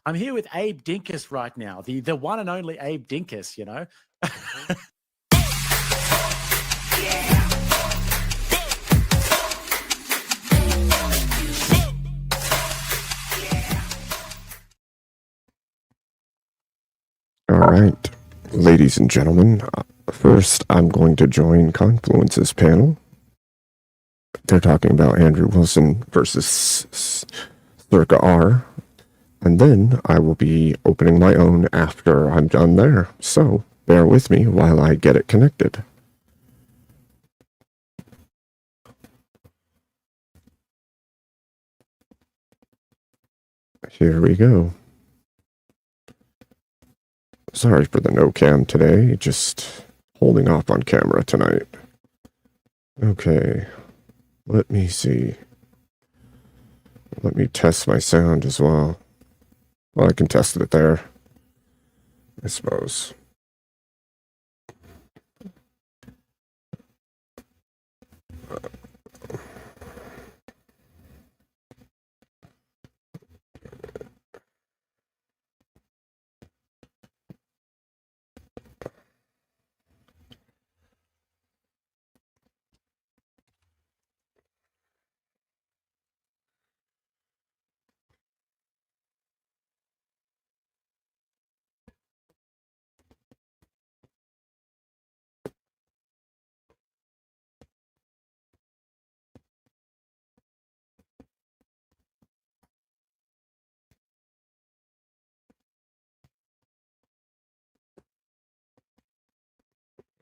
I'm here with Abe Dinkus right now, the one and only Abe Dinkus, you know. All right, ladies and gentlemen, first I'm going to join Confluence's panel. They're talking about Andrew Wilson versus Circa R, and then I will be opening my own after I'm done there, so bear with me while I get it connected. Here we go. Sorry for the no cam today, just holding off on camera tonight. Okay, let me see. Let me test my sound as well. Well, I can test it there, I suppose.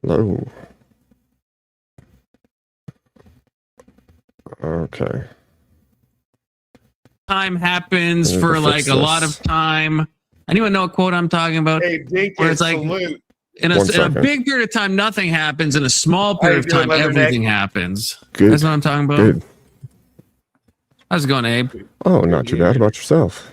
Hello. Okay. Time happens for like a lot of time. Anyone know what quote I'm talking about? Hey, Dinkus, where it's like salute. in a big period of time, nothing happens. In a small period of time, everything happens. Good. That's what I'm talking about. Good. How's it going, Abe? Oh, not too bad. About yourself?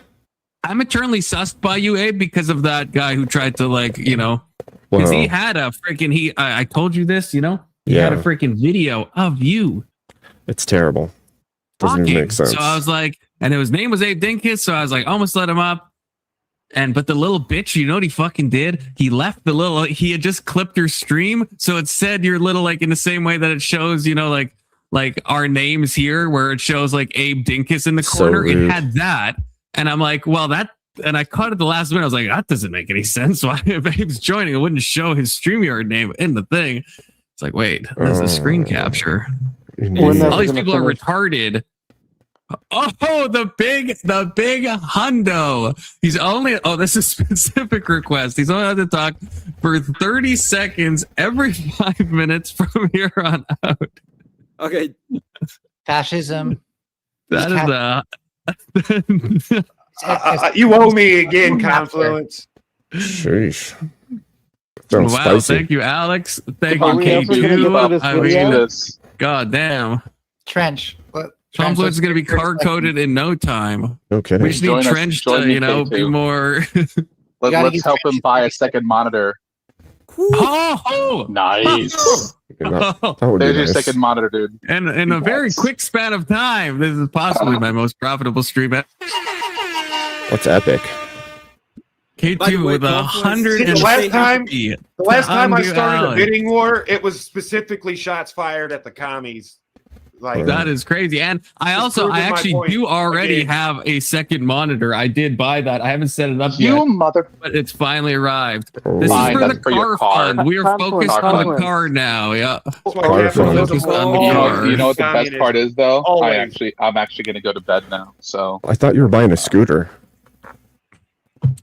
I'm eternally sussed by you, Abe, because of that guy who tried to, like, you know, because he had a freaking, I told you this, you know, he had a freaking video of you. It's terrible. Doesn't even make sense. So I was like, and his name was Abe Dinkus, so I was like, almost let him up. But the little bitch, you know what he fucking did? He left the little, he had just clipped your stream. So it said your little, like, in the same way that it shows, you know, like our names here, where it shows like Abe Dinkus in the corner. It had that. And I'm like, well, that, and I caught it the last minute. I was like, that doesn't make any sense. Why if Abe's joining, it wouldn't show his StreamYard name in the thing. It's like, wait, there's a screen capture. All these people are retarded. Oh, the big hundo. He's only, this is a specific request. He's only allowed to talk for 30 seconds every 5 minutes from here on out. Okay. Fascism. That is you owe me again, Confluence. Sheesh. Wow, Spicy. thank you, Alex. Thank you, K2. God damn. Trench. Confluence is going to be card-coded in no time. Okay. We just need Trench to, you know, be more... Let's help him buy a second monitor. Oh! Nice. There's your second monitor, dude. And in a very quick span of time, this is possibly my most profitable stream. What's epic? K2 with 100. The last time I started a bidding war, it was specifically shots fired at the commies. Like, that is crazy. And I actually do already have a second monitor. I did buy that. I haven't set it up yet, but it's finally arrived. This is for the car fund. We are focused on the car now. Yeah. You know what the best part is, though? I'm actually going to go to bed now. So I thought you were buying a scooter.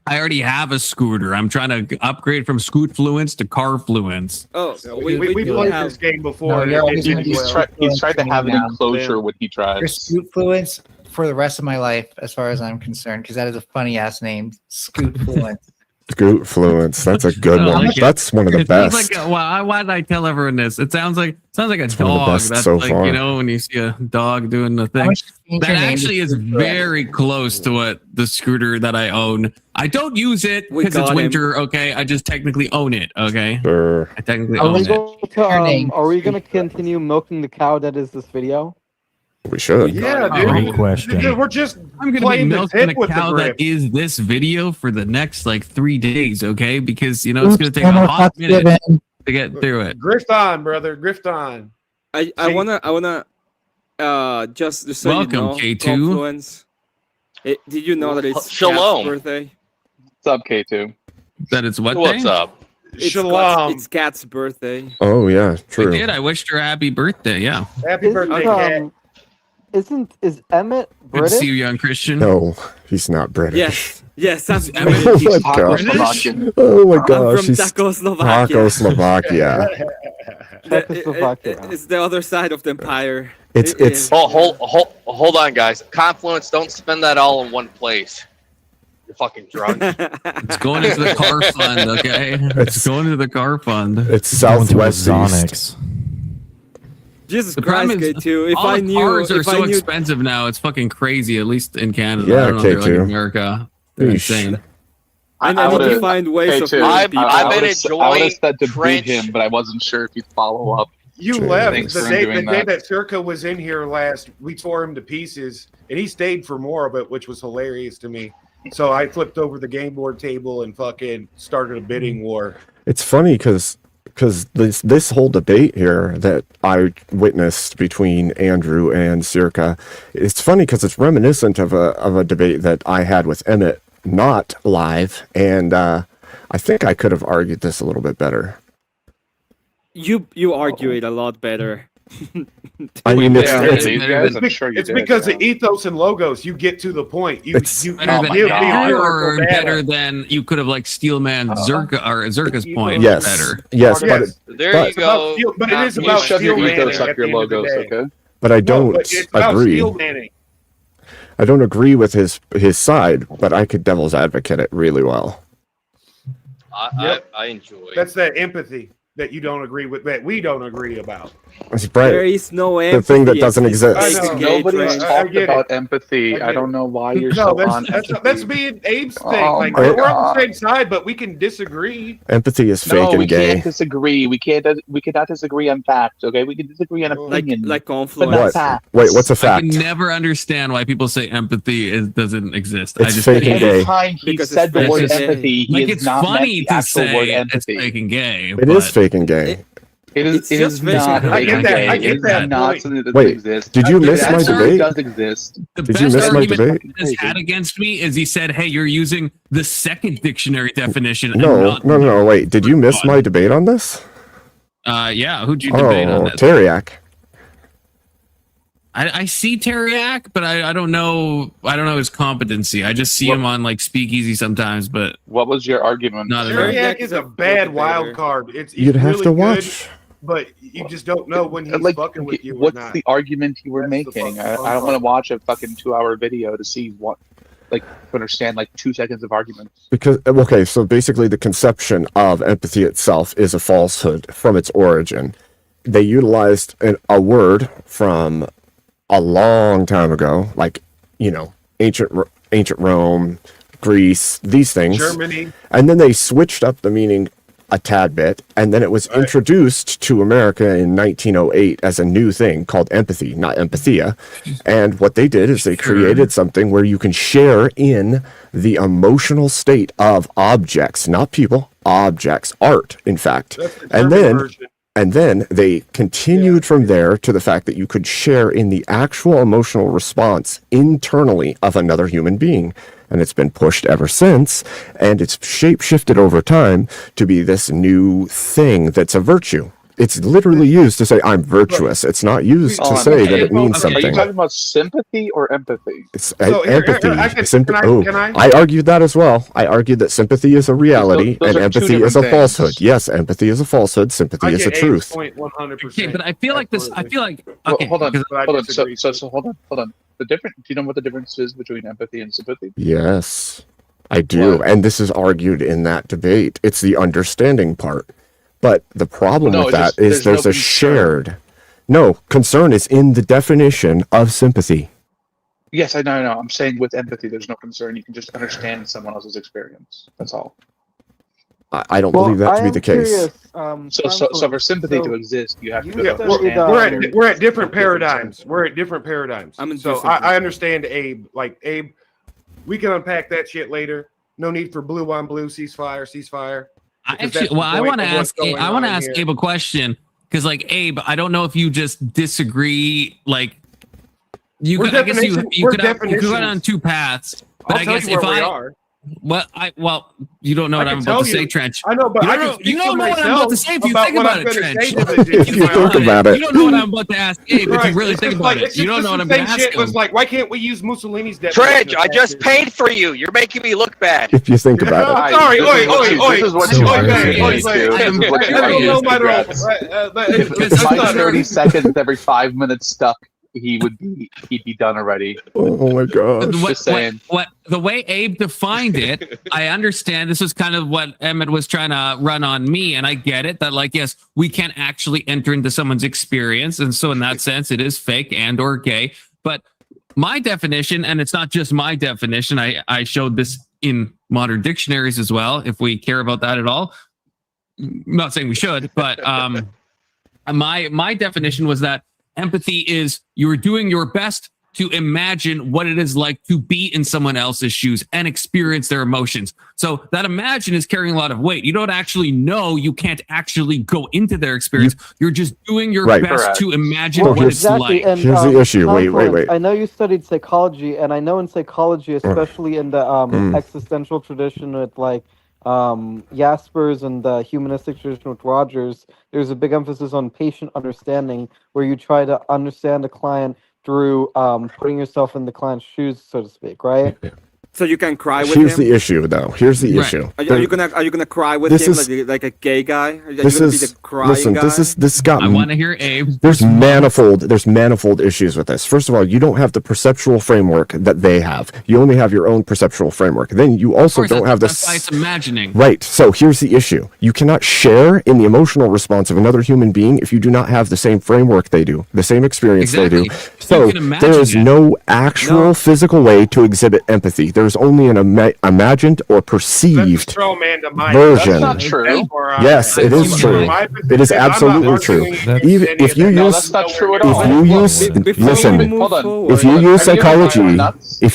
I already have a scooter. I'm trying to upgrade from Scootfluence to Carfluence. Oh, we played this game before. He's tried to have an enclosure when he tries. Scootfluence for the rest of my life, as far as I'm concerned, because that is a funny ass name, Scootfluence. Scootfluence. That's a good one. Like that's one of the best. Like why did I tell everyone this? It sounds like a dog. That's so like, you know, when you see a dog doing the thing. That actually is very close to what the scooter that I own. I don't use it because it's winter. Okay, I just technically own it. Okay, sure. I technically own it. Are we going to continue milking the cow that is this video? We should. Yeah, Great dude. question. Dude, we're just I'm gonna be playing the milking tip a with the cow that grip. is this video for the next like 3 days, okay? Because you know it's gonna take no a more hot thoughts minute given. to get through it. Grift on, brother. Grift on. I wanna just so Welcome, you know, K2. Confluence. Did you know that it's Shalom. Cat's birthday? What's up, K2? That it's what What's day? up? Shalom. It's Cat's birthday. Oh yeah, I true. did. I wished her happy birthday. Yeah. Happy birthday, Cat. Is Emmett Good to British? see you, young Christian. No, he's not British. Yes, that's Emmett, Oh British. my gosh. Czechoslovakian. Oh my I'm gosh. from He's Czechoslovakia. Czechoslovakia. Czechoslovakia. It's the other side of the empire. It's Oh, hold on, guys. Confluence, don't spend that all in one place. You're fucking drunk. It's going into the car fund, okay? It's going into the car fund. it's Going to southwest east. Exonics. Jesus The Christ, problem is, K2. If all I the knew, cars are if so I knew, expensive now. It's fucking crazy. At least in Canada. Yeah, I don't know. They're like K2. America. They're Yeesh. insane. I I need to would've- find ways of K2. hurting I've people. been I would have enjoying said to beat trench. him, but I wasn't sure if he'd follow up. You Sure. left Thanks the for day doing that Circa was in here last. We tore him to pieces, and he stayed for more of it, which was hilarious to me. So I flipped over the game board table and fucking started a bidding war. It's funny because this whole debate here that I witnessed between Andrew and Circa, it's funny because it's reminiscent of a debate that I had with Emmett, not live, and I think I could have argued this a little bit better. You argue it a lot better. I mean, Yeah, it's these guys, I'm sure you It's did, because yeah. of ethos and logos. You get to the point. You It's- you Better than give me Andrew, a or data. better than you could have like Steelman Zerka or Zerka's point. yes, Better. yes, Yes. There But- you go. But it is You about shove your steel ethos manning up at your the end of the logos, day. okay? but I No, don't but it's about agree. steel manning. I don't agree with his side, but I could devil's advocate it really well. I enjoy. That's that empathy that you don't agree with, that we don't agree about. That's There right. is no The thing that empathy doesn't at this exist. I know. stage, Nobody's right? I talked get it. about empathy. I get I don't know why you're No, so on that's me and Abe's thing. Oh Like my we're on God. the same side, but we can disagree. Empathy is fake No, we and gay. can't disagree. We cannot disagree on facts, okay? We can disagree on Like opinion. like but Confluence. not What? facts. Wait, what's a I fact? can never understand why people say empathy doesn't exist. I It's just fake and Every gay. time he Because said the it's word fake and gay. empathy, he like has it's not funny meant the to actual word say it's empathy. fake and gay. It is fake and gay. It It's is just not fake. I fake get and that. gay. I get It is that not point. something that Wait, doesn't exist. did you It miss my absolutely debate? does exist. The Did you best miss my argument debate? this had against me is he said, "Hey, you're using the second dictionary definition." and No, not no. Wait, did you miss my debate on this? Yeah, who'd you debate on Oh, this? Teriak. I see Teriak, but I don't know. I don't know his competency. I just see him on like Speakeasy sometimes, but What was your argument? not Sure. enough. Teriak is a bad wild card. He's You'd have really to good, watch. but you just don't know when he's Like, fucking with you or what's not. the argument you were That's the making? fucking I fun don't want to part. watch a fucking 2-hour video to see what, like, to understand like 2 seconds of arguments. Because okay, so basically the conception of empathy itself is a falsehood from its origin. They utilized a word from a long time ago, like ancient Rome, Greece, these things, Germany. and then they switched up the meaning a tad bit, and then it was introduced to America in 1908 as a new thing called empathy, not empathia. And what they did is they created something where you can share in the emotional state of objects, not people, objects, art, in fact. That's the And German then version. and then they continued from there to the fact that you could share in the actual emotional response internally of another human being. And it's been pushed ever since, and it's shape-shifted over time to be this new thing that's a virtue. It's literally used to say, I'm virtuous. It's not used to Hold on, say okay, that it means okay, Are you something. talking about sympathy or empathy? It's So here, empathy. I can I argued that as well. I argued that sympathy is a reality Those and are two empathy is different a falsehood. things. Yes, empathy is a falsehood. Sympathy I is a get Abe's truth. point 100%. Okay, but I feel like this. I feel like Well, okay. hold on, because- But I hold on. disagree. So hold on. The difference. Do you know what the difference is between empathy and sympathy? Yes, I do. What? And this is argued in that debate. It's the understanding part. But the problem No, with it's that just- is there's there's no a shared. No, concern is in the definition of sympathy. Yes, I know. I'm saying with empathy, there's no concern. You can just understand someone else's experience. That's all. I don't believe that to be the case. So for sympathy to exist, you have to go we're at different paradigms. We're at different paradigms. I understand Abe. Like Abe, we can unpack that shit later. No need for blue on blue ceasefire. I want to ask Abe a question because, like, Abe, I don't know if you just disagree. Like, you could go on two paths. But I guess if I are. Well, you don't know what I'm about to say, Trench. I know, but you don't know what I'm about to say if you think about it, Trench. If you think about it. You don't know what I'm about to ask Abe if you really think about it. You don't know what I'm going to ask him. Was like, why can't we use Mussolini's death? Trench, I just paid for you. You're making me look bad. If you think about it. Sorry, This is what you are If it's my 30 seconds every 5 minutes stuck, he'd be done already. Oh my god! Just saying. The way Abe defined it, I understand. This was kind of what Emmett was trying to run on me, and I get it. That, like, yes, we can't actually enter into someone's experience, and so in that sense, it is fake and or gay. But my definition, and it's not just my definition. I showed this in modern dictionaries as well. If we care about that at all, I'm not saying we should, but my definition was that empathy is you're doing your best to imagine what it is like to be in someone else's shoes and experience their emotions. So that imagine is carrying a lot of weight. You don't actually know. You can't actually go into their experience. You're just doing your best to imagine what it's like. And, here's the issue. Wait. I know you studied psychology, and I know in psychology, especially in the existential tradition with like Jaspers and the humanistic tradition with Rogers, there's a big emphasis on patient understanding, where you try to understand a client through putting yourself in the client's shoes, so to speak, right? So you can cry with Here's him. the issue, though. Here's the issue. Are you gonna cry with him like a gay guy? Are you this gonna is be the crying guy? this got. I want to hear Abe. There's manifold issues with this. First of all, you don't have the perceptual framework that they have. You only have your own perceptual framework. Then you also don't have this. That's why it's imagining. Right. So here's the issue. You cannot share in the emotional response of another human being if you do not have the same framework they do, the same experience they do. So there is no actual physical way to exhibit empathy. There's only an imagined or perceived version. That's not true. Yes, it is true. It is absolutely true. Even if you use, that's not true at all. If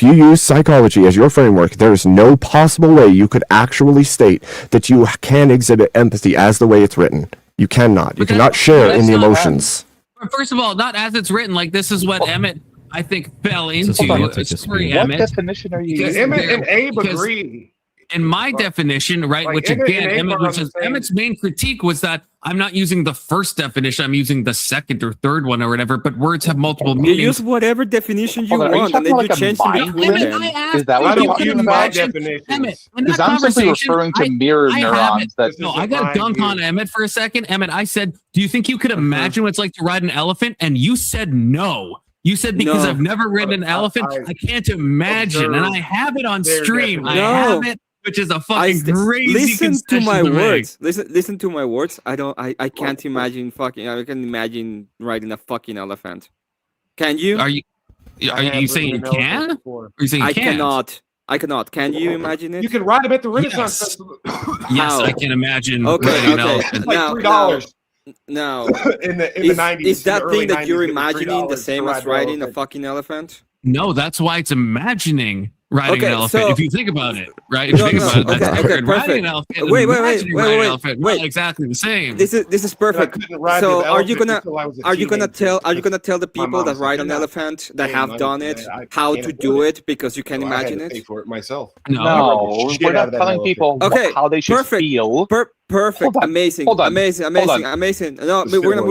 you use psychology as your framework, there is no possible way you could actually state that you can exhibit empathy as the way it's written. You cannot. You cannot share in the emotions. First of all, not as it's written. Like, this is what Emmett, I think, fell into. What definition are you using? Emmett and Abe agree. In my definition, right, which again, Emmett's main critique was that I'm not using the first definition, I'm using the second or third one or whatever, but words have multiple meanings. You use whatever definition you want, and then you change them between them. Is that what you're talking about? Because I'm simply referring to mirror neurons. I got to dunk on Emmett for a second. Emmett, I said, do you think you could imagine what it's like to ride an elephant? And you said no. You said because I've never ridden an elephant, I can't imagine, and I have it on stream. I have it. Which is a fucking crazy. Listen to my words. Listen to my words. I can't imagine fucking. I can imagine riding a fucking elephant. Can you? Are you saying you can? Or are you saying you can't? I cannot. Can you imagine it? You can ride them at the Renaissance Festival. Yes, I can imagine. Okay. It's like $3. Now, in the 90s. Is that thing that you're imagining the same as riding a fucking elephant? No, that's why it's imagining riding an elephant. So, if you think about it, right? If you think about it, that's perfect. Riding an elephant. Wait. Not exactly the same. This is perfect. So are you gonna tell the people that ride an elephant that have done it how to do it because you can imagine it? Pay for it myself. No, we're not telling people how they should feel. Perfect. Amazing. No, we're gonna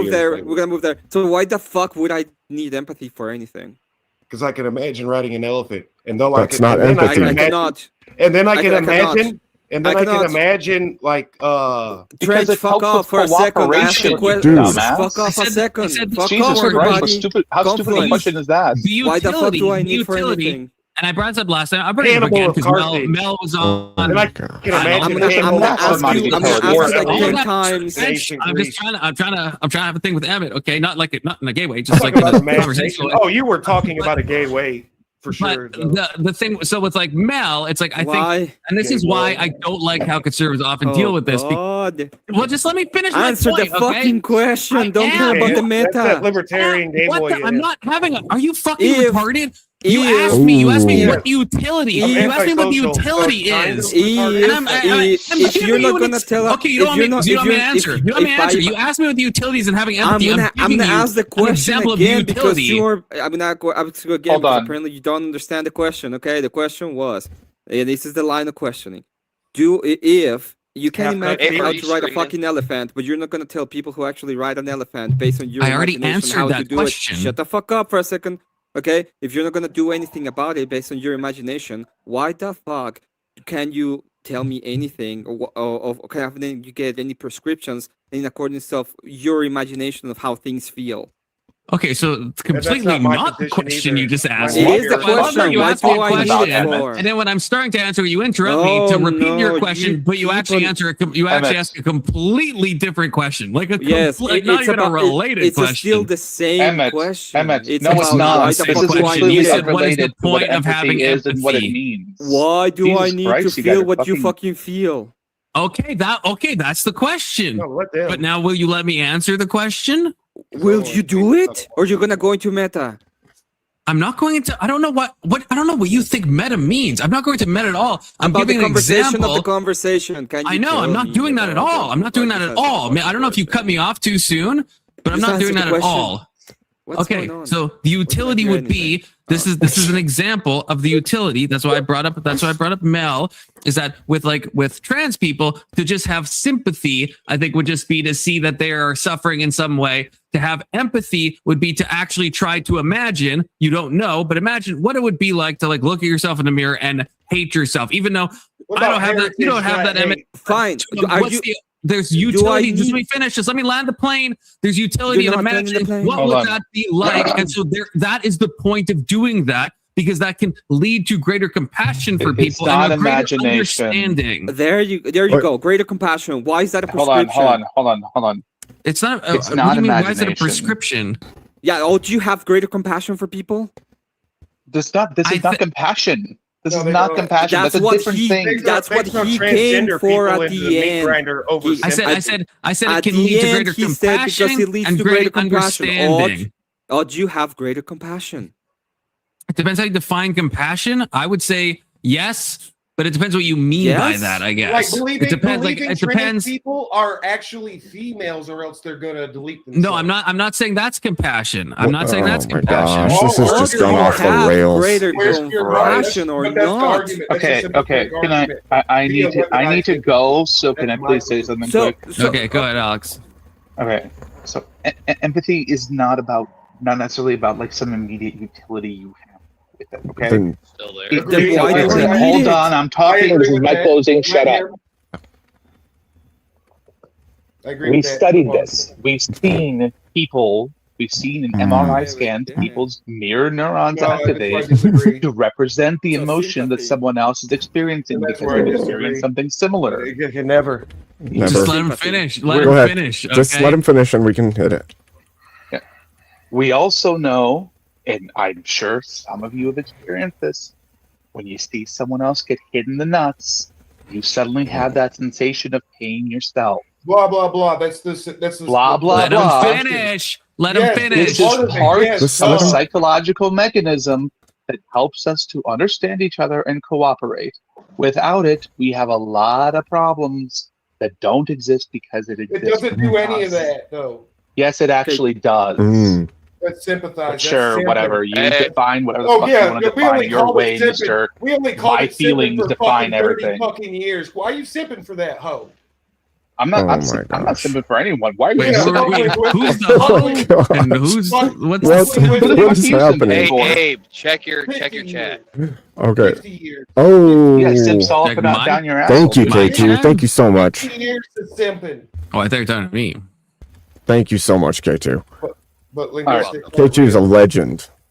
move there. So why the fuck would I need empathy for anything? Because I can imagine riding an elephant, and though that's not empathy. I cannot. And then I can imagine. And then I can imagine, like, Trent, fuck off for a second. Fuck off a second. Fuck off, everybody. How stupid a question is that? Why the fuck do I need for anything? And I brought this up last time. I brought it up again because Mel was on. And I can imagine. I'm not asking like 10 times. I'm trying to have a thing with Emmett. Okay, not in a gay way, just like in a conversation. Oh, you were talking about a gay way. for sure. The thing, so with like Mel, it's like I think, and this is why I don't like how conservatives often deal with this. Well, just let me finish my Answer point, the fucking question. Don't care about the meta. That's that libertarian game boy. I'm not having. Are you fucking retarded? You asked me what the utility. You asked me what the utility is. If you're not gonna tell us, okay, you don't want me to answer. You don't want me to answer. You asked me what the utility is and having empathy. I'm gonna ask the question again because you're. I'm gonna go again because apparently you don't understand the question. Okay, the question was, and this is the line of questioning. If you can imagine how to ride a fucking elephant, but you're not gonna tell people who actually ride an elephant based on your imagination how to do it. Shut the fuck up for a second. Okay, if you're not gonna do anything about it based on your imagination, why the fuck can you tell me anything or you get any prescriptions in accordance of your imagination of how things feel? Okay, so it's completely not the question you just asked. It is the question. You asked me a question, and then when I'm starting to answer, you interrupt me to repeat your question, but you actually answer. You actually ask a completely different question, like not even a related question. It's still the same question. No, it's not. This is completely unrelated to what empathy is and what it means. Why do I need to feel what you fucking feel? Okay, that's the question. But now, will you let me answer the question? Will you do it, or you're gonna go into meta? I'm not going into. I don't know what I don't know what you think meta means. I'm not going to meta at all. I'm about giving the an conversation example of the conversation. I know. I'm not doing that at all. I'm not doing that at all. I mean, I don't know if you cut me off too soon, but I'm not doing that at all. Okay, so the utility would be this is an example of the utility. That's why I brought up Mel, is that with trans people, to just have sympathy, I think would just be to see that they are suffering in some way. To have empathy would be to actually try to imagine, you don't know, but imagine what it would be like to look at yourself in the mirror and hate yourself, even though I don't have that. You don't have that. Fine. There's utility. Just let me finish. Just let me land the plane. There's utility in imagining what would that be like. And so that is the point of doing that, because that can lead to greater compassion for people and a greater understanding. There you go. Greater compassion. Why is that a prescription? Hold on. It's not. It's what not do you mean? imagination. Why is it a prescription? Yeah. Oh, do you have greater compassion for people? This is not compassion. This is not compassion. That's a different thing. That's what he came for at the end. I said it can lead to greater compassion and greater understanding. Oh, do you have greater compassion? It depends how you define compassion. I would say yes, but it depends what you mean by that, I guess. It depends. Trans people are actually females, or else they're gonna delete themselves. No, I'm not saying that's compassion. I'm not saying that's compassion. Gosh, this has just gone off the rails. Greater compassion or not? Okay. Can I need to go. So can I please say something quick? Okay, go ahead, Alex. Okay. So empathy is not necessarily about some immediate utility you have with it. Okay. Still there. Hold on, I'm talking. This is my closing. Shut up. We studied this. We've seen an MRI scan people's mirror neurons activate to represent the emotion that someone else is experiencing because they've experienced something similar. You can never. Just let him finish. Let him finish. Okay? Just let him finish and we can hit it. Yeah. We also know, and I'm sure some of you have experienced this, when you see someone else get hit in the nuts, you suddenly have that sensation of pain yourself. Blah blah blah. That's blah blah blah. Let him finish. Let him finish. This is part of a psychological mechanism that helps us to understand each other and cooperate. Without it, we have a lot of problems that don't exist because it exists. It doesn't do any of that, though. Yes, it actually does. That's sympathize. But sure, whatever. You define whatever the fuck you want to define in your way, Mr. We only call my it feelings define everything. Fucking years. Why are you simping for that hoe? I'm not simping for anyone. Why are you simping? Who's the hoe? And what's happening? Hey, Abe, check your chat. Okay. Oh. Yeah, simps all up and down your ass. Thank you, K2. Thank you so much. 50 years of simping. Oh, I thought you were talking to me. Thank you so much, K2. But K2 is a legend.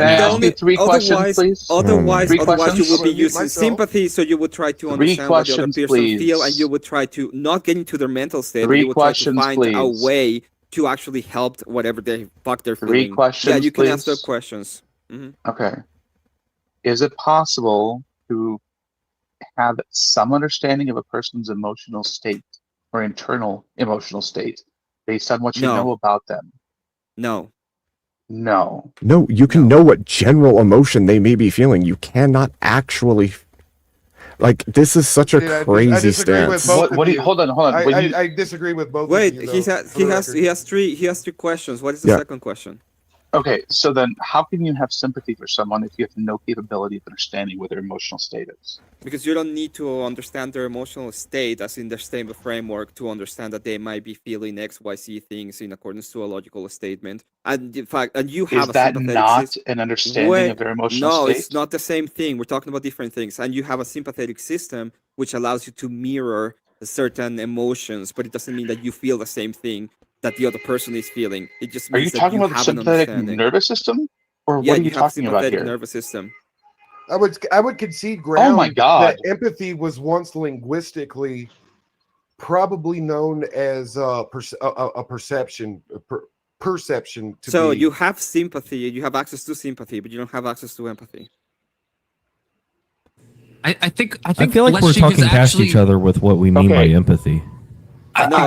Can I ask you three questions, please? Otherwise, Three you questions? would be using sympathy, so you would try to understand what the other questions, person feel, and please. you would try to not get into their mental state. Three you would try to questions, find a please. way to actually help whatever the fuck they're Three feeling. questions, Yeah, you can ask please. their questions. Mhm. Okay. Is it possible to have some understanding of a person's emotional state or internal emotional state based on what you No. know about them? No. No. No, you can know what general emotion they may be feeling. You cannot actually. Like, this is such a crazy stance. Hold on. When I disagree with both. Wait, of you, he has three questions. What is the second question? Okay, so then how can you have sympathy for someone if you have no capability of understanding what their emotional state is? Because you don't need to understand their emotional state as in their state of framework to understand that they might be feeling X, Y, Z things in accordance to a logical statement. And in fact, and you have Is that not an understanding of their emotional state? No, it's not the same thing. We're talking about different things. And you have a sympathetic system which allows you to mirror certain emotions, but it doesn't mean that you feel the same thing that the other person is feeling. It just means Are you talking about the sympathetic nervous system, or what are you talking about here? Nervous system. I would concede ground. Oh my God! That empathy was once linguistically probably known as a perception. Perception. So you have sympathy, you have access to sympathy, but you don't have access to empathy. I feel like we're talking past each other with what we mean by empathy. They don't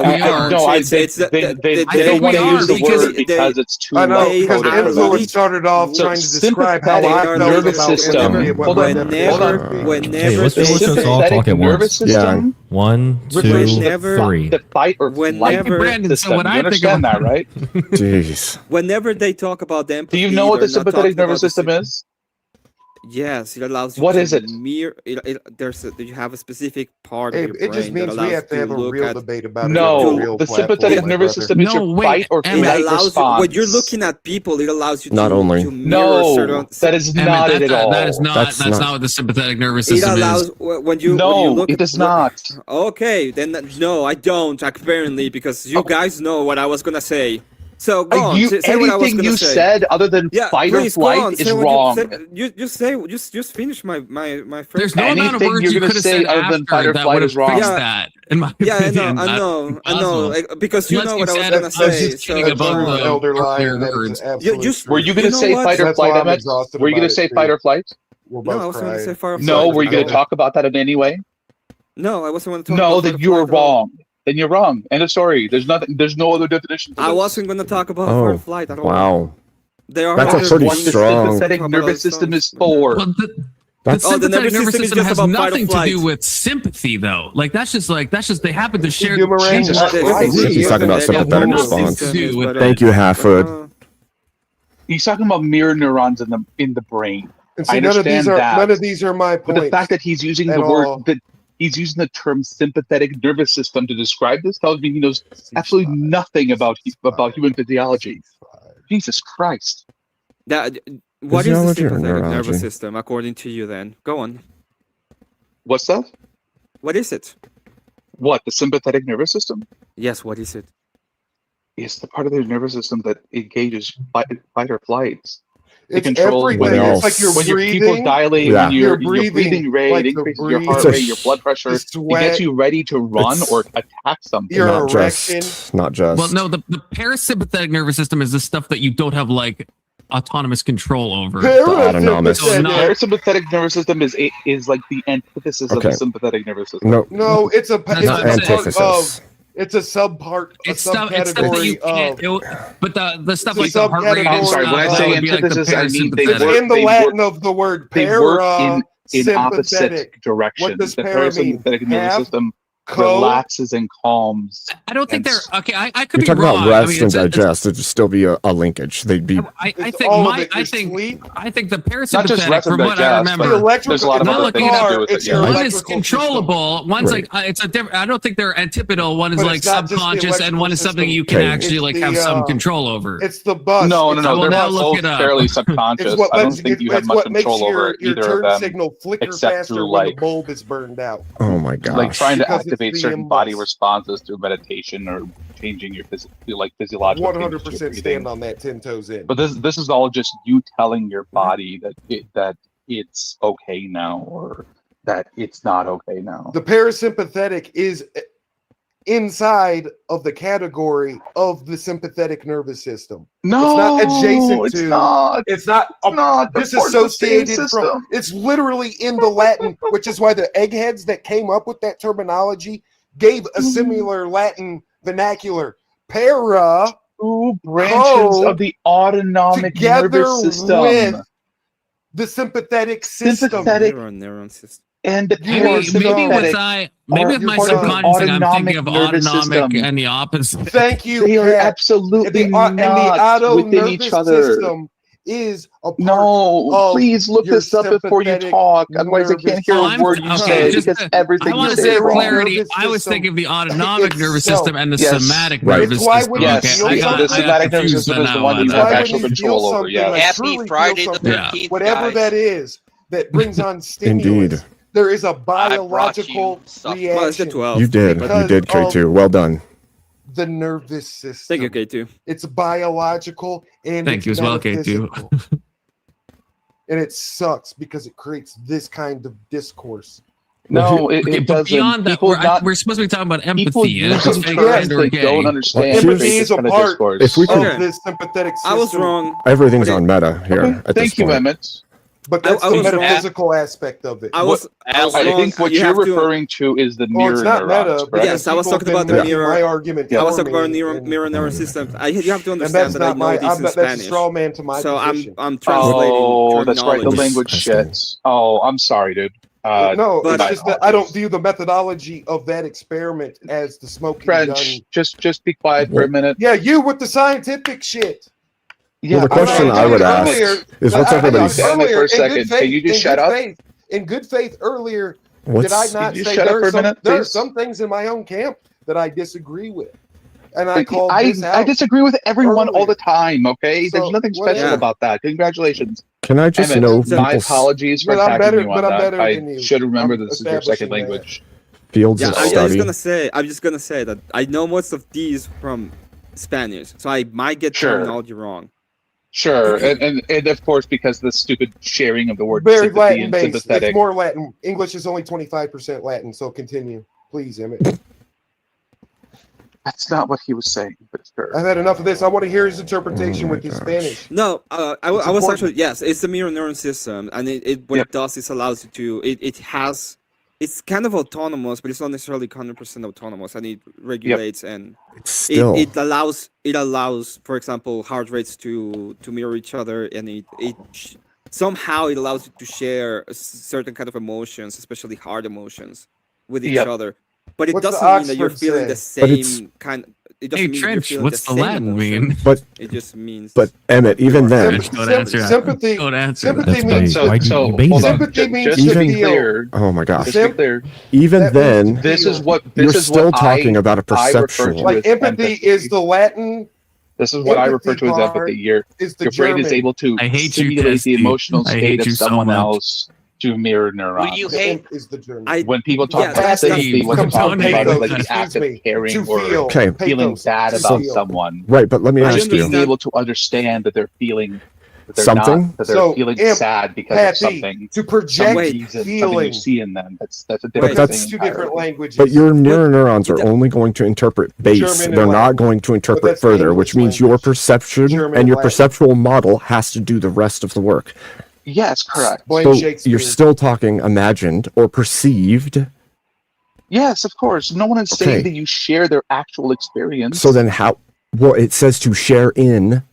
want to use the word because it's too I know, because Enzo had started off trying to describe how I felt nervous about system. empathy. Whenever let's all talk at once. Yeah. 1, 2, 3. The fight or flight Brandon, system. so what You I think understand that, right? Jeez. Whenever they talk about the empathy, Do you know what the they're not sympathetic talking about nervous system is? Yes, it allows you What to is it? you have a specific part of your brain It just means that we allows have to have a look real at debate about it. No, the sympathetic nervous system is your fight or it flight allows response. you, when you're looking at people, it allows you Not to, only. to mirror No, certain, that is not it at all. That is not. That's That's not- not what the sympathetic nervous it system allows is. when you No, when you look it at, does not. Okay, then no, I don't apparently because you guys know what I was gonna say. So go on, say what I was Anything gonna you say. said other than fight or please, go on, flight say is what wrong. Just finish my first. There's no amount of Anything words you're you gonna could have say said other than after fight or that flight would have is wrong. fixed Yeah. that. In my Yeah, opinion, I know, Impossible. because you Unless know you what I was said, gonna I was say. just kidding about the Elder Lion, earlier that words. is absolute Were you going to know say what? fight or That's flight, why I'm Emmett? exhausted Were you going about to it, say too. fight or flight? We're No, both I wasn't gonna say crying. fire. No, were you going to talk about that in any way? No, I wasn't going to talk No, about then you were wrong. Then you're wrong. End of story. There's nothing. There's no other definition. I wasn't going to talk about fight or flight at all. Wow. There are That's a other pretty ones. strong. The sympathetic nervous system is for. Well, the That's Oh, the sympathetic nervous nervous system is system just has about fight or nothing to flight. do with sympathy, though. Like that's just they happen to share. Boomerang, Jesus that's Christ. right. He's talking about Yeah, sympathetic nothing response. to do with Thank you, Halfwood. He's talking about mirror neurons in the brain. And see, I none of these understand are that. none of these are my But points. the fact that he's using at the all. word that he's using the term sympathetic nervous system to describe this tells me he knows absolutely nothing about human physiology. Jesus Christ. What is the Physiology or sympathetic neurology? nervous system according to you? Then go on. What's that? What is it? What, the sympathetic nervous system? Yes, what is it? It's the part of the nervous system that engages fight or flight. It's controls everything. What It's like you're when your breathing. pupils dilate, Yeah. when your You're breathing, breathing rate like the increases your breathe, heart It's a rate, your blood pressure. the It sweat, gets you ready to run It's- or attack something. your Not erection. not just. Well, no, the parasympathetic nervous system is the stuff that you don't have like autonomous control over. autonomous. So The not- parasympathetic nervous system is like the antithesis of Okay. the sympathetic nervous system. No, No, it's a That's it's not a part antithesis. of. It's a subpart, a it's stuff that subcategory you can't. of. But the stuff It's like a the heart rate. subcategory and sorry, stuff, when I that say would be like the antithesis, I mean they parasympathetic. It's in the they Latin of the word They work para. in opposite sympathetic. directions. What does The para mean? parasympathetic nervous Have, system co, relaxes and calms. I don't think And they're okay. I could you're be talking wrong. about rest I mean, and it's digest. It'd still be a linkage. They'd be. I It's think all of my it. I Your think sleep. I think the Not just parasympathetic, rest and from what I digest, remember, The electrical, There's a lot of not other looking things at to do with it's it. your Yeah. one is electrical controllable. One's Right. like it's a different. I don't think they're antipodal. One is But like it's not just the subconscious, and one is something electrical you can system. actually It's like the, have some control over. It's the bus. No, It's I no, will they're now both look it up. fairly subconscious. It's what I don't lets think you have it's much what makes control over your either of turn them, signal flicker except faster through, when like- the bulb is burned out. Oh my gosh. like trying to Because it's activate the certain body impulse. responses through meditation or changing your physiological changes to your 100% breathing. stand on that 10 toes in. But this is all just you telling your body that it's okay now or that it's not okay now. The parasympathetic is inside of the category of the sympathetic nervous system. No, it's not adjacent it's to. not. It's not. It's not. Disassociated from. It's literally in the Latin, which is why the eggheads that came up with that terminology gave a similar Latin vernacular. Para. Two branches of the autonomic nervous Together system. with the sympathetic system. Sympathetic Neuron system. and the Maybe with my subconscious, I'm thinking of autonomic and the opposite. Thank you. They are Pat. absolutely and the not auto within nervous each other. system is a part No, of please look your this up before you sympathetic talk. Otherwise, I nervous can't hear a I'm- word you okay, say just because everything I want you to say say is wrong. clarity. Nervous I was system thinking of the autonomic nervous itself. system and the Yes. somatic Right. nervous It's why system. when you Yes, feel Okay, the something- somatic nervous confused system is now the one that you about have Why when actual you control feel over. something, Yeah. like Happy truly Friday feel the something, 13th, whatever guys. that is that brings on stimulus. Indeed. There is a I brought you biological stuff. Well, it's the reaction 12. You did. because You did, K2. Well done. the nervous system. Thank you, K2. It's biological and Thank it's you as well, K2. metaphysical. And it sucks because it creates this kind of discourse. No, Okay, it but doesn't. beyond that, People not- we're supposed to be talking about people empathy. use Empathy some for terms and or they gay. don't understand. Well, to Empathy create is this a kind of part discourse. If we could- of this sympathetic system. I was wrong. Everything's Okay. on meta here Okay, at this thank you, point. Emmett. But that's I the was wrong. metaphysical aspect of it. I was I wrong. think what You you're have to- referring to is the Well, mirror it's not neurons, meta. correct? Yes, I was People talking have about been the making mirror. my argument. I was for talking about me, mirror and nervous system. You have to that's understand that I not know my. this in That's a Spanish. straw man to my So position. I'm translating Oh, that's right. The terminology. language shit. Oh, I'm sorry, dude. No, but it's I- just that I don't view the methodology of that experiment as the smoking gun. French. Just be quiet for a minute. Yeah, you with the scientific shit. Well, the question I would ask is what's everybody's... Emmett, for a second. Can you just shut up? In good faith, earlier, What's... did I not Can you say shut up for a minute, there are please? some things in my own camp that I disagree with, and I Like, called this out. I disagree with everyone all earlier. the time, okay? So, There's nothing special whatever. about that. Congratulations. Can I just Emmett, know my people's apologies for But I'm attacking better- you but on I'm that. better than I you. should remember I'm this is your second establishing that. language. fields Yeah, of I'm study? just gonna say that I know most of these from Spanish, so I might get Sure. terminology wrong. Sure, and of course, because the stupid sharing of the word Very sympathy Latin and based. sympathetic. It's more Latin. English is only 25% Latin. So continue, please, Emmett. That's not what he was saying, but sure. I've had enough of this. I want to hear his interpretation with his Spanish. No, I It's was important. actually, yes, it's the mirror neuron system, and what it does is allows you to it's kind of autonomous, but it's not necessarily 100% autonomous, and it regulates and Still. it allows, for example, heart rates to mirror each other, and somehow it allows you to share certain kind of emotions, especially hard emotions, with each other. But it What's the doesn't mean that you're Oxford feeling the say? But it's- same kind. It Hey, doesn't mean you're Trench, feeling what's the the same Latin emotion. mean? But It just means. but Emmett, even then, Don't answer that. Sympathy. Don't answer that. Sympathy That's means bait. Why do you So, bait hold it? on. Sympathy means Just to be to feel. clear, oh my gosh, just to be clear, even That means then, to this is what you're this is still what talking about a I refer perceptual. to Like as empathy is the Latin. This is what I refer empathy to as part empathy. Your Is the brain German. is able to I hate you, simulate the Testy. emotional I state hate of you so someone much. else to mirror Who neurons. do you The hate? imp is the German. When people talk Yeah, about that's sympathy, not- what they're comes talking from about is like pathos, the act of excuse me, caring to or feel. Okay. feeling Pathos, bad to about feel. someone. Right, but let me I ask you. Being able to understand that they're feeling that they're Something? not, that they're So, feeling imp, sad because Pathy, of something. to Some project reason, something you feeling. see in them. That's a Wait, different that's thing. Two different entirely. languages. But your mirror neurons are it- only going to interpret base. German and They're not Latin. going to interpret that's further, English which means your language. perception German and your and Latin. perceptual model has to do the rest of the work. Yes, correct. Blame So Shakespeare. you're still talking imagined or perceived. Yes, of course. No one is Okay. saying that you share their actual experience. So then how? Well, it says to share in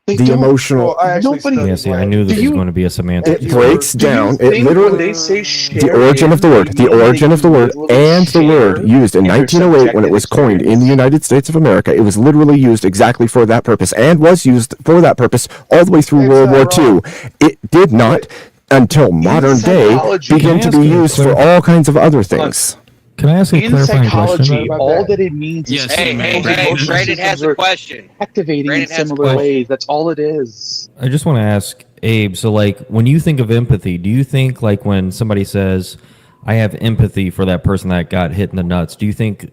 They the don't- emotional. Well, I actually Nobody- studied Yeah, see, I Latin. knew this Do was you- going to be a semantic. It you breaks Do you down. It think literally. when they say share The origin of the word, in, the meaning that origin of the you word, literally and the word share used in in their 1908 when it subjective was coined in the experience? United States of America. It was literally used exactly for that purpose and was used for that purpose all the way through It's World War not II. wrong. It did not, until modern day, psychology- begin Can I to be ask you a used for clar- all kinds of other things. Can I ask a In clarifying psychology, question? About all that. that it means Yes, is Hey, man. hey, Brandon, hey! emotional Brandon has systems a are question. activating Brandon in has a similar question. ways. That's all it is. I just want to ask Abe. So, like, when you think of empathy, do you think like when somebody says, "I have empathy for that person that got hit in the nuts"? Do you think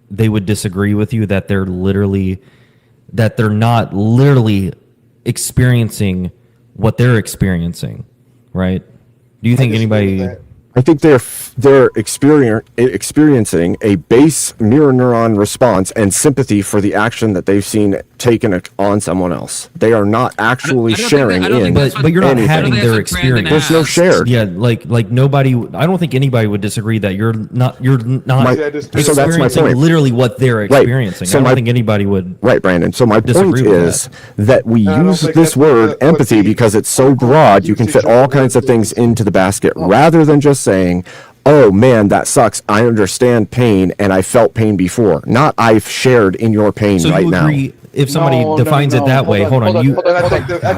they would disagree with you that they're not literally experiencing what they're experiencing, right? Do you think disagree with anybody? that. I think they're experiencing a base mirror neuron response and sympathy for the action that they've seen taken on someone else. They are not actually sharing in. But you're not having their experience. There's no shared. Yeah, like nobody. I don't think anybody would disagree that you're not so that's my experiencing point. literally what they're experiencing. So I don't think anybody would. Right, Brandon. So my point disagree with is that we use think this that's word what empathy the because it's so broad. You can fit all kinds of things into the basket rather than just saying, oh man, that sucks. I understand pain and I felt pain before. Not I've shared in your pain So right you now. agree if somebody defines it that way? Hold on, you. I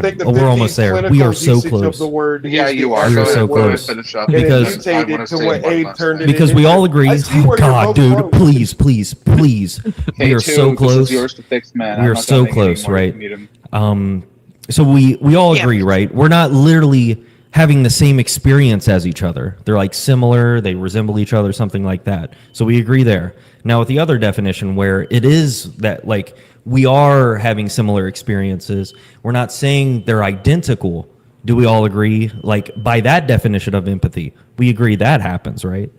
think the We're almost there. We are so close. Yeah, you are. We are Go so ahead, go ahead, close. finish up. Because- I wanna say one last thing. Because we all agree. I see where Oh you're God, both dude, close. please. Hey, We are so Toon, close. This is yours to fix, man. We I'm are not so done thinking close, anymore. You right? can mute him. So we all agree, right? We're not literally having the same experience as each other. They're like similar, they resemble each other, something like that. So we agree there. Now with the other definition where it is that like we are having similar experiences, we're not saying they're identical. Do we all agree? Like by that definition of empathy, we agree that happens, right?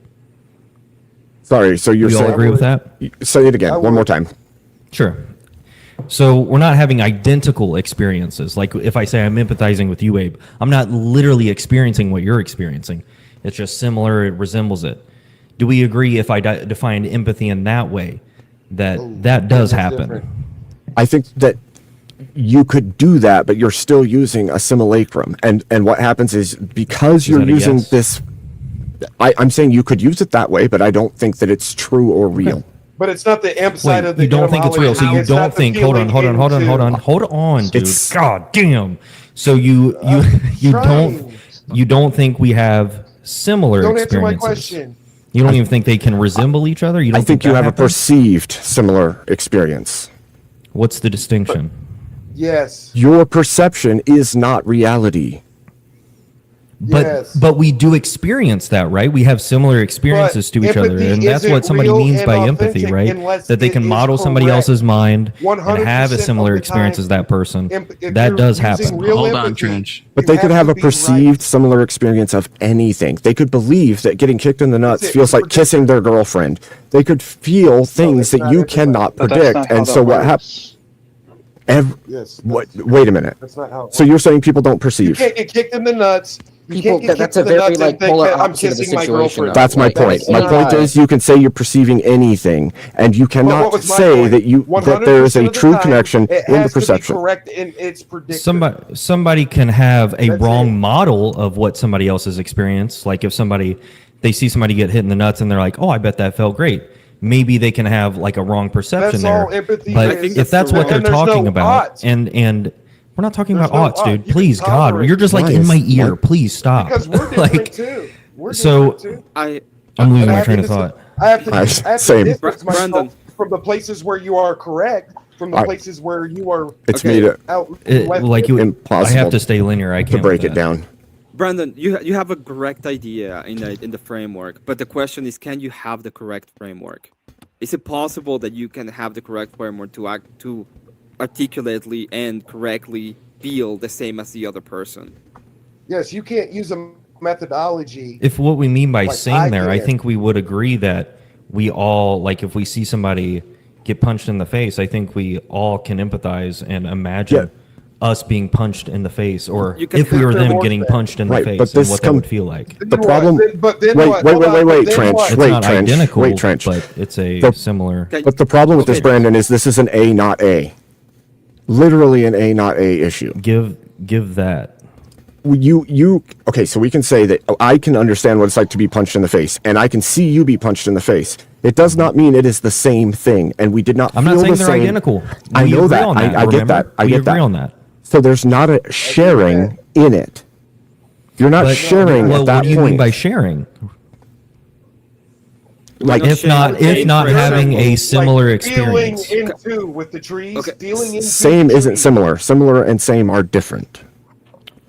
Sorry, so you're We all saying, agree with that? say it again, one more time. Sure. So we're not having identical experiences. Like if I say I'm empathizing with you, Abe, I'm not literally experiencing what you're experiencing. It's just similar. It resembles it. Do we agree if I define empathy in that way, that that does happen? I think that you could do that, but you're still using a simulacrum. And what happens is because you're that a using yes? this, I'm saying you could use it that way, but I don't think that it's true or real. But it's not the amp Wait, side of the you don't think it's real, so you etymology. It's not don't the think. Hold on, feeling into- hold on, dude. It's- God damn. So you don't think we have similar Don't answer my experiences? question. You don't even think they can resemble each other? You don't I think you that have a happens? perceived similar experience. What's the distinction? Yes. Your perception is not reality. Yes. But we do experience that, right? We have similar experiences to each other, empathy and that's isn't what somebody real means and by empathy, authentic right? unless That they it can is model somebody correct. else's mind and 100% have a of similar the experience time, as that person. if That you're does using happen. real Hold on, empathy, Trench. But you they could have to a be right. perceived similar experience of anything. They could believe that getting kicked in the nuts it feels like predictable? kissing their girlfriend. They could feel things that's that not you everybody. cannot But that's predict. not how And that so what happens? works. Yes. Wait a minute. That's not how. So you're saying people don't You perceive? can't get kicked in the nuts. You People- can't get that's kicked a in the very, nuts like, and think polar that I'm opposite of the kissing my situation, girlfriend. though. That's my Like, point. that's My not point right. is you can say you're perceiving anything, and you But cannot what was my say point? that there is 100% a of the true time, connection it in the has to be perception. correct in its predictive. Somebody can have a That's wrong it. model of what somebody else's experience. Like if they see somebody get hit in the nuts and they're like, "Oh, I bet that felt great." Maybe they can have like a wrong perception That's there. all empathy But is. if that's And what they're there's no talking about, odds. and we're not talking There's about no odds, odds. dude. You can Please, God, tolerate you're just like in my Nice. ear. What? Please stop. Because we're different like, too. We're so- different too. I'm losing And I my have train to of thought. I have to Same. distance Brandon. myself from the places where you are correct, from the places where you are It's Okay. made it out. Like you, I impossible have to stay linear. I to can't break with it that. down. Brandon, you have a correct idea in the framework, but the question is, can you have the correct framework? Is it possible that you can have the correct framework to articulately and correctly feel the same as the other person? Yes, you can't use a methodology. If what we mean by Like, saying there, I can. think we would agree that we all, like, if we see somebody get punched in the face, I think we all can empathize and imagine us being punched in the face, or You can if we were them remorse getting that. punched in the Right, face, but and this what that would feel like. The problem. But then Wait, what? wait, Hold wait, on, wait, but wait, then Trench. what? It's Wait, not Trench. identical, Wait, Trench. but it's a The- similar. Can- But the problem with this, Okay. Brandon, is this is an A, not A. Literally an A, not A issue. Give that. Okay, so we can say that I can understand what it's like to be punched in the face, and I can see you be punched in the face. It does not mean it is the same thing, and we did not I'm feel not saying the they're same. identical. I We know agree that. on I get remember? that. I We get agree that. on that. So there's not a sharing in it. You're not But, sharing well, at that what do you point. mean by sharing? Like If not having a similar Like experience. Dealing into with the trees. Okay. Dealing into same the isn't trees. similar. Similar and same are different.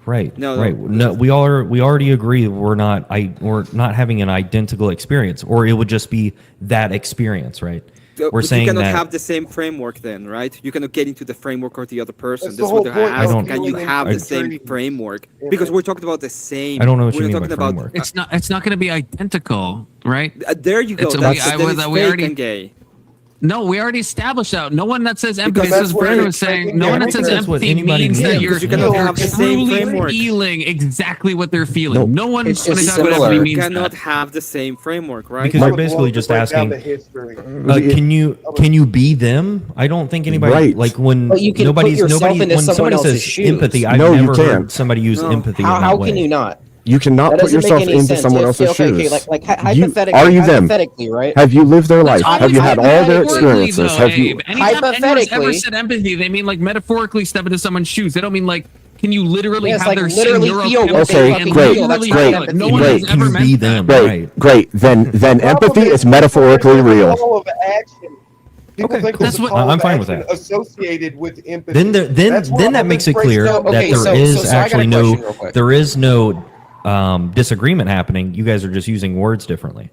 Right. No, right. No, we already agree we're not having an identical experience, or it would just be that experience, right? we're saying you cannot that have the same framework then, right? You cannot get into the framework of the other person. That's That's the what whole they're point of asking. I Can you feeling have the and same trading. framework? Because we're talking about the same. I don't know what we're you mean talking by about framework. It's not going to be identical, right? There you go. It's- That's, we- I then was- it's we fake already- and gay. No, we already established that. No one that says empathy. Because This is that's Brandon what was saying. it's No one that like. says That's what empathy anybody means means. that you're, Because you cannot have the same truly framework. feeling exactly what they're feeling. Nope. No one It's when just they talk about similar. empathy You means cannot that. have the same framework, right? Because I you're would basically love to just break down asking. the history. Can you be them? I don't think anybody Right. like when But you can put yourself into when someone somebody else's says shoes. empathy. I've No, you never heard can't. somebody use No. empathy in How that way. can you not? You cannot That put doesn't make yourself any into sense. someone else's Okay, shoes. like You, hypothetically, are you them? hypothetically, right? Have you lived their life? That's Have you had all their metaphorically, experiences? though, Have you? Abe. Anytime anyone's ever Hypothetically- said empathy, they mean like metaphorically step into someone's shoes. They don't mean like, can you literally Yes, have like their literally same feel what they neurochemistry fucking and feel. literally That's feel not it? empathy. No one Great. has Can ever you meant be that. them? Great, Right. great. Then empathy is metaphorically real. Call of action. People Okay, think cool. there's a That's what- call I'm of fine with action that. associated with empathy. Then That's why that I've makes it been clear breaking down- that Okay, there so is I got a actually question real quick. there is no disagreement happening. You guys are just using words differently.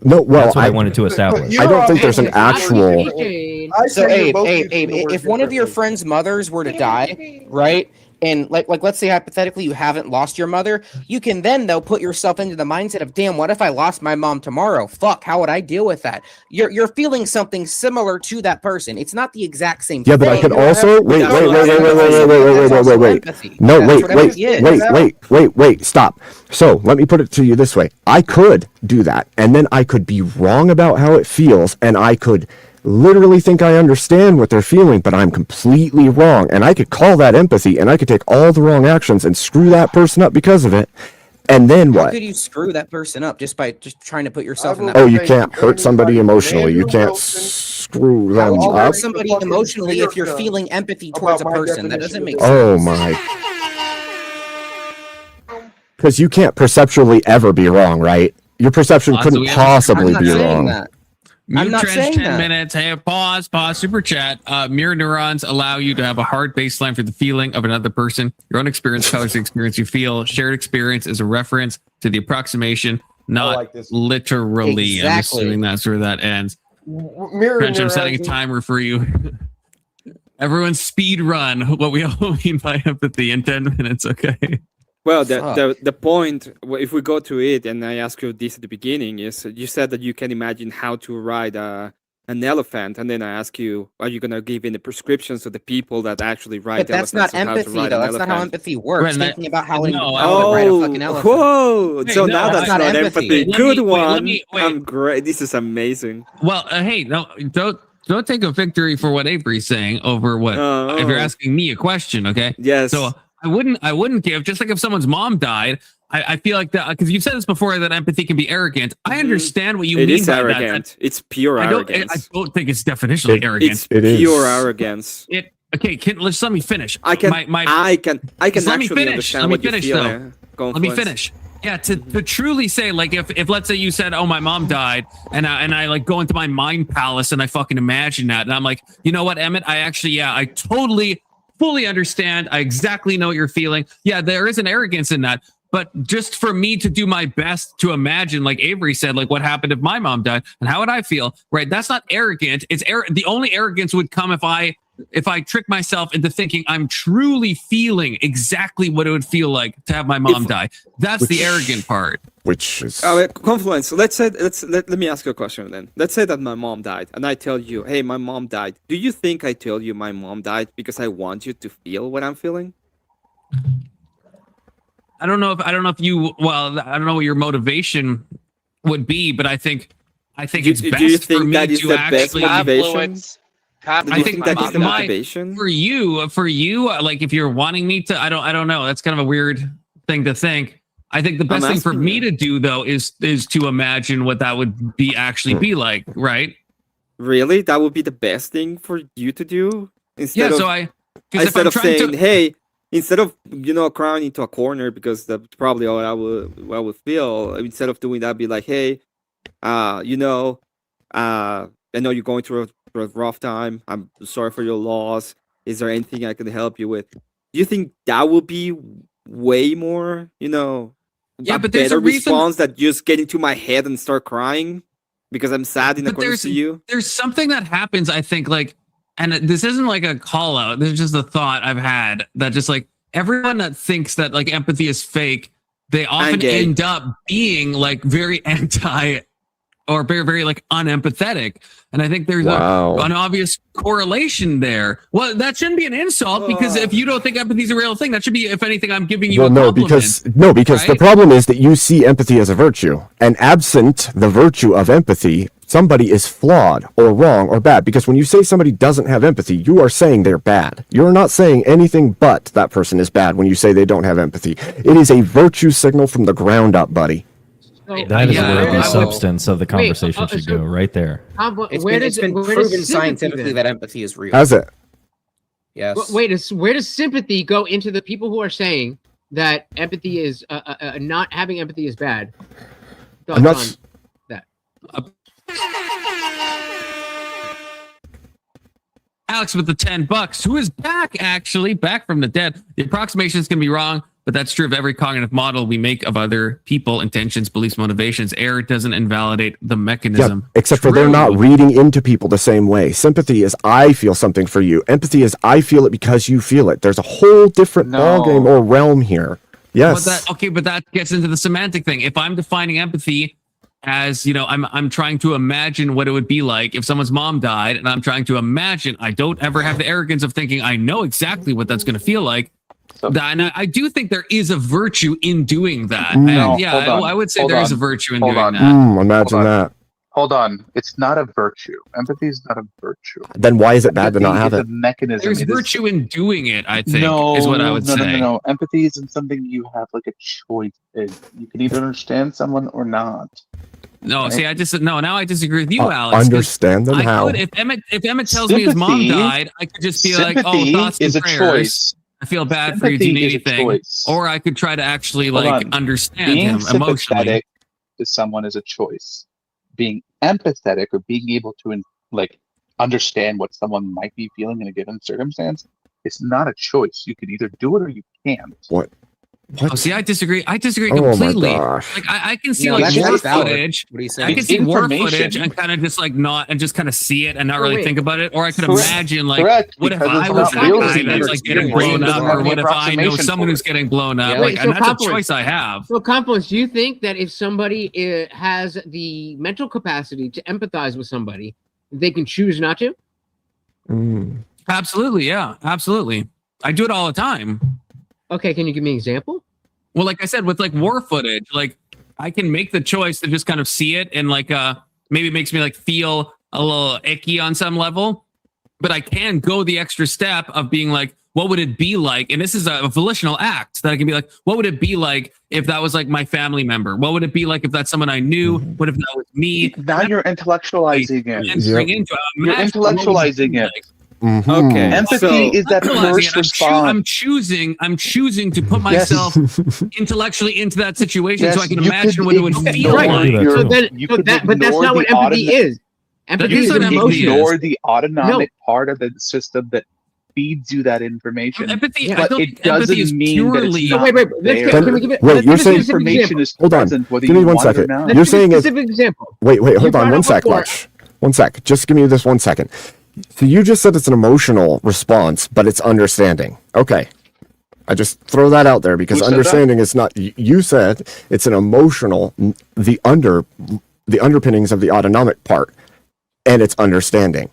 No, well, That's what I wanted to establish. I don't think there's an actual. So say you're Abe, both Abe, using the word if one of your differently. friend's mothers were to die, right? And like let's say hypothetically you haven't lost your mother, you can then though put yourself into the mindset of, damn, what if I lost my mom tomorrow? Fuck, how would I deal with that? You're feeling something similar to that person. It's not the exact same Yeah, but thing. I could you don't also have- wait. that's Wait. what Wait. Wait. empathy Wait. is. Wait. Wait. Wait. Wait. That's Wait. also Wait. empathy. No. That's Wait. what Wait. empathy is. Wait. Stop. So let me put it to you this way: I could do that, and then I could be wrong about how it feels, and I could literally think I understand what they're feeling, but I'm completely wrong. And I could call that empathy, and I could take all the wrong actions and screw that person up because of it. And then How what? could you screw that person up just by just trying to put yourself in that? Oh, you can't hurt somebody emotionally. You can't screw How them would you up. hurt somebody emotionally if you're feeling empathy towards a About my person? That doesn't make sense. Oh my. Because you can't perceptually ever be wrong, right? Your perception Lots couldn't of- possibly I'm not be saying wrong. that. Mute I'm not trench saying 10 that. minutes. Hey, pause, super chat. Mirror neurons allow you to have a hard baseline for the feeling of another person. Your own experience colors the experience you feel. Shared experience is a reference to the approximation, not like this. literally. I'm Exactly. assuming that's where that ends. Mirror Trench, I'm setting a neurons- timer for you. Everyone speed run what we all mean by empathy in 10 minutes, okay? Well, Fuck. the point, if we go to it, and I asked you this at the beginning, is you said that you can imagine how to ride an elephant, and then I ask you, are you gonna give any prescriptions to the people that actually ride? But that's not elephants on how to empathy, ride though. an That's not how elephant? empathy works. Right, and Thinking about how to no, ride a fucking Oh, elephant. whoa! Hey, So no, now that's that's not not empathy. empathy. Let Good me- wait, one. wait. I'm great. This is amazing. Well, hey, no, don't take a victory for what Avery's saying over what if you're asking me a question, okay? Yes. So I wouldn't give, just like if someone's mom died, I feel like that, because you've said this before, that empathy can be arrogant. I understand what you It mean is by arrogant. that. It's pure I arrogance. don't think it's definitionally arrogant. It's It is. pure arrogance. Okay, let's let me finish. I can My- I can Just let me actually finish. understand Let me what finish, you feel. though. Confluence. Let me finish. Yeah, to truly say, like, if let's say you said, oh, my mom died, and I like go into my mind palace and I fucking imagine that, and I'm like, you know what, Emmett, I totally fully understand. I exactly know what you're feeling. Yeah, there is an arrogance in that. But just for me to do my best to imagine, like Avery said, like what happened if my mom died and how would I feel, right? That's not arrogant. It's the only arrogance would come if I trick myself into thinking I'm truly feeling exactly what it would feel like to have my mom die. That's the arrogant part. Which is Confluence. Let me ask you a question then. Let's say that my mom died, and I tell you, "Hey, my mom died." Do you think I tell you my mom died because I want you to feel what I'm feeling? I don't know if you. Well, I don't know what your motivation would be, but I think it's Do best you for think me that is to the best actually. motivation? I think that is the my motivation. for you. Like if you're wanting me to, I don't know. That's kind of a weird thing to think. I think the best thing for me to do though is to imagine what that would be actually be like, right? Really, that would be the best thing for you to do instead of instead of saying, "Hey," instead of crying into a corner because that's probably all I would feel. Instead of doing that, be like, "Hey, I know you're going through a rough time. I'm sorry for your loss. Is there anything I can help you with?" Do you think that would be way more, but there's better a reason. response that just get into my head and start crying? because I'm sad in accordance to you. There's something that happens, I think, like, and this isn't like a call out. This is just a thought I've had that just like everyone that thinks that like empathy is fake, they often end up being like very anti or very, very like unempathetic. And I think there's an obvious correlation there. Well, that shouldn't be an insult because if you don't think empathy is a real thing, that should be, if anything, I'm giving you a compliment. Because the problem is that you see empathy as a virtue, and absent the virtue of empathy, somebody is flawed or wrong or bad. Because when you say somebody doesn't have empathy, you are saying they're bad. You're not saying anything but that person is bad when you say they don't have empathy. It is a virtue signal from the ground up, buddy. That is where the substance of the conversation should go, right there. It's been proven scientifically that empathy is real. Has it? Yes. Where does sympathy go into the people who are saying that empathy is not having empathy is bad? I'm not on that. Alex with the $10, who is back from the dead. The approximation is going to be wrong, but that's true of every cognitive model we make of other people, intentions, beliefs, motivations. Error doesn't invalidate the mechanism. Yeah, except for they're not reading into people the same way. Sympathy is I feel something for you. Empathy is I feel it because you feel it. There's a whole different ballgame or realm here. Yes. But that gets into the semantic thing. If I'm defining empathy as, you know, I'm trying to imagine what it would be like if someone's mom died, and I'm trying to imagine, I don't ever have the arrogance of thinking I know exactly what that's going to feel like. And I do think there is a virtue in doing that. I would say there is a virtue in doing that. Imagine that. Hold on. It's not a virtue. Empathy is not a virtue. Then why is it bad to not have it? A mechanism. There's virtue in doing it, I think, is what I would say. No. Empathy isn't something you have like a choice in. You can either understand someone or not. No, right? See, now I disagree with you, Alex. Understand them how? If Emmett tells me his mom died, I could just be like, oh, thoughts and prayers. I feel bad for you. Do you need anything? Or I could try to actually understand him emotionally. Being sympathetic to someone is a choice. Being empathetic or being able to understand what someone might be feeling in a given circumstance, it's not a choice. You can either do it or you can't. What? Oh, see, I disagree. I disagree completely. Like I can see war footage. What are you saying? I can see war footage and kind of just kind of see it and not really think about it. Or I could imagine what if I was that guy that's getting blown up, or what if I know someone who's getting blown up? And that's a choice I have. So, Confluence, do you think that if somebody has the mental capacity to empathize with somebody, they can choose not to? Absolutely, yeah, absolutely. I do it all the time. Okay, can you give me an example? Well, like I said, with war footage, I can make the choice to just kind of see it, and maybe it makes me feel a little icky on some level, but I can go the extra step of being like, what would it be like? And this is a volitional act that I can be like, what would it be like if that was my family member? What would it be like if that's someone I knew? What if that was me? Now you're intellectualizing it. You're intellectualizing it. Okay. Empathy is that first response. I'm choosing to put myself intellectually into that situation so I can imagine what it would feel like. But that's not what empathy is. Empathy is an emotion. Ignore the autonomic part of the system that feeds you that information. Empathy, but it doesn't mean that it's not Wait, you're saying information is hold on. present, Give me 1 second. You're saying a specific example. Wait, hold on 1 sec, Lutch. 1 sec. Just give me this 1 second. So you just said it's an emotional response, but it's understanding. Okay. I just throw that out there because understanding is not, you said it's an emotional, the underpinnings of the autonomic part, and it's understanding.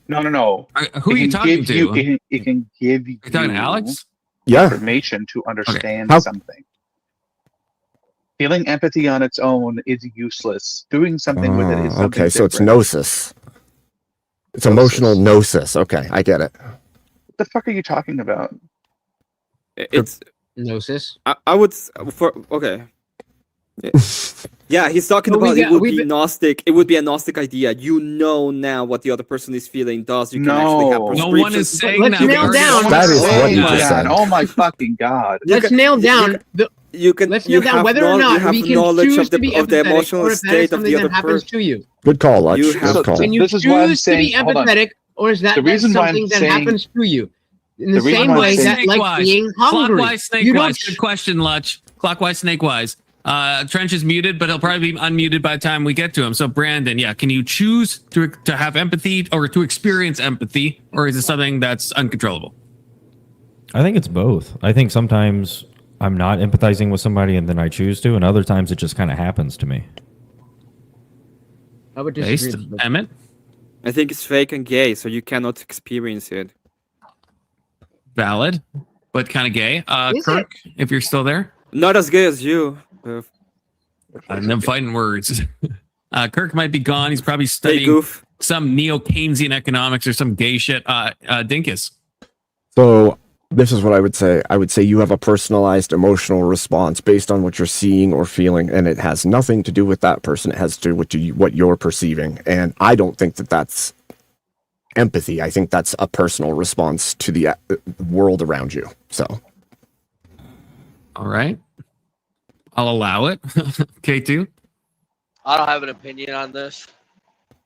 No. Who are you talking to? It can give you. You're talking to Alex? Information to understand something. Feeling empathy on its own is useless. Doing something with it is something okay, so it's gnosis. It's emotional gnosis. Okay, I get it. What the fuck are you talking about? It's gnosis. I would okay. Yeah, he's talking about it would be Gnostic. It would be a Gnostic idea. You know now what the other person is feeling does. You can actually have no one is saying Let's that. Nail down. That is what you just said. Oh my fucking god. Let's nail down let's nail down whether or not we can choose to be of the emotional or if that is state of the other happens to you. Good call, Lutch. Good call. Can you choose to be empathetic, or is that something that happens to you? In the same way that being hungry. Clockwise, snake-wise. Good question, Lutch. Clockwise, snake-wise. Trench is muted, but he'll probably be unmuted by the time we get to him. So Brandon, yeah, can you choose to have empathy or to experience empathy, or is it something that's uncontrollable? I think it's both. I think sometimes I'm not empathizing with somebody and then I choose to, and other times it just kind of happens to me. I would disagree. Emmett? I think it's fake and gay, so you cannot experience it. Valid, but kind of gay. Kirk, if you're still there. Not as gay as you. And them fighting words. Kirk might be gone. He's probably studying some neo-Keynesian economics or some gay shit. Dinkus. So this is what I would say. I would say you have a personalized emotional response based on what you're seeing or feeling, and it has nothing to do with that person. It has to do with what you're perceiving. And I don't think that that's empathy. I think that's a personal response to the world around you. So. All right. I'll allow it. K2? I don't have an opinion on this.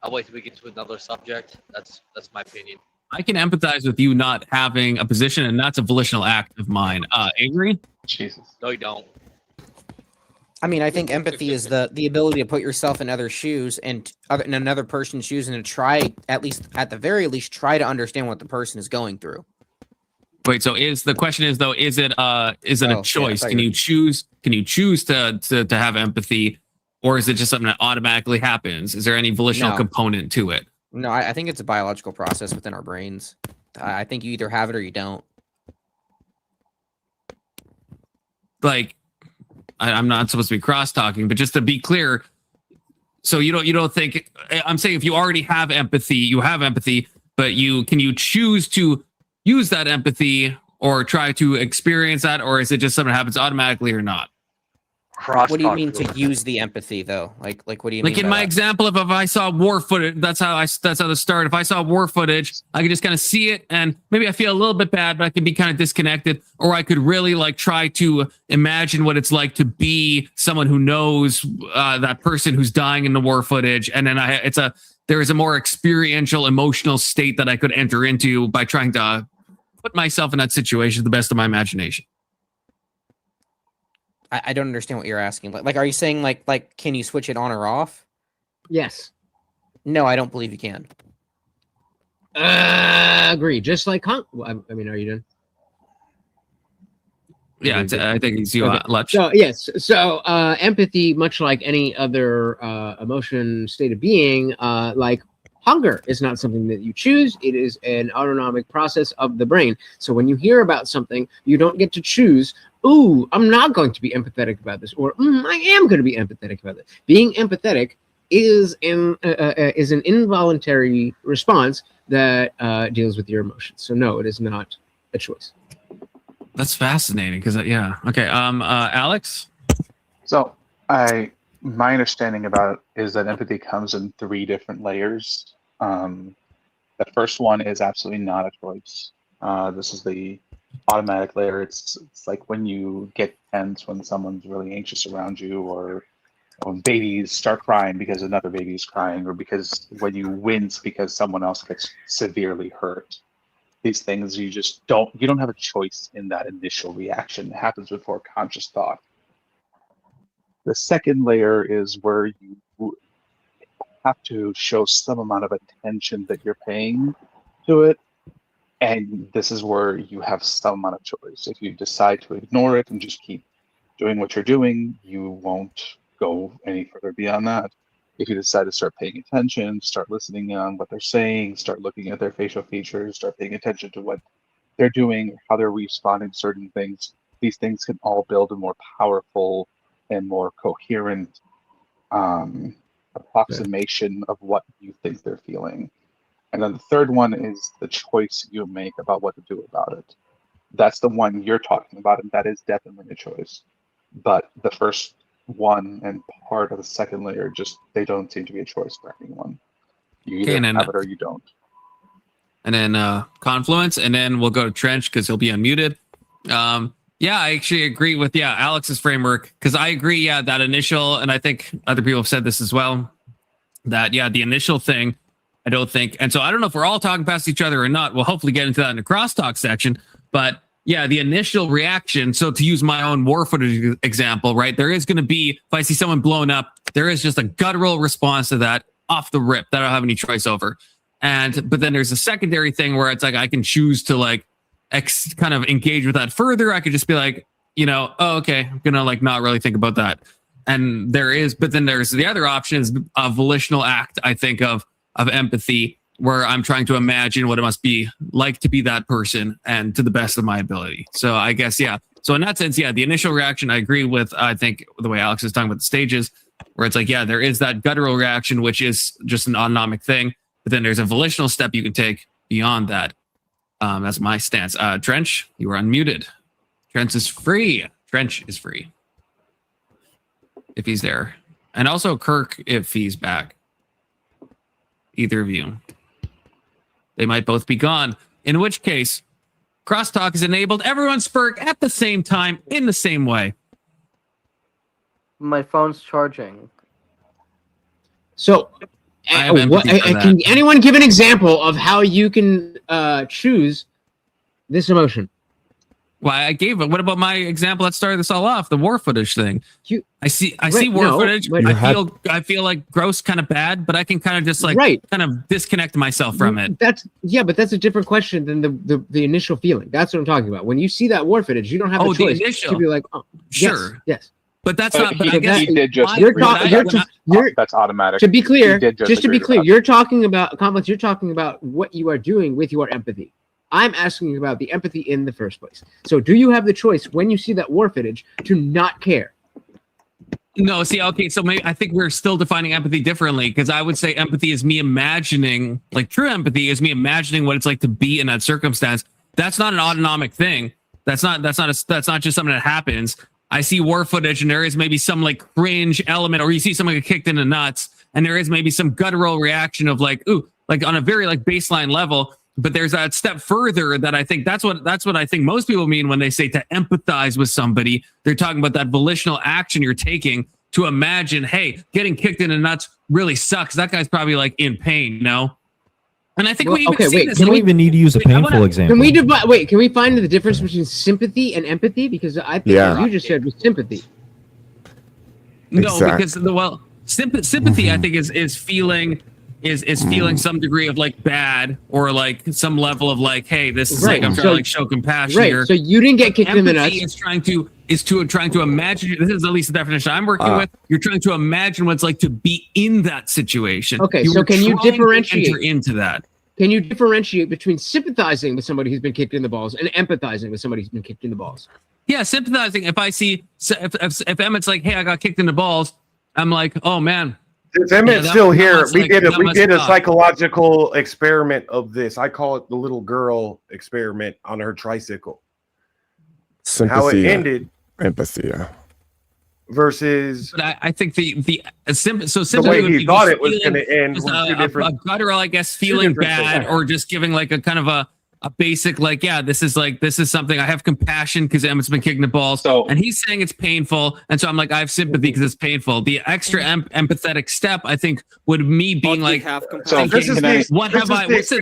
I'll wait till we get to another subject. That's my opinion. I can empathize with you not having a position, and that's a volitional act of mine. Avery? Jesus. No, you don't. I mean, I think empathy is the ability to put yourself in other shoes and in another person's shoes and to try, at the very least, try to understand what the person is going through. Wait, so the question is though, is it a choice? Can you choose to have empathy, or is it just something that automatically happens? Is there any volitional component to it? No, I think it's a biological process within our brains. I think you either have it or you don't. Like, I'm not supposed to be cross-talking, but just to be clear, so you don't think, I'm saying if you already have empathy, you have empathy, but can you choose to use that empathy or try to experience that, or is it just something that happens automatically or not? What do you mean to use the empathy though? Like what do you mean? Like in my example, if I saw war footage, that's how to start. If I saw war footage, I could just kind of see it, and maybe I feel a little bit bad, but I could be kind of disconnected, or I could really like try to imagine what it's like to be someone who knows that person who's dying in the war footage, and then there is a more experiential, emotional state that I could enter into by trying to put myself in that situation to the best of my imagination. I don't understand what you're asking. Like, are you saying like, can you switch it on or off? Yes. No, I don't believe you can. Agree. Just like, I mean, are you done? Yeah, I think it's you, Lutch. So yes, empathy, much like any other emotion, state of being, like hunger is not something that you choose. It is an autonomic process of the brain. So when you hear about something, you don't get to choose, ooh, I'm not going to be empathetic about this, or I am going to be empathetic about it. Being empathetic is an involuntary response that deals with your emotions. So no, it is not a choice. That's fascinating because okay. Alex. So my understanding about it is that empathy comes in 3 different layers. The first one is absolutely not a choice. This is the automatic layer. It's like when you get tense when someone's really anxious around you, or when babies start crying because another baby is crying, or because when you wince because someone else gets severely hurt. These things you don't have a choice in that initial reaction. It happens before conscious thought. The second layer is where you have to show some amount of attention that you're paying to it. And this is where you have some amount of choice. If you decide to ignore it and just keep doing what you're doing, you won't go any further beyond that. If you decide to start paying attention, start listening on what they're saying, start looking at their facial features, start paying attention to what they're doing, how they're responding to certain things, these things can all build a more powerful and more coherent approximation of what you think they're feeling. And then the third one is the choice you make about what to do about it. That's the one you're talking about, and that is definitely a choice. But the first one and part of the second layer, they don't seem to be a choice for anyone. You either have it or you don't. And then Confluence, and then we'll go to Trench because he'll be unmuted. Yeah, I actually agree with Alex's framework, because I agree, that initial, and I think other people have said this as well, that the initial thing, I don't think, and so I don't know if we're all talking past each other or not. We'll hopefully get into that in the crosstalk section, but yeah, the initial reaction. So to use my own war footage example, right? There is going to be, if I see someone blown up, there is just a guttural response to that off the rip that I don't have any choice over. But then there's a secondary thing where it's like, I can choose to like kind of engage with that further. I could just be like, oh, okay, I'm going to like not really think about that. And but then there's the other option is a volitional act, I think, of empathy, where I'm trying to imagine what it must be like to be that person and to the best of my ability. So I guess, yeah. So in that sense, yeah, the initial reaction, I agree with, I think, the way Alex is talking about the stages, where it's like, yeah, there is that guttural reaction, which is just an autonomic thing. But then there's a volitional step you can take beyond that. That's my stance. Trench, you are unmuted. Trench is free. Trench is free. If he's there. And also Kirk, if he's back. Either of you. They might both be gone. In which case, crosstalk is enabled. Everyone spurg at the same time in the same way. My phone's charging. So, can anyone give an example of how you can choose this emotion? Well, I gave it. What about my example that started this all off? The war footage thing. I see war footage. I feel like gross, kind of bad, but I can kind of just like kind of disconnect myself from it. But that's a different question than the initial feeling. That's what I'm talking about. When you see that war footage, you don't have the choice to be like, oh, sure, yes. But that's not. But he did just. That's automatic. To be clear, just to be clear, you're talking about complex. You're talking about what you are doing with your empathy. I'm asking about the empathy in the first place. So do you have the choice when you see that war footage to not care? No, see, okay, so maybe I think we're still defining empathy differently, because I would say empathy is me imagining, like true empathy is me imagining what it's like to be in that circumstance. That's not an autonomic thing. That's not just something that happens. I see war footage and there is maybe some like cringe element, or you see someone get kicked in the nuts and there is maybe some guttural reaction of like, ooh, like on a very like baseline level. But there's that step further that I think that's what I think most people mean when they say to empathize with somebody. They're talking about that volitional action you're taking to imagine, hey, getting kicked in the nuts really sucks. That guy's probably like in pain, no? And I think we even see this. You don't even need to use a painful example. Can we find the difference between sympathy and empathy? Because I think what you just said was sympathy. No, because sympathy I think is feeling feeling some degree of like bad, or like some level of like, hey, this is like I'm trying to like show compassion here. So you didn't get kicked in the nuts. Empathy is trying to imagine. This is at least the definition I'm working with. You're trying to imagine what it's like to be in that situation. Okay, so can you differentiate into that? Can you differentiate between sympathizing with somebody who's been kicked in the balls and empathizing with somebody who's been kicked in the balls? Yeah, sympathizing. If I see if Emmett's like, hey, I got kicked in the balls, I'm like, oh man. Since Emmett's still here, we did a psychological experiment of this. I call it the little girl experiment on her tricycle. Sympathy, how it ended. Empathy. Versus. But I think the way he thought it was going to end was two different. A guttural, I guess, feeling bad, or just giving like a kind of a basic like, yeah, this is something. I have compassion because Emmett's been kicking the balls, and he's saying it's painful, and so I'm like, I have sympathy because it's painful. The extra empathetic step, I think, would me being like, what's it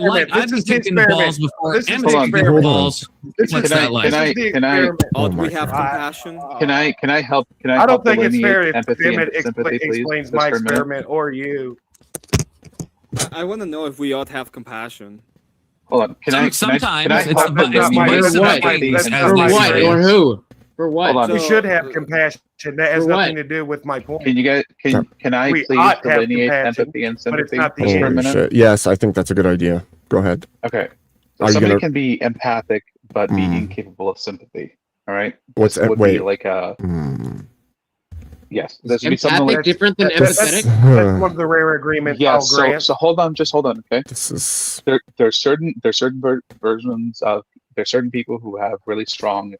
like? I've been kicked in the balls before. Emmett's kicked the balls. What's that like? Can I? Do we have compassion? Can I help? I don't think it's fair if Emmett explains my experiment or you. I want to know if we ought to have compassion. Hold on. Sometimes it's for what or who? For what? You should have compassion. That has nothing to do with my point. Can I please delineate empathy and sympathy for a minute? Yes, I think that's a good idea. Go ahead. Okay. So somebody can be empathic but be incapable of sympathy. All right. What's be like a? Yes, this would be something like different than empathetic. That's one of the rare agreements. Yeah. So hold on, okay. This is there's certain versions of there's certain people who have really strong,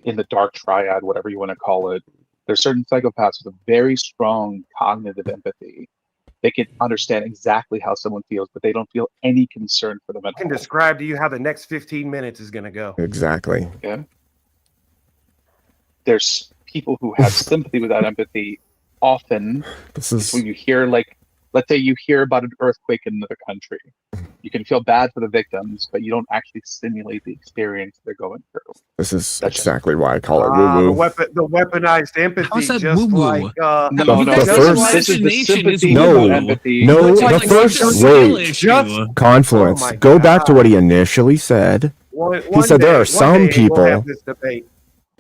in the dark triad, whatever you want to call it. There's certain psychopaths with a very strong cognitive empathy. They can understand exactly how someone feels, but they don't feel any concern for them. I can describe to you how the next 15 minutes is going to go. Exactly. Yeah. There's people who have sympathy without empathy. Often, when you hear, like, let's say you hear about an earthquake in another country, You can feel bad for the victims, but you don't actually simulate the experience they're going through. This is exactly why I call it woo woo. The weaponized empathy, How's that just woo-woo? like the first this is the sympathy no, empathy. no, It's the like first social wait, issue. Confluence. Oh my Go back to God. what he initially said. One said there are day some we'll people have this debate.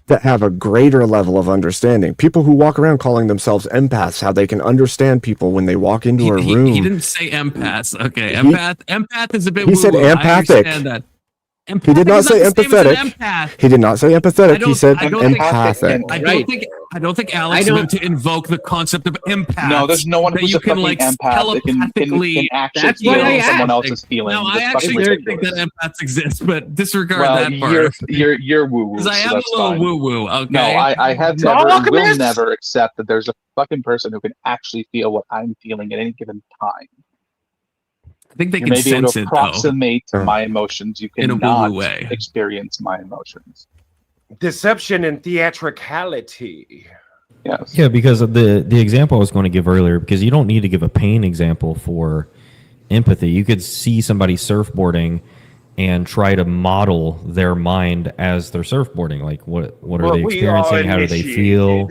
that have a greater level of understanding. People who walk around calling themselves empaths, how they can understand people when they walk into a room. He didn't say empaths. Okay, empath is a bit. He said woo-woo. I empathic. understand that. He did not Empathic say is not the same as an empathetic. empath. He did not say empathetic. He said I don't think- empathic. I don't think Alex meant to invoke the concept of empath. No, there's no one that who's you a can fucking like empath that can telepathically. actually That's why I feel someone asked. else's feelings. No, I That's actually fucking do think that ridiculous. empaths exist, but disregard Well, that part. you're woo woo. Because I am a little woo woo. Okay. No, I have never and will never accept that there's a fucking person who can actually feel what I'm feeling at any given time. I think they You can may be able sense to it approximate my emotions. You in a cannot woo-woo way. experience my emotions. Deception and theatricality. Yes. Yeah, because of the example I was going to give earlier, because you don't need to give a pain example for empathy. You could see somebody surfboarding and try to model their mind as they're surfboarding. Like, what are they experiencing? How do they feel?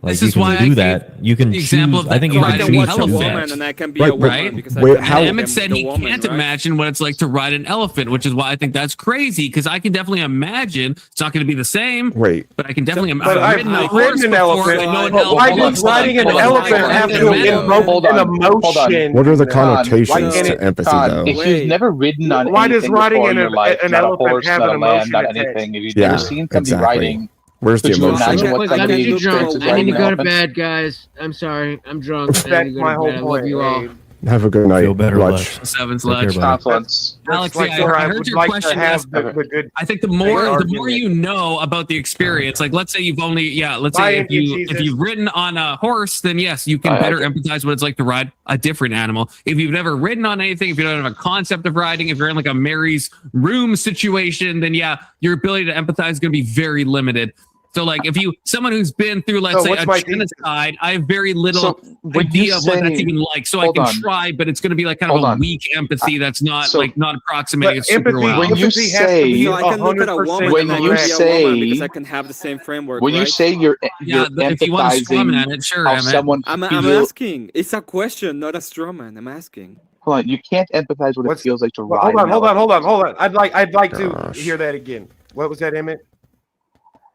Like, This you is can why I do gave that. You can the example choose. of I think you that can riding choose an to do elephant. that. and I can be a woman Right? because I Wait, can how- And make Emmett them said the he woman, can't right? imagine what it's like to ride an elephant, which is why I think that's crazy. Because I can definitely imagine it's not going to be the same. Wait, but I can definitely But I've ridden a horse an before. elephant. I know an But why elephant does looks riding like. an I know elephant I have can to imagine. invoke an emotion? What are the connotations Why to empathy, Con, though? if you've never ridden on Why does anything riding before in an- your life, an not a elephant horse, have not an a lamb, emotion not attached? anything, if you've Yeah, never seen somebody exactly. riding, Where's the could you emotion? imagine what Quick, I somebody need to experiences I need riding to an go to elephant? bed, guys. I'm sorry. I'm drunk. I need to That's go my to whole bed. I love point. you all. Abe. Have a good night. Feel better, Lutch. Sevens Take care, Lutch. buddy. Confluence. That's Alex, like yeah, where I I heard would your like question. to have Yes, the good. I think the more argument. you know about the experience, like let's say you've only let's Bye, say Indian Jesus. if you've ridden on a horse, then yes, you can I better agree. empathize what it's like to ride a different animal. If you've never ridden on anything, if you don't have a concept of riding, if you're in like a Mary's room situation, then yeah, your ability to empathize is going to be very limited. So like if someone who's been through, let's So say what's a my genocide, I have very little So when you idea of what that's say- even like. So I hold can on. try, but it's going to be like kind of Hold a on. weak empathy that's not So- not approximating it But super empathy- well. When you Empathy has to say- be So I can look at a 100% woman When and I you can be a woman say- because I can have the same framework. When you right? say you're Yeah, if you want to strawman empathizing it, sure. how Emmett. someone I'm feel- asking. It's a question, not a straw man. I'm asking. Hold on, you can't empathize what What's- it feels like to Well, ride. hold an on. elephant. I'd like to Gosh. hear that again. What was that, Emmett?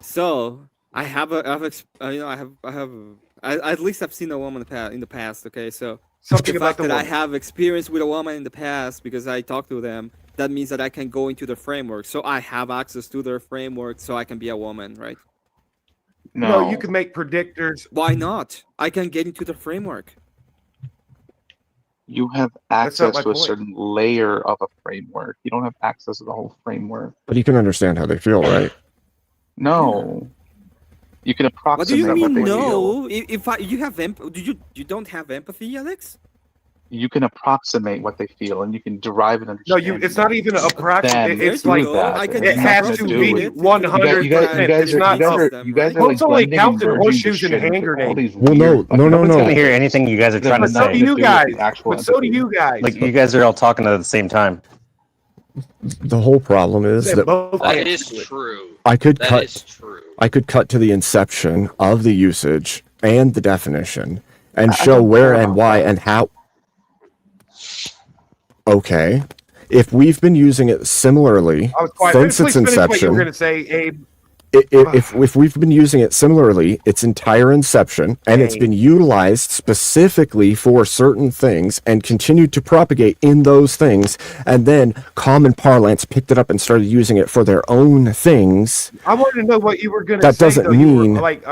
So I have at least I've seen a woman in the past. Okay, so Something the about fact the that I woman. have experience with a woman in the past because I talked to them, that means that I can go into the framework. So I have access to their framework, so I can be a woman, right? No, you can make predictors. Why not? I can get into the framework. You have That's not access my to a point. certain layer of a framework. You don't have access to the whole framework. But you can understand how they feel, right? No. You can What do approximate you what mean? they feel. No, if you have you don't have empathy, Alex? You can approximate what they feel, and you can derive an No, understanding. it's not even a practice. Then It's do like that. I can it just has approximate to be it. 100%. You guys It's not. are What's only blending counts and in merging horseshoes this and shit into hand all grenades. these Well, weird no, fucking- no. hear anything you guys are trying to But so do say. you guys. Actual But so do empathy. you guys. Like you guys are all talking at the same time. The whole problem is They that both That can't is do it. true. I could That cut. is true. I could cut to the inception of the usage and the definition and I show don't where care and about why that. and how. Okay. If we've been using it similarly I was quiet. since Please its finish what you were going inception, to say, Abe. if we've been using it similarly its entire inception and it's been utilized specifically for certain things and continued to propagate in those things, and then common parlance picked it up and started using it for their own things, I wanted to know what you were going to say. that doesn't though. You were, mean like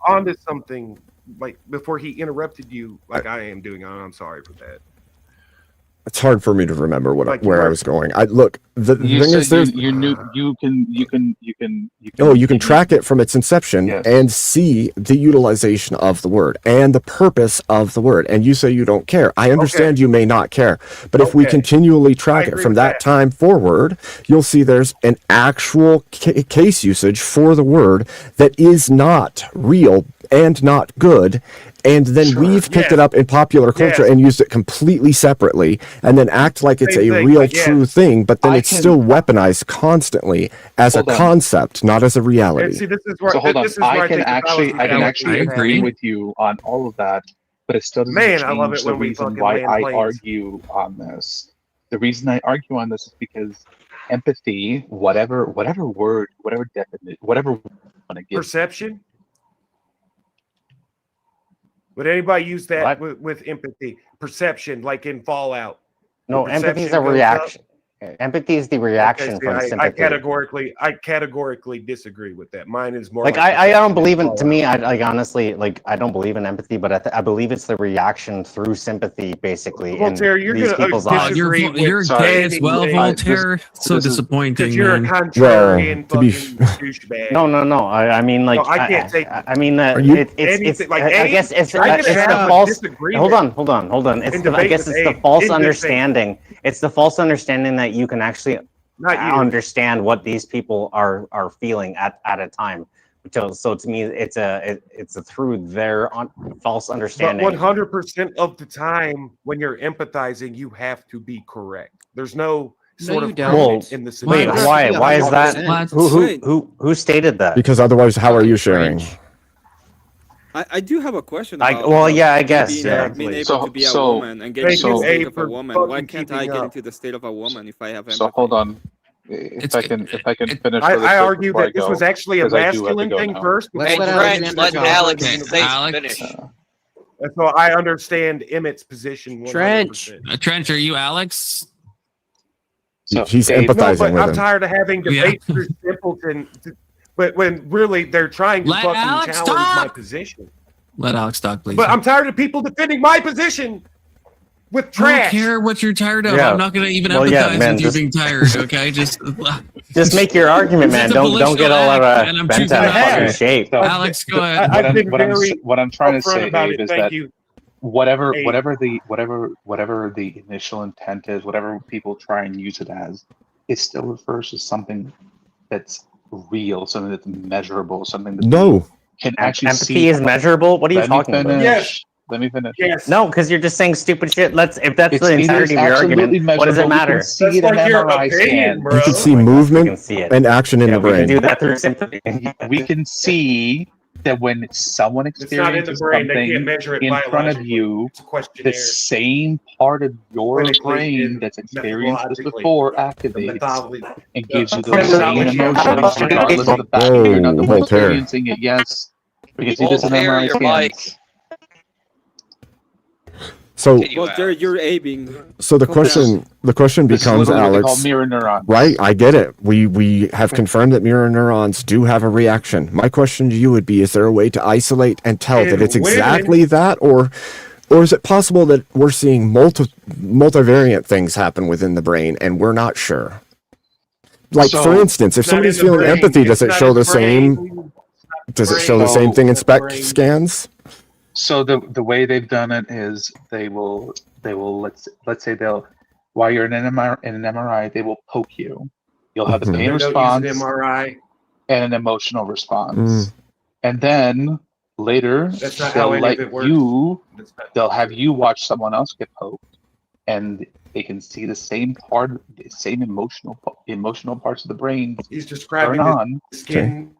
onto something. Like before he interrupted you, like I am doing. I'm sorry for that. it's hard for me to remember Like where I was going. The You thing is, said there's you can you can track it from its inception and see the utilization of the word and the purpose of the word. And you say you don't care. I understand you may not care, but if we continually track it agree from with that time forward, you'll see there's an actual case usage for the word that is not real and not good, and then we've picked it up in popular culture and used it completely separately, and then act like it's a real true thing, but then it's still weaponized constantly as a concept, not as a reality. And see, this is where, So hold on, this is where I can actually I agree agree with you on all of that, but it still doesn't Man, I love change it the when we reason fucking why land I planes. argue on this. The reason I argue on this is because empathy, whatever word, whatever definition, whatever you want to give. Perception? Would anybody use that with empathy? Perception, like in Fallout. No, The empathy is perception a goes reaction. Empathy is the reaction Okay, from see, sympathy. I categorically disagree with that. Mine is more Like like I don't believe in. Fallout. To me, I honestly I don't believe in empathy, but I believe it's the reaction through sympathy, basically. Voltaire, you're these gonna people's disagree eyes. with You're gay as well, Voltaire. So disappointing, because you're man. a contrarian Well, to be fucking douchebag. No. I mean, like, No, I can't take. I mean, it's anything, like, I guess it's I can the have a false. disagreement Hold on. It's and the, I debate guess with it's the Abe false in good faith. understanding. It's the false understanding that you can actually Not you. understand what these people are feeling at a time. So to me, it's a through their false But understanding. 100% of the time, when you're empathizing, you have to be correct. There's no sort you of don't. Well, in the wait, situation. why is that? Who stated that? Because otherwise, how are you sharing? I do have a question. I guess. Being able to be a woman and getting into the state of a woman. Why can't I get into the state of a woman if I have empathy? So hold on. If I can finish. I argue that this was actually a masculine thing first. Hey, Trent, let Alex finish. And so I understand Emmett's position. 100%. Trench, are you Alex? He's empathizing but with I'm him. tired of having debates through simpleton. But when really they're trying to Let fucking Alex challenge my talk. position. Let Alex talk, please. But I'm tired of people defending my position with I don't trash. care what you're tired of. Yeah. I'm not going to even Well, empathize man, with you being tired. Okay, just make your argument, man. Don't get all out of bent out of fucking shape. So, Alex, go ahead. What I'm trying to say, about Abe, it. is Thank that you. whatever Abe. whatever the initial intent is, whatever people try and use it as, it still refers to something that's real, something that's measurable, something that can actually empathy see. is measurable. What are you talking about? Yes. Let me finish. Yes. No, because you're just saying stupid shit. If that's the It is entirety of your absolutely argument, what does it measurable. We matter? can see it in That's like your MRI opinion, scans. bro. You can see You can movement see it. and action in the We can brain. do that through sympathy. We can see that when someone It's not in the experiences brain. They something can't measure it in front of biologically. you, It's a the questionnaire. same part of your Clinically brain and that's experienced this methodologically. before The activates methodology. and gives you the those same methodology emotions, regardless of the fact that you're not the one Voltaire. experiencing it. Yes, we can see this in Voltaire, MRI your mic. scans. So, Continue, Well, Alex. you're aiming. the question This is becomes, literally what they call Alex. mirror neurons. Right, I get it. We have confirmed that mirror neurons do have a reaction. My question to you would be: is there a way to isolate and tell that it's exactly that, or is it possible that we're seeing multivariant things happen within the brain and we're not sure? Like, So, for instance, if It's not somebody's in the feeling brain. empathy, does It's it not show in the the brain. same? Does it show the same thing in SPECT scans? So the way they've done it is they will let's say they'll, while you're in an MRI, they will poke you. You'll have the Mhm. pain They don't response use an MRI. and an emotional response, and then later That's not how they'll any let of it works. you. They'll have you watch someone else get poked, and they can see the same emotional parts of the brain He's turn describing on. the skin.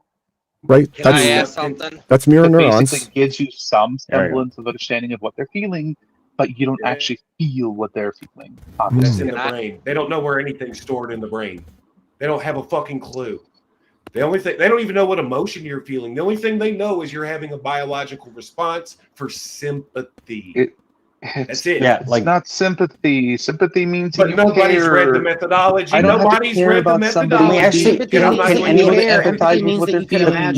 Right, Can I ask something? that's mirror That neurons. basically gives you some There you go. semblance of understanding of what they're feeling, but you don't actually feel what they're feeling. That's in Obviously. the brain. They don't know where anything's stored in the brain. They don't have a fucking clue. The only thing they don't even know what emotion you're feeling. The only thing they know is you're having a biological response for sympathy. That's it. Yeah, It's not sympathy. Sympathy means But you nobody's care. read the methodology. I don't have to Nobody's care read the about somebody methodology. being- Can I'm not any going to of care. empathize with what they're feeling.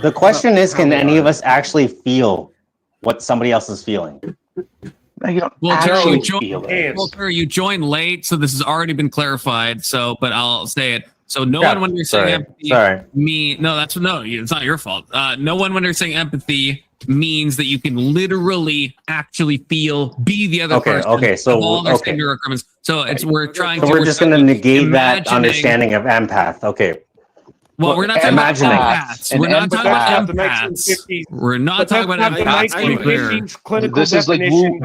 The question is, can any of us actually feel what somebody else is feeling? No, you don't Well, Terry, actually you feel joined, it. well, Terry, you joined late, so this has already been clarified. So, but I'll say it. So, no one when you're saying empathy, it's not your fault. No one when you're saying empathy means that you can literally actually be the other person. Okay, so of all their okay. same requirements. So it's we're trying. So we're just going to negate that imagining- understanding of empath. Okay. Well, we're not talking imagining. about empaths. We're not talking about empaths. We're not talking about empaths. To be clear. This is like woo.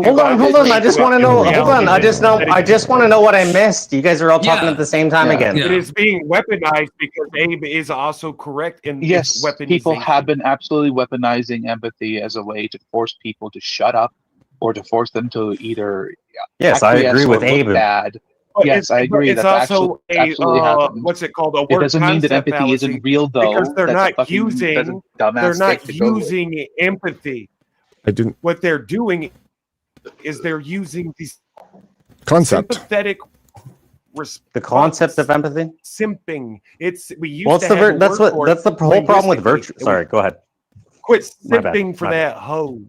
Hold on. I just want to know. Hold on. I just want to know what I missed. You guys are all talking at the same time again. It is being weaponized because Abe is also correct in Yes, its weaponization. people have been absolutely weaponizing empathy as a way to force people to shut up or to force them to either. Yes, I agree with Abe. Bad. But yes, I agree. It's That's also absolutely happened. what's it called? A It word doesn't mean that empathy fallacy, isn't real, though. because they're That's not using empathy. I didn't. What they're doing is they're using these Concept. sympathetic. The concept of empathy. Simping. We used Well, to have a that's word for that's the it whole problem with linguistically. virtue. Sorry, go ahead. Quit My bad, simping for my that hoe.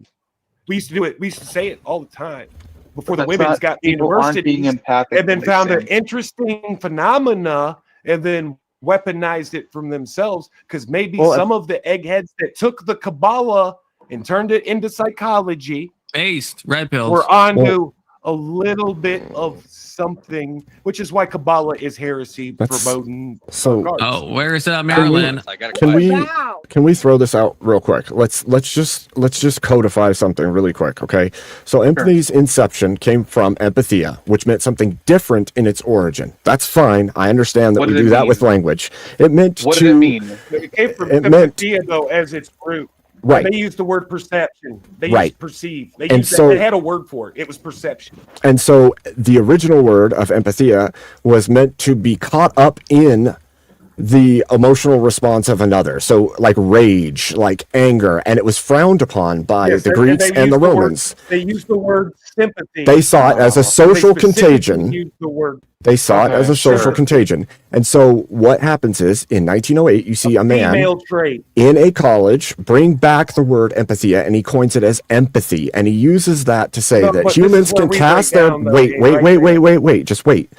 We used to do it. We used to say it all the time before the But that's women's not- got the people aren't being universities, empathic and then when they found an simp. interesting phenomena, and then weaponized it from themselves. Because maybe Well, some of the eggheads that took the Kabbalah and turned it into psychology Based red pills. were onto a little bit of something, which is why Kabbalah is heresy promoting. So Oh, where's Maryland? Can we throw this out real quick? Let's just codify something really quick, okay? So empathy's inception came from empathia, which meant something different in its origin. That's fine. I understand that What we did it do that mean? with language. It meant What to did it mean? It came from It meant- empathia, though, as its root. Right. They used the word perception. They Right. used perceive. They And used so- they had a word for it. It was perception. And so the original word of empathia was meant to be caught up in the emotional response of another. So like rage, like anger, and it was frowned upon by Yes, the and Greeks they and the used word- Romans. They used the word sympathy. They saw it as a social They specifically contagion. used the word They saw it as a social sure. contagion. And so what happens is in 1908, you see a man female trait. in a college bring back the word empathia, and he coins it as empathy. And he uses that to say No, that but this is humans where can we cast break their down, though, wait, Dave, wait, right wait, there. wait, wait, wait, just wait.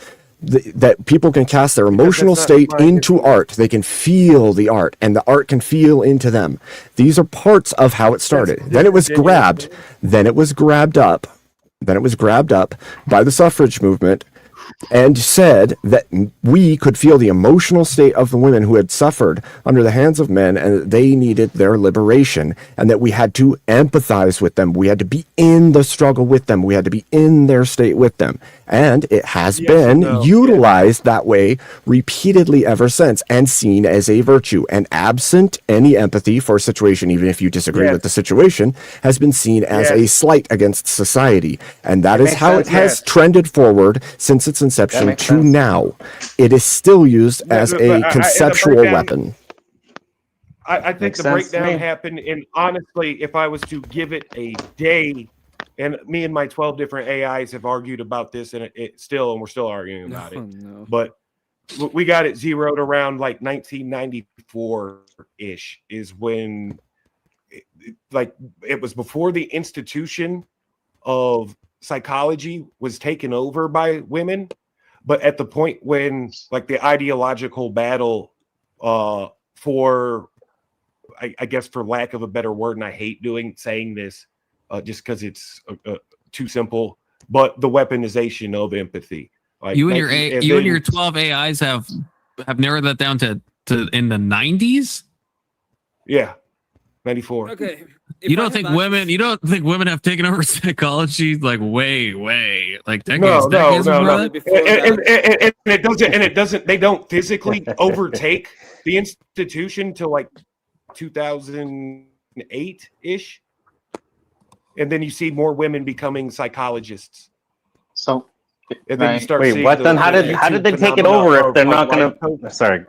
That people can cast their emotional that's not state mine, into art. They can feel the art, and the art can feel into them. These are parts of how it started. Then it was grabbed. Then it was grabbed up. Then it was grabbed up by the suffrage movement and said that we could feel the emotional state of the women who had suffered under the hands of men and that they needed their liberation, and that we had to empathize with them. We had to be in the struggle with them. We had to be in their state with them. And it has been utilized that way repeatedly ever since and seen as a virtue. And absent any empathy for a situation, even if you disagree with the situation, has been seen as a slight against society. And that is makes how sense, it has trended forward since its inception makes to sense. now. It is still used as but a conceptual breakdown- weapon. I think Makes the sense to breakdown me. happened, and honestly, if I was to give it a day, and me and my 12 different AIs have argued about this, and we're still arguing about it. No. But we got it zeroed around like 1994-ish is when, it was before the institution of psychology was taken over by women, but at the point when like the ideological battle for I guess for lack of a better word, and I hate saying this just because it's too simple, but the weaponization of empathy. Like You and your 12 AIs have narrowed that down to in the 90s. Yeah, 94. Okay. You don't think women have taken over psychology like way like decades? No. before that? And it doesn't. They don't physically overtake the institution till like 2008 ish, and then you see more women becoming psychologists. So, and then you start. Wait, seeing what? Then how did they take it over if they're not going to? Sorry,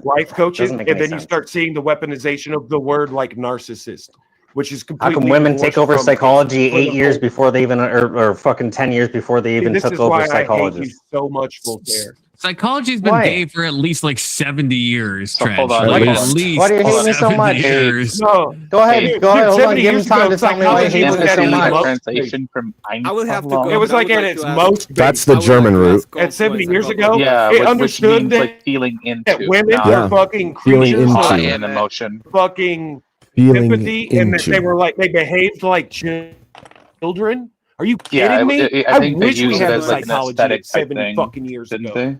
life coaches, Doesn't make and any then you sense. start seeing the weaponization of the word like narcissist, which is How completely. come women take divorced over from- psychology for the 8 years whole- before they even, or fucking 10 years before they even This took is over why I hate you psychology? so much, Voltaire. Psychology's been Why? gay for at least like 70 years. So Trench. hold on, Like, hold at on. least Why do you hate me so 70 much? years. No, Go ahead, hold on, 70 give him years time ago, to tell me why you hate me psychology so was much. translation from I would have to Einstein. go. It was I like would at like its to ask- most. That's the I would German like to root. ask At 70 years ago, Yeah, it which understood means that, like feeling into. women not Yeah. were fucking Feeling creatures into. of an emotion. fucking Feeling sympathy, and that they into. were like they behaved like children. Are you Yeah, kidding me? I think they wish we use it had as like an psychology aesthetic at type 70 thing, fucking years didn't ago. they?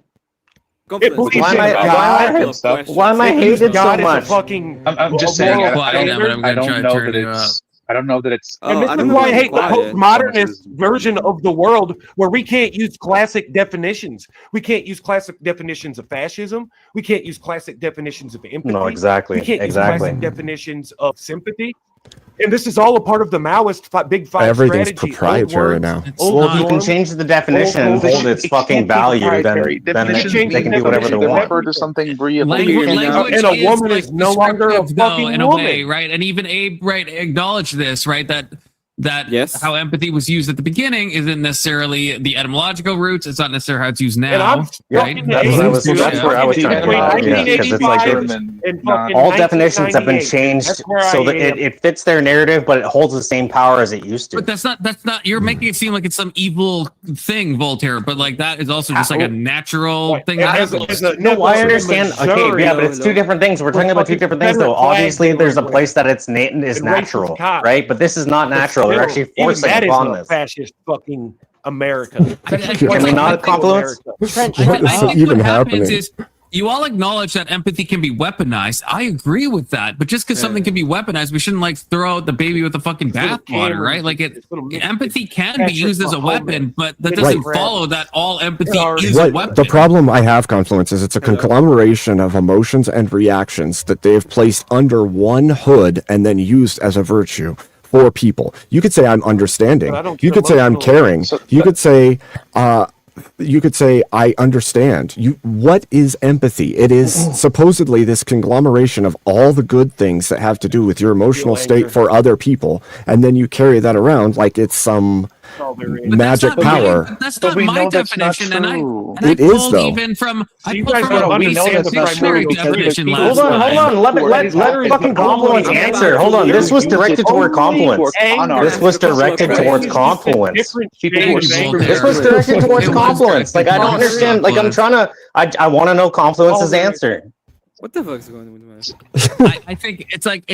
Why am I hated so much? I'm just saying. I don't know that it's. I don't know that it's. And this is why I hate the postmodernist version of the world where we can't use classic definitions. We can't use classic definitions of fascism. We can't use classic definitions of empathy. No, exactly. We can't use classic definitions of sympathy. And this is all a part of the Maoist Big Five Everything's strategy. proprietary now. Well, if you can change the definition and hold its fucking value, then they can do whatever they want. Refer to something Language and a woman is no longer a fucking in a woman. way, right? And even Abe, right, acknowledged this, right? That yes, how empathy was used at the beginning isn't necessarily the etymological roots. It's not necessarily how it's used And now. Right? That's where I was trying to go. Because it's like all definitions have been changed so that it fits their narrative, but it holds the same power as it used to. But that's not. You're making it seem like it's some evil thing, Voltaire. But like that is also just like a natural thing. No, I understand. Okay, yeah, but it's two different things. We're talking about two different things, though. Obviously, there's a place that it's natural, right? But this is not natural. They're actually forcing upon this. Fascist fucking America. Can we not confluence? What is even happening? Is you all acknowledge that empathy can be weaponized. I agree with that. But just because something can be weaponized, we shouldn't like throw out the baby with the fucking bathwater, right? Like empathy can be used as a weapon, but that doesn't follow that all empathy is a weapon. The problem I have, Confluence, is it's a conglomeration of emotions and reactions that they've placed under one hood and then used as a virtue for people. You could say I'm understanding. You could say I'm caring. You could say I understand. What is empathy? It is supposedly this conglomeration of all the good things that have to do with your emotional state for other people, and then you carry that around like it's some magic power. That's not my definition, and I pulled though. Even from I pulled from a recent dictionary definition last Hold on. Let fucking Confluence answer. Hold on. This was directed toward Confluence. This was directed towards Confluence. This was directed towards Confluence. Like I don't understand. Like I'm trying to. I want to know Confluence's answer. What the fuck is going on with this? I think it's like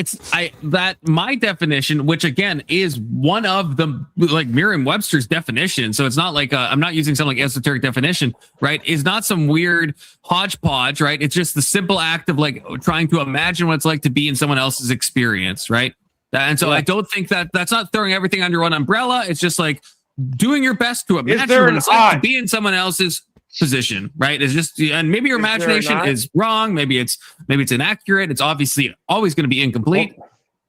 that my definition, which again is one of the like Merriam-Webster's definition. So it's not like I'm not using some like esoteric definition, right? Is not some weird hodgepodge, right? It's just the simple act of like trying to imagine what it's like to be in someone else's experience, right? And so I don't think that's not throwing everything under one umbrella. It's just like doing your best to imagine what it's like to be in someone else's position, right? It's just, and maybe your imagination is wrong, maybe it's inaccurate, it's obviously always going to be incomplete,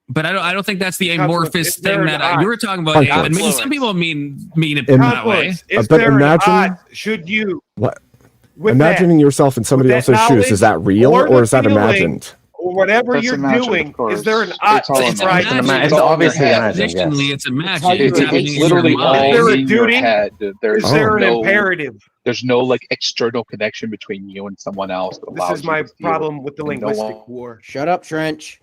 but I don't think that's the amorphous thing that you were talking about, and maybe some people mean it that way. But imagine, should you imagining yourself in somebody else's shoes, is that real or is that imagined? Or whatever you're doing, is there an it's obviously imagined. It's imagined. It's literally all in your head. Is there an imperative? There's no like external connection between you and someone else. This is my problem with the linguistic war. Shut up, Trench.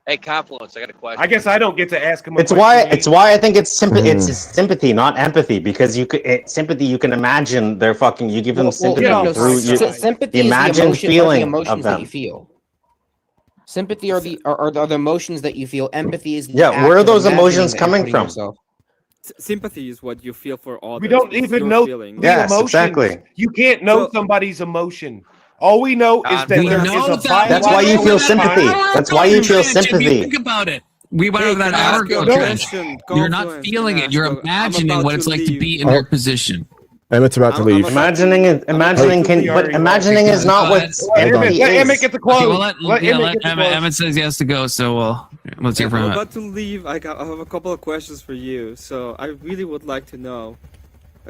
Hey, Confluence, I got a question. I guess I don't get to ask him. It's why I think it's sympathy. It's sympathy, not empathy, because sympathy. You can imagine they're fucking. You give them sympathy through sympathy. Imagine feeling emotions of that you feel. Sympathy are the emotions that you feel. Empathy is where are those emotions coming from? Sympathy is what you feel for others. We don't even know the emotions. Exactly. You can't know somebody's emotion. All we know is that there is a That's why you feel sympathy. That's why you feel sympathy. Think about it. We went over that hour ago. You're not feeling it. You're imagining what it's like to be in their position. Emmett's about to leave. Imagining is not what empathy is. Let Emmett get the close. Emmett says he has to go, so let's hear from him. I'm about to leave. I have a couple of questions for you. So I really would like to know,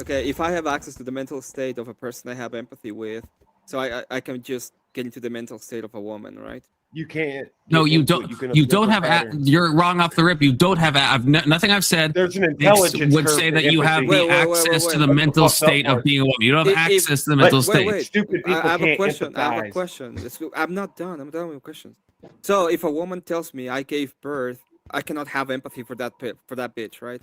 okay, if I have access to the mental state of a person I have empathy with, so I can just get into the mental state of a woman, right? You can't. No, you don't. You don't have. You're wrong off the rip. You don't have. Nothing I've said. There's an intelligence would say that you have the access to the mental state of being a woman. You don't have access to the mental state. Stupid people I have a question. empathize. I'm not done. I'm done with questions. So if a woman tells me I gave birth, I cannot have empathy for that bitch, right?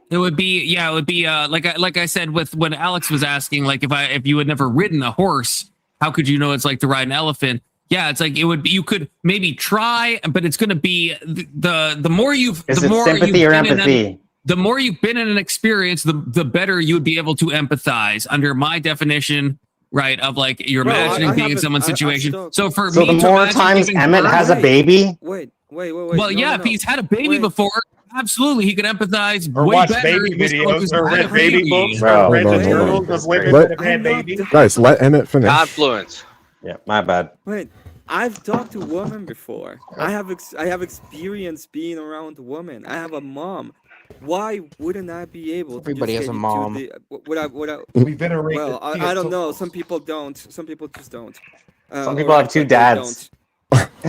It would be like I said with when Alex was asking, like if you had never ridden a horse, how could you know it's like to ride an elephant? Yeah, it's like it would be. You could maybe try, but it's going to be the more you've sympathy or empathy. The more you've been in an experience, the better you would be able to empathize under my definition, right? Of like you're imagining being in someone's situation. So for So me, the more times Emmett has a baby, Wait. well, yeah, if he's had a baby before, absolutely, he could empathize Or way watch better baby with someone videos who's or had read a baby books or Hold read on, the hold on. journals of women Let- that have had babies. Guys, let Emmett finish. Confluence. yeah, my bad. Wait, I've talked to women before. I have experience being around women. I have a mom. Why wouldn't I be able to Everybody just has a get mom. into the would I We venerate well, the I don't know. Theotokos. Some people don't. Some people just don't. Some Or people have act two like they dads.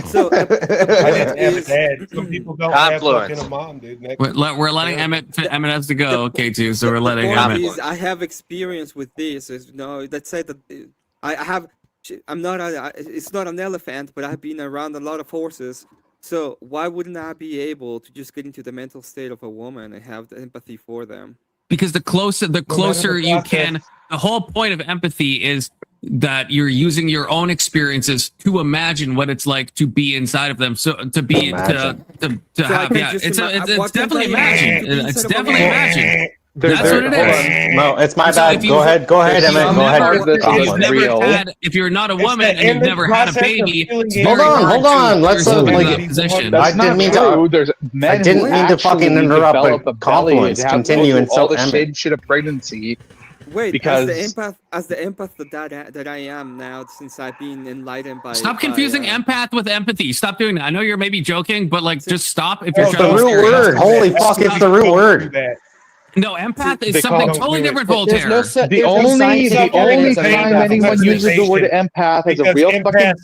So I didn't have a is dad. Some people don't have Confluence. fucking a mom, dude. We're letting Emmett has to go, K2, so we're letting the point Emmett. is, I have experience with this. Let's say that I have. I'm not. It's not an elephant, but I've been around a lot of horses. So why wouldn't I be able to just get into the mental state of a woman and have the empathy for them? Because the closer you can, the whole point of empathy is that you're using your own experiences to imagine what it's like to be inside of them. So to be to have, yeah, it's definitely imagine. It's definitely imagine. That's what it is. No, it's my So bad. if you- Go ahead, Emmett. Go ahead. If you're not a woman and you've never had a baby, it's very Hold on. hard to Let's put yourself in like. that position. I didn't mean to. I didn't mean to fucking interrupt. But Confluence, continue and all so the Emmett. shit of pregnancy. Wait, because as the empath that I am now, since I've been enlightened by. Stop confusing empath with empathy. Stop doing that. I know you're maybe joking, but like, just stop if you're It's trying the to root scare word. us. Holy fuck! It's the root word. No, empath is something totally different, Voltaire. The only time anyone uses the word empath as a real fucking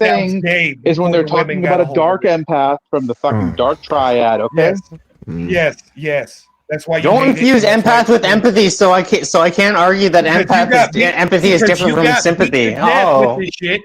thing is when they're talking about a dark empath from the fucking dark triad. Okay. Yes. That's why you Don't confuse empath with empathy. So I can't argue that empathy is different from sympathy. Oh,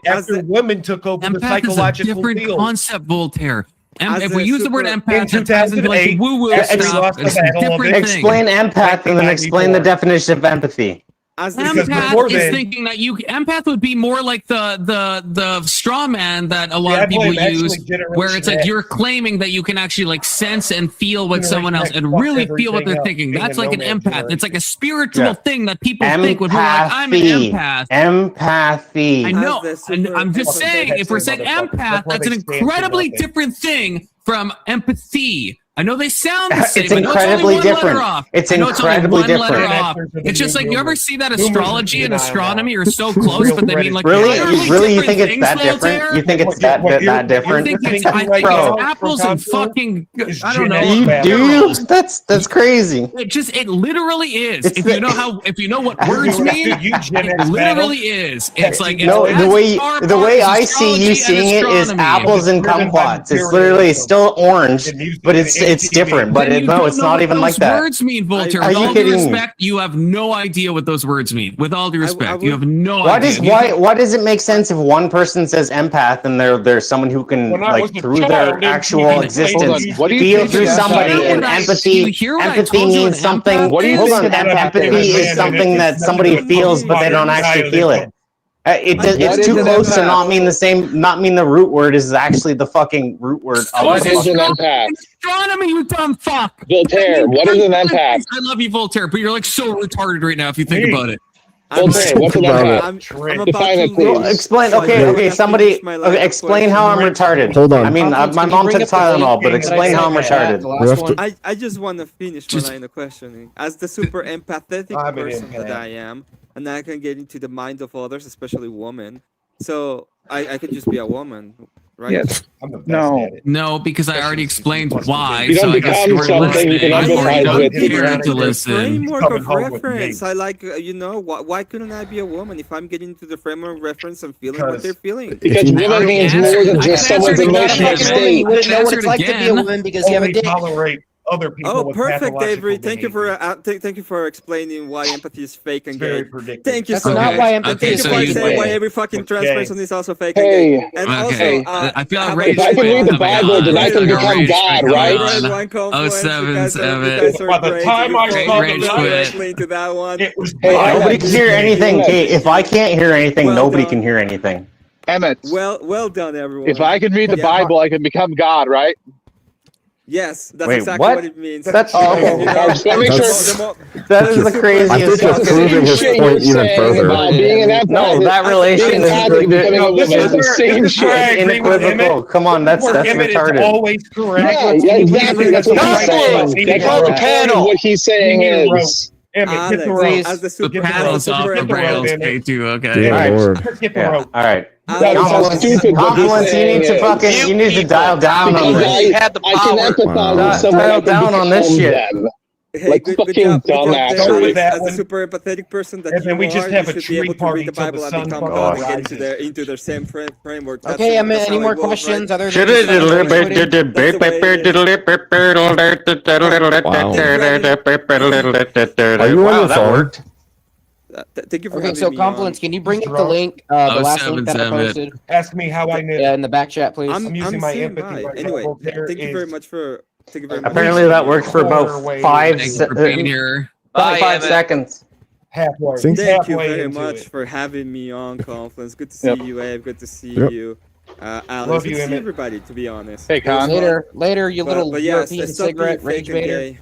after women took over the Empath is a psychological different field. concept, Voltaire. If we use the word in empath, it ties into like 2008, woo-woo after we stuff. lost the It's a battle of different it. thing. explain empath and then explain the definition of empathy. Empath is thinking that empath would be more like the straw man that a lot of people use, where it's like you're claiming that you can actually like sense and feel what someone else and really feel what they're thinking. That's like an empath. It's like a spiritual thing that people think when we're like, I'm an empath. Empathy. I know. And I'm just saying, if we're saying empath, that's an incredibly different thing from empathy. I know they sound the same. It's incredibly different. It's incredibly different. It's just like, you ever see that astrology and astronomy are so close, but they mean like really you think it's that different? You think it's that different? I think it's apples and fucking I don't know. Do you? That's crazy. It literally is. If you know what words mean, it literally is. It's like the way I see you seeing it is apples and kumquats. It's literally still orange, but it's different. But no, it's not even like that. Words mean, Voltaire. Are With you all due kidding? respect, you have no idea what those words mean. With all due respect, you have no idea. Why does it make sense if one person says empath and there's someone who can like through their actual existence feel through somebody, and empathy means something. Hold on, empathy is something that somebody feels but they don't actually feel it. It's too close to not mean the root word is actually the fucking root word. What is an empath? Astronomy, you dumb fuck. Voltaire, what is an empath? I love you, Voltaire, but you're like so retarded right now if you think about it. Voltaire, what's an empath? Define it, please. Explain. Okay. Somebody explain how I'm retarded. Hold on. I mean, my mom took Tylenol, but explain how I'm retarded. I just want to finish my line of questioning. As the super empathetic person that I am, and I can get into the mind of others, especially women. So I could just be a woman, right? Yes. No, because I already explained why. You don't So I guess you become were something you can listening. I empathize with. don't care to listen. Framework of reference. I like, why couldn't I be a woman if I'm getting into the framework of reference and feeling what they're feeling? Because woman means more than just someone's emotional state. You wouldn't know what it's like to be a woman because you have a dick. Other people. Oh, perfect, Avery. Thank you for explaining why empathy is fake and gay. Thank you so much. That's not why empathy Thank is you for fake. saying why every fucking trans person is also fake Hey. and gay. And Okay. also, I feel have a outraged. If I can read the Bible, then I can become God, right? Oh, 7-7. By the time I saw Rage the quit. to that one. it was Nobody can hear anything, Kate. If I can't hear anything, nobody can hear anything. Emmett, Well done, everyone. if I can read the Bible, I can become God, right? Yes, that's Wait, exactly what it means. That's okay. that is the craziest. I think it's proving his point even further. No, that relation is the same shit. Inequivocal. Come on, that's retarded. Always correct. Yeah, exactly. That's what he's saying. That's what the panel. What he's saying is. Emmett, get the rope. As the panel's off the rails, K2, okay. All right. Compliments, you need to dial down on this. I can empathize with someone. Dial down on this shit. Hey, Like good fucking job. dumbass. That As a super empathetic person that and then we just have you a should be able tree to party read the till the Bible and sun become comes God out. and get into their same framework. That's Okay, how- that's any how more it goes, questions right? other Should than Are you on your phone? Thank you for Okay, having so me Compliments, on. can you bring up the link, the last link that I posted? Ask me how I knew. Yeah, in the back chat, please. I'm using my standing empathy by. right Anyway, now. There thank you very is- much for. Thank you very much. Apparently that worked for about Thanks for being here. 25 seconds. Halfway. Thank Thank you halfway very into much it. for having me on Conference. Good to see you, Abe. Good to see you. Alex, Love good you, to see Emmett. everybody, to be honest. Hey, Con. Later, you little But yes, European stop being cigarette fake rage and baiter. gay.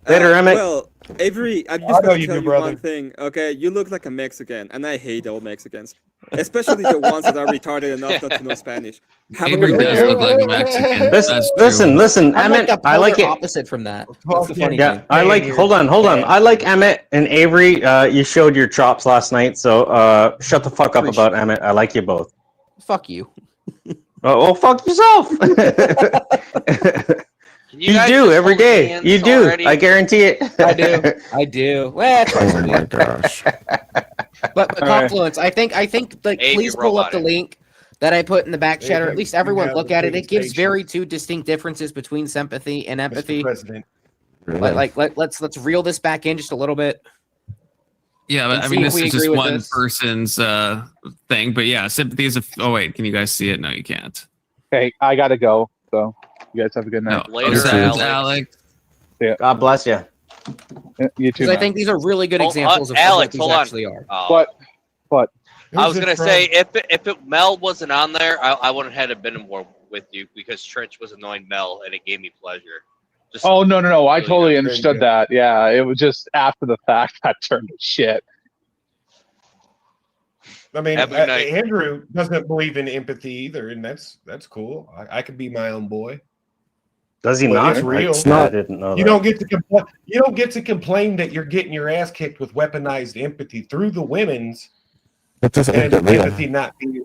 Later, Emmett. Well, Avery, I'm I just know going to you tell do, you brother. one thing, okay? You look like a Mexican, and I hate all Mexicans. Especially the ones that are retarded enough not to know Spanish. Avery does look like a Mexican. That's Listen, I'm like Emmett. the I like polar it. opposite from that. That's the funny Yeah, thing. I like. Hold on. I like Emmett and Avery. You showed your chops last night, so shut the fuck up about Emmett. I like you both. Fuck you. Oh, well, fuck yourself. You do every day. You do. already? I guarantee it. I do. Well, Oh my gosh. but Confluence, I think like Abe, please you're pull up the robotic. link that I put in the back chat, or at Abe, least you everyone have look at it. the It gives station. very two distinct differences between sympathy and empathy. Mr. President. Let's reel this back in just a little bit. Yeah, but And I see mean, if this we is agree just with one this. person's thing. But yeah, sympathy is a. Oh wait, can you guys see it? No, you can't. Hey, I gotta go. So you guys have a good No. night. Later, Besides Alex. Alex. God bless you. You too. Because I Man. think these are really good Oh, examples of Alex, what hold these on. actually are. Oh. What? I was gonna say if Mel wasn't on there, I wouldn't have had been more with you because Trench was annoying Mel and it gave me pleasure. Just Oh no! I really totally good. understood good. that. Yeah, it was just after the fact that turned to shit. I mean, Every night. Andrew doesn't believe in empathy either, and that's cool. I could be my own boy. Does he But not? it's real. It's not. I didn't know You that. don't get to complain. You don't get to complain that you're getting your ass kicked with weaponized empathy through the women's It doesn't make and it real. empathy not being.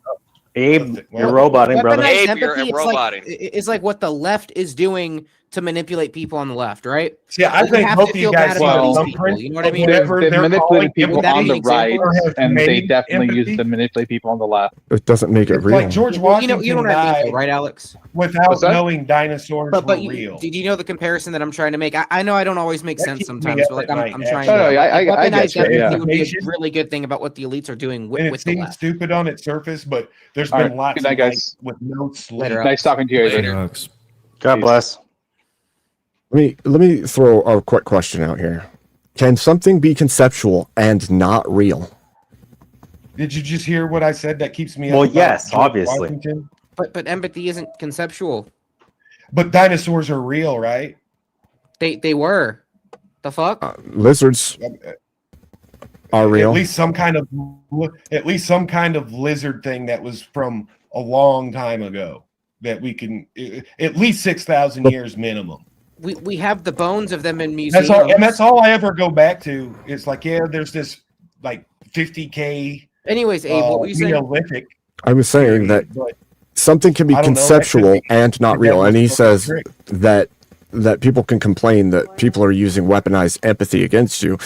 Abe, Well, you're roboting, brother. Weaponized Abe, you're empathy, it's like, roboting. it's like what the left is doing to manipulate people on the left, right? See, I You think have both to of you feel guys bad about have these some people, you know what I mean? whatever They they're manipulated calling people Would that on be the an right, example? Or have and they made definitely empathy? used to manipulate people on the left. It doesn't make it It's real. like George Well, you Washington know what I mean, died though, right, Alex? without What's that? knowing dinosaurs But were you, real. do you know the comparison that I'm trying to make? I know I don't always make That sense keeps me sometimes, up but like at I'm night, trying No, to. no, I Weaponized get you. empathy Yeah. would be a really good thing about what the elites are doing And with it the seems left. stupid on its surface, but there's All been right. lots Good night, of guys. nights with no sleep. Later. Nice talking to you. Avery. Later. God bless. Let me throw a quick question out here. Can something be conceptual and not real? Did you just hear what I said? That keeps me up. Well, about yes, George obviously. Washington? But empathy isn't conceptual. But dinosaurs are real, right? They were. The fuck? Lizards are real. At least some kind of lizard thing that was from a long time ago that we can at least 6,000 years minimum. We have the bones of them in museums. That's all I ever go back to. It's like, yeah, there's this like 50K. Anyways, Abe, what were you saying? Neolithic. I was saying that But something can be I don't know, that conceptual could be- and not that real, was and he the says trick. that people can complain that people are using weaponized empathy against you.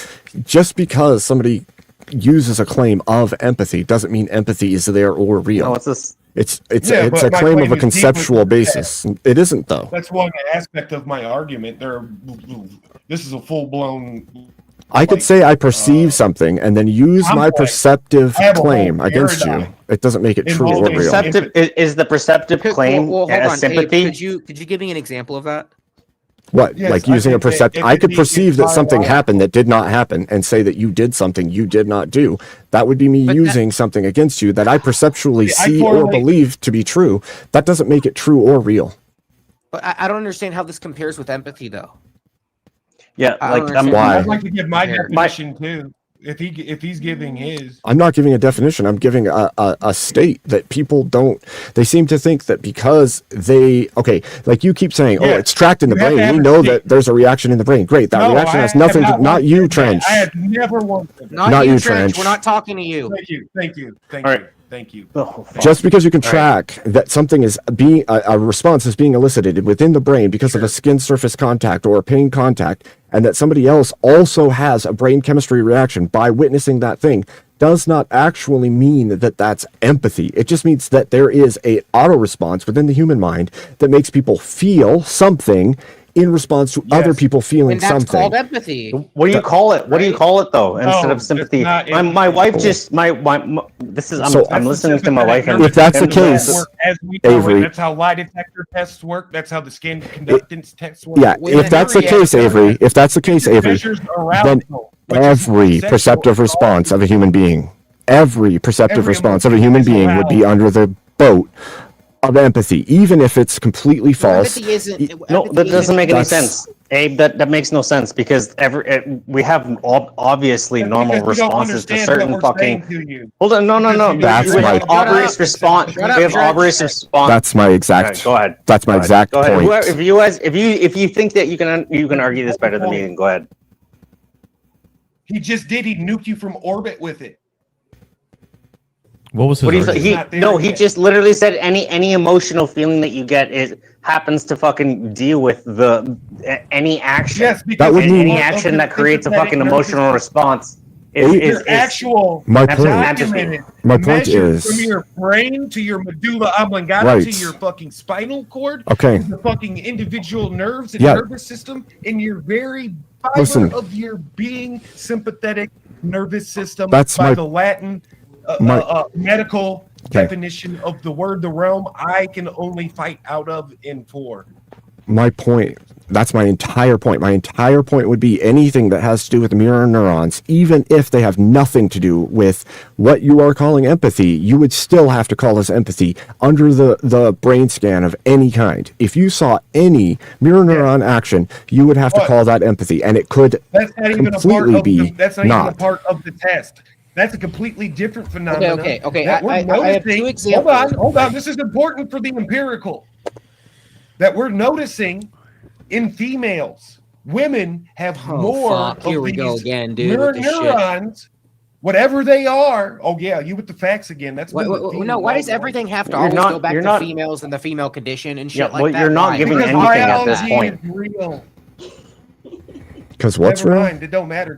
Just because somebody uses a claim of empathy doesn't mean empathy is there or real. Oh, what's this? It's Yeah, a but my claim claim of a is conceptual deeply basis. It isn't though. That's one aspect of my argument. This is a full blown. I could say I perceive something and then use I'm my like, perceptive I have a claim whole against you. paradigm It doesn't make it true or involving real. Perceptive is the perceptive claim Well, hold a on, sympathy? Abe, could you give me an example of that? What? Yes, like I using a think that perceptive? I could empathy perceive is that something biological. happened that did not happen and say that you did something you did not do. That would be me But using something against you that I perceptually See, I see or correlate- believe to be true. That doesn't make it true or real. But I don't understand how this compares with empathy, though. Yeah, like I'd like to give my definition too. If he's giving his, I'm not giving a definition. I'm giving a state that people don't. They seem to think that because like you keep saying, Yeah, it's tracked in the you have brain. to have We a know state. that there's a reaction in the brain. Great, that No, reaction I has have nothing to. not Not once you, said that. Trench. I have never once said that. Not you, you, Trench. We're not talking to you. Thank you. Thank you. Just because you can track that something is being a response is being elicited within the brain because of a skin surface contact or a pain contact, and that somebody else also has a brain chemistry reaction by witnessing that thing, does not actually mean that that's empathy. It just means that there is a auto response within the human mind that makes people feel something in response to other people feeling And that's something. called empathy. What do you call it? What do you call it though? Instead of sympathy, my wife just this is I'm listening to my wife and if that's the case, Avery, that's how lie detector tests work. That's how the skin conductance tests work. Yeah, if that's the case, Avery, then every perceptive response of a human being, would be under the boat of empathy, even if it's completely false. No, that doesn't make any sense. Abe, that makes no sense because we have obviously normal responses to certain fucking. Hold on, no. That's my obvious response. We have obvious response. That's my exact. Go ahead. That's my exact Go ahead. point. If you think that you can argue this better than me, then go ahead. He just did. He nuked you from orbit with it. What was his argument? He just literally said any emotional feeling that you get happens to fucking deal with any action. Yes, because any action that creates a fucking emotional response is actual. My point is from your brain to your medulla oblongata to your fucking spinal cord. Okay. To the fucking individual nerves and nervous system in your very fiber of your being, sympathetic nervous system. That's by my- the Latin. Medical definition of the word, the realm I can only fight out of in for. My point. That's my entire point. My entire point would be anything that has to do with the mirror neurons, even if they have nothing to do with what you are calling empathy, you would still have to call this empathy under the brain scan of any kind. If you saw any mirror neuron action, you would have to call that empathy, and it could completely be that's not even a part of the test. That's a completely different phenomenon. Okay. I have two examples. Hold on. This is important for the empirical. That we're noticing in females. Women have more of Here we these go again, dude. mirror with this shit. neurons, whatever they are. Oh yeah, you with the facts again. That's Why does everything have to always go back to females and the female condition and shit like that? You're not giving because anything at this biology point. is real. Because what's Never real? mind, it don't matter.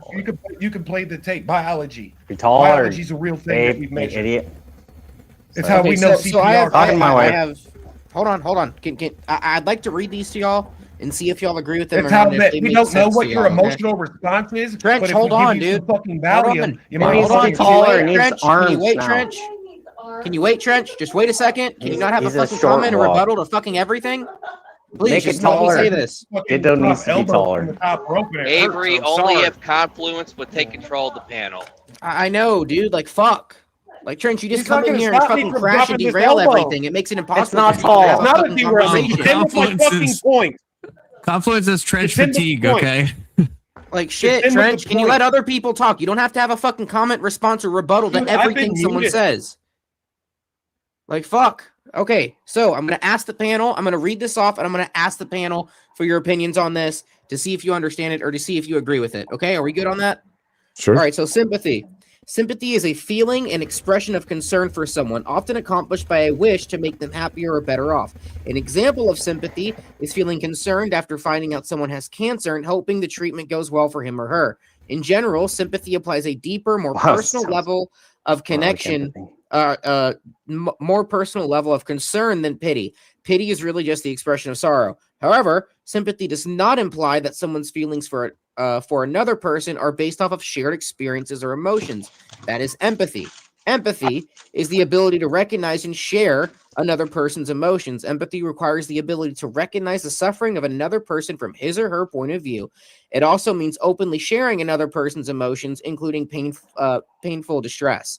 You can play the tape. Biology. Be taller. Biology's a real thing that we measure. Idiot. It's how we know CPR. I have. Hold on. I'd like to read these to y'all and see if y'all agree with them. That's how that we don't know what your emotional response is. Trench, but if hold we give on, you dude. some fucking Valium, you might Hold on. fucking taller and needs Trench, arms can you wait, now. Trench? Can you wait, Trench? Just wait a second. Can you not have a he's a fucking short comment or walk. rebuttal to fucking everything? Please Make just it let me taller. say this. It don't need to be taller. Avery, only if Confluence would take control of the panel. I know, dude. Like, fuck. Like, Trench, you just He's come not in gonna here and stop me fucking from crash and dropping this derail elbow. everything. It makes it impossible. It's not for you to have tall. a It's not a fucking derailment. conversation. It's in the fucking point. Confluence is trench It's in the fatigue, point. okay? Like, shit, in the Trench, can you point. let other people talk? You don't have to have a fucking comment, response, or rebuttal Dude, to I've everything been someone muted. says. Like, fuck. Okay, so I'm going to ask the panel. I'm going to read this off, and I'm going to ask the panel for your opinions on this to see if you understand it or to see if you agree with it. Okay, are we good on that? Sure. All right, so sympathy. Sympathy is a feeling and expression of concern for someone, often accomplished by a wish to make them happier or better off. An example of sympathy is feeling concerned after finding out someone has cancer and hoping the treatment goes well for him or her. In general, sympathy applies a deeper, more personal level of connection, more personal level of concern than pity. Pity is really just the expression of sorrow. However, sympathy does not imply that someone's feelings for another person are based off of shared experiences or emotions. That is empathy. Empathy is the ability to recognize and share another person's emotions. Empathy requires the ability to recognize the suffering of another person from his or her point of view. It also means openly sharing another person's emotions, including painful distress.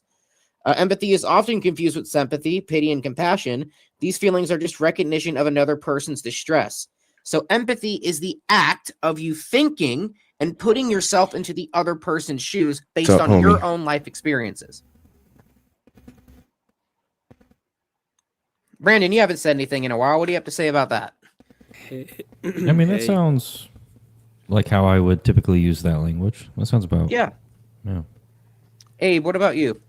Empathy is often confused with sympathy, pity, and compassion. These feelings are just recognition of another person's distress. So empathy is the act of you thinking and putting yourself into the other person's shoes based on your own life experiences. Brandon, you haven't said anything in a while. What do you have to say about that? I mean, that sounds like how I would typically use that language. That sounds about... Yeah. Yeah. Abe, what about you?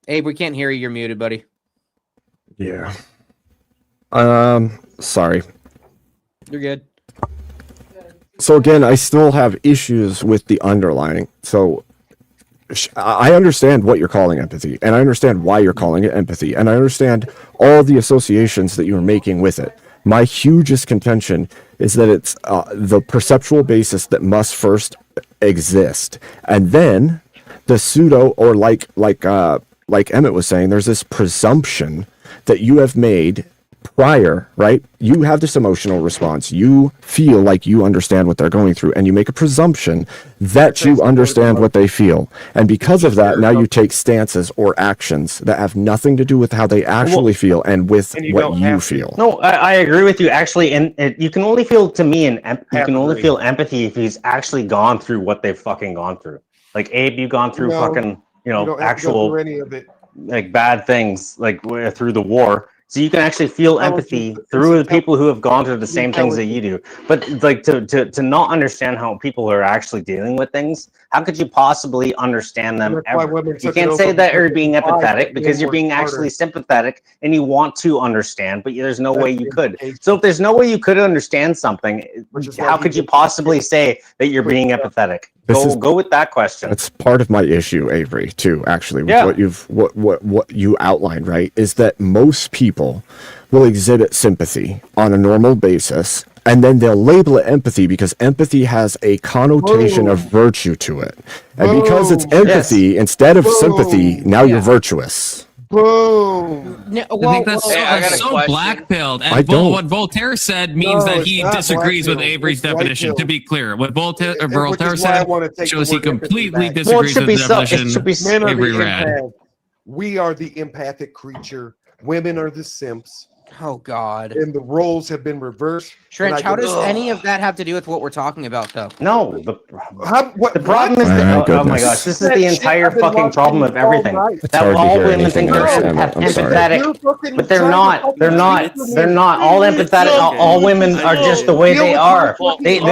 Abe, we can't hear you. You're muted, buddy. Yeah. Sorry. You're good. So again, I still have issues with the underlining. So I understand what you're calling empathy, and I understand why you're calling it empathy, and I understand all the associations that you're making with it. My hugest contention is that it's the perceptual basis that must first exist, and then the pseudo, or like Emmett was saying, there's this presumption that you have made prior, right? You have this emotional response. You feel like you understand what they're going through, and you make a presumption that you understand what they feel. And because of that, now you take stances or actions that have nothing to do with how they actually feel and with what you feel. No, I agree with you. Actually, and you can only feel, to me, you can only feel empathy if he's actually gone through what they've fucking gone through. Like, Abe, you've gone through fucking, actual any of it. Like bad things, like through the war. So you can actually feel empathy through the people who have gone through the same things that you do. But like to not understand how people are actually dealing with things, how could you possibly understand them ever? You can't say that you're being empathetic because you're being actually sympathetic and you want to understand, but there's no way you could. So if there's no way you could understand something, how could you possibly say that you're being empathetic? Go with that question. That's part of my issue, Avery, too, actually, with what you outlined, right? Is that most people will exhibit sympathy on a normal basis, and then they'll label it empathy because empathy has a connotation of virtue to it. And because it's empathy instead of sympathy, now you're virtuous. Boom. I think that's so black-pilled. And what Voltaire said means that he disagrees with Avery's definition. To be clear, what Voltaire said shows he completely disagrees with the definition Avery read. We are the empathic creature. Women are the simps. Oh, God. And the roles have been reversed. Trench, how does any of that have to do with what we're talking about, though? No. The problem is that, oh my gosh, this is the entire fucking problem of everything. That all women think they're empathetic, but they're not. They're not. They're not. All empathetic, all women are just the way they are.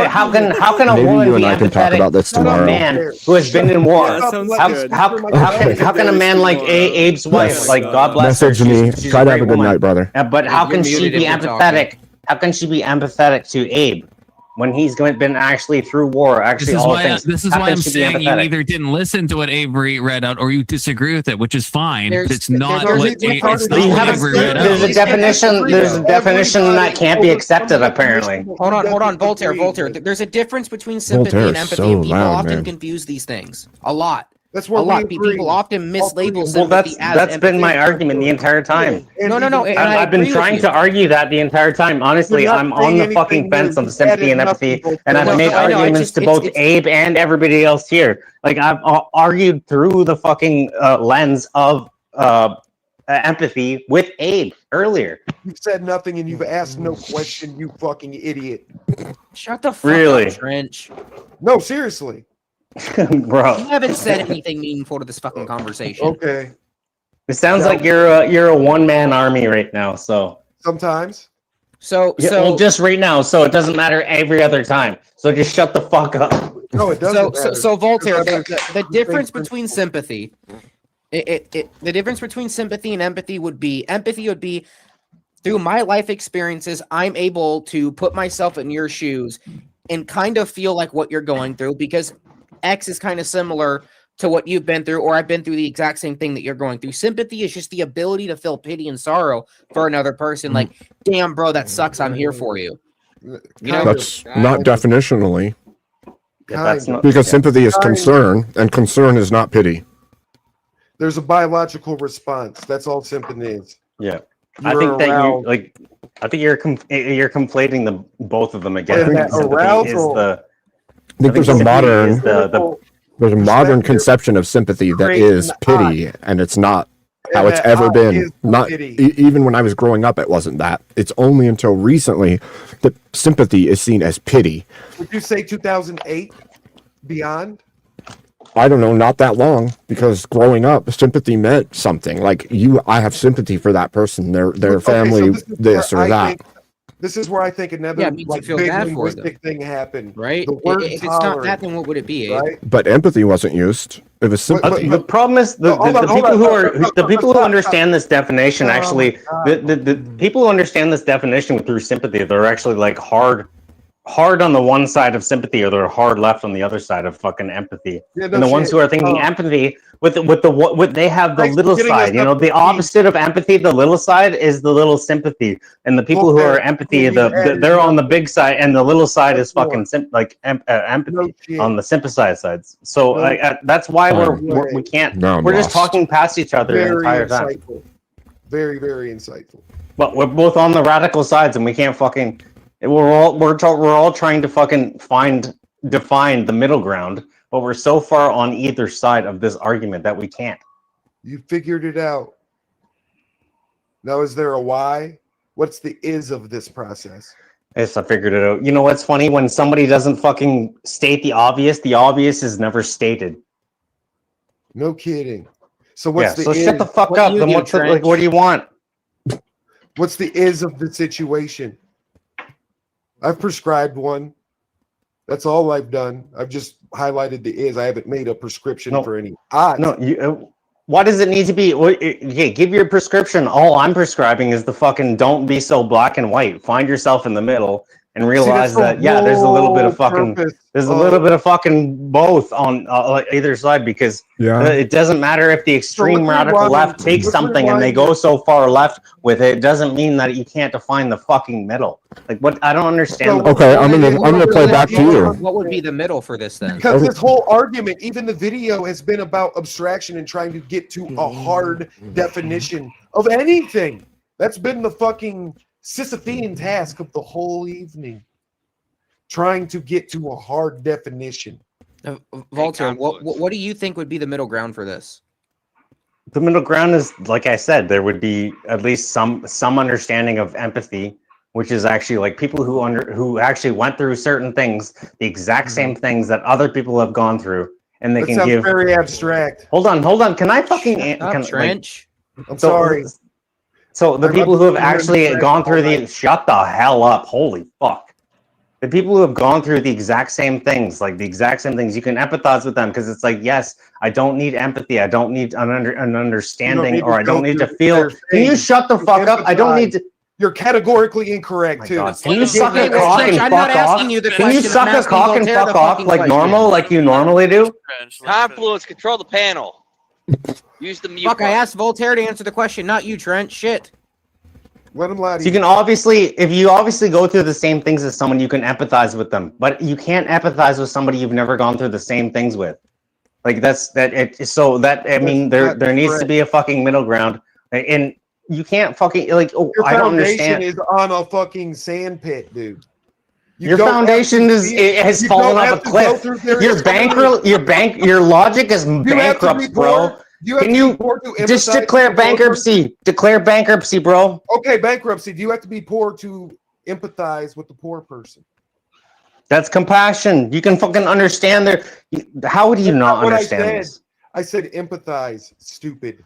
How can a woman be empathetic to a man who has been in war? How can a man like Abe's wife, like God bless her, she's try to have a good night, brother. But how can she be empathetic? How can she be empathetic to Abe when he's been actually through war? Actually, this is why I'm saying you either didn't listen to what Avery read out or you disagree with it, which is fine. It's not what Avery read out. There's a definition. There's a definition that can't be accepted. Apparently. Hold on, Voltaire. There's a difference between sympathy and empathy. And people often confuse these things a lot. That's what people often mislabel sympathy as that's been my argument the entire time. No. I've been trying to argue that the entire time. Honestly, I'm on the fucking fence on sympathy and empathy, and I've made arguments to both Abe and everybody else here. Like I've argued through the fucking lens of empathy with Abe earlier. You've said nothing and you've asked no question, you fucking idiot. Shut the fuck up, Trench. No, seriously. Bro, you haven't said anything meaningful to this fucking conversation. Okay. It sounds like you're a one-man army right now. So sometimes. Well, just right now. So it doesn't matter every other time. So just shut the fuck up. No, it doesn't. So Voltaire, the difference between sympathy, the difference between sympathy and empathy would be through my life experiences, I'm able to put myself in your shoes and kind of feel like what you're going through because X is kind of similar to what you've been through, or I've been through the exact same thing that you're going through. Sympathy is just the ability to feel pity and sorrow for another person. Like, damn, bro, that sucks. I'm here for you. That's not definitionally. Because sympathy is concern, and concern is not pity. There's a biological response. That's all sympathy is. Yeah. I think you're conflating both of them again. I think there's a modern. There's a modern conception of sympathy that is pity, and it's not how it's ever been. Not even when I was growing up, it wasn't that. It's only until recently that sympathy is seen as pity. Would you say 2008 beyond? I don't know, not that long, because growing up, sympathy meant something. Like I have sympathy for that person, their family, so this or that. This is where I think another makes like, you feel big bad for them. linguistic thing happened. Right? The word If it's not that, then what would it be? right? But empathy wasn't used. It was sympathy. The problem is the people who understand this definition actually the people who understand this definition through sympathy, they're actually like hard on the one side of sympathy, or they're hard left on the other side of fucking empathy. Yeah, and the ones who are thinking empathy with they have the little side. You know, the opposite of empathy, the little side is the little sympathy, and the people who are empathy, they're on the big side, and the little side is fucking empathy on the sympathized sides. So that's why we can't. We're just talking past each other the entire time. Very, very insightful. But we're both on the radical sides, and we can't fucking. We're all trying to fucking define the middle ground, but we're so far on either side of this argument that we can't. You figured it out. Now, is there a why? What's the is of this process? Yes, I figured it out. You know what's funny? When somebody doesn't fucking state the obvious is never stated. No kidding. So what's the so is? shut the fuck up. Then what do you want? What's the is of the situation? I've prescribed one. That's all I've done. I've just highlighted the is. I haven't made a prescription for any odds. No, why does it need to be? Okay, give your prescription. All I'm prescribing is the fucking don't be so black and white. Find yourself in the middle and realize that there's a little bit of fucking little bit of fucking both on either side, because it doesn't matter if the extreme radical left takes something and they go so far left with it. It doesn't mean that you can't define the fucking middle. Like what? I don't understand. Okay, I'm gonna play back to you. What would be the middle for this then? Because this whole argument, even the video, has been about abstraction and trying to get to a hard definition of anything. That's been the fucking Sisyphean task of the whole evening. Trying to get to a hard definition. Walter, what do you think would be the middle ground for this? The middle ground is, like I said, there would be at least some understanding of empathy, which is actually like people who actually went through certain things, the exact same things that other people have gone through, and they That can sounds give. very abstract. Hold on. Can I fucking? Trench. I'm sorry. So the people who have actually gone through shut the hell up! Holy fuck! The people who have gone through the exact same things, you can empathize with them, because it's like, yes, I don't need empathy. I don't need an understanding, or I don't need to feel. Can you shut the fuck up? I don't need to. You're categorically incorrect too. Can you suck a cock and fuck off? Can you suck a cock and fuck off like you normally do? Confluence, control the panel. Use the mute. Fuck, I asked Voltaire to answer the question, not you, Trent. Shit. Let him lie to you. Can if you obviously go through the same things as someone, you can empathize with them, but you can't empathize with somebody you've never gone through the same things with. Like there needs to be a fucking middle ground, and you can't fucking Your I don't understand. Foundation is on a fucking sand pit, dude. Your foundation has fallen off a cliff. Your logic is bankrupt, bro. Can you just declare bankruptcy? Declare bankruptcy, bro. Okay, bankruptcy. Do you have to be poor to empathize with the poor person? That's compassion. You can fucking understand how would you not understand this? I said empathize, stupid.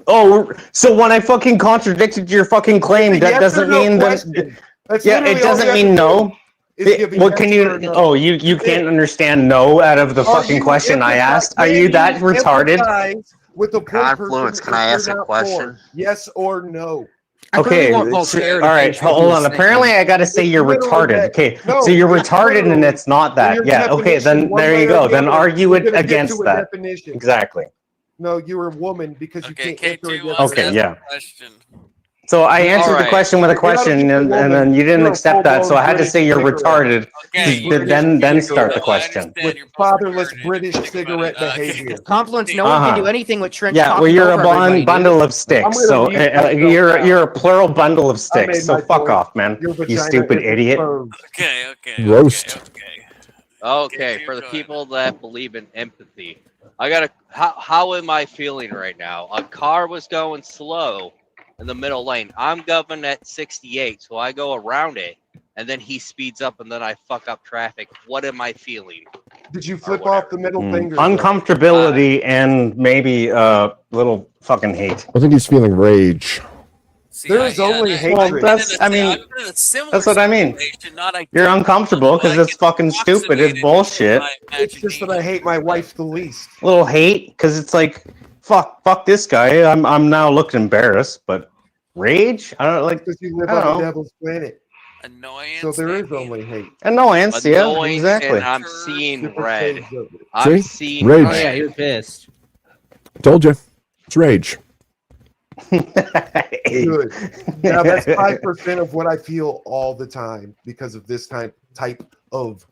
Oh, so when I fucking contradicted your fucking claim, that doesn't mean that. It doesn't mean no. What can you? Oh, you can't understand no out of the fucking question I asked. Are you that retarded? With the Confluence, can I ask a question? Yes or no? Okay, all right, hold on. Apparently, I got to say you're retarded. Okay, so you're retarded and it's not that. Yeah, okay, then there you go. Then argue it against that. Exactly. No, you're a woman because you can't answer it. Okay, yeah. So I answered the question with a question, and then you didn't accept that, so I had to say you're retarded. Then start the question. With fatherless British cigarette behavior. Confluence, no one can do anything with Trent. Yeah, well, you're a bundle of sticks. So you're a plural bundle of sticks. So fuck off, man. You stupid idiot. Roast. Okay, for the people that believe in empathy, I gotta. How am I feeling right now? A car was going slow in the middle lane. I'm going at 68, so I go around it, and then he speeds up, and then I fuck up traffic. What am I feeling? Did you flip off the middle finger? Uncomfortability and maybe a little fucking hate. I think he's feeling rage. There is only hatred. Well, that's what I mean. You're uncomfortable because it's fucking stupid. It's bullshit. It's just that I hate my wife the least. A little hate because it's like, fuck this guy. I'm now looking embarrassed, but rage? I don't like. Because you live on the devil's planet. Annoyance. So there is only hate. Annoyance, yeah, exactly. And I'm seeing red. See? I'm seeing Rage. red. Oh yeah, you're pissed. Told you. It's rage. Good. Now that's 5% of what I feel all the time because of this type of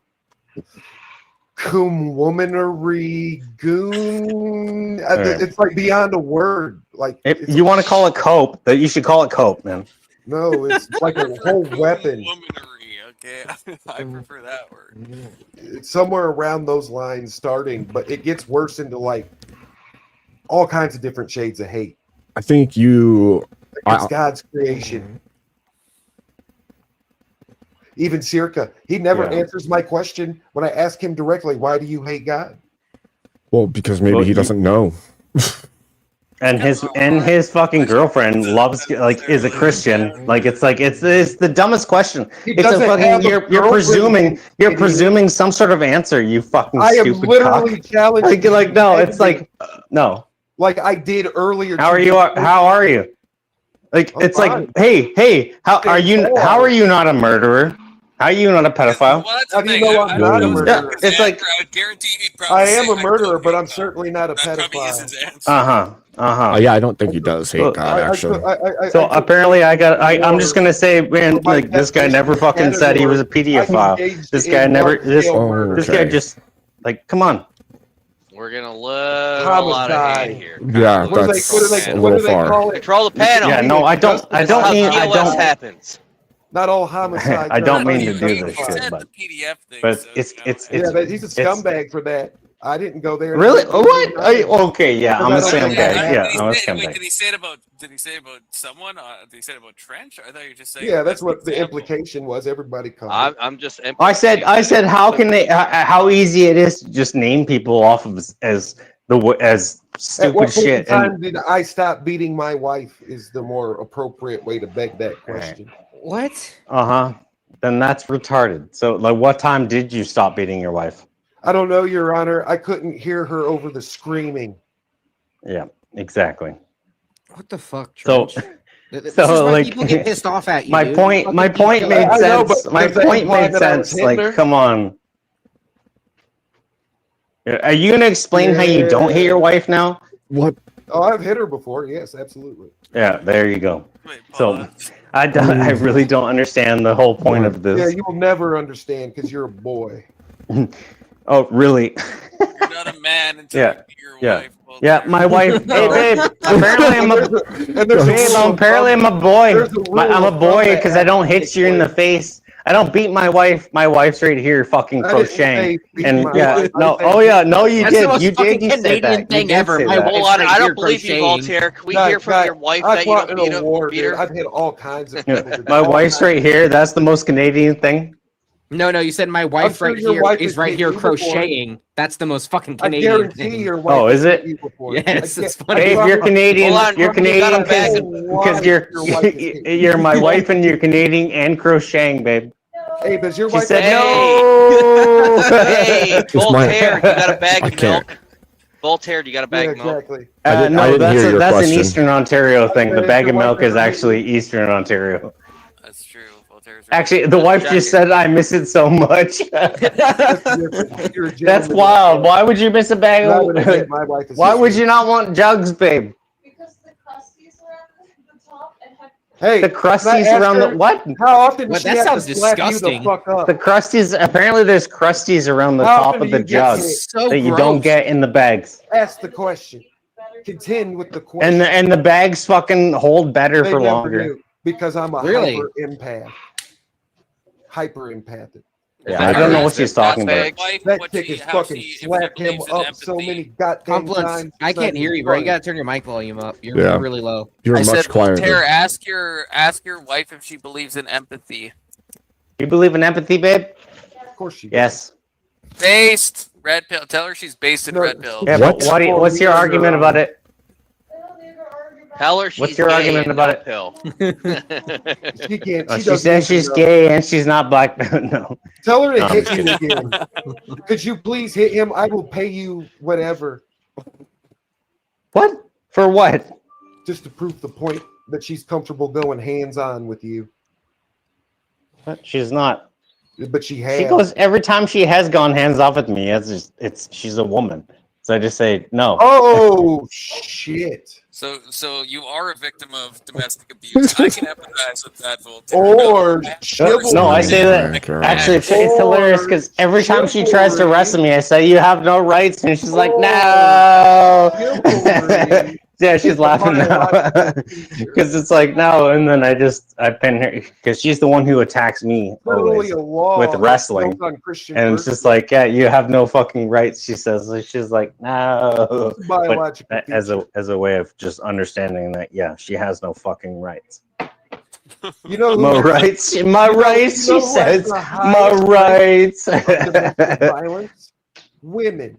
womanery goon. It's like beyond a word. Like if you want to call it cope, that you should call it cope, man. No, it's like a whole weapon. Okay, I prefer that word. It's somewhere around those lines starting, but it gets worse into like all kinds of different shades of hate. I think you. It's God's creation. Even Circa, he never answers my question when I ask him directly, why do you hate God? Well, because maybe he doesn't know. And his fucking girlfriend is a Christian. Like it's the dumbest question. It's a fucking you're presuming some sort of answer. You fucking stupid. I am literally challenging. Like no, it's like no. Like I did earlier. How are you? How are you? Like it's like hey, how are you? How are you not a murderer? How are you not a pedophile? How do you know I'm not a murderer? Yeah, it's like I guarantee he'd probably I am a murderer, but I'm certainly not a pedophile. Yeah, I don't think he does hate God actually. So apparently, I'm just gonna say, man, like this guy never fucking said he was a pedophile. This guy never. This guy just like, come on. We're gonna love a lot of hate here. Yeah, that's a little far. Control the panel. Yeah, no, I don't happens. Not all homicides. I don't mean to do this shit, but it's yeah, he's a scumbag for that. I didn't go there. Really? What? Okay, yeah, I'm a scumbag. Yeah, I'm a scumbag. Wait, did he say it about someone? Did he say it about Trench? I thought you were just saying. Yeah, that's what the implication was. Everybody comes. I'm just. I said, how can they? How easy it is to just name people off of as stupid At what shit. Time did I stop beating my wife? Is the more appropriate way to beg that question. What? Then that's retarded. So, like, what time did you stop beating your wife? I don't know, Your Honor. I couldn't hear her over the screaming. Yeah, exactly. What the fuck, Trench? This is why people get pissed off at you. My point made sense. My point made sense. Like, come on. Are you gonna explain how you don't hate your wife now? What? Oh, I've hit her before. Yes, absolutely. Yeah, there you go. So I really don't understand the whole point of this. Yeah, you will never understand because you're a boy. Oh, really? You're not a man until you beat your wife. Yeah, my wife. Hey, babe. Apparently, I'm a boy. I'm a boy because I don't hit you in the face. I don't beat my wife. My wife's right here, fucking crocheting. And yeah, no. Oh yeah, no, you did. You did. You said that. Thing ever. Hold on, I don't believe you, Voltaire. Can we hear from your wife that you don't beat her? I've hit all kinds of people. My wife's right here. That's the most Canadian thing. No, you said my wife right here is right here crocheting. That's the most fucking Canadian thing. Your wife oh, is it? Yes, it's funny. Hey, if you're Canadian, you're Canadian because you're my wife and you're Canadian and crocheting, babe. Hey, but your she wife said no. Hey, Voltaire, you got a bag of milk? Voltaire, you got a bag of milk? Exactly. No, that's an Eastern Ontario thing. The bag of milk is actually Eastern Ontario. That's true. Actually, the wife just said, "I miss it so much." That's wild. Why would you miss a bag of? Why would you not want jugs, babe? Because the crusties around the top and have. Hey, the crusties around the what? How often? Well, that sounds disgusting. The crusties. Apparently, there's crusties around the top of the jugs that you don't get in the bags. Ask the question. Contend with the question. And the bags fucking hold better for longer. Because I'm a hyper empath. Hyper empathic. Yeah, I don't know what she's talking about. That chick is fucking slapped him up so many goddamn times. I can't hear you, bro. You gotta turn your mic volume up. You're Yeah. really low. You're I much said, quieter. Voltaire, ask your wife if she believes in empathy. You believe in empathy, babe? Of course she does. Yes. Based red pill. Tell her she's based in red pill. Yeah, but what's your argument about it? Tell her she's What's your gay argument and about not it? pill. She can't. Oh, She, she says she's gay and she's not black. No. Tell her to No, I'm hit just you kidding. again. Could you please hit him? I will pay you whatever. What? For what? Just to prove the point that she's comfortable going hands-on with you. But she's not. But she has. She goes every time she has gone hands off with me. It's she's a woman, so I just say no. Oh shit! So you are a victim of domestic abuse. I can empathize with that, Voltaire. Or No, I say that. Actually, it's hilarious because every time she tries to wrestle me, I say you have no rights, and she's like, no. Yeah, she's laughing now because it's like no, and then I pin her because she's the one who attacks me always with wrestling, and it's just like, yeah, you have no fucking rights. She says, she's like, no, but as a way of just understanding that, yeah, she has no fucking rights. You know, my rights, my rights. She says, my rights. Violence, women,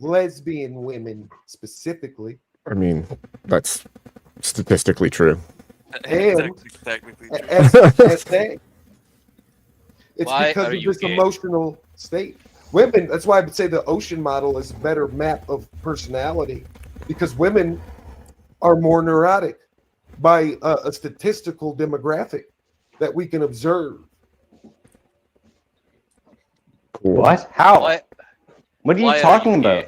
lesbian women specifically. I mean, that's statistically true. And technically it's Why because are of you this gay? emotional state. Women, that's why I would say the ocean model is a better map of personality, because women are more neurotic by a statistical demographic that we can observe. What? How? What are you talking about?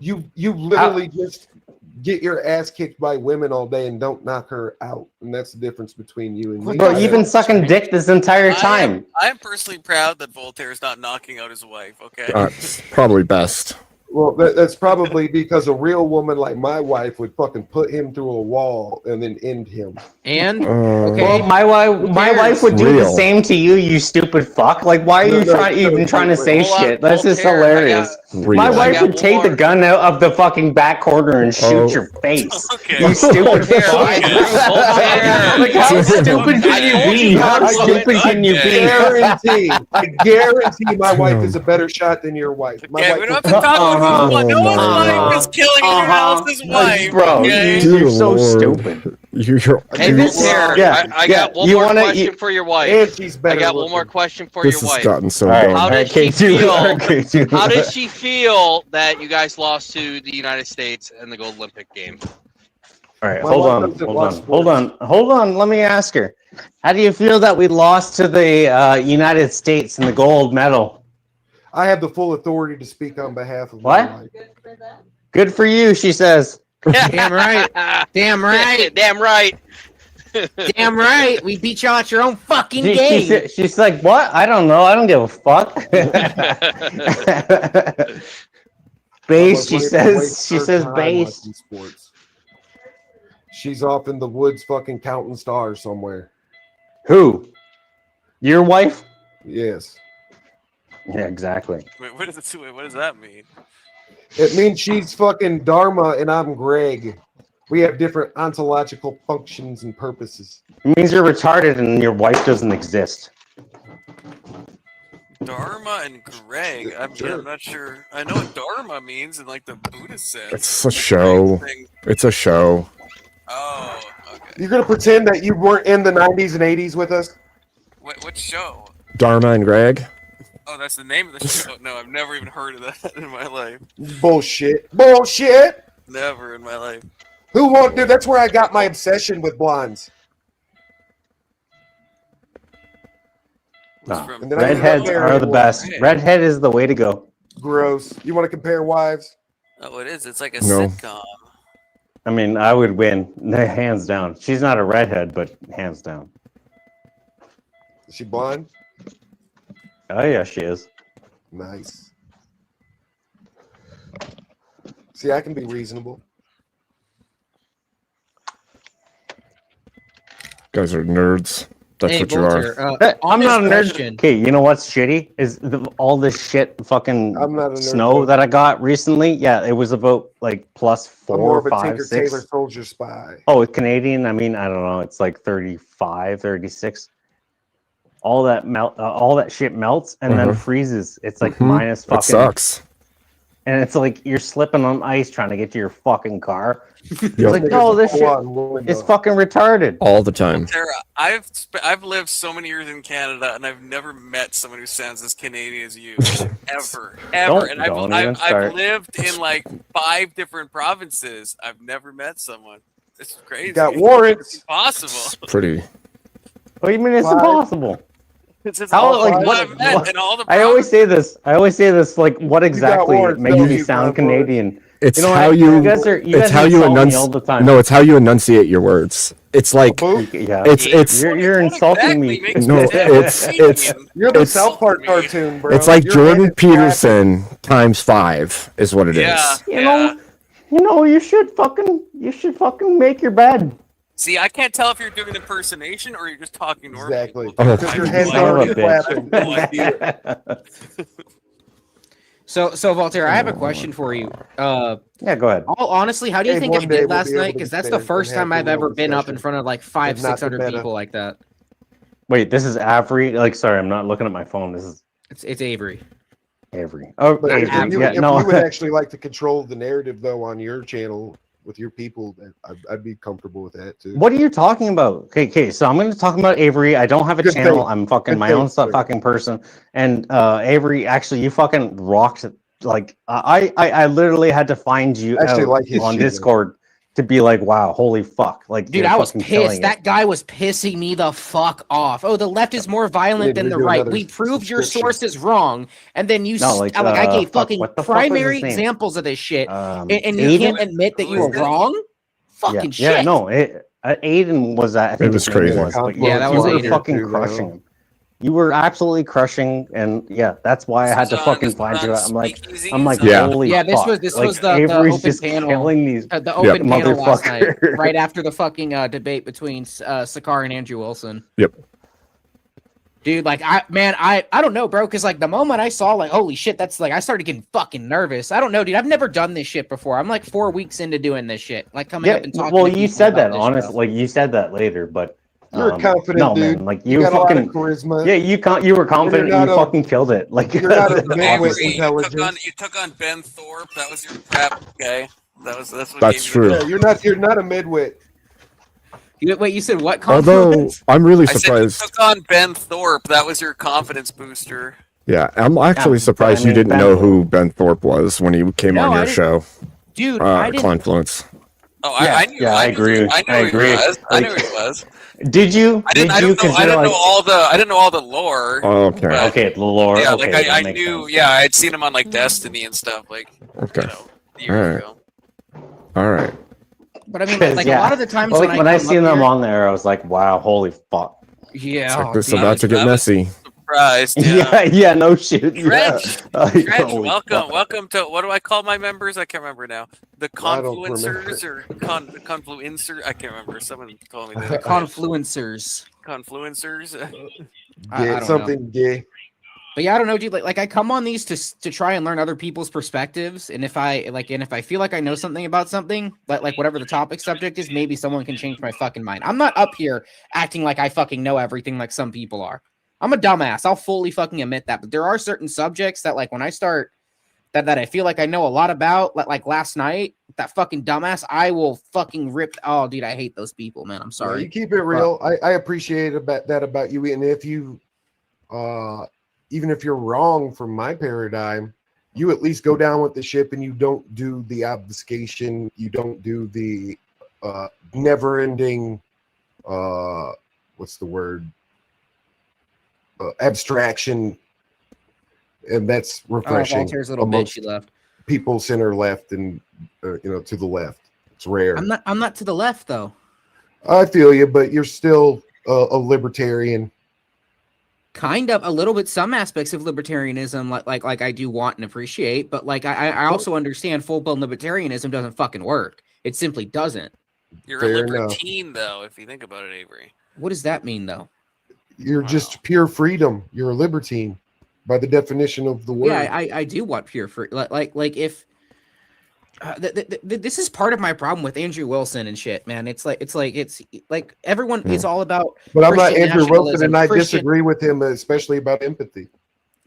You literally just get your ass kicked by women all day and don't knock her out, and that's the difference between you and me. Bro, you've been sucking dick this entire time. I am personally proud that Voltaire is not knocking out his wife. Okay. Probably best. Well, that's probably because a real woman like my wife would fucking put him through a wall and then end him. And well, my wife would do the same to you, you stupid fuck. Like, why are you even trying to say shit? That's just hilarious. My wife would take the gun out of the fucking back corner and shoot your face. You stupid fuck. Like, how stupid can you be? How stupid can you be? I guarantee my wife is a better shot than your wife. My wife we don't have to talk about no one's wife is killing anyone else's wife. Bro, okay? you're so stupid. Hey, Voltaire, I got one more question for your wife. And she's I better got one looking. more question for This your has wife. gotten so All right. dumb. How did Okay, she dude. feel? Okay, dude. How did she feel that you guys lost to the United States in the Gold Olympic Games? All right, My hold wife on, doesn't hold watch on, hold on. Let me ask her. How do you feel that we lost to the United States in the gold medal? I have the full authority to speak on behalf of What? my wife. Good for you, she says. Damn right. Damn right. Damn right. Damn right. We beat y'all at your own fucking game. She's like, what? I don't know. I don't give a fuck. Base, she says. She says base. Sports. She's off in the woods fucking counting stars somewhere. Who? Your wife? Yes. Yeah, exactly. Wait, what does that mean? It means she's fucking Dharma and I'm Greg. We have different ontological functions and purposes. It means you're retarded and your wife doesn't exist. Dharma and Greg. I'm not sure. I know what Dharma means in like the Buddhist sense. It's a show. It's a show. Oh, okay. You're gonna pretend that you weren't in the 90s and 80s with us? What show? Dharma and Greg. Oh, that's the name of the show. No, I've never even heard of that in my life. Bullshit. Bullshit. Never in my life. Who won't do? That's where I got my obsession with blondes. No. And then I Redheads are the best. Redhead is the way to go. Gross. You want to compare wives? Oh, it is. It's like a No. sitcom. I mean, I would win, hands down. She's not a redhead, but hands down. Is she blonde? Oh yeah, she is. Nice. See, I can be reasonable. Guys are nerds. That's Hey, what you are. Voltaire, I'm not a nerd. question. Okay, you know what's shitty is all this shit fucking I'm not a nerd, snow though. that I got recently. Yeah, it was about like plus I'm more 4, of a 5, Tinker 6. Tailor Soldier Spy. Oh, it's Canadian. I mean, I don't know. It's like 35, 36. All that all that shit melts and then freezes. It's like minus fucking. That sucks. And it's like you're slipping on ice trying to get to your fucking car. It's Yep. like, no, this shit is fucking retarded. All the time. Tara, I've lived so many years in Canada, and I've never met someone who sounds as Canadian as you, ever. And I've lived in like 5 different provinces. I've never met someone. It's crazy. You got warrants. It's impossible. Pretty. What do you mean it's impossible? It's just How, all like, people what- I've met in all the I always say this. Like, what exactly warrants, makes don't me you, sound Convoy? Canadian? It's You know how what? you. You guys It's how you insult me all enunciate. the time. No, it's how you enunciate your words. It's like Yeah. it's You're insulting me. no, it's You're the it's South Park cartoon, bro. it's like Your Jordan head is Peterson times 5 is what it is. You know, you should fucking make your bed. See, I can't tell if you're doing an impersonation or you're just talking normally. Exactly. Oh. Because your head's Son of a already bitch. flapping. No idea. So Voltaire, I have a question for you. Yeah, go ahead. All honestly, how do you Hey, think one I day did we'll last be able night? to Because be that's fair the and first have time the I've ever real been up in discussion. front of like But not the 500-600 meta. people like that. Wait, this is Avery. Like, sorry, I'm not looking at my phone. This is It's Avery. Avery. Oh, But if Avery. you, Yeah, if no. you would actually like to control the narrative, though, on your channel with your people, then I'd be comfortable with that, too. What are you talking about? Okay, so I'm going to talk about Avery. I don't have a Good channel. thing. I'm fucking Good my thing, own sir. fucking person. And Avery, actually, you fucking rocked it. Like, I literally had to find you I actually out like his on shit, though. Discord to be like, wow, holy fuck. Like, Dude, you're I was fucking killing pissed. it. That guy was pissing me the fuck off. Oh, the left is more violent Maybe than the do right. another We proved your subscription. sources wrong, and then you No, like, I gave fuck, fucking what the fuck was his primary name? examples of this shit, and you Aiden? can't admit that you were wrong. Fucking shit. Yeah, no, Aiden was that. I think was his name crazy. was, but Yeah, that you was were Aiden. fucking Too, crushing though. him. You were absolutely crushing, and yeah, that's why I had to This is fucking on find you out. I'm like, speakeasies. Yeah. holy Yeah, this fuck. was Like, the Avery's open just panel. killing these. The open panel last night, motherfucker. right after the fucking debate between Sakar and Andrew Wilson. Yep. Dude, like I don't know, bro, because like the moment I saw like holy shit, that's like I started getting fucking nervous. I don't know, dude. I've never done this shit before. I'm like 4 weeks into doing this shit, like coming Yeah, up and talking. well, to you people said about that this honestly. stuff. Like you said that later, but You're a confident no, dude. man, like You you got a lot of fucking charisma. yeah, you were confident. You're You not a- fucking killed it. Like You're not a that's midwit awesome. intelligence. You took on Ben Thorpe. That was your prep, okay? That's what. That's gave you the- true. Yeah, you're not a midwit. Wait, you said what? Although Confluence? I'm really I said you surprised. took on Ben Thorpe. That was your confidence booster. Yeah, I'm actually Yeah, surprised I mean, you didn't Ben know Thorpe. who Ben Thorpe was when he came No, on I your didn't- show. Dude, I didn't. Confluence. Oh, Yeah, I knew. yeah, I agree. I knew I who agree. he was. I knew Like- who he was. Did you? I didn't. Did you? I Because didn't you're know like, all the. I didn't know all the lore. Okay. But- okay, the lore. Yeah, okay, like that I makes knew. sense. Yeah, I had seen him on like Destiny and stuff. Like Okay. you know, years ago. All right. But I mean, Because, like yeah, a lot of the times like, when when I come seen up them here- on there, I was like, wow, holy fuck. yeah, It's like oh, this is dude. about to get I was- messy. Surprised. Yeah, yeah, no shit. Trench, Yeah. Like, Trench, holy welcome, fuck. welcome to what do I call my members? I can't remember now. The I don't confluencers or the confluencer? I can't remember. Someone told me The that. confluencers. Confluencers. I Yeah, don't something gay. But yeah, I don't know, dude. Like I come on these to try and learn other people's perspectives, and if I feel like I know something about something, like whatever the topic subject is, maybe someone can change my fucking mind. I'm not up here acting like I fucking know everything like some people are. I'm a dumbass. I'll fully fucking admit that. But there are certain subjects that like when I start that I feel like I know a lot about, like last night, that fucking dumbass, I will fucking rip. Oh, dude, I hate those people, man. I'm Yeah, sorry. you keep it real. I appreciate that about you. And if you, even if you're wrong from my paradigm, you at least go down with the ship and you don't do the obfuscation. You don't do the never-ending. What's the word? Abstraction, and that's refreshing. Voltaire's little bitch, amongst she left. people center left and to the left. It's rare. I'm not to the left though. I feel you, but you're still a libertarian. Kind of a little bit, some aspects of libertarianism, like I do want and appreciate, but like I also understand full-blown libertarianism doesn't fucking work. It simply doesn't. You're Fair a enough. libertine, though, if you think about it, Avery. What does that mean, though? You're just pure freedom. You're a libertine by the definition of the word. Yeah, I do want pure free. Like if this is part of my problem with Andrew Wilson and shit, man. It's like everyone is all about. But I'm not Christian Andrew Wilson, and I Christian- disagree with him, especially about empathy.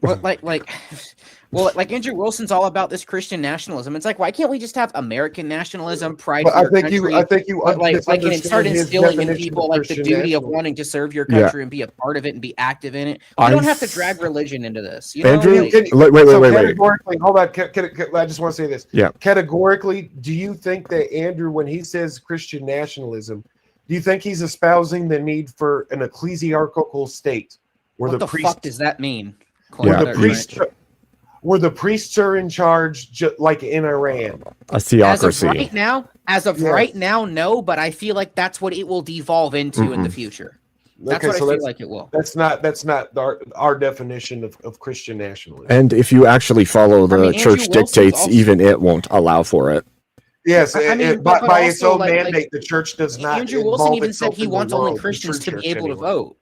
Well, like Andrew Wilson's all about this Christian nationalism. It's like, why can't we just have American nationalism, pride But for I your think country? I think you and start his instilling in definition people of like the Christian duty of nationalism. wanting to serve your Yeah. country and be a part of it and be active in it. You don't have to drag religion into this. You know? Andrew, Like- wait. Categorically, hold on. I just want to say this. Yeah. Categorically, do you think that Andrew, when he says Christian nationalism, do you think he's espousing the need for an ecclesiarchal state where what the priest, fuck does that mean? where the priests are in charge, like in Iran? A theocracy. As of right now, no. But I feel like that's what it will devolve into in the future. That's what I feel like it will. That's not our definition of Christian nationalism. And if you actually follow the church dictates, even it won't allow for it. Yes, but by its also, own like- mandate, the church does not. Andrew Wilson involve even said itself he in the wants only world, the Christians true to be church able to anyway. vote.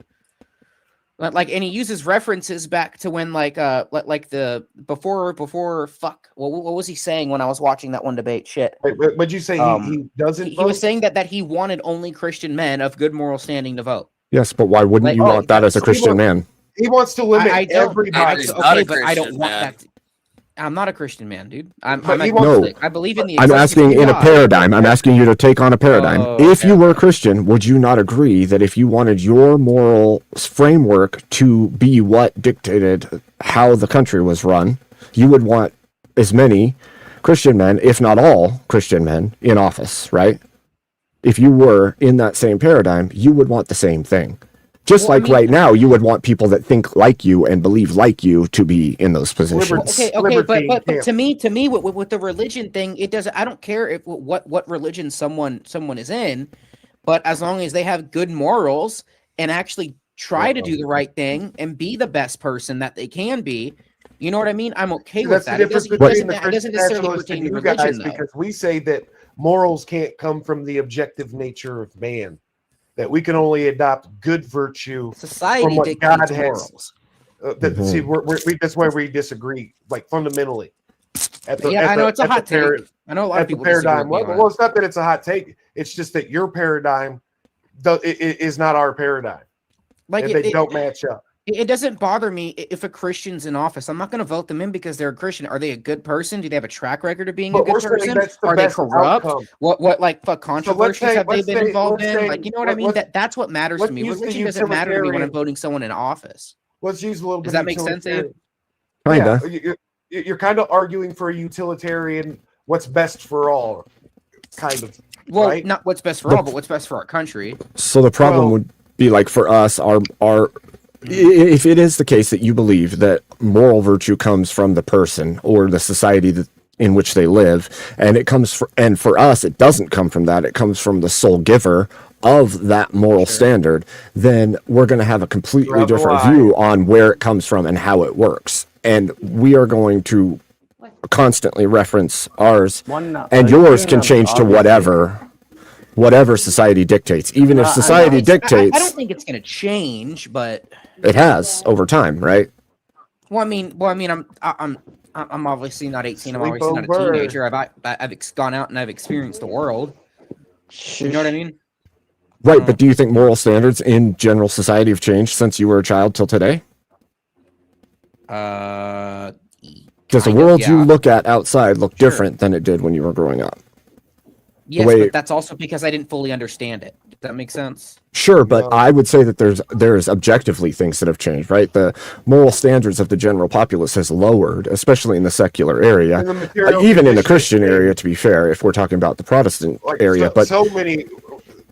And he uses references back to when the before fuck. What was he saying when I was watching that one debate? Shit. What'd you say? He doesn't. He was saying that he wanted only Christian men of good moral standing to vote. Yes, but why wouldn't you want that as a Christian man? He wants to limit I don't- everybody. Okay, but I don't want that. I'm not a Christian man, dude. I'm But he agnostic. No. I believe in the. I'm existence asking of in a God. paradigm. I'm asking you to take on a paradigm. Oh, If you were a Christian, would you not agree that if you wanted your moral framework to be what dictated how the country was run, you would want as many Christian men, if not all Christian men, in office, right? If you were in that same paradigm, you would want the same thing. Just right now, you would want people that think like you and believe like you to be in those positions. Okay, but to me, with the religion thing, it doesn't. I don't care if what religion someone is in, but as long as they have good morals and actually try to do the right thing and be the best person that they can be, you know what I mean? I'm okay with that. It doesn't necessarily pertain to religion, though. Because we say that morals can't come from the objective nature of man. That we can only adopt good virtue. Society from what dictates God has. morals. See, that's why we disagree, like fundamentally. I know it's a hot take. I know a lot of people disagree paradigm with me on level. Well, it's not that it's a hot take. It's just that your paradigm is not our paradigm. Like they don't match up. It doesn't bother me if a Christian's in office. I'm not going to vote them in because they're a Christian. Are they a good person? Do they have a track record of being a good person? Are they corrupt? Outcome. What like fuck controversies have they been involved in? say- Like, you know what I mean? That's what matters to let's me. use the Religion doesn't matter to me when I'm utilitarian- voting someone in office. Let's use a little Does bit. that make sense, Abe? Kinda. Yeah, you're kind of arguing for a utilitarian, what's best for all, kind of. Well, right? not what's best for all, but what's best for our country. So the problem would be like for us, if it is the case that you believe that moral virtue comes from the person or the society in which they live, and it comes and for us it doesn't come from that, it comes from the sole giver of that moral standard, then we're going to have a completely different view on where it comes from and how it works, and we are going to constantly reference ours, and yours can change to whatever society dictates. Even if society dictates, I don't think it's going to change, but it has over time, right? Well, I mean, I'm obviously not 18. I'm obviously not a Sleepover. teenager. I've gone out and I've experienced the world. You know what I mean? Right, but do you think moral standards in general society have changed since you were a child till today? Does the world you look at outside look different than it did when you were growing up? Yes, but that's also because I didn't fully understand it. Does that make sense? Sure, but I would say that there's objectively things that have changed, right? The moral standards of the general populace has lowered, especially in the secular area, even in the Christian area, to be fair, if we're talking about the Protestant area. But so many,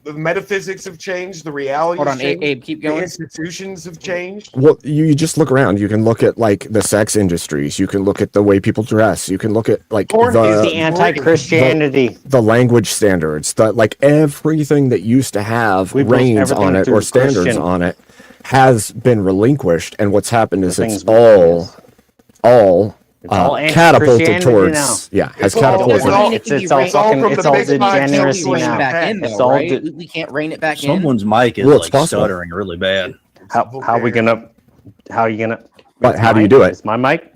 the metaphysics have changed, the reality. Hold on, Abe, keep going. The institutions have changed. well, you just look around. You can look at like the sex industries. You can look at the way people dress. You can look at like the anti-Christianity, the language standards, like everything that used to have reins on it or standards on it has been relinquished. And what's happened is it's all catapulted towards has catapulted. It's all degeneracy now. Back in, though, right? We can't rein it back in. Someone's mic is like stuttering really bad. How are we gonna? How are you gonna? But how do you do it? Is my mic?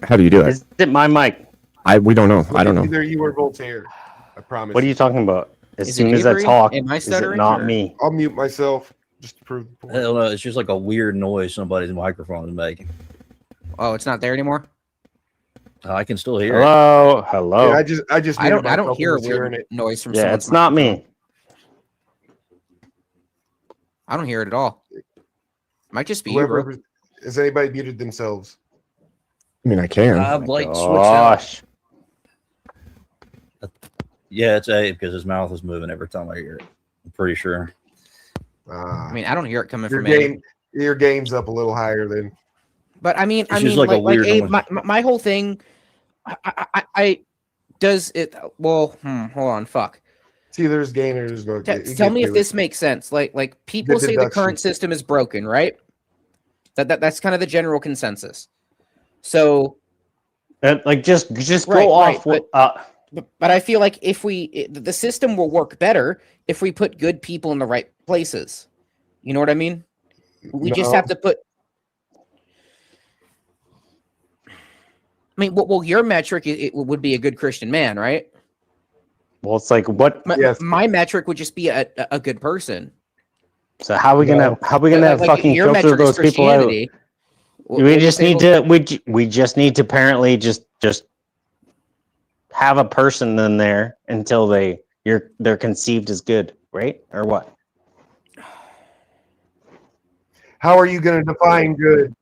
How do you do it? Is it my mic? We don't know. I don't know. Either you or Voltaire. I promise. What are you talking about? As Is it soon as I Avery? talk, Am I is it stuttering, not or- me? I'll mute myself just to prove the point. I don't know. It's just like a weird noise somebody's microphone is making. Oh, it's not there anymore. I can still hear Hello, hello. Yeah, I just I don't muted myself hear a and was hearing weird it. noise from Yeah, someone's it's not microphone. me. I don't hear it at all. Might just be you, Whoever bro. has anybody muted themselves? I mean, I can. I've like switched out. Gosh. Yeah, it's Abe because his mouth is moving every time I hear it. I'm pretty sure. I mean, I don't hear it coming Your from Abe. game, your game's up a little higher than. But I mean, It's just like a weird Abe, noise. my whole thing, I does it. Well, hold on, fuck. See, there's gainers. Tell me if this makes sense. Like people say the deduction. current system is broken, right? That's kind of the general consensus. So, Like just Right, go right, off what. but I feel like if the system will work better if we put good people in the right places. You know what I mean? We just No. have to put. I mean, well, your metric it would be a good Christian man, right? Well, it's like what? My metric would just be a good person. So how are we gonna Like, fucking your filter metric is those people out? Christianity. We just need to we just need to apparently just have a person in there until they're conceived as good, right? Or what? How are you going to define good?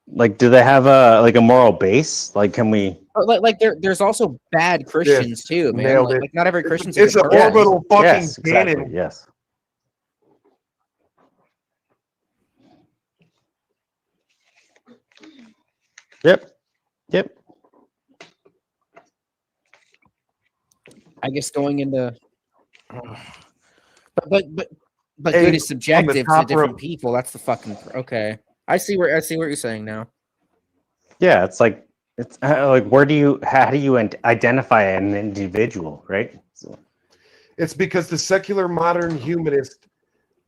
Like, do they have a moral base? Like, can we? Like there's also bad Christians too, man. nailed it. Like not every Christian's It's a an good person. orbital fucking Yes, exactly. cannon. Yes. Yep. I guess going into, but Hey, good is on subjective the to top different row. people. That's the fucking okay. I see what you're saying now. Yeah, it's like how do you identify an individual, right? So, It's because the secular modern humanist,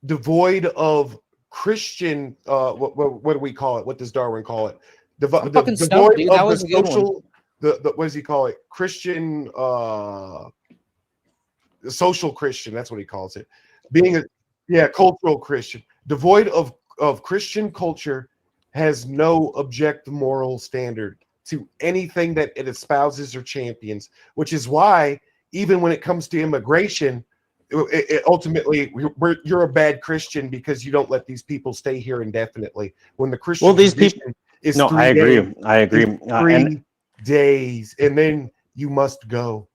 devoid of Christian, what do we call it? What does Darwin call it? I'm fucking stumped, dude. That was a good one. social, the what does he call it? Christian, the social Christian. That's what he calls it. Being cultural Christian, devoid of Christian culture, has no objective moral standard to anything that it espouses or champions, which is why even when it comes to immigration, it ultimately you're a bad Christian because you don't let these people stay here indefinitely. When the Christian these tradition people. is No, 3 I agree. days, I agree. it's 3 days, and then you must go.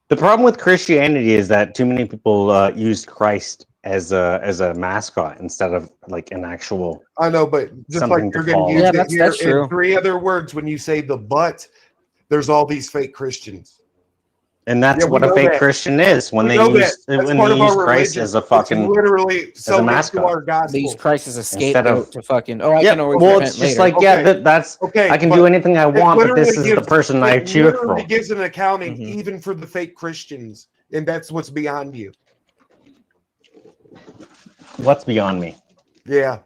The problem with Christianity is that too many people use Christ as a mascot instead of like an actual. I know, but just something like to you're going follow. to use Yeah, it that's here true. in 3 other words when you say the but, there's all these fake Christians. And that's Yeah, we what a know fake that. Christian is when We they know use that. That's when part they of use our Christ religion. as a It's fucking literally as a sewn into mascot. our gospel. They use Christ as a Instead scapegoat of to fucking. Oh, I yeah, can always well, repent it's just later. like that's I can but do anything I it want, but this literally is the person I it choose literally from. gives an accounting Mhm. even for the fake Christians, and that's what's beyond you. What's beyond me? Yeah.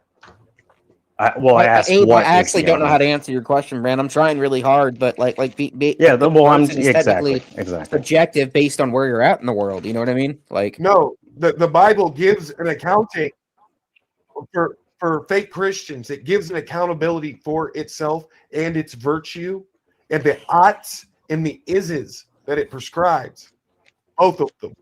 I asked Abe, what I is actually don't beyond know me. how to answer your question, man. I'm trying really hard, but Yeah, the well, I'm person is exactly. technically subjective based on where you're at in the world. You know what I mean? Like, No, the Bible gives an accounting for fake Christians. It gives an accountability for itself and its virtue, and the oughts and the ises that it prescribes. Both of them.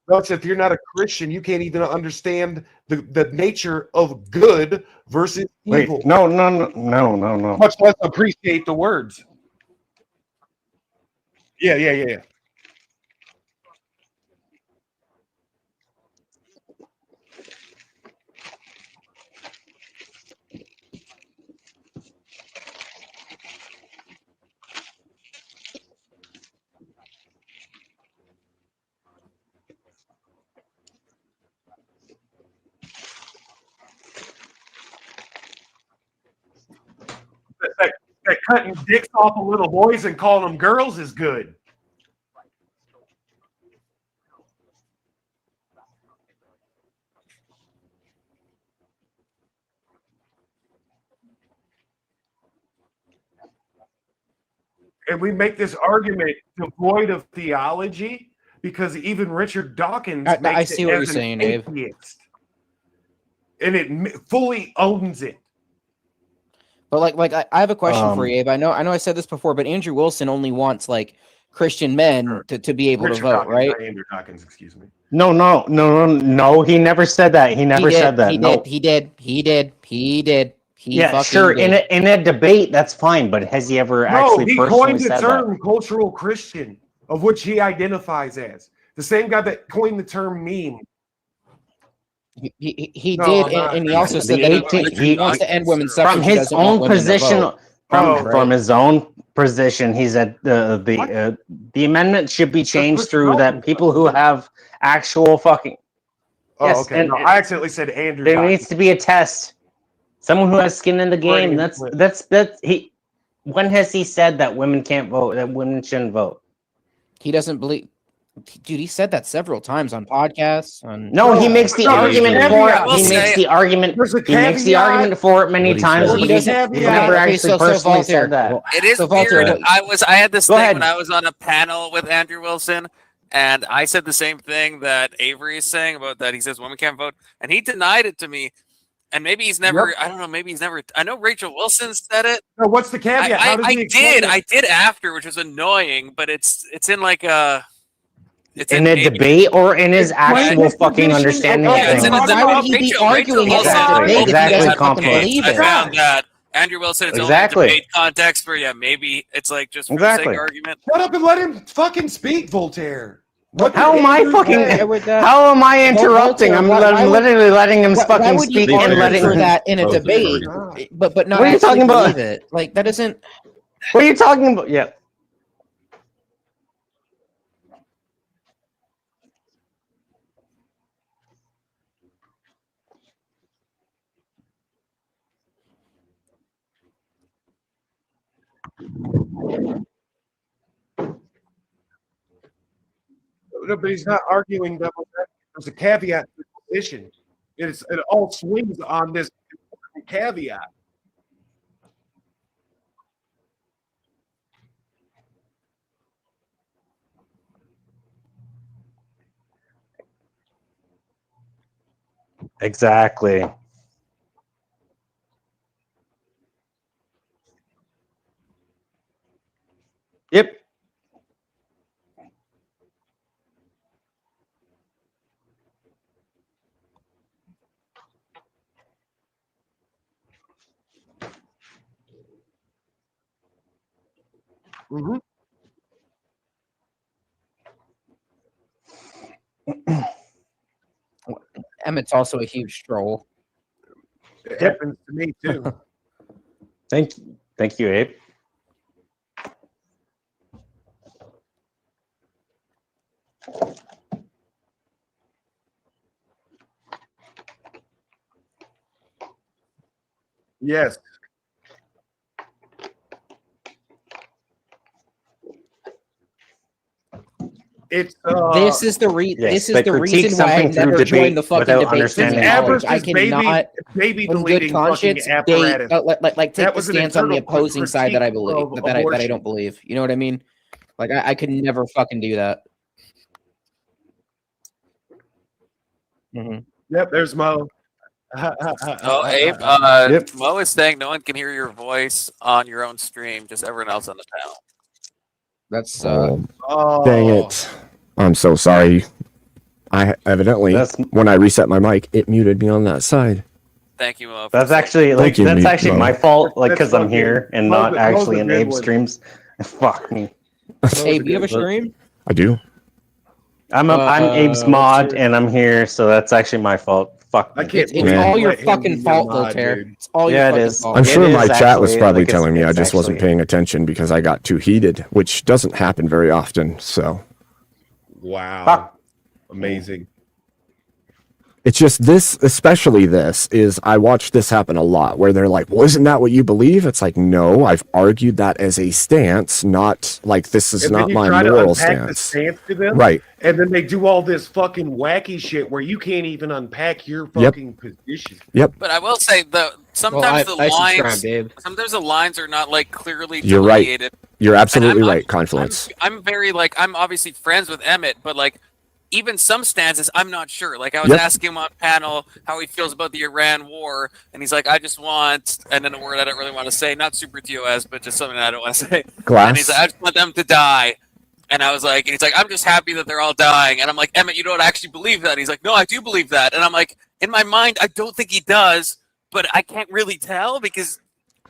Thus, if you're not a Christian, you can't even understand the nature of good versus evil. Wait, no. Much less appreciate the words. Yeah. that cutting dicks off of little boys and calling them girls is good. And we make this argument devoid of theology because even Richard Dawkins makes I see it what as you're an saying, Dave. atheist. And it fully owns it. But I have a question for you, Abe. I know I said this before, but Andrew Wilson only wants like Christian men to be able Richard to vote, Dawkins, right? not Andrew Dawkins, excuse me. No. He never said that. He never said that. He did. Yeah, sure. Did. In a debate, that's fine. But has he ever No, actually he personally coined the said term that? cultural Christian, of which he identifies as. The same guy that coined the term meme. He No, did, I'm not. and he also said that he wants to end women's suffrage. From he his doesn't want own women to position. vote. From his own position, he said the amendment should be changed through that people who have actual fucking. Oh, Yes, okay. No, I accidentally said Andrew. There Dawkins. needs to be a test. Someone who has skin in the game. That's he. When has he said that women can't vote? That women shouldn't vote? He doesn't believe. Dude, he said that several times on podcasts. No, he makes the argument for it. He makes the argument. He makes the argument for it many times. He But doesn't. he's never actually personally said that. It is Walter, weird. I had this Go thing ahead. when I was on a panel with Andrew Wilson, and I said the same thing that Avery is saying about that. He says women can't vote, and he denied it to me. And maybe he's never. I don't know. Maybe he's never. I know Rachel Wilson said it. No, what's the caveat? How does he explain I it? did after, which was annoying, but it's in like a. It's In a debate or in his actual fucking understanding of things. Why would he be arguing it in a debate if he doesn't fucking believe I it? found that Andrew Wilson is Exactly. only debate context for maybe it's like just for the sake of argument. Shut up and let him fucking speak, Voltaire. What How did am I Andrew fucking? say? How am I interrupting? I'm literally letting him Why fucking would you speak and argue letting for him. that in a debate, but not What are you actually talking about? believe it? Like that isn't. What are you talking about? Yeah. No, but he's not arguing that there's a caveat to the position. It all swings on this caveat. Exactly. Yep. Mm-hmm. Emmett's also a huge troll. It happens to me too. Thank you, Abe. Yes. It's This is the Yes, this is but the critique reason why I something through never debate joined the fucking without debate. understanding Knowledge. I Aber's baby- cannot, baby in good deleting conscience, fucking date, apparatus. like take That the was an stance on the internal opposing side that I critique believe of that I abortion. don't believe. You know what I mean? Like I could never fucking do that. Yep, there's Mo. Oh, Abe, Mo is saying no one can hear your voice on your own stream, just everyone else on the panel. That's Dang it. I'm so sorry. I evidently, when I reset my mic, it muted me on that side. Thank you, Mo. That's actually Thank you, that's Mo. actually my fault, like because I'm fucking- here and Mo's not a- actually Mo's a in good Abe's one. streams. Fuck me. Abe, you have a stream? I do. I'm Abe's mod and I'm here, so that's actually my fault. Fuck. I can't. It's all your fucking fault, Voltaire. It's all your Yeah, it fucking is. fault. I'm sure It my is chat was actually, probably like, telling me I it's just wasn't actually- paying attention because I got too heated, which doesn't happen very often. So Wow. Amazing. It's just this, especially this, is I watch this happen a lot where they're like, well, isn't that what you believe? It's like, no, I've argued that as a stance, not like this is And not then you my try to moral unpack the stance. stance to them, Right. And then they do all this fucking wacky shit where you can't even unpack your fucking position. Yep. But I will say sometimes the lines, Dave. sometimes the lines are not like clearly You're right. delineated. You're absolutely right, Confluence. I'm very like I'm obviously friends with Emmett, but like even some stances I'm not sure. Like I was asking him on panel how he feels about the Iran war, and he's like, I just want, and then a word I don't really want to say, not super TOS, but just something I don't want to say. Glass. And he's like, I just want them to die. And I was like, and he's like, I'm just happy that they're all dying. And I'm like, Emmett, you don't actually believe that. And he's like, no, I do believe that. And I'm like, in my mind, I don't think he does, but I can't really tell because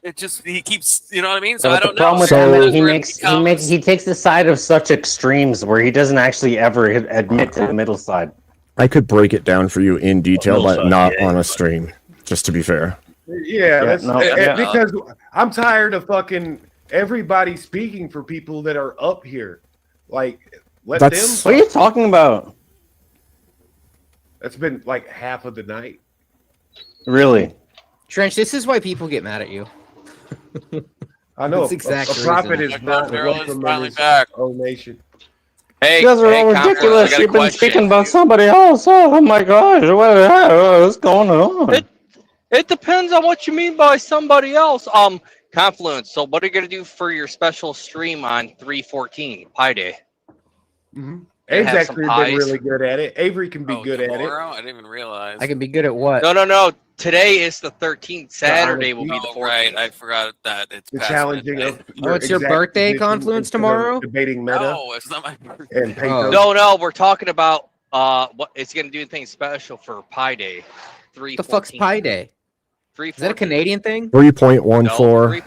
it just he keeps, you know what I mean? So I don't the problem know. with Emmett, he takes the side of such extremes where he doesn't actually ever admit to the middle side. I could break it down for you in detail, but side, not on a stream, just to be fair. Because I'm tired of fucking everybody speaking for people that are up here. Like, let them. What are you talking about? That's been like half of the night. Really? Trench, this is why people get mad at you. I know. That's exact a prophet reason. is not welcome in his own nation. Hey, You guys are all ridiculous. You've been speaking about somebody else. Oh my gosh, what's going on? It depends on what you mean by somebody else. Confluence. So, what are you gonna do for your special stream on 3/14 Pi Day? Mm-hmm. Have Ave's some actually been pies? really good at it. Avery can be good at it. Tomorrow? I didn't even realize. I can be good at what? No. Today is the 13th. Saturday will be the 14th. Right, I forgot that it's The past challenging midnight. of Oh, it's your exact birthday, position Confluence, instead of tomorrow? Debating meta. No, it's not my birthday. And Peyton. No, we're talking about what it's gonna do anything special for Pi Day. 3/14. The fuck's Pi Day? 3/14. Is that a Canadian thing? 3.14.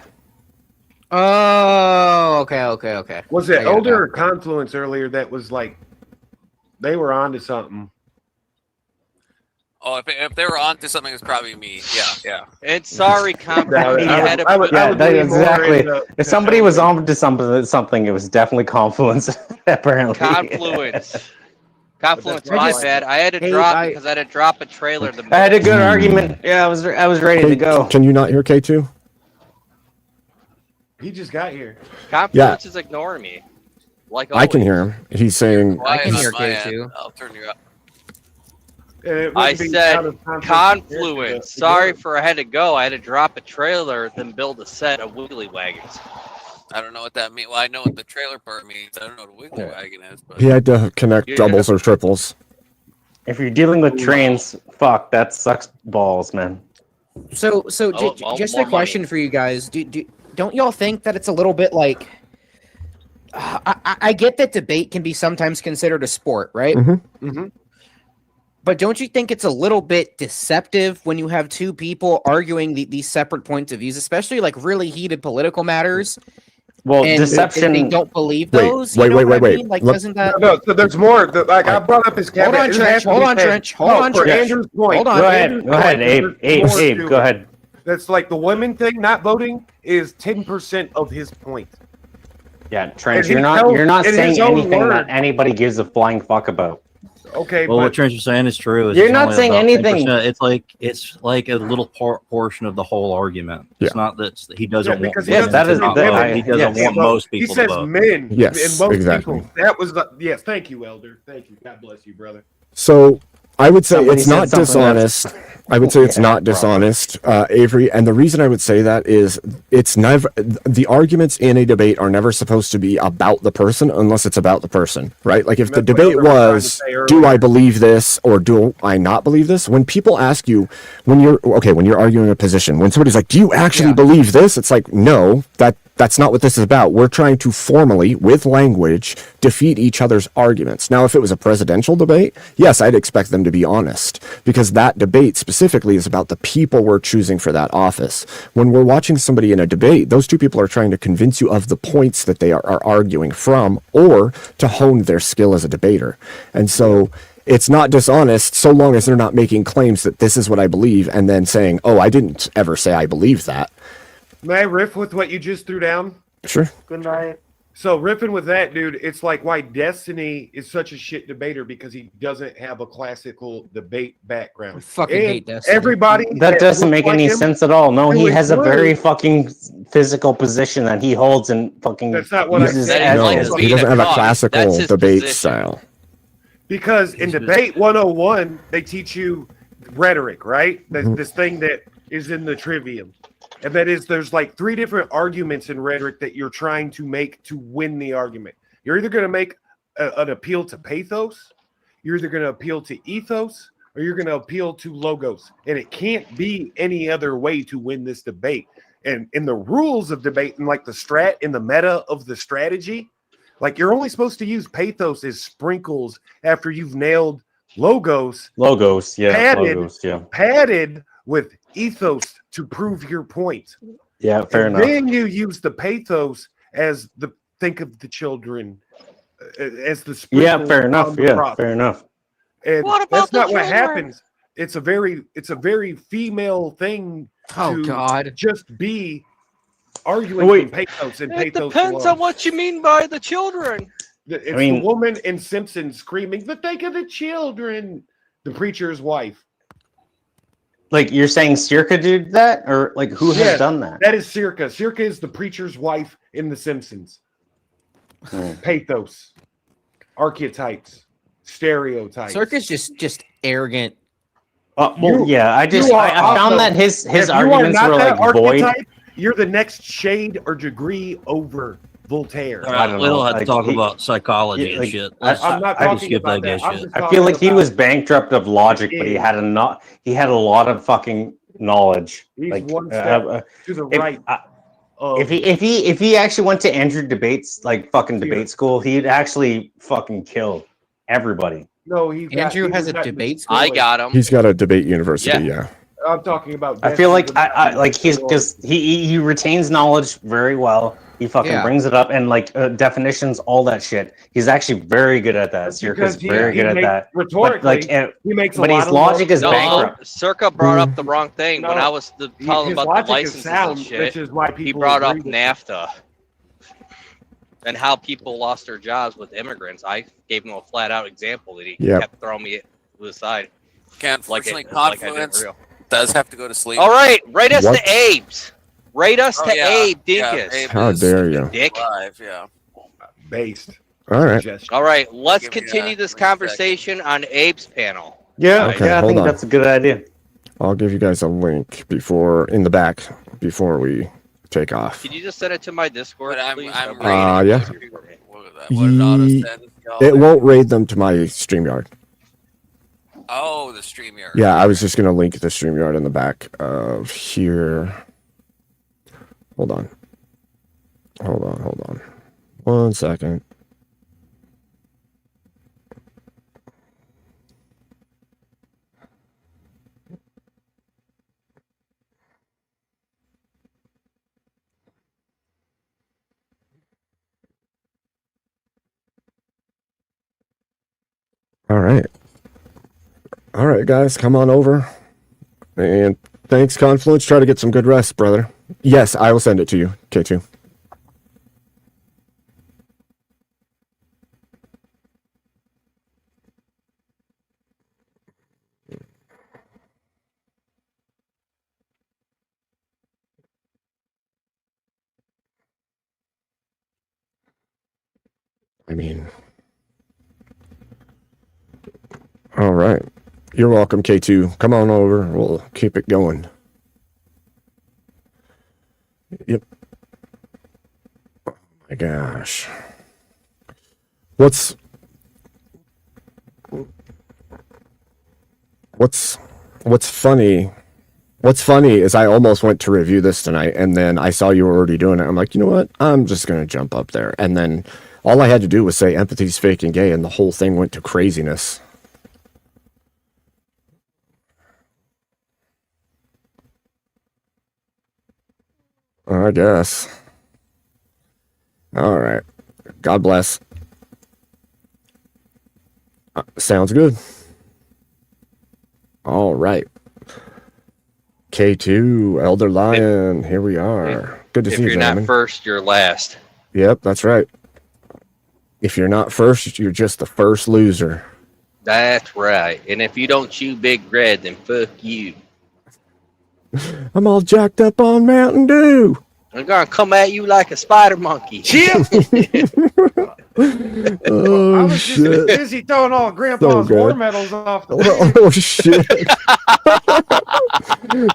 Oh, okay. Was I it get it Elder now. or Confluence earlier that was like they were onto something? Oh, if they were onto something, it's probably me. Yeah. And sorry, Confluence. you had a- Exactly. If somebody was on to something, it was definitely Confluence. Apparently. Confluence. Confluence, That's my right. bad. I had to Hey, drop because I had to drop a trailer. I had a good argument. Yeah, I was ready to go. Can you not hear K2? He just got here. Confluence is ignoring me. Like I can always. hear him. He's saying. I can hear my end. K2. I'll turn you up. I said Confluence. Sorry for I had to go. I had to drop a trailer, then build a set of wiggly wagons. I don't know what that means. Well, I know what the trailer part means. I don't know what a wiggly wagon is, but He had to connect doubles or triples. If you're dealing with trains, fuck, that sucks balls, man. So well, just more a question money. for you guys. Don't y'all think that it's a little bit like I get that debate can be sometimes considered a sport, right? Mm-hmm. But don't you think it's a little bit deceptive when you have two people arguing these separate points of views, especially like really heated political matters? Well, and deception. They don't believe Wait, those. wait, you know wait, what I wait, mean? Like, Look- doesn't that? No, so there's more. Like I brought up his Hold cabinet. on, It Trench. has to Hold be on, said. Trench. Hold No, on, for Trench. Andrew's point. Hold on. Go for ahead, Andrew's go ahead, point, Abe. there's more Abe, to go it. ahead. That's like the women thing. Not voting is 10% of his point. Yeah, Trench, And he you're tells not in saying his own anything that words. anybody gives a flying fuck about. Okay, Well, what but Trent is saying is true. You're not saying anything. It's like a little portion of the whole argument. It's not that he doesn't want. because he Yes, doesn't that is- say that- women. he doesn't Yes, want but most He people to says vote. men. Yes, and most exactly. people. That was the yes. Thank you, Elder. Thank you. God bless you, brother. So I would say Somebody it's said not something dishonest. I would say it's not dishonest, Avery. And the reason I would say that is it's never, the arguments in a debate are never supposed to be about the person unless it's about the person, right? Like if the That's what debate Elder was trying to was, say do I earlier. believe this or do I not believe this? When people ask you, when you're arguing a position, when somebody's like, do you actually believe this? It's like, no, that's not what this is about. We're trying to formally, with language, defeat each other's arguments. Now, if it was a presidential debate, yes, I'd expect them to be honest, because that debate specifically is about the people we're choosing for that office. When we're watching somebody in a debate, those two people are trying to convince you of the points that they are arguing from, or to hone their skill as a debater. And so it's not dishonest so long as they're not making claims that this is what I believe and then saying, oh, I didn't ever say I believe that. May I riff with what you just threw down? Sure. Good night. So riffing with that, dude, it's like why Destiny is such a shit debater because he doesn't have a classical debate background. I fucking And hate Destiny. everybody That doesn't looks make like any him sense at all. No, to he has a very include- fucking physical position that he holds and fucking That's not what I uses said. as No, he doesn't have a classical debate position. style. Because in debate 101, they teach you rhetoric, right? This thing that is in the trivium. And that is there's like 3 different arguments in rhetoric that you're trying to make to win the argument. You're either going to make an appeal to pathos, you're either going to appeal to ethos, or you're going to appeal to logos. And it can't be any other way to win this debate. And in the rules of debate and like the strat in the meta of the strategy, like you're only supposed to use pathos as sprinkles after you've nailed logos. Logos, yeah. Padded, Logos, yeah. padded with ethos to prove your point. Yeah, fair and enough. Then you use the pathos as the think of the children as the Yeah, sprinkle fair enough. on the Yeah, prop. fair enough. And What about that's the not what children? happens. It's a very female thing Oh, to God. just be arguing Wait. from pathos and It pathos depends alone. on what you mean by the children. It's I mean- the woman in Simpsons screaming, "The think of the children." The preacher's wife. Like you're saying Circa did that? Or like who has Yes, done that? That is Circa. Circa is the preacher's wife in The Simpsons. Pathos, archetypes, stereotypes. Circus just arrogant. Well, You- yeah, I you are found also- that his if you are arguments not were that like void. archetype, you're the next shade or degree over Voltaire. All right, we don't have to like, talk he- about psychology yeah, and like, shit. I- Let's I'm not just talking skip about that that. gay I'm shit. just I feel like he talking was about- bankrupt of logic, but he had a lot of fucking knowledge. He's like one step to the if, right. if he actually went to Andrew debates like fucking debate school, he'd actually fucking kill everybody. No, he's got, Andrew he has was a not- debate school. I got him. He's got a debate university, yeah. I'm talking about. I feel like Destiny. like he's because he retains knowledge very well. He fucking Yeah. brings it up and like definitions, all that shit. He's actually very good at that. Circa's very good at that. Rhetorically, But like, he makes a but lot his of logic is No, bankrupt. Circa brought up the wrong thing when No, I was telling his about logic the is licenses sound, and shit. which is why He people brought up agree with NAFTA and how people lost their jobs with immigrants. I gave him a flat out example that he Yep. kept throwing me to the side. Okay, Like unfortunately, it, like I didn't Confluence real. does have to go to sleep. All right, rate us What? to Abe's. Rate us Oh, to yeah. Abe Yeah, Dinkus. Abe How is dare you? Dick. alive, yeah. based. All right. suggestion. All right, let's Give me continue that this respect. conversation on Abe's panel. Yeah, Okay, yeah, I hold think on. that's a good idea. I'll give you guys a link in the back before we take off. Can you just send it to my Discord, But I'm please? rating yeah. those people. What did it auto send? It won't raid them to my StreamYard. Oh, the StreamYard. Yeah, I was just going to link the StreamYard in the back of here. Hold on. 1 second. All right. All right, guys, come on over. And thanks, Confluence. Try to get some good rest, brother. Yes, I will send it to you, K2. I mean, all right. You're welcome, K2. Come on over. We'll keep it going. Yep. Oh my gosh. What's funny? What's funny is I almost went to review this tonight, and then I saw you were already doing it. I'm like, you know what? I'm just gonna jump up there, and then all I had to do was say empathy's fake and gay, and the whole thing went to craziness. I guess. All right. God bless. Sounds good. All right. K2, Elder Lion, here we are. Good to If see you, you're gentlemen. not first, you're last. Yep, that's right. If you're not first, you're just the first loser. That's right. And if you don't chew Big Red, then fuck you. I'm all jacked up on Mountain Dew. I'm gonna come at you like a spider monkey. Chip! Oh, I was just shit. busy throwing all Grandpa's So war good. medals off the Oh, shit.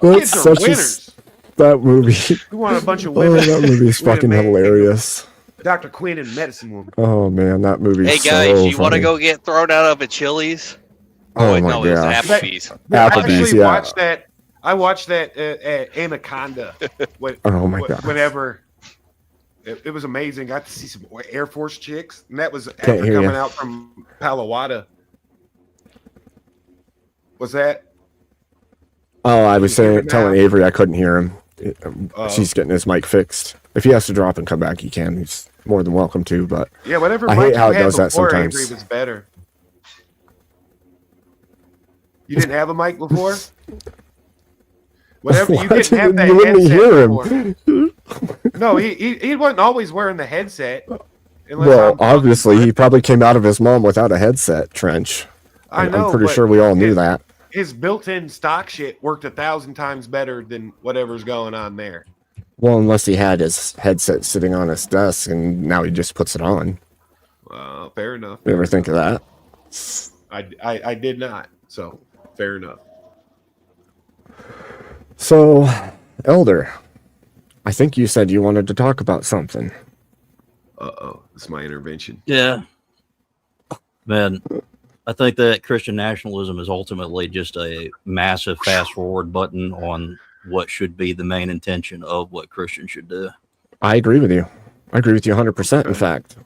That's Kids are such winners. that movie. We want a bunch of Oh, women. that movie is fucking hilarious. Dr. Quinn and Medicine Woman. Oh, man, that movie is Hey guys, so you want to funny. go get thrown out of a Chili's? Oh, wait, my no, it was gosh. Applebee's. I Applebee's, actually yeah. watched that. I watched that at Anaconda. Oh, my gosh. Whenever. It was amazing. Got to see some Air Force chicks. And that was Can't after hear coming ya. out from Palo Alto. Was that? Oh, I was Can you hear saying, me telling now? Avery I couldn't hear him. Oh. She's getting his mic fixed. If he has to drop and come back, he can. He's more than welcome to, but Yeah, whatever I mic hate how you it had does that before, sometimes. Avery, was better. You didn't have a mic before? Whatever, you What? didn't have that You wouldn't headset hear him. before. No, he wasn't always wearing the headset. unless Well, I'm talking obviously, he probably came out of his mom without a headset, Trench. I know, I'm pretty but sure we all knew that. His built-in stock shit worked 1,000 times better than whatever's going on there. Well, unless he had his headset sitting on his desk and now he just puts it on. Fair enough. You ever think of that? I did not. So fair enough. So, Elder, I think you said you wanted to talk about something. Uh-oh, it's my intervention. Yeah. Man, I think that Christian nationalism is ultimately just a massive fast forward button on what should be the main intention of what Christians should do. I agree with you. I agree with you 100%, in fact.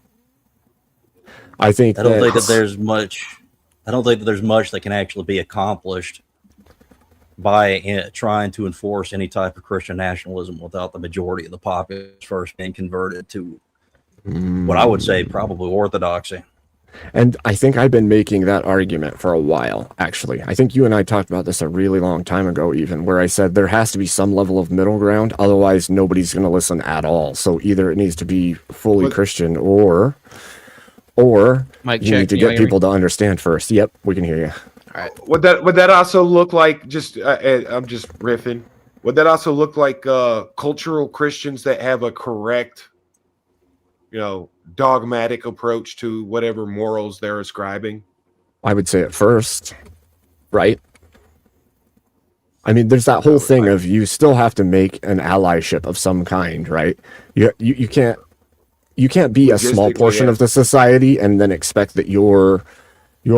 I think I don't think that there's much. I don't think that there's much that can actually be accomplished by trying to enforce any type of Christian nationalism without the majority of the populace first being converted to what I would say probably orthodoxy. And I think I've been making that argument for a while, actually. I think you and I talked about this a really long time ago, even, where I said there has to be some level of middle ground. Otherwise, nobody's going to listen at all. So either it needs to be fully Christian or Mic you check, need to can you get hear me? people to understand first. Yep, we can hear you. All right. Would that also look like just? I'm just riffing. Would that also look like cultural Christians that have a correct, dogmatic approach to whatever morals they're ascribing? I would say at first, right? I mean, there's that whole thing of you still have to make an allyship of some kind, right? You can't be a small Logistically, portion yeah. of the society and then expect that your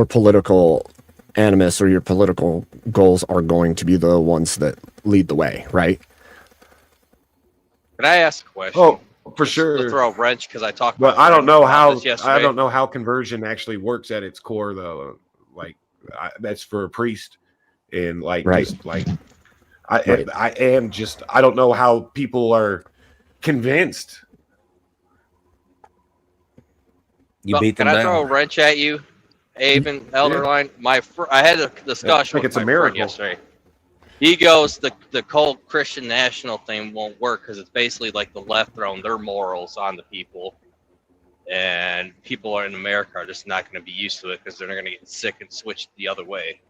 political animus or your political goals are going to be the ones that lead the way, right? Can I ask a question? Oh, for To sure. throw a wrench because I talked. But to I don't know friends about how this yesterday. I don't know how conversion actually works at its core, though. Like that's for a priest, and Right. just like I Right. I don't know how people are convinced. You beat them Can I throw a down. wrench at you, Abe and Elderline? I had a discussion like with it's a my miracle. friend yesterday. He goes, the cult Christian national thing won't work because it's basically like the left throwing their morals on the people, and people in America are just not going to be used to it because they're going to get sick and switch the other way.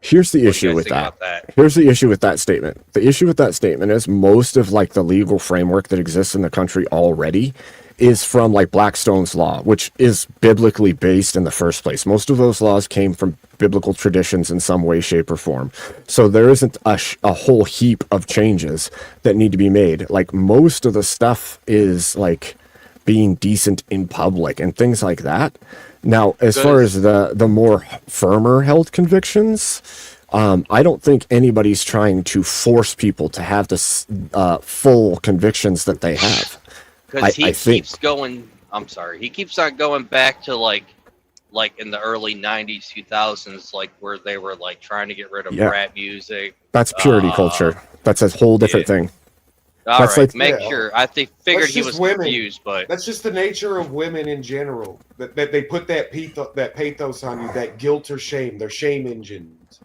Here's the What do you issue guys with think that. about that? Here's the issue with that statement. The issue with that statement is most of like the legal framework that exists in the country already is from like Blackstone's law, which is biblically based in the first place. Most of those laws came from biblical traditions in some way, shape, or form. So there isn't a whole heap of changes that need to be made. Like most of the stuff is like being decent in public and things like that. Now, as far as the more firmer held convictions, I don't think anybody's trying to force people to have this full convictions that they have. Because he I think keeps going. I'm sorry. He keeps on going back to like in the early '90s, 2000s, like where they were like trying to get rid of Yeah. rap music. that's purity culture. That's a whole different thing. All That's right, like- make Yeah. sure. I figured That's he just was women. confused, but That's just the nature of women in general. That they put that pathos on you, that guilt or shame. They're shame engines.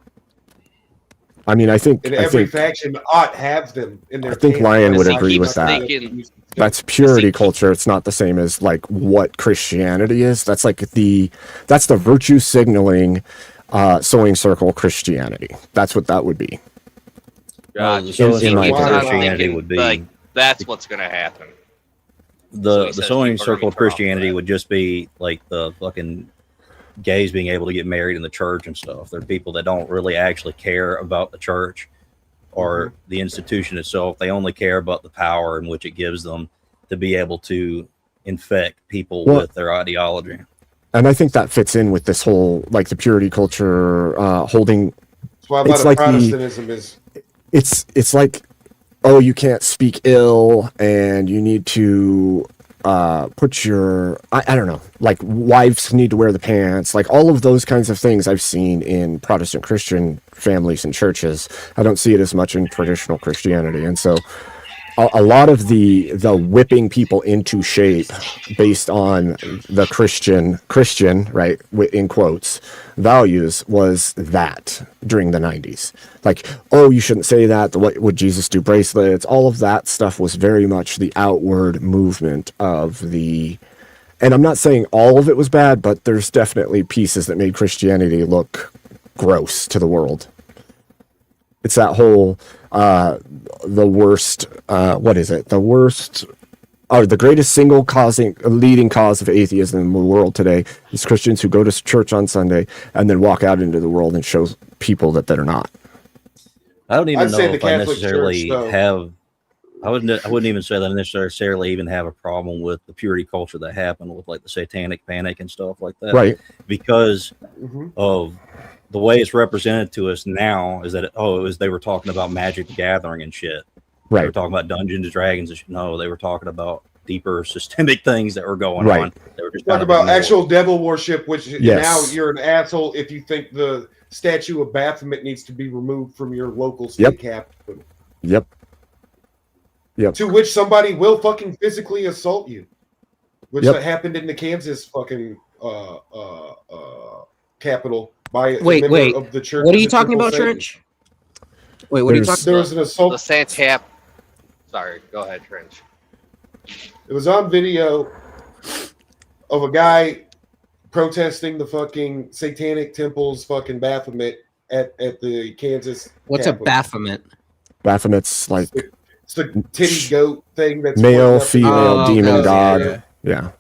I mean, I think and every faction ought have them in their. I think camp. Lion would He agree with keeps that. thinking- That's purity culture. It's not the same as like what Christianity is. That's like that's the virtue signaling, sewing circle Christianity. That's what that would be. God, the sewing in my circle opinion. Christianity would be like that's what's gonna happen. the says sewing people are gonna circle be turned off Christianity would just be like the fucking gays being able to get married in the church and stuff. They're people that don't really actually care about the church or the institution itself. They only care about the power in which it gives them to be able to infect people with their ideology. And I think that fits in with this whole like the purity culture holding. That's why a lot it's of like Protestantism is. It's like, oh, you can't speak ill, and you need to put your I don't know, like wives need to wear the pants, like all of those kinds of things I've seen in Protestant Christian families and churches. I don't see it as much in traditional Christianity, and so a lot of the whipping people into shape based on the Christian right in quotes values was that during the 90s, like, oh, you shouldn't say that, what would Jesus do bracelets, all of that stuff was very much the outward movement of the, and I'm not saying all of it was bad, but there's definitely pieces that made Christianity look gross to the world. It's that whole the worst what is it, the worst or the greatest single leading cause of atheism in the world today is Christians who go to church on Sunday and then walk out into the world and show people that they're not. I don't even know if I necessarily Church, I wouldn't even say that I necessarily even have a problem with the purity culture that happened with like the satanic panic and stuff like that. Right. Because of the way it's represented to us now is that they were talking about Magic the Gathering and shit. Right. They were talking about Dungeons and Dragons and shit. No, they were talking about deeper systemic things that were going Right. on. They were just Talk about actual devil worship, which Yes. now you're an asshole if you think the statue of Baphomet needs to be removed from your local state capital. Yep. To which somebody will fucking physically assault you, which Yep. happened in the Kansas fucking capital by a Wait, member wait. of the church. What are of you the talking Triple about, Satan. Trench? Wait, what are you talking There about? was an assault. The Santap. Sorry, go ahead, Trench. It was on video of a guy protesting the fucking satanic temple's fucking Baphomet at the Kansas. What's Capitol. a Baphomet? Baphomet's like It's the titty goat thing that's male, worked up in female, the- demon god. Yeah. Yeah.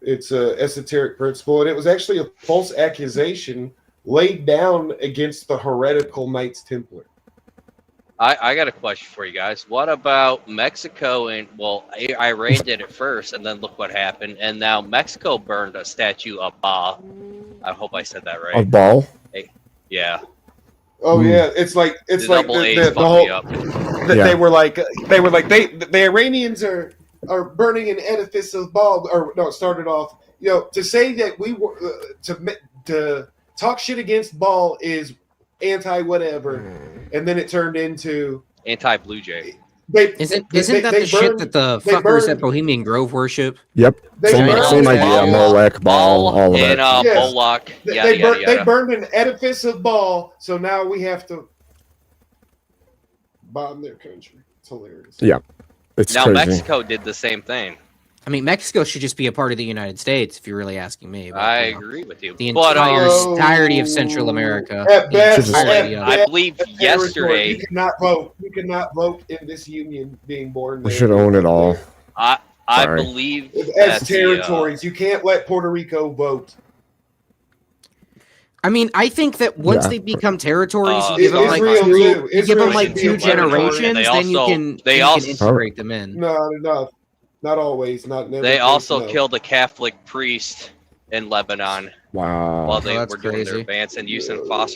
It's a esoteric principle, and it was actually a false accusation laid down against the heretical Knights Templar. I got a question for you guys. What about Mexico? And well, Iran did it first, and then look what happened. And now Mexico burned a statue of Ba. I hope I said that right. Of Baal? Hey, yeah. Oh yeah, it's like The double A's the fucked whole. me up. They were like the Iranians are burning an edifice of Baal, or no, it started off, to say that we were to talk shit against Baal is anti whatever, and then it turned into Anti Blue Jay. Isn't that the shit that the fuckers at Bohemian Grove worship? Yep. Same burned- idea. Molech, Baal, all of it. And Yes. Moloch. They burned an edifice of Baal, so now we have to bomb their country. It's hilarious. Yeah. It's Now crazy. Mexico did the same thing. I mean, Mexico should just be a part of the United States, if you're really asking me. But, I agree with you. The But, entirety of Central America. At the best, entirety of it. I believe yesterday. You cannot vote. You cannot vote in this union being born We there. should own it all. I Sorry. believe As that territories, you can't let Puerto Rico vote. I mean, I think that once Yeah. they become territories, you Uh, give them like Israel too. you give Israel them like should be two a territory. generations, They then you also- can they you also- can integrate them in. No, not always. Not never. they also no. killed a Catholic priest in Lebanon Wow. while they that's were doing their crazy. advance and using So what?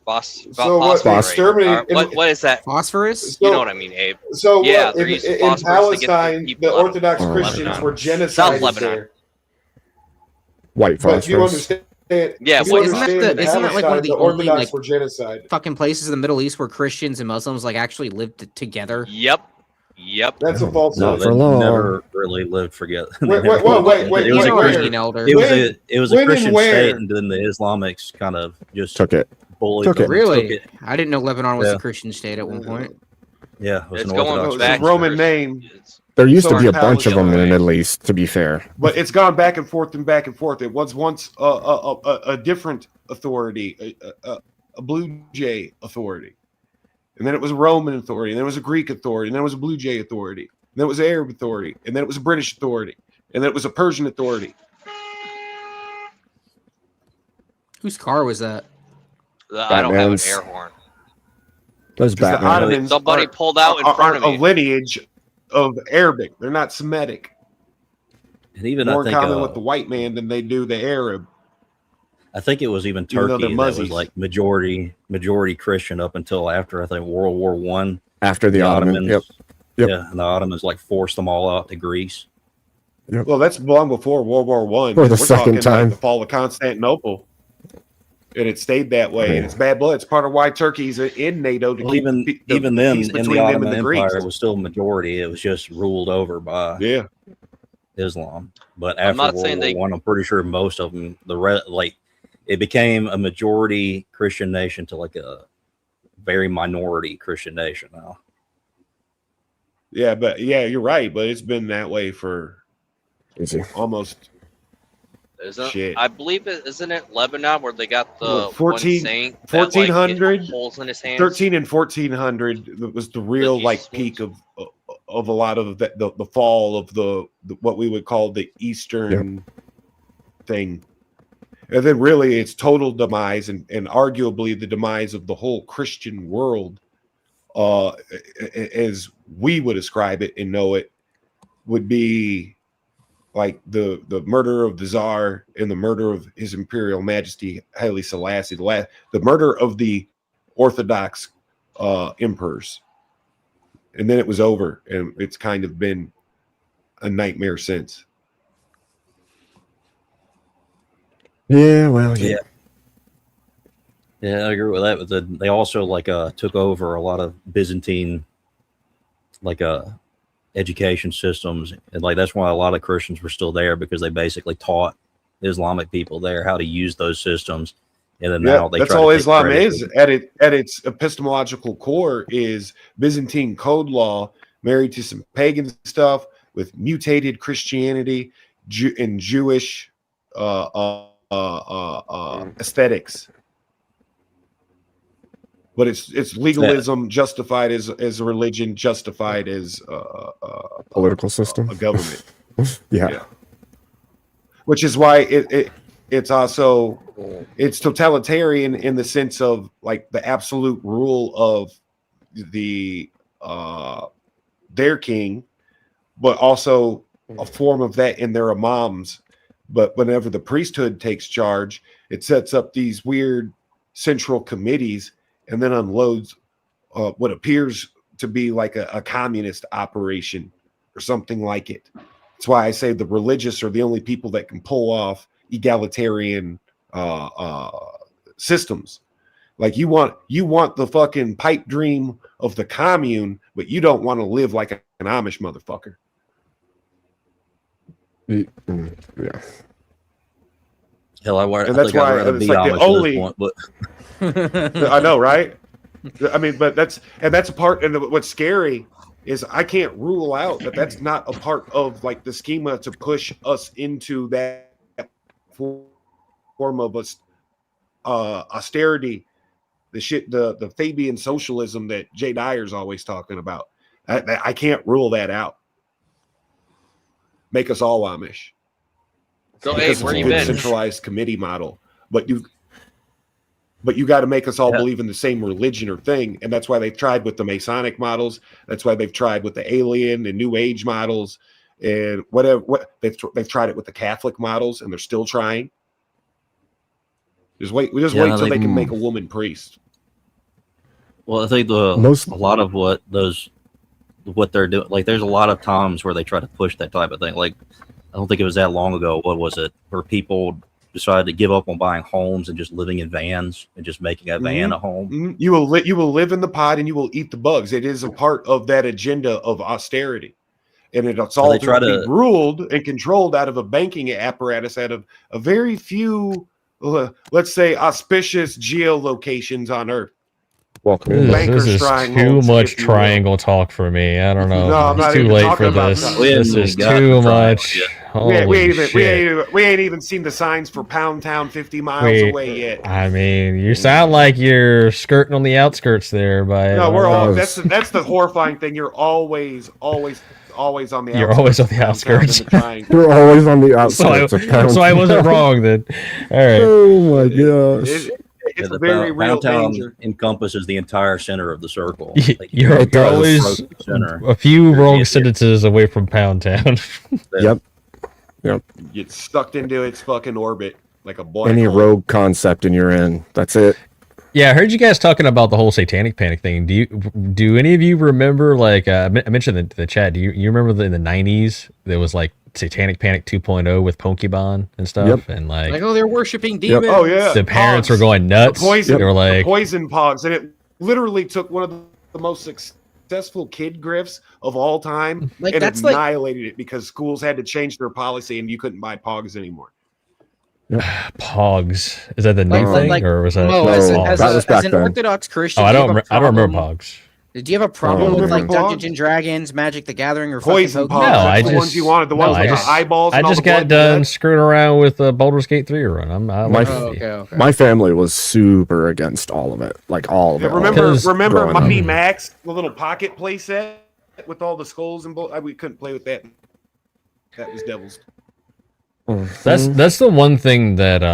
phosphorus. Exterminate. What is that? Phosphorus? You know what I mean, Abe? So Yeah, what? they're In using phosphorus to get the Palestine, people the out of Orthodox Oh, Christians Lebanon. were South genocided Lebanon. there. White But you phosphorus. understand? Yeah, you what- understand isn't that like one of Palestine, the the only, Orthodox like- were genocide. Fucking places in the Middle East where Christians and Muslims like actually lived together. Yep. That's a false. No, Not they for long. never really lived together. Wait, wait, wait, It was a wait, Christian. wait. Elder. It was When- a when and Christian where? state, and then the Islamics kind of just Took it. bullied Took them. it. Really? Took it. I didn't know Lebanon was Yeah. a Christian state at one point. Yeah, it was It's an going Orthodox. No, it's back a Roman first. name. There used to So be a in bunch of them in the Palestine. Middle East, to be fair. But it's gone back and forth and back and forth. It was once a different authority, a Blue Jay authority. And then it was a Roman authority. And then it was a Greek authority. And then it was a Blue Jay authority. And then it was an Arab authority. And then it was a British authority. And then it was a Persian authority. Whose car was that? I don't have an Batman's. air horn. Those Because the Batman. Ottomans Somebody pulled out in front of a me. lineage of Arabic. They're not Semitic. And even More I think common with the white man than they do the Arab. I think it was even Even though Turkey they're that was muzzies. like majority Christian up until after I think World War One. After the Ottomans. Yep. Yeah, and the Ottomans like forced them all out to Greece. Well, that's long before World War One. For the We're second talking time. like the fall of Constantinople, and it stayed that way. And it's bad blood. It's part of why Turkey's in NATO to Well, keep even the then, peace in the between them Ottoman and the Empire, Greeks. it was still majority. It was just ruled over by Islam. But I'm after not World saying War they- One, I'm pretty sure most of them, it became a majority Christian nation to like a very minority Christian nation now. Yeah, but you're right. But it's been that way for almost. Shit. I believe isn't it Lebanon where they got the 14 one saint that, like, 1400 hit holes in his hands? 13 and 1400 was the real peak of a lot of the fall of the what we would call the Eastern thing. And then really its total demise and arguably the demise of the whole Christian world, as we would ascribe it and know it, would be like the murder of the Tsar and the murder of His Imperial Majesty Haile Selassie, the murder of the Orthodox emperors. And then it was over, and it's kind of been a nightmare since. Yeah, well, Yeah, I agree with that. But they also took over a lot of Byzantine education systems, and that's why a lot of Christians were still there, because they basically taught Islamic people there how to use those systems. And then now they that's try all to take Islam credit is at its epistemological core is Byzantine code law married to some pagan stuff with mutated Christianity and Jewish aesthetics. But it's legalism justified as a religion, justified as a political system, a government. yeah. Which is why it's also it's totalitarian in the sense of like the absolute rule of the their king, but also a form of that in their imams. But whenever the priesthood takes charge, it sets up these weird central committees and then unloads what appears to be like a communist operation or something like it. That's why I say the religious are the only people that can pull off egalitarian systems. Like you want the fucking pipe dream of the commune, but you don't want to live like an Amish motherfucker. Yeah. Hell, And that's why it's like the only. I know, right? I mean, but that's a part. And what's scary is I can't rule out that that's not a part of like the schema to push us into that form of austerity, the Fabian socialism that Jay Dyer's always talking about. I can't rule that out. Make us all Amish. So, hey, where you been? Centralized committee model, but you got to make us all believe in the same religion or thing, and that's why they've tried with the Masonic models. That's why they've tried with the alien and New Age models, and whatever. They've tried it with the Catholic models, and they're still trying. Wait till they can make a woman priest. Well, I think a lot of what they're doing, like there's a lot of times where they try to push that type of thing. Like I don't think it was that long ago. What was it? Where people decided to give up on buying homes and just living in vans and just making a van a home. Mm-hmm. You will live in the pod and you will eat the bugs. It is a part of that agenda of austerity, and it's all to be ruled and controlled out of a banking apparatus, out of a very few let's say, auspicious geolocations on Earth. Welcome. This is too much triangle talk for me. I don't know. No, I'm it's not too even late talking for about this. that. This is too much. Holy We shit. ain't even seen the signs for Pound Town 50 miles Wait, away yet. I mean, you sound like you're skirting on the outskirts there, but No, we're all. That's the horrifying thing. You're always on the. You're always on the outskirts. You're always on the outskirts. So I wasn't wrong then. All right. Oh my gosh. It's the a very real Poundtown danger. encompasses the entire center of the circle. Like, You're always center. a few wrong sentences away from Pound Town. Yep. Get sucked into its fucking orbit like a boy. Any rogue concept and you're in. That's it. Yeah, I heard you guys talking about the whole satanic panic thing. Do any of you remember, like, I mentioned in the chat, do you remember in the 90s, there was like Satanic Panic 2.0 with Pokemon and stuff? Yep. And like oh, they're worshiping demons. Oh yeah, the parents Pogs. were going nuts. They were like, poison Pogs, and it literally took one of the most successful kid grifts of all time and annihilated it because schools had to change their policy and you couldn't buy Pogs anymore. Pogs. Is that the new thing, or was that? No, as an Orthodox Christian, I don't remember Pogs. Do you have a problem with like Dungeons and Dragons, Magic the Gathering, or Poison fucking Pogs? No, I the just ones you wanted, the ones with the eyeballs. I and all just the got blood done screwing around with Baldur's Gate 3 run. My family was super against all of it, like all of it. Remember Mighty Max, the little pocket play set with all the skulls and we couldn't play with that. That was devils. That's the one thing that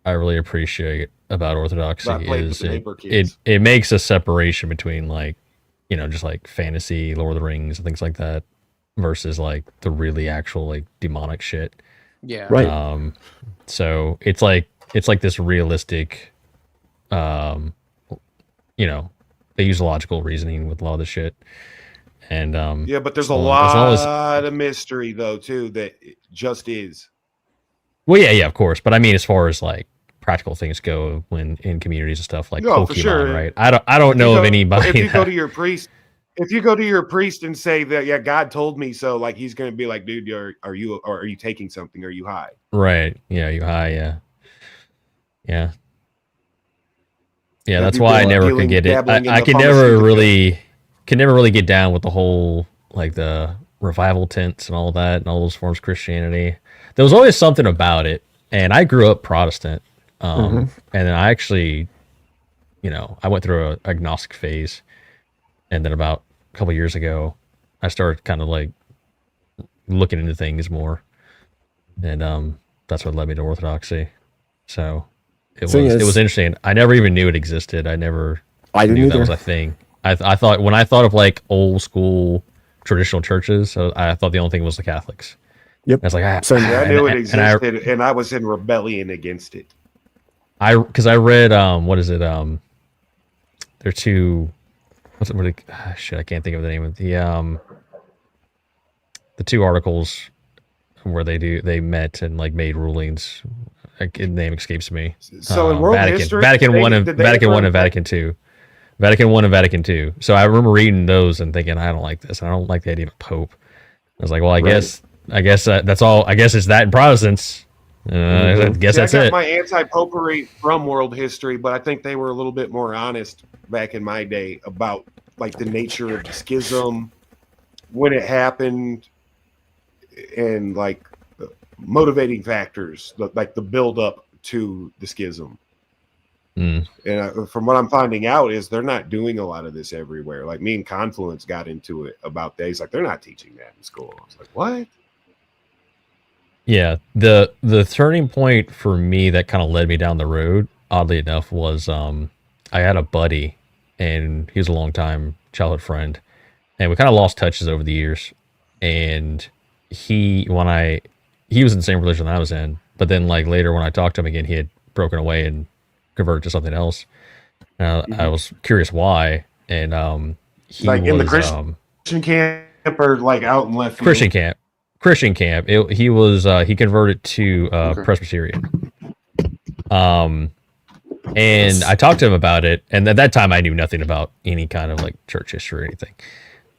I really appreciate about Orthodoxy is it makes a separation between like, you know, just like fantasy, Lord of the Rings and things like that versus like the really actual like demonic shit. Yeah. Right. So it's like this realistic, you know, they use logical reasoning with a lot of the shit. And yeah, but there's a lot of mystery though too that it just is. Well, yeah, of course. But I mean, as far as like practical things go, when in communities and stuff like Pokemon, for sure. right? I don't know of anybody. If you go to your priest, and say that, yeah, God told me so, like he's gonna be like, dude, are you taking something? Are you high? Right. Yeah, you high. Yeah. That's why I never could get it. I can never really get down with the whole like the revival tents and all that and all those forms of Christianity. There was always something about it, and I grew up Protestant, and then I actually, you know, I went through an agnostic phase, and then about a couple years ago, I started kind of like looking into things more, and that's what led me to Orthodoxy. So it was interesting. I never even knew it existed. I knew that was a thing. I thought when I thought of like old school traditional churches, I thought the only thing was the Catholics. Yep. I was like, I knew it existed, and I was in rebellion against it. Because I read what is it? They're two. Shit, I can't think of the name of the two articles where they met and like made rulings. The name escapes me. So in world history, Vatican I and Vatican II. Vatican I and Vatican II. So I remember reading those and thinking, I don't like this. I don't like the idea of a pope. I was like, well, I guess that's all. I guess it's that in Protestants. I guess that's I got it. my anti-popery from world history, but I think they were a little bit more honest back in my day about like the nature of the schism, when it happened, and like motivating factors, like the build up to the schism. And from what I'm finding out is they're not doing a lot of this everywhere. Like me and Confluence got into it about days. Like they're not teaching that in school. I was like, what? Yeah, the turning point for me that kind of led me down the road, oddly enough, was I had a buddy, and he was a long time childhood friend, and we kind of lost touches over the years. And he was in the same religion I was in, but then like later when I talked to him again, he had broken away and converted to something else. I was curious why, and he like was in the Christian camp or like out in left field? Christian camp. He converted to Presbyterian. And I talked to him about it, and at that time I knew nothing about any kind of like church history or anything.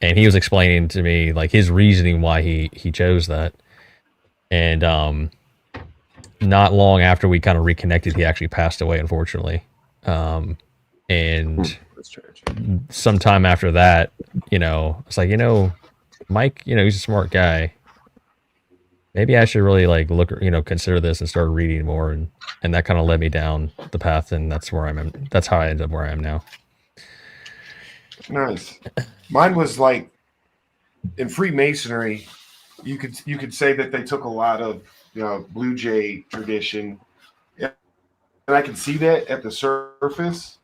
And he was explaining to me like his reasoning why he chose that. And not long after we kind of reconnected, he actually passed away, unfortunately. And sometime after that, it's like, Mike, he's a smart guy. Maybe I should really like look, consider this and start reading more, and that kind of led me down the path, and that's where I'm. That's how I ended up where I am now. Nice. Mine was like in Freemasonry. You could say that they took a lot of Blue Jay tradition, and I can see that at the surface,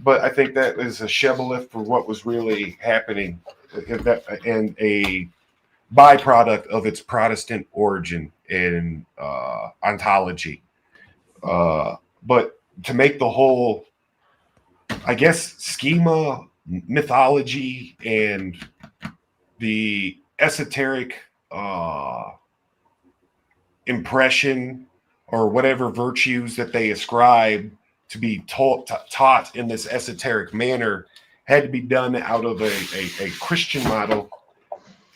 but I think that is a shibboleth for what was really happening, and a byproduct of its Protestant origin and ontology. But to make the whole, I guess, schema, mythology, and the esoteric impression or whatever virtues that they ascribe to be taught in this esoteric manner had to be done out of a Christian model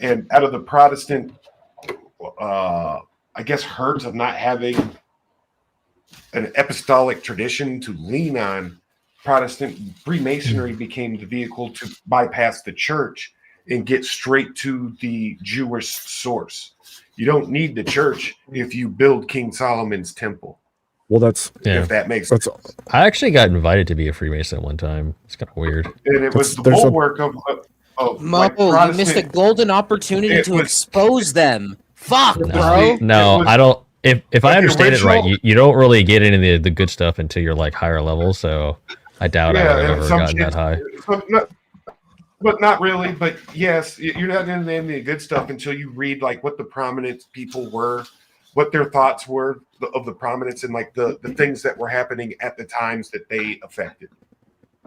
and out of the Protestant, I guess, hurt of not having an apostolic tradition to lean on. Protestant Freemasonry became the vehicle to bypass the church and get straight to the Jewish source. You don't need the church if you build King Solomon's temple. Well, that's if that makes sense. I actually got invited to be a Freemason one time. It's kind of weird. And it was the bulwark of Mo, like you missed a golden opportunity to expose them. Fuck, bro. No, I don't. If I understand it right, you don't really get into the good stuff until you're like higher level. So I doubt I would have ever gotten that high. But not really. But yes, you're not into any of the good stuff until you read like what the prominent people were, what their thoughts were of the prominence, and like the things that were happening at the times that they affected.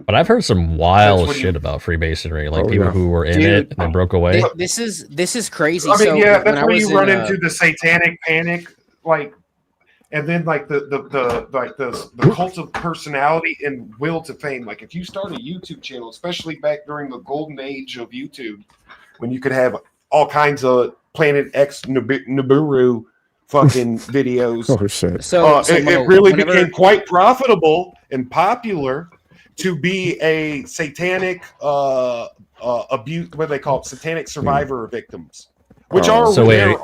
But I've heard some wild shit about Freemasonry, like people who were in it and then broke away. This is crazy. I mean, so yeah, that's when where I you was run in, into the satanic panic, like, and then like the cult of personality and will to fame. Like, if you start a YouTube channel, especially back during the golden age of YouTube, when you could have all kinds of Planet X Nibiru fucking videos. Oh shit! So it really became quite profitable and popular to be a satanic abuse. What do they call it? Satanic survivor victims, which are so. Wait,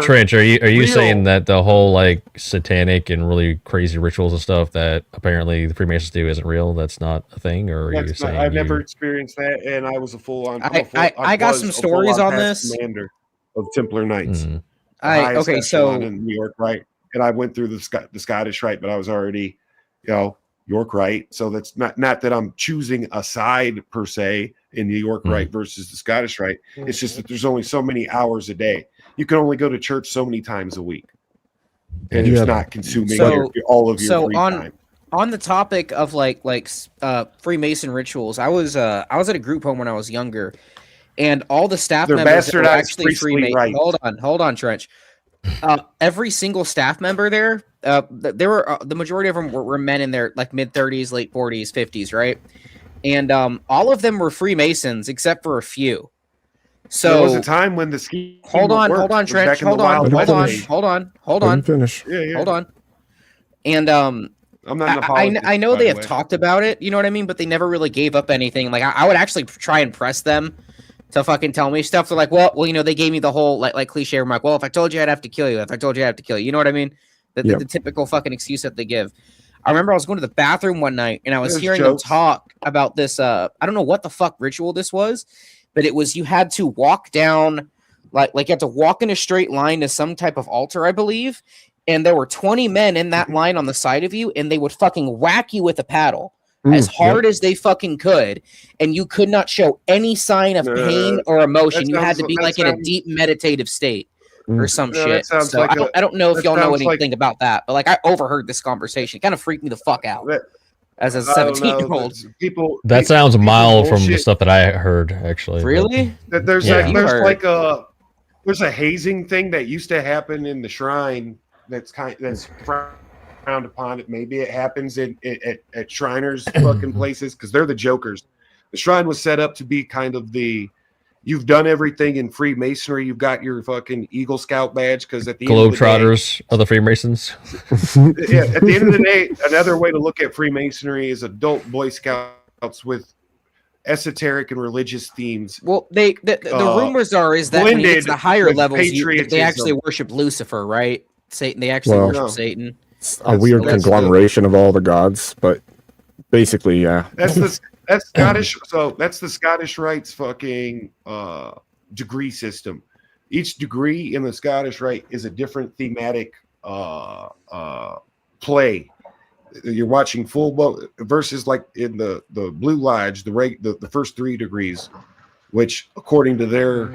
Trench, are you real. saying that the whole like satanic and really crazy rituals and stuff that apparently the Freemasons do isn't real? That's not a thing, or are you saying I've never experienced that, and I was a full on. I got some stories on this. Commander of Templar Knights. Okay, so in New York, right? And I went through the Scottish Rite, but I was already, York Rite. So that's not that I'm choosing a side per se in the York Rite versus the Scottish Rite. It's just that there's only so many hours a day. You can only go to church so many times a week, and it's not consuming all of your free time. On the topic of like Freemason rituals, I was at a group home when I was younger. And all the staff members that were actually Freemasons. Hold on, Trench. Every single staff member there, there were the majority of them were men in their like mid 30s, late 40s, 50s, right? And all of them were Freemasons except for a few. So there was a time when the ski. Hold on, Trench. Hold on. Finish. Yeah. Hold on. And I'm not. I know they have talked about it. You know what I mean? But they never really gave up anything. Like I would actually try and press them to fucking tell me stuff. They're like, well, they gave me the whole like cliche remark. Well, if I told you, I'd have to kill you. If I told you, I'd have to kill you. You know what I mean? The typical fucking excuse that they give. I remember I was going to the bathroom one night and I was hearing them talk about this. I don't know what the fuck ritual this was, but it was you had to walk down, like you had to walk in a straight line to some type of altar, I believe. And there were 20 men in that line on the side of you, and they would fucking whack you with a paddle. As hard as they fucking could, and you could not show any sign of pain or emotion. You had to be like in a deep meditative state or some shit. So I don't know if y'all know anything about that, but like I overheard this conversation. It kind of freaked me the fuck out as a 17-year-old. That sounds a mile from the stuff that I heard, actually. Really? There's a hazing thing that used to happen in the shrine. That's frowned upon. It maybe it happens at Shriners fucking places because they're the jokers. The shrine was set up to be kind of the you've done everything in Freemasonry. You've got your fucking Eagle Scout badge because at the end of the day, Globetrotters are the Freemasons. yeah, at the end of the day, another way to look at Freemasonry is adult Boy Scouts with esoteric and religious themes. Well, the rumors is that when you get to the higher levels, they actually worship Lucifer, right? Satan. They actually worship Satan. It's a weird conglomeration of all the gods, but basically, yeah. That's Scottish. So that's the Scottish Rite's fucking degree system. Each degree in the Scottish Rite is a different thematic play. You're watching full versus like in the Blue Lodge, the first 3 degrees, which according to their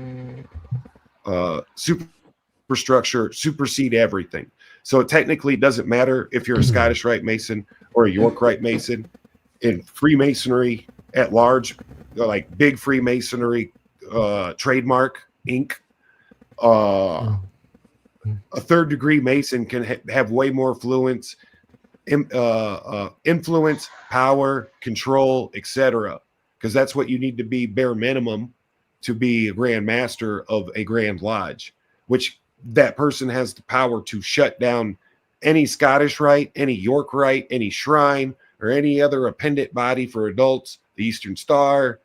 superstructure supersede everything. So it technically doesn't matter if you're a Scottish Rite Mason or a York Rite Mason. In Freemasonry at large, like big Freemasonry trademark Inc. A 3rd degree Mason can have way more influence, power, control, etc. Because that's what you need to be bare minimum to be a Grand Master of a Grand Lodge, which that person has the power to shut down any Scottish Rite, any York Rite, any shrine, or any other appendant body for adults, the Eastern Star,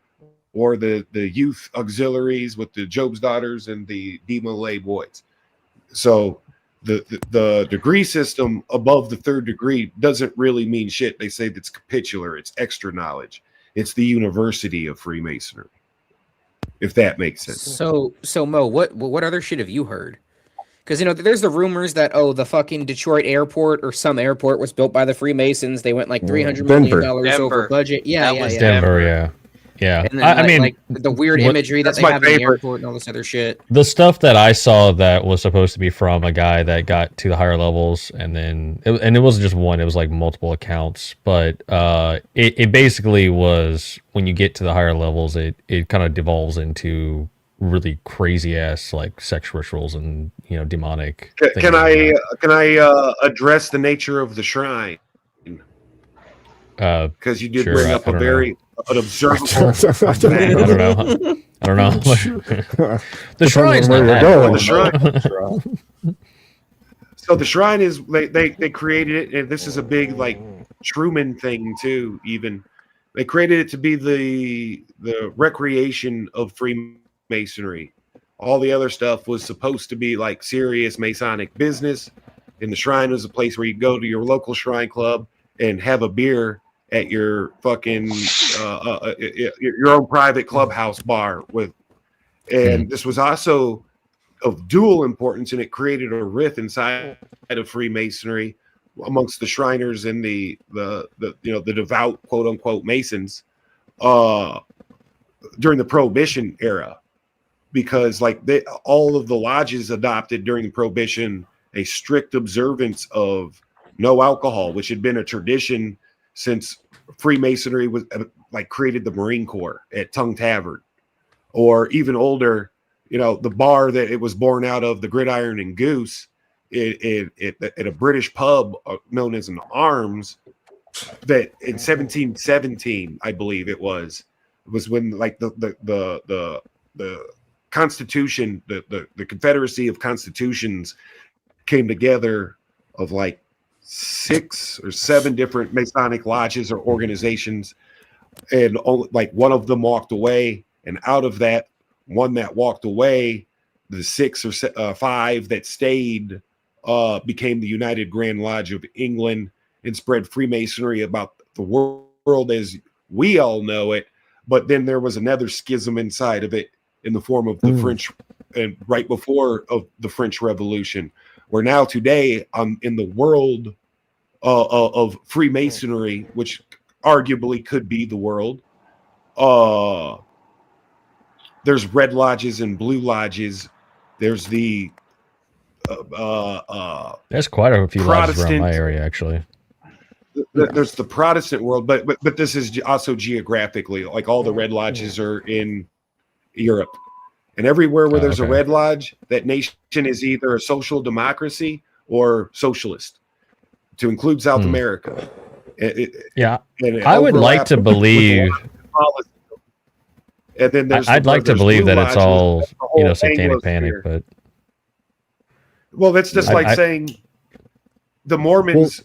or the youth auxiliaries with the Job's Daughters and the Malay boys. So the degree system above the 3rd degree doesn't really mean shit. They say it's capitular, it's extra knowledge. It's the university of Freemasonry, if that makes sense. So Mo, what other shit have you heard? Because, there's the rumors that, the fucking Detroit airport or some airport was built by the Freemasons. They went like $300 million over budget. Yeah, that was Denver, yeah. And then, I mean, like the weird imagery that they have in the airport and all this other shit. The stuff that I saw that was supposed to be from a guy that got to the higher levels, and then it wasn't just one; it was like multiple accounts. But it basically was when you get to the higher levels, it kind of devolves into really crazy ass like sex rituals and demonic. Can I address the nature of the shrine? Because you did bring up an observable. I don't know. The shrine's not that. So the shrine is they created it, and this is a big like Truman thing too. Even they created it to be the recreation of Freemasonry. All the other stuff was supposed to be like serious Masonic business, and the shrine was a place where you go to your local shrine club and have a beer at your fucking your own private clubhouse bar with, and this was also of dual importance, and it created a rift inside of Freemasonry amongst the Shriners and the devout quote unquote Masons during the Prohibition era, because like all of the lodges adopted during the Prohibition a strict observance of no alcohol, which had been a tradition since Freemasonry was like created the Marine Corps at Tongue Tavern, or even older, the bar that it was born out of, the Gridiron and Goose, at a British pub known as an Arms, that in 1717, I believe it was when like the Constitution, the Confederacy of Constitutions came together of like 6 or 7 different Masonic lodges or organizations, and like one of them walked away, and out of that one that walked away, the 6 or 5 that stayed became the United Grand Lodge of England and spread Freemasonry about the world as we all know it. But then there was another schism inside of it in the form of the French, and right before of the French Revolution, where now today in the world of Freemasonry, which arguably could be the world, there's red lodges and blue lodges. There's the there's quite a few lodges around my area, actually. There's the Protestant world, but this is also geographically, like all the red lodges are in Europe, and everywhere where there's a red lodge, that nation is either a social democracy or socialist, to include South America. I would like to believe. And then there's I'd like to believe that it's all satanic panic, but well, that's just like saying the Mormons.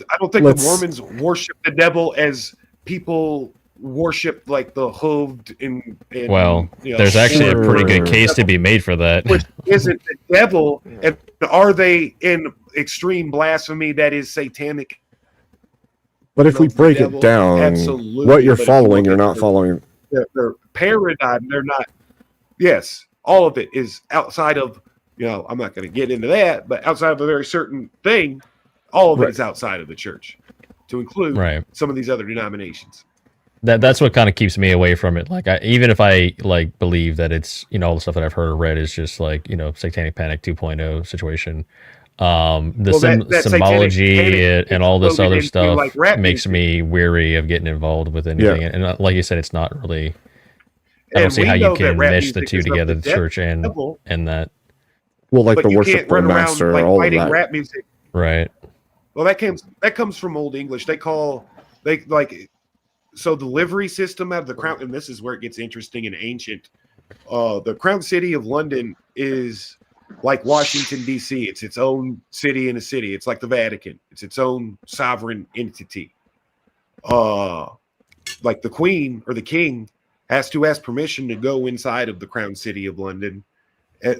I don't think the Mormons worship the devil as people worship like the hooved and well, there's actually a pretty good case to be made for that. Which isn't the devil, and are they in extreme blasphemy that is satanic? But if we break it down, absolutely, what you're following, you're not following. Their paradigm, they're not. Yes, all of it is outside of. I'm not going to get into that, but outside of a very certain thing, all of it is outside of the church, to include some of these other denominations. That's what kind of keeps me away from it. Like, even if I like believe that it's all the stuff that I've heard or read is just like Satanic Panic 2.0 situation. The symbology and all this other stuff makes me weary of getting involved with anything. Yeah. And like you said, it's not really. I don't see how you can mesh the two together, the church and that. Well, like the worshipful master, like all fighting of that. rap music. Right. Well, that comes from Old English. So the livery system out of the crown, and this is where it gets interesting and ancient. The crown city of London is like Washington, D.C. It's its own city in a city. It's like the Vatican. It's its own sovereign entity. Like the Queen or the King has to ask permission to go inside of the crown city of London.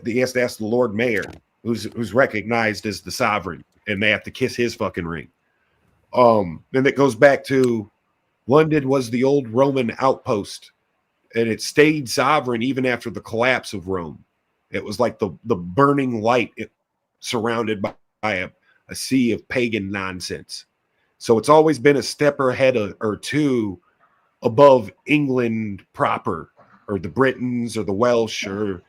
He has to ask the Lord Mayor, who's recognized as the sovereign, and they have to kiss his fucking ring. And it goes back to London was the old Roman outpost, and it stayed sovereign even after the collapse of Rome. It was like the burning light, surrounded by a sea of pagan nonsense. So it's always been a step ahead or two above England proper, or the Britons, or the Welsh, or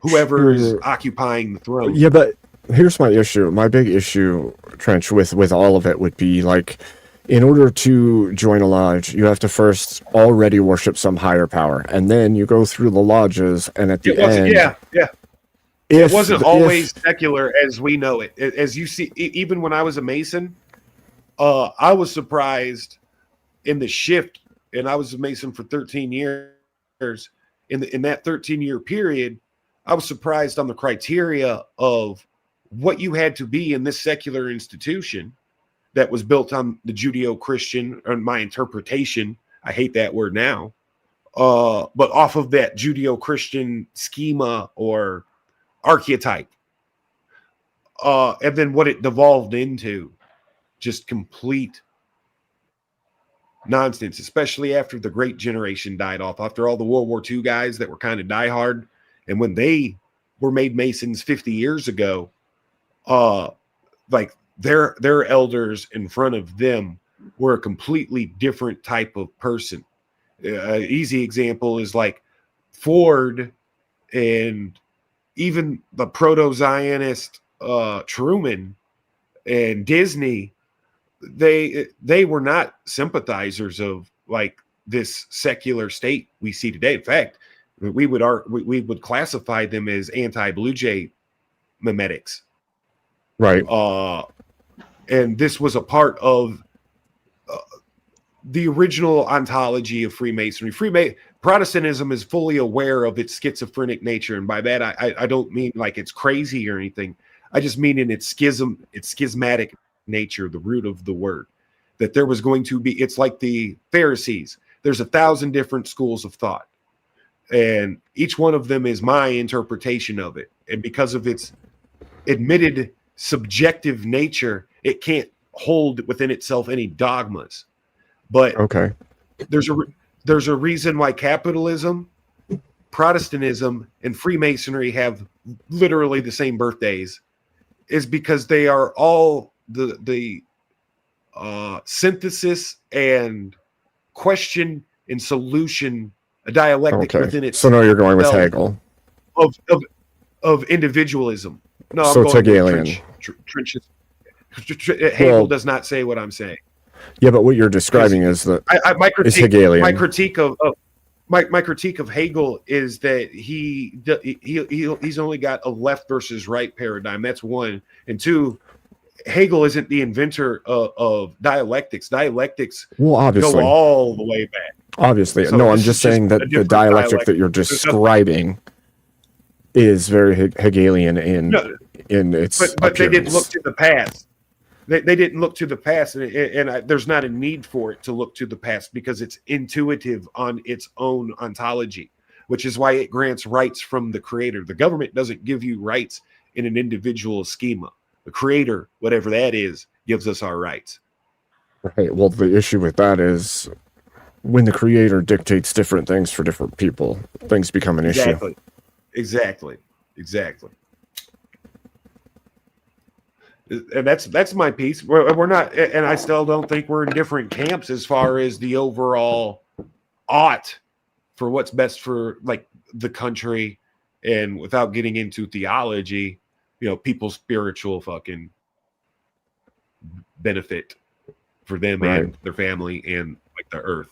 whoever is occupying the throne. Yeah, but here's my issue. My big issue, Trench, with all of it would be like, in order to join a lodge, you have to first already worship some higher power, and then you go through the lodges, and at the end, it wasn't always secular as we know it. As you see, even when I was a Mason, I was surprised in the shift, and I was a Mason for 13 years. In that 13-year period, I was surprised on the criteria of what you had to be in this secular institution that was built on the Judeo-Christian, or my interpretation, I hate that word now, but off of that Judeo-Christian schema or archetype. And then what it devolved into, just complete nonsense, especially after the Great Generation died off, after all the World War II guys that were kind of diehard. And when they were made Masons 50 years ago, like their elders in front of them were a completely different type of person. Easy example is like Ford and even the proto-Zionist Truman and Disney. They were not sympathizers of like this secular state we see today. In fact, we would classify them as anti-Blue Jay memetics. Right. And this was a part of the original ontology of Freemasonry. Protestantism is fully aware of its schizophrenic nature, and by that I don't mean like it's crazy or anything. I just mean in its schismatic nature, the root of the word. That there was going to be, it's like the Pharisees. There's 1,000 different schools of thought, and each one of them is my interpretation of it. And because of its admitted subjective nature, it can't hold within itself any dogmas. But there's a reason why capitalism, Protestantism, and Freemasonry have literally the same birthdays, is because they are all the synthesis and question and solution, a dialectic within it. So now you're going with Hegel of individualism. No, so I'm it's going Hegelian. Hegel does not say what I'm saying. Yeah, but what you're describing is that is Hegelian. My critique of Hegel is that he's only got a left versus right paradigm. That's one. And two, Hegel isn't the inventor of dialectics. Dialectics obviously go all the way back. Obviously, So no. I'm this just is saying that a the different dialectic that you're There's describing is very Hegelian in No, its but they didn't look appearance. to the past. They didn't look to the past, and there's not a need for it to look to the past because it's intuitive on its own ontology, which is why it grants rights from the creator. The government doesn't give you rights in an individual schema. The creator, whatever that is, gives us our rights. Right. Well, the issue with that is when the creator dictates different things for different people, things become an issue. Exactly. And that's my piece. We're not, and I still don't think we're in different camps as far as the overall ought for what's best for like the country, and without getting into theology, people's spiritual fucking benefit for them Right. and their family and like the earth.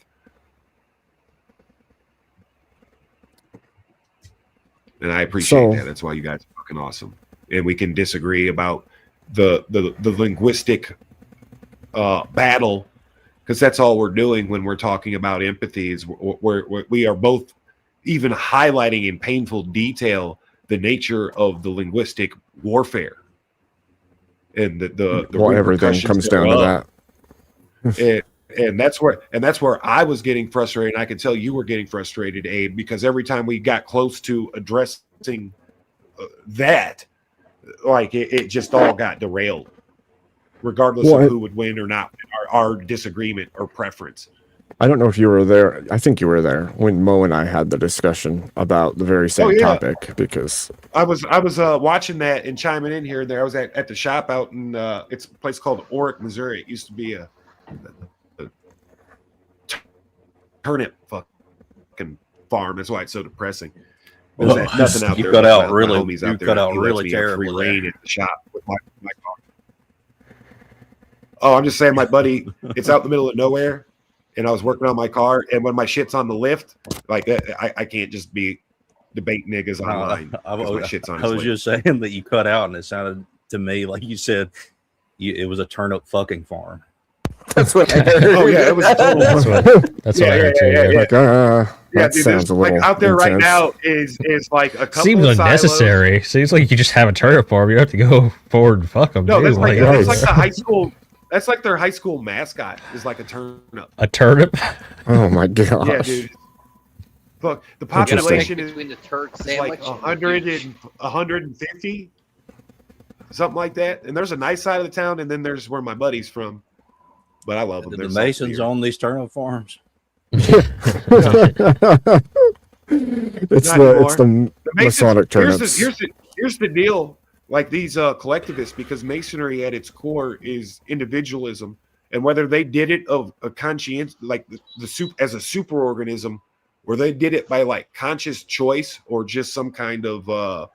And I appreciate that. That's why you guys are fucking awesome. And we can disagree about the linguistic battle, because that's all we're doing when we're talking about empathy. Is we are both even highlighting in painful detail the nature of the linguistic warfare and the Well, everything comes down to that. And that's where I was getting frustrated. And I could tell you were getting frustrated, Abe, because every time we got close to addressing that, like it just all got derailed, regardless of who would win or not, our disagreement or preference. I don't know if you were there. I think you were there when Mo and I had the discussion about the very same topic, because I was watching that and chiming in here and there. I was at the shop out in it's a place called Oric, Missouri. It used to be a turnip fucking farm. That's why it's so depressing. There's nothing out You there. cut out My really. homies You out there cut that out lets really me have terribly free there. reign at the shop with my car. Oh, I'm just saying, my buddy, it's out in the middle of nowhere, and I was working on my car, and when my shit's on the lift, like I can't just be debating niggas online. I My shit's on was its just lift. saying that you cut out, and it sounded to me like you said it was a turnip fucking farm. That's what I heard. Oh yeah, it was. That's what I heard too. Yeah. Like, that Dude, sounds a like little out there right intense. now is like a couple Seems of unnecessary. Seems like you could just have a turnip farm. You don't have to go forward and fuck them. No, that's like Like, the high school. That's like their high school mascot is like a turnip. a turnip. Oh my gosh. Yeah, dude. Look, the Interesting. population is between the turd like sandwich 100 and 150, something like that. And there's a nice side of the town, and then there's where my buddy's from. But I love them. Did They're the so Masons weird. own these turnip farms? It's Not the anymore. Masonic turnips. Here's the deal. Like these collectivists, because Masonry at its core is individualism, and whether they did it of a conscience, like the soup as a superorganism, or they did it by like conscious choice or just some kind of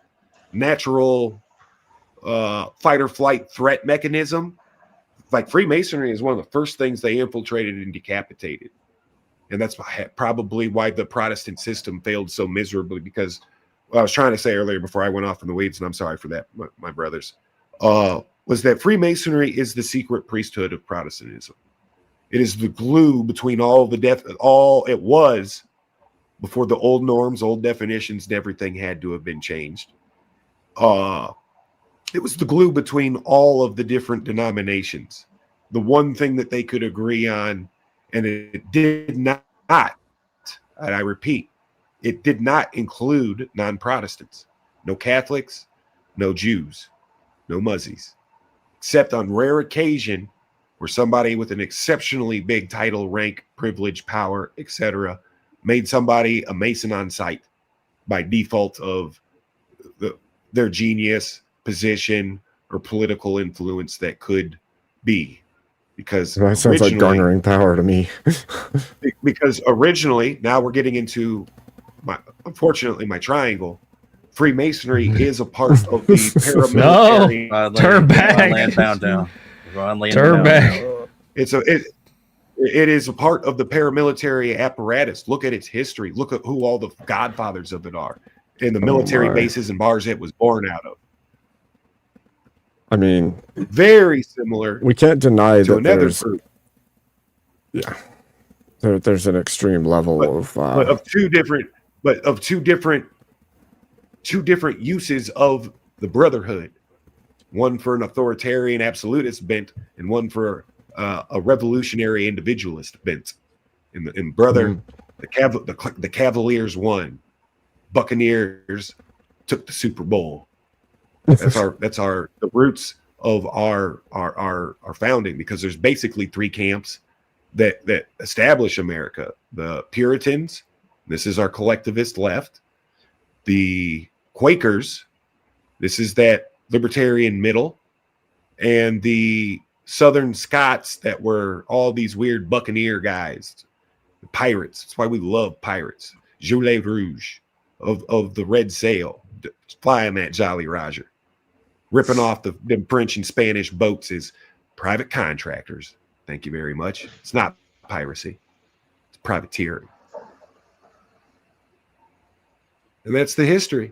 natural fight or flight threat mechanism. Like Freemasonry is one of the first things they infiltrated and decapitated. And that's probably why the Protestant system failed so miserably, because what I was trying to say earlier before I went off in the weeds, and I'm sorry for that, my brothers, was that Freemasonry is the secret priesthood of Protestantism. It is the glue between all it was before the old norms, old definitions, and everything had to have been changed. It was the glue between all of the different denominations. The one thing that they could agree on, and it did not, and I repeat, it did not include non-Protestants. No Catholics, no Jews, no Muzzies, except on rare occasion where somebody with an exceptionally big title, rank, privilege, power, etc., made somebody a Mason on sight by default of their genius, position, or political influence that could be. Because That sounds like garnering power to me. Because originally, now we're getting into unfortunately my triangle. Freemasonry is a part of the paramilitary. No, turn back. Turn back. It is a part of the paramilitary apparatus. Look at its history. Look at who all the godfathers of it are, and the military bases and bars it was born out of. I mean, very similar. We can't deny to that another there's. group. Yeah. there's an extreme level of two different uses of the brotherhood. One for an authoritarian absolutist bent, and one for a revolutionary individualist bent. In brother, the Cavaliers won. Buccaneers took the Super Bowl. That's the roots of our founding, because there's basically three camps that establish America. The Puritans, this is our collectivist left. The Quakers, this is that libertarian middle, and the Southern Scots that were all these weird buccaneer guys, the pirates. That's why we love pirates. Gilets Rouge of the red sail, flying that Jolly Roger, ripping off the French and Spanish boats as private contractors. Thank you very much. It's not piracy, it's privateering. And that's the history.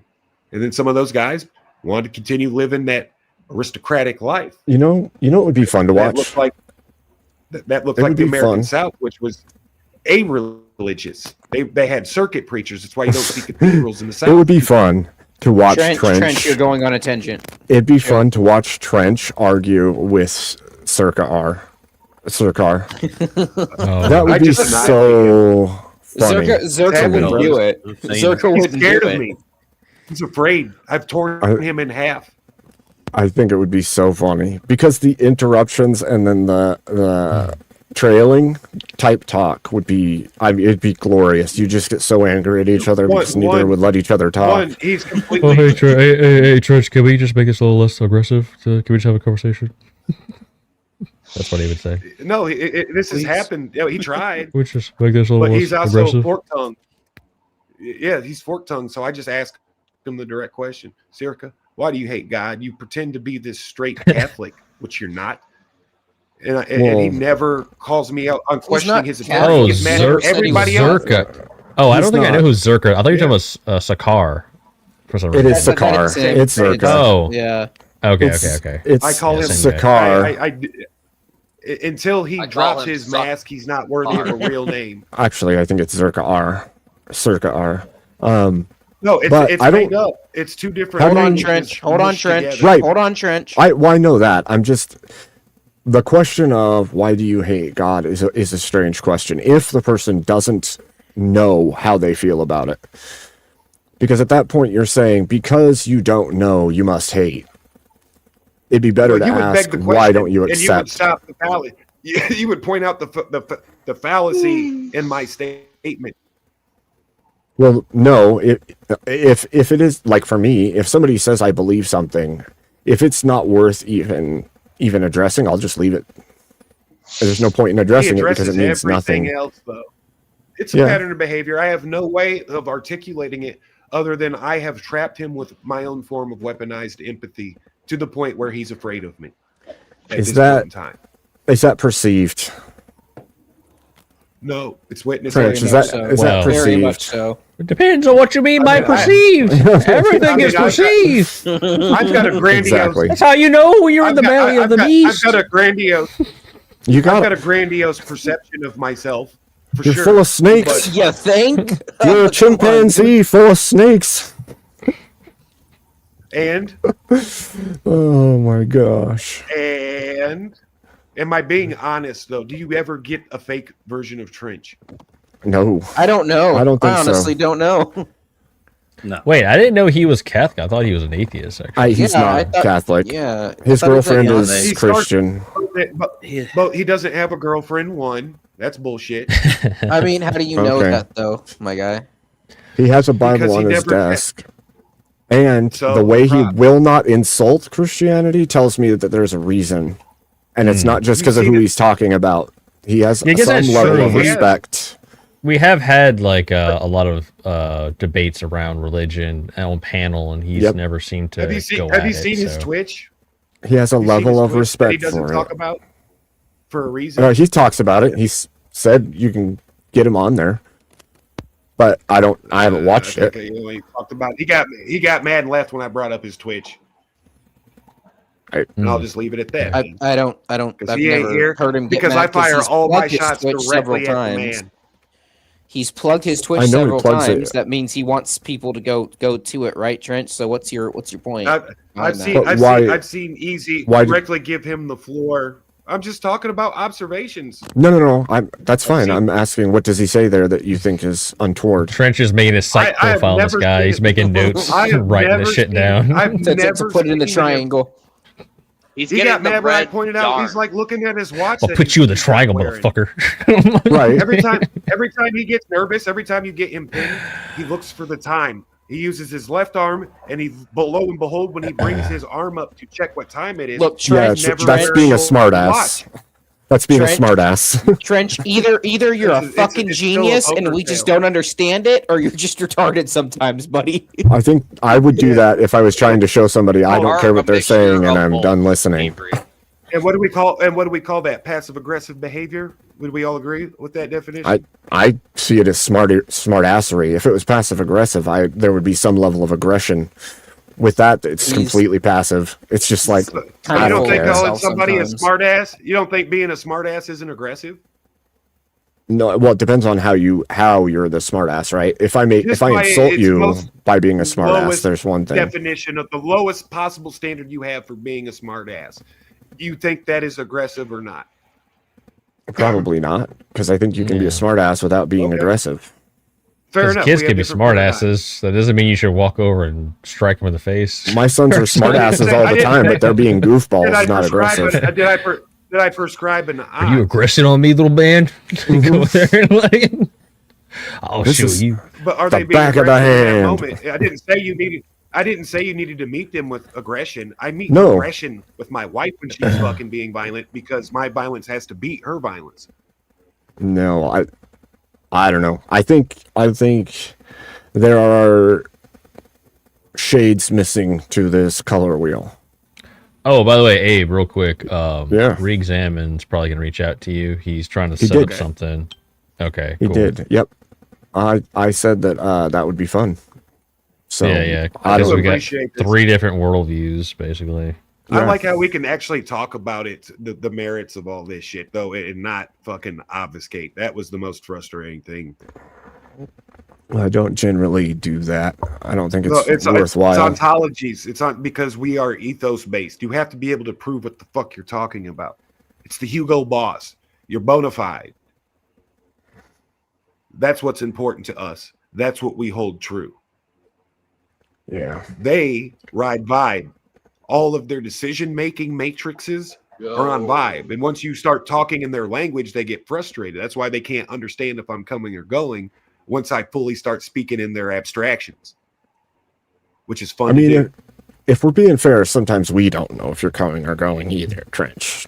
And then some of those guys wanted to continue living that aristocratic life. You know it would be fun to watch. That looked like the American South, which was a-religious. They had circuit preachers. That's why you don't see cathedrals in the South. It would be fun to watch Trench, you're going on a tangent. It'd be fun to watch Trench argue with Sarkar. That would be so funny. Zerka wouldn't do it. Zerka wouldn't do it. Me. He's afraid. I've torn him in half. I think it would be so funny because the interruptions and then the trailing type talk would be, it'd be glorious. You just get so angry at each other because neither would let each other talk. He's completely... hey, Trench, can we just make this a little less aggressive? Can we just have a conversation? That's what he would say. No, this has happened. He tried. We just make this a little less aggressive. But he's also fork-tongued. Yeah, he's fork-tongued. So I just asked him the direct question. Sirka, why do you hate God? You pretend to be this straight Catholic, which you're not. And he never calls me out on questioning his authority. Oh, He's mad at everybody else. Zerka. Oh, I don't think I know who's Zerka. I thought you were talking about Sakar. For some reason. It is Sakar. It's Zerka. Oh. Yeah. Okay. I call him Sakar. Until he drops his mask, he's not worthy of a real name. Actually, I think it's Zerka R. No, it's made up. It's two different. Hold on, Trench. Right. Hold on, Trench. I know that. I'm just... The question of why do you hate God is a strange question if the person doesn't know how they feel about it. Because at that point you're saying, because you don't know, you must hate. It'd be better to ask, why don't you accept? And you would stop the fallacy. You would point out the fallacy in my statement. Well, no. If it is, like for me, if somebody says I believe something, if it's not worth even addressing, I'll just leave it. There's no point in addressing it because it means nothing. Else, though. It's a pattern of behavior. I have no way of articulating it other than I have trapped him with my own form of weaponized empathy to the point where he's afraid of me. Is that perceived? No, it's witness. Trench, is that perceived? Very much so. It depends on what you mean by perceived. Everything is perceived. I've got a grandiose. Exactly. That's how you know when you're in the belly of the beast. I've got a grandiose. I've got a grandiose perception of myself. You're full of snakes. You think? You're a chimpanzee full of snakes. And? Oh my gosh. And? Am I being honest though? Do you ever get a fake version of Trench? No. I don't know. I don't think so. I honestly don't know. No. Wait, I didn't know he was Catholic. I thought he was an atheist. Actually, he's not Catholic. Yeah, his girlfriend is Christian. But he doesn't have a girlfriend. One, that's bullshit. I mean, how do you know that though, my guy? He has a Bible on his desk. And the way he will not insult Christianity tells me that there's a reason. And it's not just because of who he's talking about. He has some level of respect. We have had like a lot of debates around religion on panel, and he's never seemed to go at it. Have you seen his Twitch? He has a level of respect he doesn't for talk it. About for a reason. He talks about it. He's said you can get him on there, but I haven't watched it. He talked about he got mad and left when I brought up his Twitch. And I'll just leave it at that. I don't. I've never heard him get because mad I fire all my shots directly at the man. He's plugged his Twitch several times. That means he wants people to go to it, right, Trench? So what's your point? I've seen Easy directly give him the floor. I'm just talking about observations. No. That's fine. I'm asking, what does he say there that you think is untoward? Trench is making a psych profile on this guy. He's making notes, writing the shit down. I've never put it in the triangle. He got mad when I pointed out. He's like looking at his watch. I'll put you in the triangle, motherfucker. Right. Every time he gets nervous, every time you get him pinned, he looks for the time. He uses his left arm, and lo and behold, when he brings his arm up to check what time it is, look, Trench, that's being a smartass. That's being a smartass. Trench, either you're a fucking genius and we just don't understand it, or you're just retarded sometimes, buddy. I think I would do that if I was trying to show somebody I don't care what they're saying and I'm done listening. And what do we call that? Passive aggressive behavior? Would we all agree with that definition? I see it as smartassery. If it was passive aggressive, there would be some level of aggression. With that, it's completely passive. It's just like, I don't think calling somebody a smartass. You don't think being a smartass isn't aggressive? No, well, it depends on how you're the smartass, right? If I insult you by being a smartass, there's one thing. Definition of the lowest possible standard you have for being a smartass. Do you think that is aggressive or not? Probably not, because I think you can be a smartass without being aggressive. Fair enough. Kids can be smartasses. That doesn't mean you should walk over and strike them in the face. My sons are smartasses all the time, but they're being goofballs, not aggressive. Did I prescribe an eye? Are you aggressing on me, little man? Go there and like, I'll show you. But are they being back of the hand? I didn't say you needed to meet them with aggression. I meet aggression with my wife when she's fucking being violent because my violence has to beat her violence. No, I don't know. I think there are shades missing to this color wheel. Oh, by the way, Abe, real quick. Reexamined's probably gonna reach out to you. He's trying to set up something. Okay, he did. Yep. I said that would be fun. So yeah. Because we got 3 different worldviews, basically. I like how we can actually talk about it, the merits of all this shit, though, and not fucking obfuscate. That was the most frustrating thing. Well, I don't generally do that. I don't think it's worthwhile. It's ontologies. It's on because we are ethos based. You have to be able to prove what the fuck you're talking about. It's the Hugo Boss. You're bona fide. That's what's important to us. That's what we hold true. Yeah. They ride vibe. All of their decision-making matrices are on vibe. And once you start talking in their language, they get frustrated. That's why they can't understand if I'm coming or going once I fully start speaking in their abstractions, which is fun to do. If we're being fair, sometimes we don't know if you're coming or going either, Trench.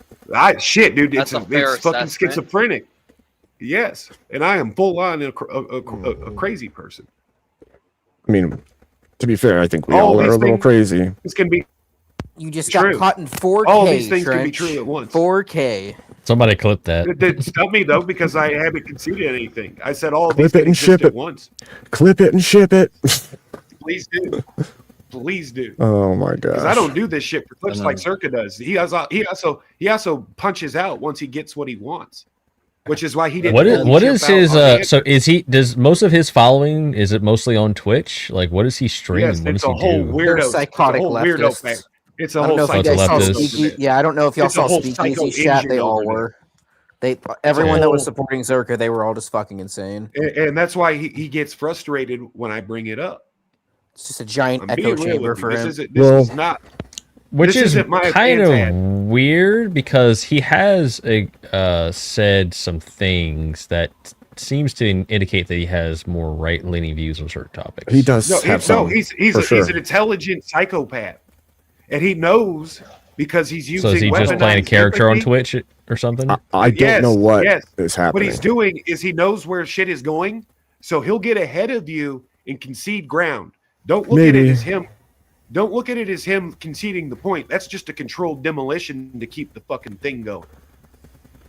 Shit, dude. It's fucking schizophrenic. Yes. And I am full on a crazy person. I mean, to be fair, I think we all are a little crazy. This can be You just got caught in 4K. All these things Trench. can be true at once. 4K. Somebody clip that. It didn't stop me though because I haven't conceded anything. I said all these Clip it and ship it at once. Clip it and ship it. Please do. Please do. Oh my god! Because I don't do this shit for clips like Circa does. He also punches out once he gets what he wants, which is why he didn't. What is his? So is he? Does most of his following? Is it mostly on Twitch? Like, what does he stream? Yes, what it's does a he whole do? weirdo, psychotic weirdo. It's a whole leftist. Yeah, I don't know if y'all saw Speakeasy chat. They all were. Everyone that was supporting Zerka, they were all just fucking insane. And that's why he gets frustrated when I bring it up. It's just a giant echo chamber for him. This is not. Which this is kind of weird because he has said some things that seems to indicate that he has more right-leaning views on certain topics. He does. He's an intelligent psychopath, and he knows because he's using. So is he just playing a character on Twitch or something? I don't know what is happening. What he's doing is he knows where shit is going, so he'll get ahead of you and concede ground. Don't look at it as him. Don't look at it as him conceding the point. That's just a controlled demolition to keep the fucking thing going.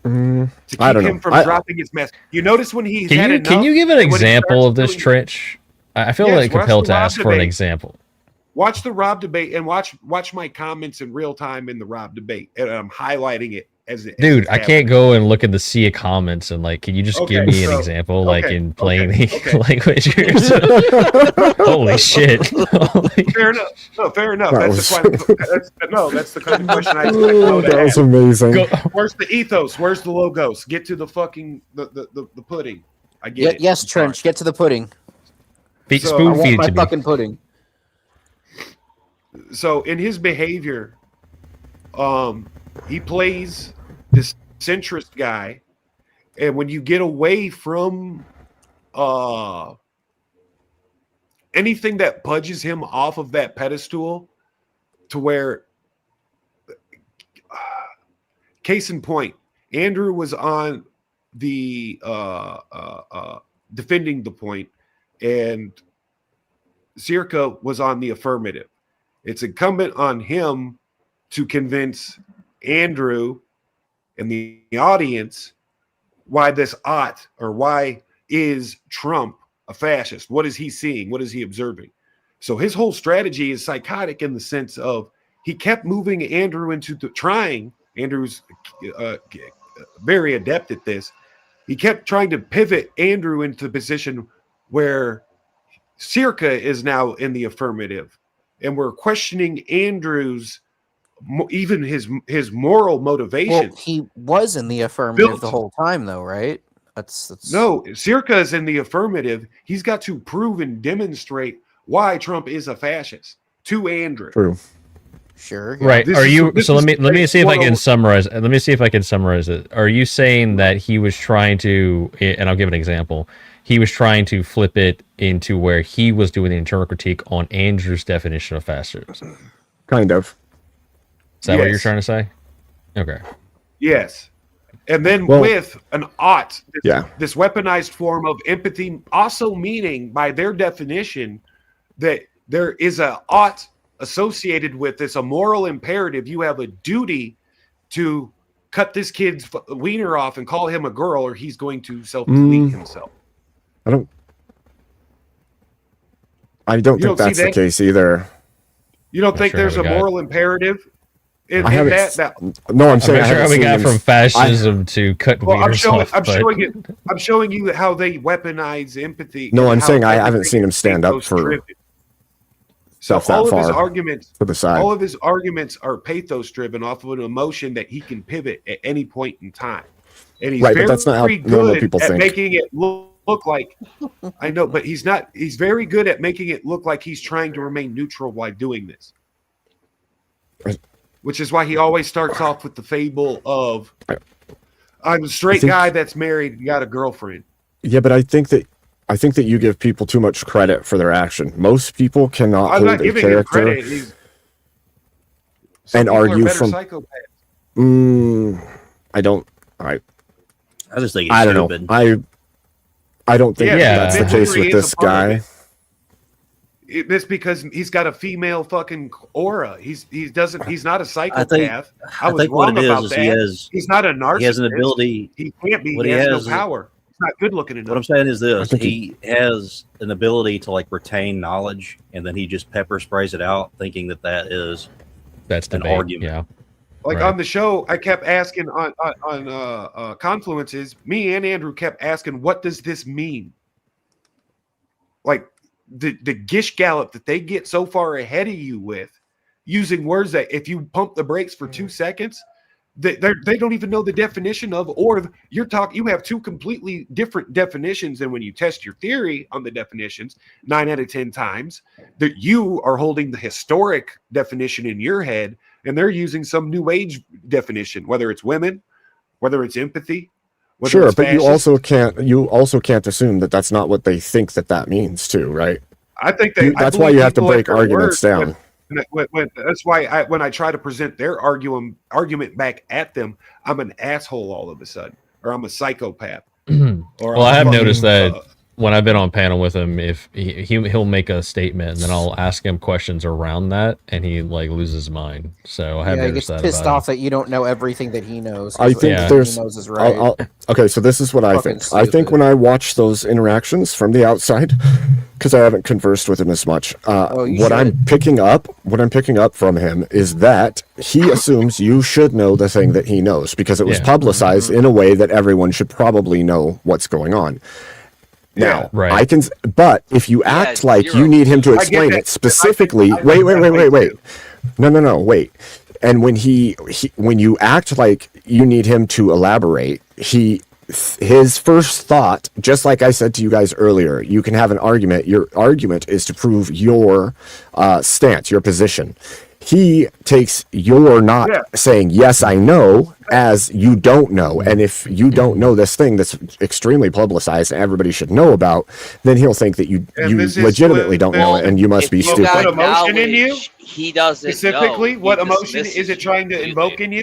To keep him from dropping his mess. You notice when he's had enough. Can you give an example of this, Trench? I feel like compelled to ask for an example. Watch the Rob debate and watch my comments in real time in the Rob debate, and I'm highlighting it as a Dude, I tablet. can't go and look at the sea of comments and like, can you just give me an example, like in plain language? Holy shit! Fair enough. No, fair enough. That's the kind of question I expect. That was amazing. Where's the ethos? Where's the logos? Get to the fucking the pudding. I get it. Yes, Trench. Get to the pudding. Spoon I want feed my to me. fucking pudding. So in his behavior, he plays this centrist guy, and when you get away from anything that budges him off of that pedestal, to where, case in point, Andrew was on the defending the point, and Circa was on the affirmative. It's incumbent on him to convince Andrew and the audience why this ought, or why is Trump a fascist? What is he seeing? What is he observing? So his whole strategy is psychotic in the sense of he kept moving Andrew into Andrew's very adept at this. He kept trying to pivot Andrew into the position where Circa is now in the affirmative, and we're questioning Andrew's, even his moral motivation. Well, he was in the affirmative the whole time, though, right? That's No, Circa is in the affirmative. He's got to prove and demonstrate why Trump is a fascist to Andrew. True. Sure. Right. Are you? So let me see if I can summarize. Let me see if I can summarize it. Are you saying that he was trying to? And I'll give an example. He was trying to flip it into where he was doing the internal critique on Andrew's definition of fascist. Kind of. Is that what you're trying to say? Okay. Yes. And then with an ought, this weaponized form of empathy, also meaning by their definition that there is a ought associated with this, a moral imperative. You have a duty to cut this kid's wiener off and call him a girl, or he's going to self-delete himself. I don't think that's the case either. You don't think there's a moral imperative? No, I'm saying I'm sure how we got from fascism to cut wieners off. I'm showing you how they weaponize empathy. No, I'm saying I haven't seen him stand up for stuff that far. To the side. All of his arguments are pathos driven off of an emotion that he can pivot at any point in time, and he's but that's not how normal people think. Making it look like I know, but he's not. He's very good at making it look like he's trying to remain neutral while doing this. Which is why he always starts off with the fable of, I'm a straight guy that's married, got a girlfriend. Yeah, but I think that you give people too much credit for their action. Most people cannot hold a character and argue from. I don't. I just think I don't know. I don't think that's the case with this guy. It's because he's got a female fucking aura. He's not a psychopath. I was wrong about that. He's not a narcissist. He has an ability. He can't be. He has no power. He's not good looking enough. What I'm saying is this: he has an ability to like retain knowledge, and then he just pepper sprays it out, thinking that's an argument. Yeah. Like on the show, I kept asking on Confluences. Me and Andrew kept asking, "What does this mean?" Like. The gish gallop that they get so far ahead of you with, using words that if you pump the brakes for 2 seconds, they don't even know the definition of, or you have two completely different definitions. And when you test your theory on the definitions 9 out of 10 times, that you are holding the historic definition in your head, and they're using some new age definition, whether it's women, whether it's empathy. Sure, but you also can't assume that that's not what they think that means too, right? I think that's why you have to break arguments down. That's why when I try to present their argument back at them, I'm an asshole all of a sudden, or I'm a psychopath. Well, I have noticed that when I've been on panel with him, if he'll make a statement and then I'll ask him questions around that, and he like loses his mind. So I have he noticed gets that pissed about off that you don't know everything that he knows. I think there's. he knows is right. Okay, so this is what I Fucking think. I think stupid. when I watch those interactions from the outside, because I haven't conversed with him as much, what I'm picking up from him is that he assumes you should know the thing that he knows because it was publicized in a way that everyone should probably know what's going on. Now, I can, but if you act like you need him to explain it specifically, wait. No, wait. And when when you act like you need him to elaborate, his first thought, just like I said to you guys earlier, you can have an argument. Your argument is to prove your stance, your position. He takes your not saying, yes, I know, as you don't know. And if you don't know this thing that's extremely publicized and everybody should know about, then he'll think that you legitimately don't know it and you must be stupid. What emotion in you? He doesn't Specifically, know. what He emotion dismisses is it trying to invoke in you?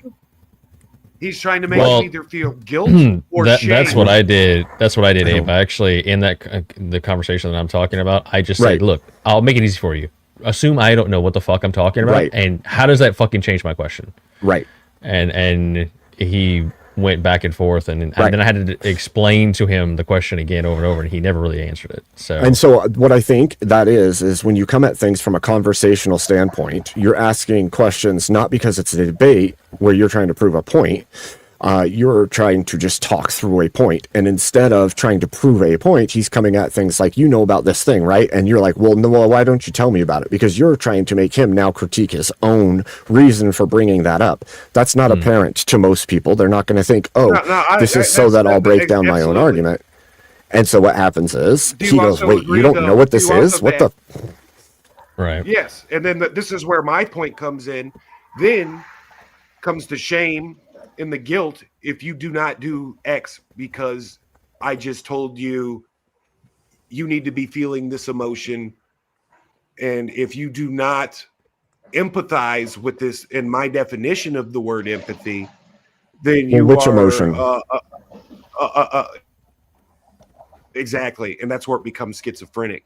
He's trying to make Well, you either feel guilt or shame. That's what I did. That's what I did, Abe. I actually, in that the conversation that I'm talking about, I just said, look, I'll make it easy for you. Assume I don't know what the fuck I'm talking about, and how does that fucking change my question? Right. And he went back and forth, and then I had to explain to him the question again over and over, and he never really answered it. So what I think that is when you come at things from a conversational standpoint, you're asking questions not because it's a debate where you're trying to prove a point. You're trying to just talk through a point, and instead of trying to prove a point, he's coming at things like, you know about this thing, right? And you're like, well, no, why don't you tell me about it? Because you're trying to make him now critique his own reason for bringing that up. That's not apparent to most people. They're not going to think, this is so that I'll break down my own argument. And so what happens is he goes, wait, you don't know what this is? What the? Right. Yes, and then this is where my point comes in. Then comes the shame and the guilt if you do not do X because I just told you you need to be feeling this emotion, and if you do not empathize with this in my definition of the word empathy, then you which are emotion? Exactly, and that's where it becomes schizophrenic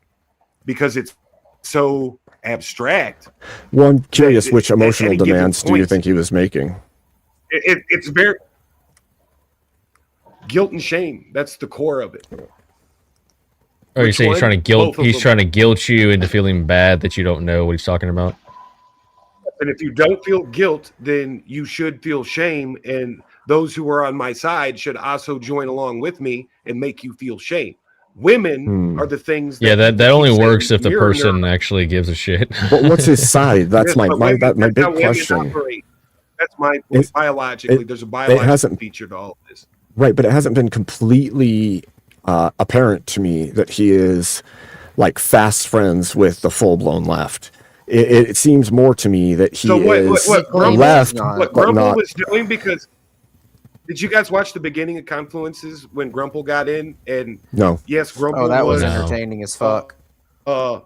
because it's so abstract. Well, I'm curious, which emotional demands do you think he was making? It's very guilt and shame. That's the core of it. Oh, you're saying he's trying to guilt? He's trying to guilt you into feeling bad that you don't know what he's talking about. And if you don't feel guilt, then you should feel shame. And those who are on my side should also join along with me and make you feel shame. Women are the things. That only works if the person actually gives a shit. But what's his side? That's my big question. Operate. That's my biologically. There's a biological feature to all of this. Right, but it hasn't been completely apparent to me that he is like fast friends with the full-blown left. It seems more to me that he is left. What Grumple was doing, because did you guys watch the beginning of Confluences when Grumple got in? And no, yes, Grumple. Oh, that was entertaining as fuck. No.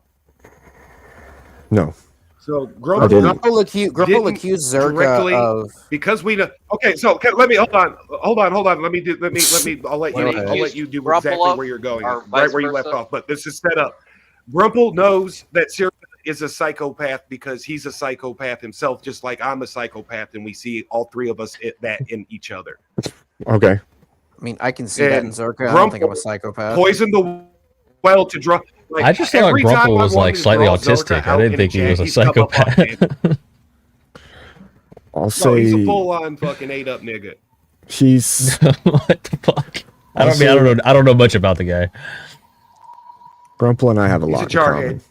So Grumple accused Zerka of because we know. Okay, so let me hold on. Let me. I'll let you do exactly where you're going, right where you left off. But this is set up. Grumple knows that Zerka is a psychopath because he's a psychopath himself, just like I'm a psychopath, and we see all three of us that in each other. Okay. I mean, I can see that in Zerka. I don't think I'm a psychopath. Poisoned the well to draw. Like, I just thought Grumple was like slightly autistic. I didn't think he was a psychopath. I'll say he's a full-on fucking ate-up nigga. He's what the fuck? I don't know much about the guy. Grumple and I have a lot in common.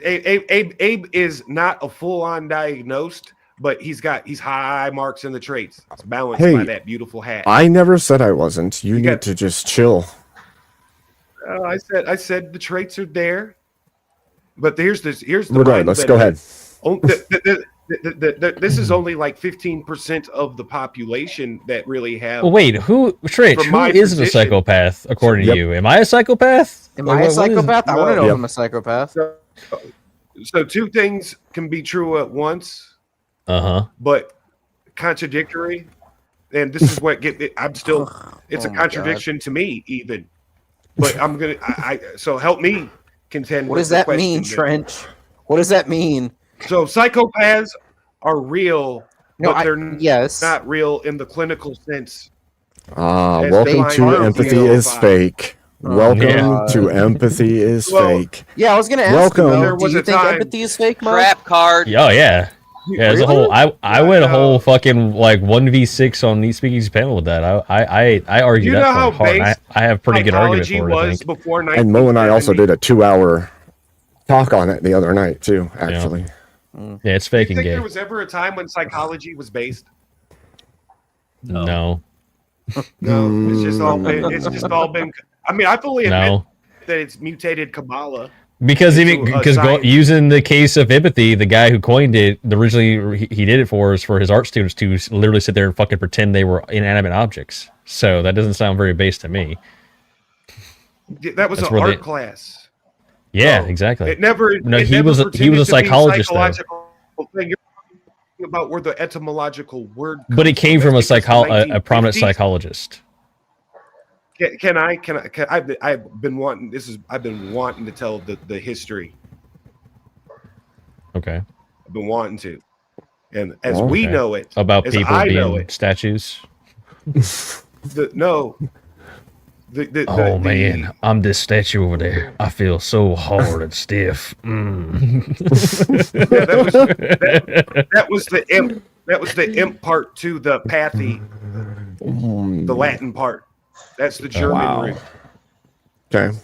Abe is not a full-on diagnosed, but he's high marks in the traits. It's balanced by that beautiful hat. I never said I wasn't. You need to just chill. I said the traits are there, but here's the regardless. Go ahead. This is only like 15% of the population that really have. Well, wait, who isn't a psychopath according to you? Am I a psychopath? Am I a psychopath? I want to know if I'm a psychopath. So two things can be true at once. But contradictory, and this is what it's a contradiction to me even. But I'm gonna. So help me contend. What with does the that question mean, Trench? What does that mean? So psychopaths are real, No, but they're not real in the clinical sense. As Welcome defined to by Empathy DSM-5. is Fake. Welcome to Empathy is Fake. Yeah, I was gonna ask you, Welcome. Mo, do you think empathy is fake, Mo? Trap card. Oh yeah. Yeah, as a whole, I went a whole fucking like 1v6 on the speakeasy panel with that. I argued You know that how point hard. And based I have pretty good argument psychology for it. I was think. before And Mo and I also 1970? did a 2-hour talk on it the other night too. Actually, Yeah, it's Do you fake and think gay. there was ever a time when psychology was based? No. No, it's just all been. It's just all been. I mean, I fully admit No. that it's mutated Kabbalah. Because into a science. using the case of empathy, the guy who coined it, originally he did it for his art students to literally sit there and fucking pretend they were inanimate objects. So that doesn't sound very based to me. That was That's an where art they- class. Yeah, exactly. It never. No, it he never was a pretended to be psychologist though. psychological thing. You're talking about where the etymological word. But it comes came from a That's because the a prominent 1950s psychologist. I've been wanting. I've been wanting to tell the history. Okay. I've been wanting to, and as we Okay. know it, About as people I know being it, statues. The Man, I'm this statue over there. I feel so hard and stiff. Yeah, that was the imp. That was the imp part to the pathy, the Latin part. That's the German wow. root. Okay.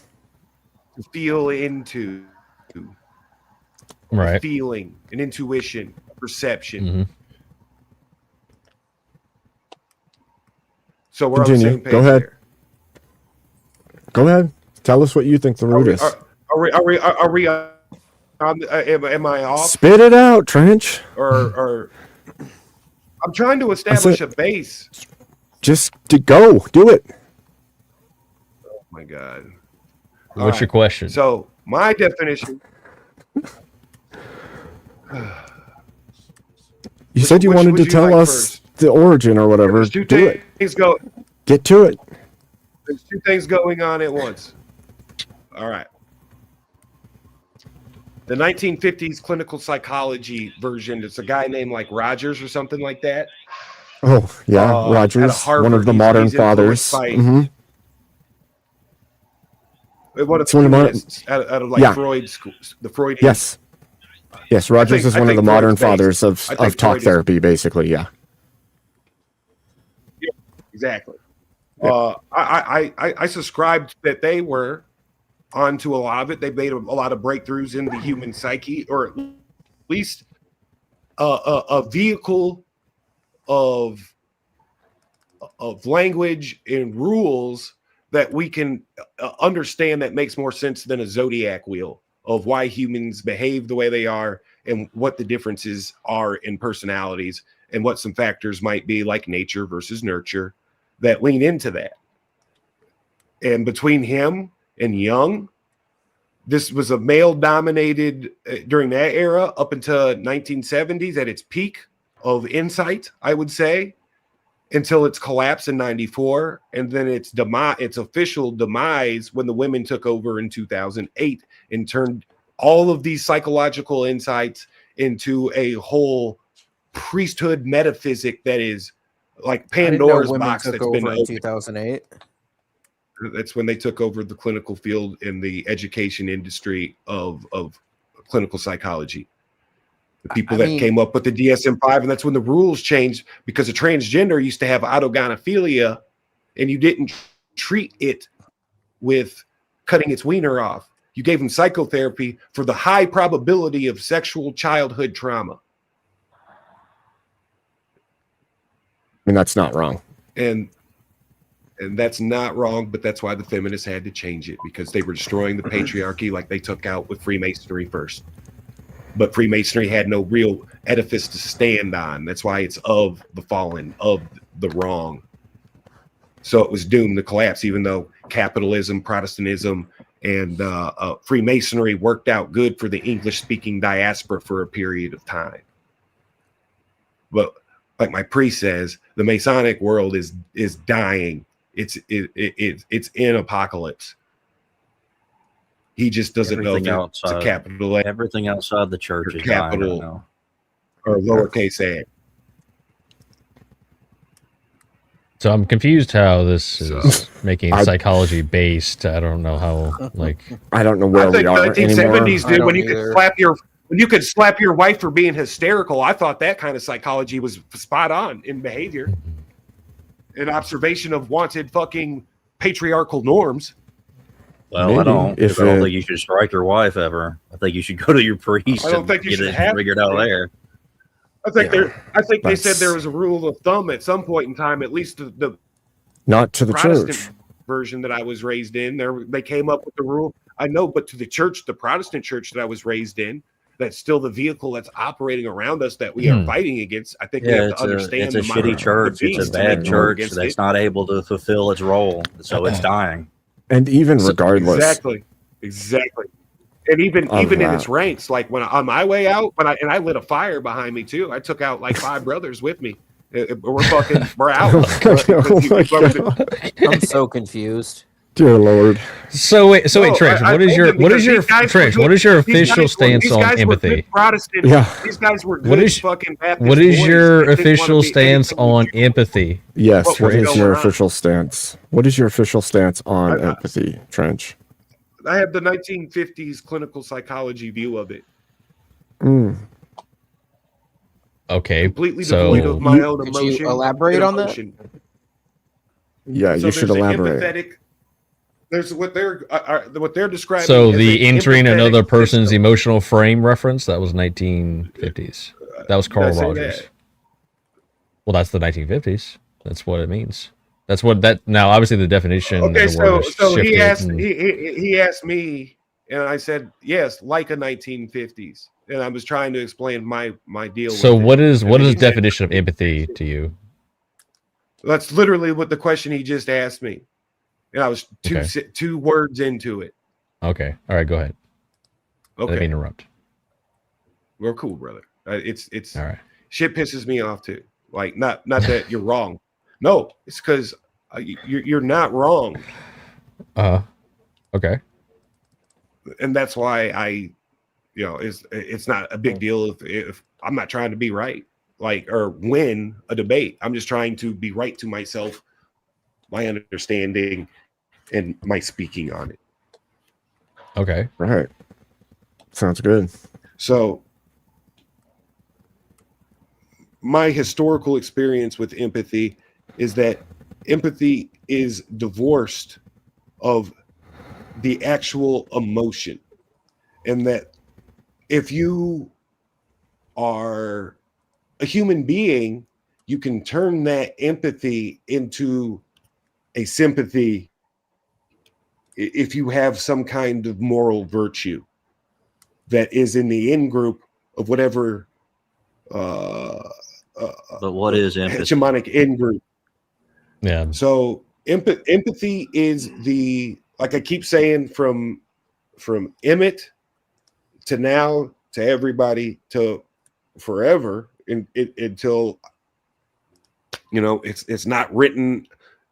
To feel into, Right. feeling, an intuition, a perception. Mm-hmm. So we're on the Continue. same page. Go ahead. There. Go ahead. Tell us what you think the root is. Are we on? Am I off? Spit it out, Trench. Or I'm trying to establish a base. Just to go. Do it. Oh my God. What's your question? So my definition. You said you which wanted would to you tell like us the origin or whatever. There's two Do it. things go. Get to it. There's two things going on at once. All right. The 1950s clinical psychology version. It's a guy named like Rogers or something like that. Oh, yeah. At Rogers, Harvard. one of the He's modern influenced fathers. by- Mhm. One of It's one of the modern- humanists out of like Yeah. Freud school, the Freudian. Yes. Yes, Rogers is one of the modern fathers of I think talk Freud is- therapy, basically. Yeah. Yeah, exactly. I subscribed that they were onto a lot of it. They made a lot of breakthroughs in the human psyche, or at least a vehicle of language and rules that we can understand that makes more sense than a zodiac wheel of why humans behave the way they are and what the differences are in personalities and what some factors might be like nature versus nurture that lean into that. And between him and Jung, this was a male dominated during that era up until 1970s at its peak of insight, I would say, until its collapse in 94, and then its official demise when the women took over in 2008 and turned all of these psychological insights into a whole priesthood metaphysic that is like Pandora's box that's been in 2008. That's when they took over the clinical field in the education industry of clinical psychology. The people that came up with the DSM-5, and that's when the rules changed because a transgender used to have autogynephilia, and you didn't treat it with cutting its wiener off. You gave them psychotherapy for the high probability of sexual childhood trauma. I mean, that's not wrong. And that's not wrong, but that's why the feminists had to change it, because they were destroying the patriarchy like they took out with Freemasonry first. But Freemasonry had no real edifice to stand on. That's why it's of the fallen, of the wrong. So it was doomed to collapse, even though capitalism, Protestantism, and Freemasonry worked out good for the English-speaking diaspora for a period of time. But like my priest says, the Masonic world is dying. It's in apocalypse. He just doesn't Everything know if it's a outside, capital A, everything outside the church or is dying right capital now. or lowercase a. So I'm confused how this is making psychology based. I don't know how, like, I don't know where I we think are anymore. 1970s, dude, when you could slap your wife for being hysterical. I thought that kind of psychology was spot on in behavior. An observation of wanted fucking patriarchal norms. Well, Maybe, I don't. if I don't it- think you should strike your wife ever. I think you should go to your priest I don't and think you get should it have figured out there. I think they said that's- there was a rule of thumb at some point in time, at least the Not to the Protestant church. version that I was raised in. They came up with the rule. I know, but to the church, the Protestant church that I was raised in, that's still the vehicle that's operating around us that we are fighting against. I think we have to understand it's a the mind shitty of the church. It's beast a to make bad the war church against that's it. not able to fulfill its role, so it's dying. And even regardless, Exactly. And even of in that. its ranks, like when on my way out, I lit a fire behind me too. I took out like 5 brothers with me. We're out. I'm so confused. Dear Lord. So wait, Trench, what is your official stance on empathy? These guys were good What is fucking Baptist what is boys. your They didn't wanna official be stance anything on empathy? Yes, What what was is your going on? official stance? What is your official stance on empathy, Trench? I have the 1950s clinical psychology view of it. Okay, Completely devoid of my own emotion. Could you elaborate on that? Yeah, you should there's the elaborate. empathetic. There's what they're describing. So as the an entering empathetic another person's emotional frame reference, that was 1950s. That was Carl Did I say Rogers. that? Well, that's the 1950s. That's what it means. That's what that now. Obviously, the definition. Okay, of the word so is he asked shifted and- he asked me, and I said yes, like a 1950s, and I was trying to explain my deal. So with what it. is And what then is he said- definition of empathy to you? That's literally what the question he just asked me, and I was Okay. two words into it. Okay, all right, go ahead. Let me Okay, interrupt. we're cool, brother. It's All right. shit pisses me off too. Like not that you're wrong. No, it's because you're not wrong, Okay. and that's why it's not a big deal if I'm not trying to be right, like or win a debate. I'm just trying to be right to myself, my understanding, and my speaking on it. Okay. Right. Sounds good. So my historical experience with empathy is that empathy is divorced of the actual emotion, and that if you are a human being, you can turn that empathy into a sympathy if you have some kind of moral virtue that is in the in group of whatever But what is empathy? hegemonic in group. Yeah. So empathy is the, like I keep saying, from Emmett to now to everybody to forever until it's not written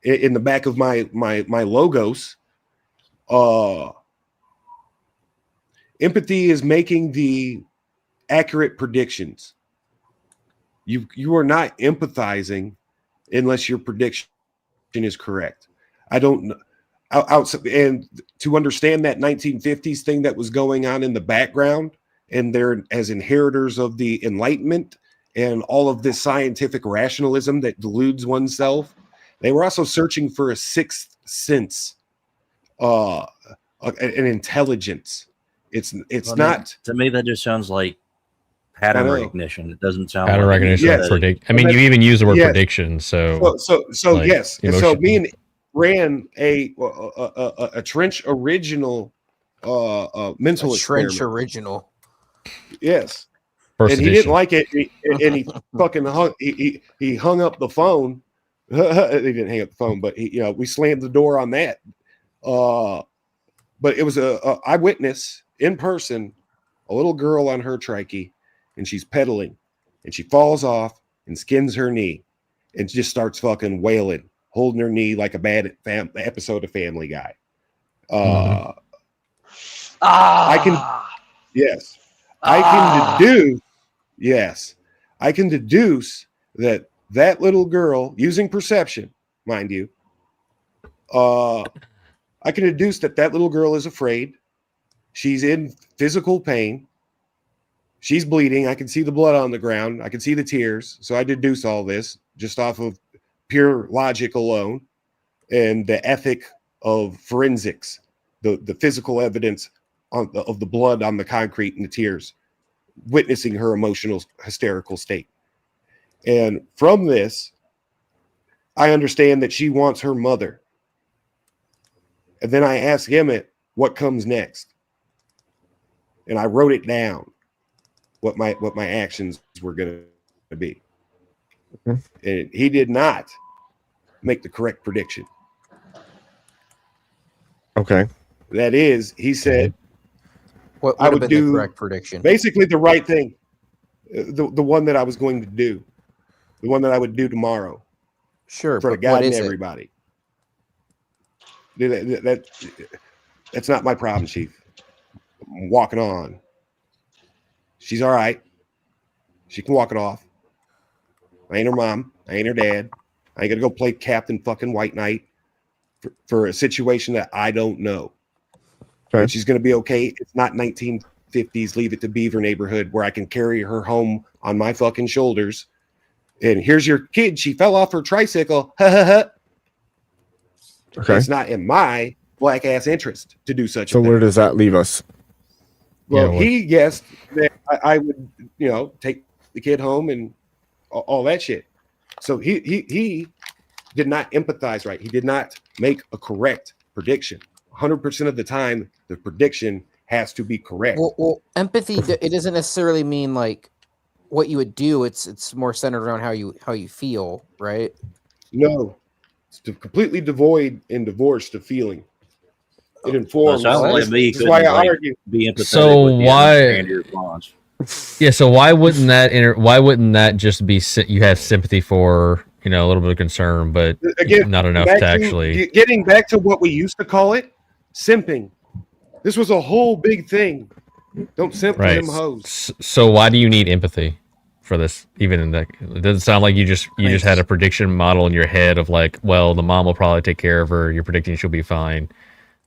in the back of my logos. Empathy is making the accurate predictions. You are not empathizing unless your prediction is correct. I don't know. And to understand that 1950s thing that was going on in the background, and they're as inheritors of the Enlightenment and all of this scientific rationalism that deludes oneself, they were also searching for a sixth sense, an intelligence. It's Well, not. To me, that just sounds like pattern recognition. It doesn't sound Pattern like recognition. Yes. Predict. I mean, you even use the word Yes. prediction. So like, Yes. And so emotion. me and ran a Trench original mental Trench experiment. original. Yes. First and he edition. didn't like it, and he fucking hung. He hung up the phone. He didn't hang up the phone, but we slammed the door on that. But it was a eyewitness in person, a little girl on her trikey, and she's pedaling, and she falls off and skins her knee, and just starts fucking wailing, holding her knee like a bad episode of Family Guy. I can, yes, I can deduce, yes, I can deduce that that little girl, using perception, mind you, I can deduce that that little girl is afraid. She's in physical pain. She's bleeding. I can see the blood on the ground. I can see the tears. So I deduce all this just off of pure logic alone and the ethic of forensics, the physical evidence of the blood on the concrete and the tears, witnessing her emotional, hysterical state. And from this, I understand that she wants her mother. And then I ask Emmett what comes next. And I wrote it down, what my actions were going to be. Okay. And he did not make the correct prediction. Okay. That is, he said, What I would would have been do the correct prediction? basically the right thing, the one that I was going to do, the one that I would do tomorrow. Sure, for but God what and is it? everybody. That's not my problem, Chief. I'm walking on. She's all right. She can walk it off. I ain't her mom. I ain't her dad. I ain't gonna go play Captain fucking White Knight for a situation that I don't know. Okay. And she's gonna be okay. It's not 1950s Leave It to Beaver neighborhood where I can carry her home on my fucking shoulders. And here's your kid. She fell off her tricycle. Ha ha ha. Okay. It's not in my black ass interest to do such a So thing. where does that leave us? Well, he guessed that I would, take the kid home and all that shit. So he did not empathize right. He did not make a correct prediction. 100% of the time, the prediction has to be correct. Well, empathy. It doesn't necessarily mean like what you would do. It's more centered around how you feel, right? No, it's completely devoid and divorced of feeling. It informs. This is why I argue. So why? Yeah. So why wouldn't that? Why wouldn't that just be? You have sympathy for, a little bit of concern, but Again, not enough back to actually. Getting back to what we used to call it, simping. This was a whole big thing. Don't simp for them hoes. So why do you need empathy for this? Even in that, it doesn't sound like you just had a prediction model in your head of like, well, the mom will probably take care of her. You're predicting she'll be fine.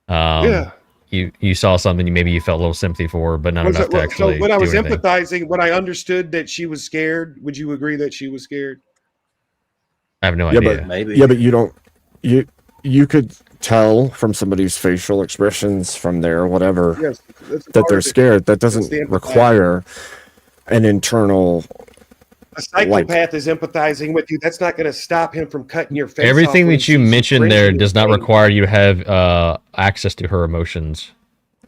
Yeah. You saw something maybe you felt a little sympathy for, but not enough to actually. So when I was do anything. empathizing, when I understood that she was scared, would you agree that she was scared? I have no Yeah, idea. but maybe. Yeah, but you don't. You could tell from somebody's facial expressions, from their whatever, Yes, that they're scared. That doesn't require an internal. A psychopath is empathizing with you. That's not going to stop him from cutting your face. Everything off when that you he sees mentioned there crazy does not thing. require you to have access to her emotions.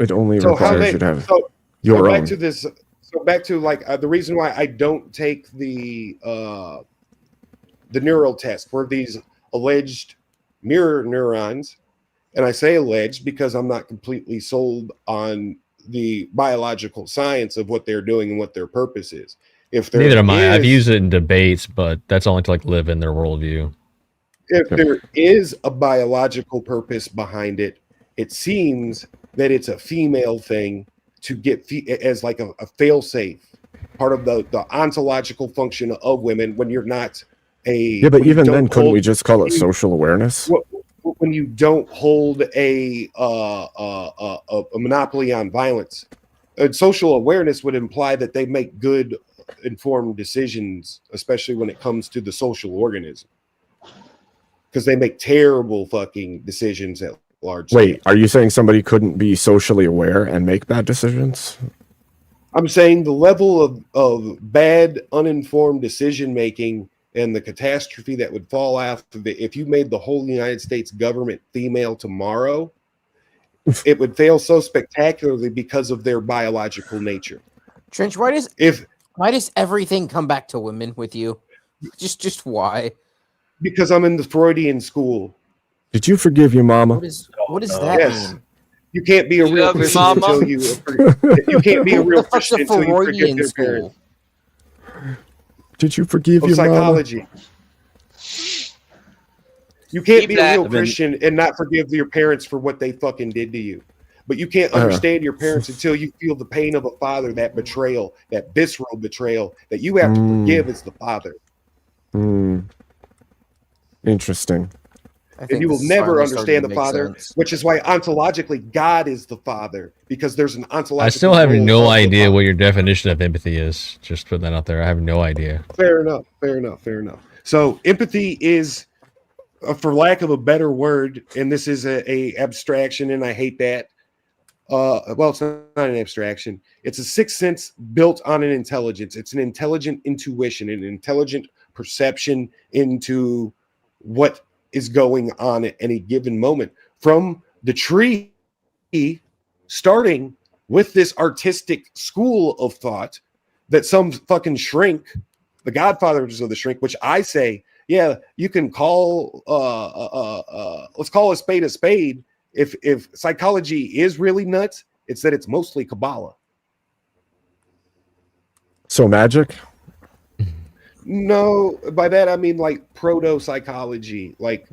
It only So how requires they, you to have so your back own. to this. So back to like the reason why I don't take the neural test for these alleged mirror neurons, and I say alleged because I'm not completely sold on the biological science of what they're doing and what their purpose is. If there Neither am I. I've is- used it in debates, but that's only to like live in their worldview. if there is a biological purpose behind it, it seems that it's a female thing to get as like a fail-safe part of the ontological function of women when you're not a. Yeah, but when you even don't then, couldn't we hold- just call it social awareness? when you don't hold a monopoly on violence? Social awareness would imply that they make good, informed decisions, especially when it comes to the social organism, because they make terrible fucking decisions at large. Wait, are you saying somebody couldn't be socially aware and make bad decisions? I'm saying the level of bad, uninformed decision making and the catastrophe that would fall after if you made the whole United States government female tomorrow, it would fail so spectacularly because of their biological nature. Trench, why does everything come back to women with you? Just why? Because I'm in the Freudian school. Did you forgive your mama? What does that Yes. mean? You can't be a real love your Christian mama? until you can't be a real What the fuck's a Christian until you forgive Freudian their school? parents. Did you forgive Of your psychology. You can't Keep be that. a real Christian and not forgive your parents for what they fucking did to you. but you can't understand your parents until you feel the pain of a father, that betrayal, that visceral betrayal that you have to forgive as the father. Interesting. And you will never understand the father, which is why ontologically God is the father, because there's an ontological. I still have role no of the idea father. what your definition of empathy is. Just put that out there. I have no idea. Fair enough. So empathy is, for lack of a better word, and this is a abstraction, and I hate that. Well, it's not an abstraction. It's a sixth sense built on an intelligence. It's an intelligent intuition, an intelligent perception into what is going on at any given moment. From the tree, starting with this artistic school of thought that some fucking shrink, the godfathers of the shrink, which I say, yeah, you can call let's call a spade. If psychology is really nuts, it's that it's mostly Kabbalah. So magic? No, by that I mean like proto psychology, like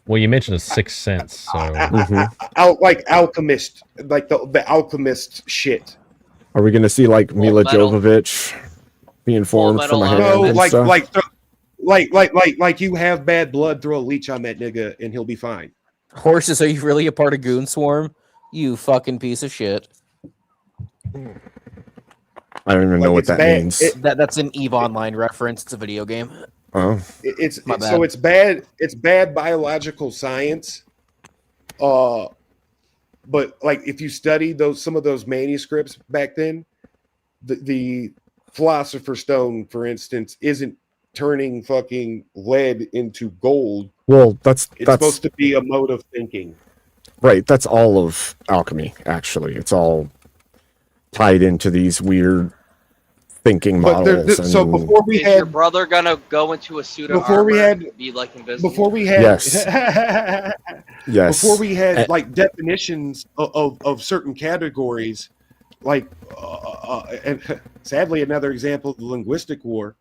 Well, you mentioned a sixth sense, so like alchemist, like the alchemist shit. Are we going to see like Mila Jovovich being formed from a hand? No, and stuff? like you have bad blood, throw a leech on that nigga and he'll be fine. Horses, are you really a part of Goon Swarm? You fucking piece of shit. I don't even know what that means. That's an EVE Online reference. It's a video game. Oh, it's bad. It's bad biological science. But like if you study some of those manuscripts back then, the Philosopher's Stone, for instance, isn't turning fucking lead into gold. Well, it's supposed to be a mode of thinking. Right. That's all of alchemy, actually. It's all tied into these weird thinking models. So before we had your brother gonna go into a suit of before armor we had and be like invisible? Before we had yes. Before we had like definitions of certain categories, like and sadly another example of the linguistic war,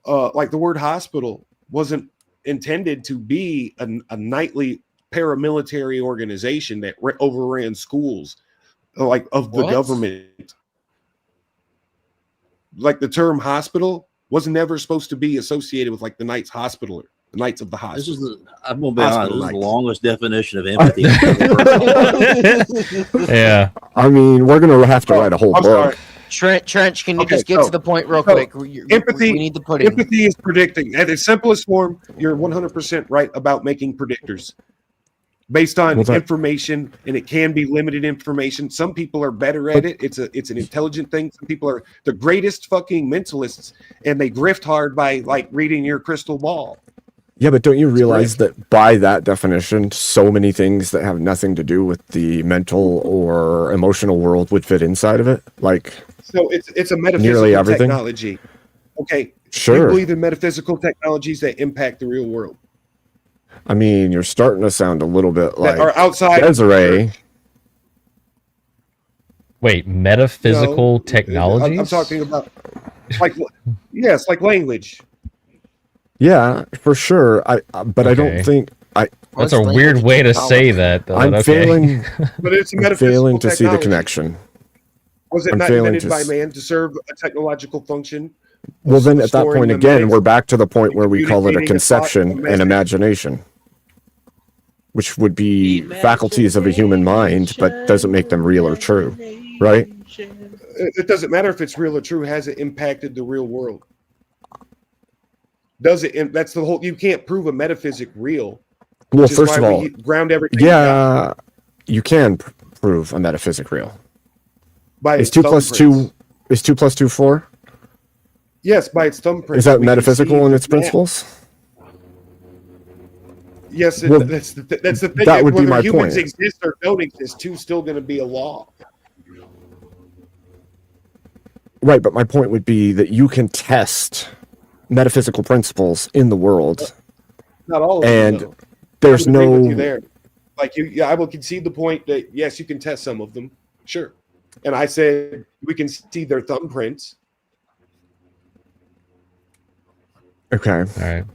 like the word hospital wasn't intended to be a nightly paramilitary organization that overran schools, like of the government. Like the term hospital was never supposed to be associated with like the Knights Hospitaller, the Knights of the Hospital. I'm gonna be honest, this is the longest definition of empathy. Yeah. I mean, we're gonna have to write a whole book. Trench, can you just get to the point real quick? Empathy. We need the pudding. Empathy is predicting. At its simplest form, you're 100% right about making predictors based on information, and it can be limited information. Some people are better at it. It's an intelligent thing. Some people are the greatest fucking mentalists, and they grift hard by like reading your crystal ball. Yeah, but don't you realize that by that definition, so many things that have nothing to do with the mental or emotional world would fit inside of it? Like, so it's a metaphysical nearly everything? technology. Okay, sure. You believe in metaphysical technologies that impact the real world. I mean, you're starting to sound a little bit like are outside Desiree. Wait, metaphysical technologies? I'm talking about like yes, like language. Yeah, for sure. But I don't think That's a weird way to say that. Though. I'm failing. But it's a I'm metaphysical failing to see the technology. connection. Was it I'm not failing invented to by man to serve a technological function? Well, then at that storing point the again, memories, we're back to the point where we call it a communicating a thought, a conception and message. imagination, which would be faculties of a human mind, but doesn't make them real or true, right? It doesn't matter if it's real or true. Has it impacted the real world? Does it? That's the whole. You can't prove a metaphysic real. Well, which is first of why all, we ground everything. yeah, you can prove a metaphysic real. By Is its 2 plus 2 thumbprints. is 2 plus 2 4? Yes, by its thumbprint. Is that metaphysical in its principles? Yes, Well, that's the thing. that would be Whether my humans point. exist or don't exist, two's still going to be a law. Right, but my point would be that you can test metaphysical principles in the world, Not all of and them. Though. there's I would agree with no. you there. Like yeah, I will concede the point that yes, you can test some of them, sure. And I said we can see their thumbprints. Okay. All right.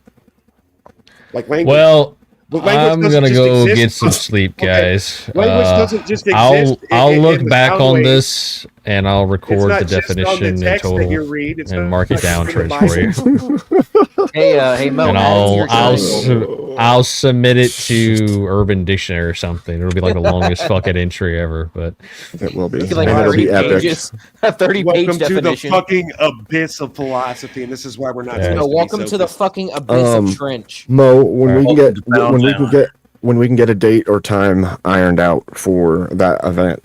Like language. Well, I'm gonna go get some sleep, guys. Language doesn't just exist. I'll look in the back sound on waves. this and I'll record the It's not just on the definition in text that total you read, it's and not mark it down, just in the Trish, for you. Hey, Mo. And add to your journal. I'll submit it to Urban Dictionary or something. It'll be like the longest fucking entry ever, but it will be. It'll be like 30 pages. A 30-page Welcome to the definition. fucking abyss of philosophy, and this is why we're not. Yeah. supposed No, to be welcome to the sophists. fucking abyss of trench. Mo, when we can Welcome get to when we can get a date or time ironed out for that event,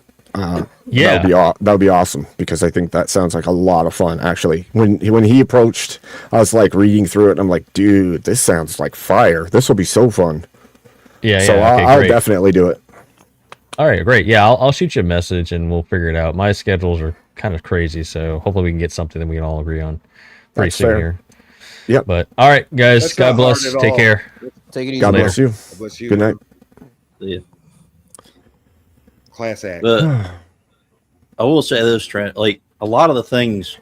Yeah. that'll be awesome, because I think that sounds like a lot of fun. Actually, when he approached, I was like reading through it, and I'm like, dude, this sounds like fire. This will be so fun. Yeah, So yeah. Okay, I'll great. definitely do it. All right, great. Yeah, I'll shoot you a message and we'll figure it out. My schedules are kind of crazy, so hopefully we can get something that we can all agree on pretty That's soon fair. here. Yep. But all right, guys. That's God not hard bless. at Take all. care. Take it easy. God Later. bless you. God bless you. Good night. Yeah. Class act. But I will say this, Trent. Like a lot of the things,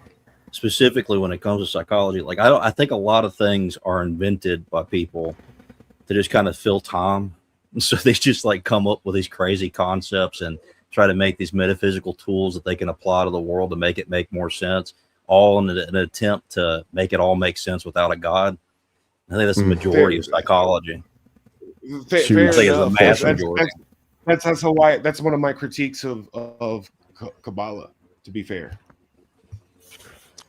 specifically when it comes to psychology, like I think a lot of things are invented by people to just kind of fill time. And so they just like come up with these crazy concepts and try to make these metaphysical tools that they can apply to the world to make it make more sense, all in an attempt to make it all make sense without a God. I think that's the majority of psychology. Fair I think it's a enough. mass majority. That's one of my critiques of Kabbalah, to be fair,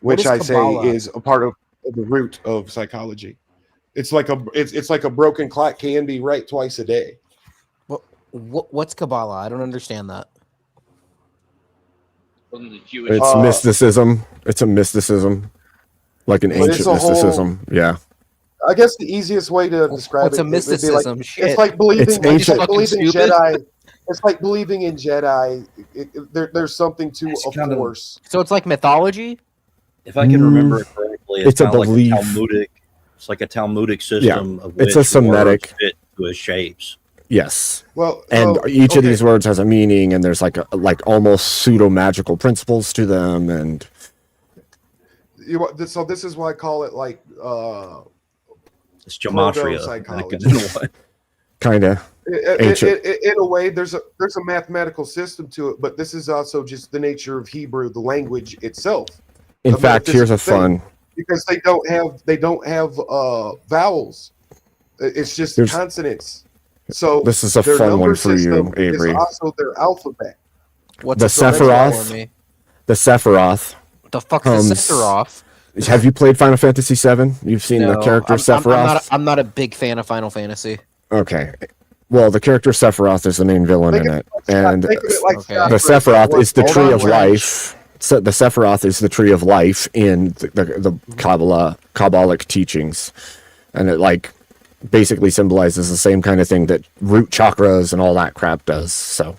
which is I Kabbalah? say is a part of the root of psychology. It's like a broken clock can be right twice a day. What's Kabbalah? I don't understand that. It's mysticism. It's a mysticism, like an But it's ancient a whole- mysticism. Yeah. I guess the easiest way to describe What's it a would be mysticism? like, Shit. it's like believing. It's It's like ancient. believing Stupid. Jedi. It's like believing in Jedi. There's something to a kind of- force. So it's like mythology? If I can remember it correctly, It's a kind of belief. like a Talmudic. It's like a Talmudic system of It's which a Semitic. words fit to its shapes. Yes. Well, And so, each of okay. these words has a meaning, and there's like almost pseudo magical principles to them, and So this is why I call it like It's gematria. Proto-psychology. kind of ancient. In a way, there's a mathematical system to it, but this is also just the nature of Hebrew, the language itself. In The fact, here's a metaphysical thing, fun. because they don't have vowels. It's just There's- consonants. So This is a their fun number one for you, system is Avery. also their alphabet. What's The a Sephiroth for Sephiroth. me? The Sephiroth. What the fuck's a comes- Sephiroth? Have you played Final Fantasy VII? You've seen the No, character Sephiroth. I'm not a big fan of Final Fantasy. Okay. Well, the character Sephiroth is the main villain in it, and Think of it like Okay. the Sephiroth is the Hold tree on, of Reg. life. So the Sephiroth is the tree of life in the Kabbalic teachings, and it like basically symbolizes the same kind of thing that root chakras and all that crap does. So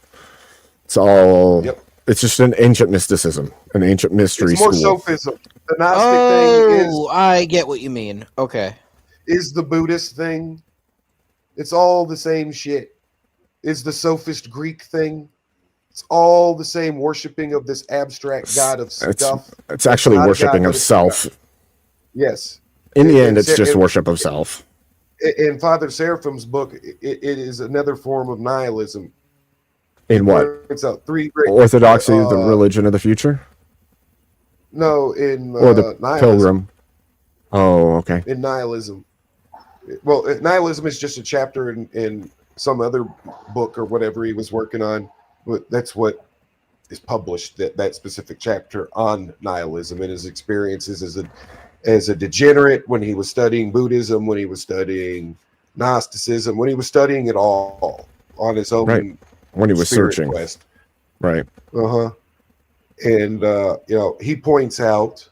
it's all it's just an ancient mysticism, an ancient mystery It's more school. sophism. The Gnostic thing Oh, I get what you mean. Okay. is the Buddhist thing. It's all the same shit. Is the sophist Greek thing. It's all the same worshiping of this abstract god of stuff. It's actually Not a worshiping god, of but it's a self. god. Yes. In the And- end, it's and- just and- worship of self. In Father Seraphim's book, it is another form of nihilism. In what? It's out three great Orthodoxy, the religion of the future, No, in or the nihilism. pilgrim. Oh, okay. In nihilism. Well, nihilism is just a chapter in some other book or whatever he was working on. But that's what is published, that specific chapter on nihilism and his experiences as a degenerate when he was studying Buddhism, when he was studying Gnosticism, when he was studying it all on his own. Right. When he was spirit searching. quest. Right. And he points out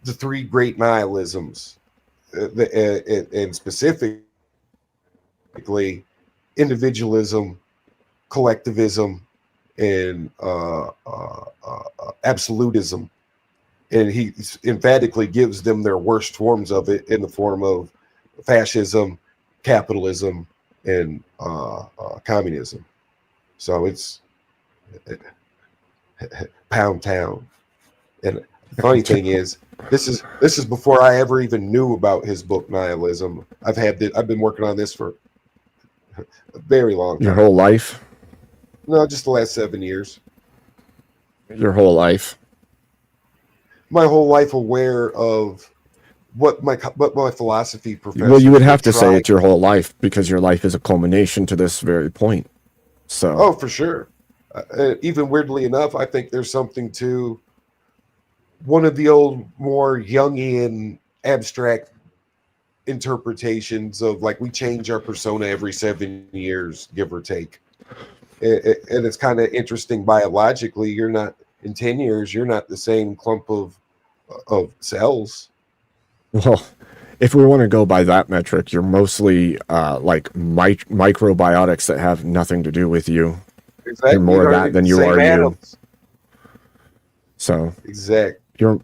the three great nihilisms, and specifically individualism, collectivism, and absolutism. And he emphatically gives them their worst forms of it in the form of fascism, capitalism, and communism. So it's Pound Town. And the funny thing is, this is before I ever even knew about his book Nihilism. I've been working on this for A very long time. Your whole life? No, just the last 7 years. Your whole life? My whole life aware of what my philosophy professor. Well, you would have to say it's your whole life because your life is a culmination to this very point. So. Oh, for sure. Even weirdly enough, I think there's something to one of the old, more Jungian abstract interpretations of like we change our persona every 7 years, give or take. And it's kind of interesting biologically. You're not in 10 years. You're not the same clump of cells. Well, if we want to go by that metric, you're mostly like microbiotics that have nothing to do with you. Exactly. You're more of that than you are atoms. you. So exactly. You're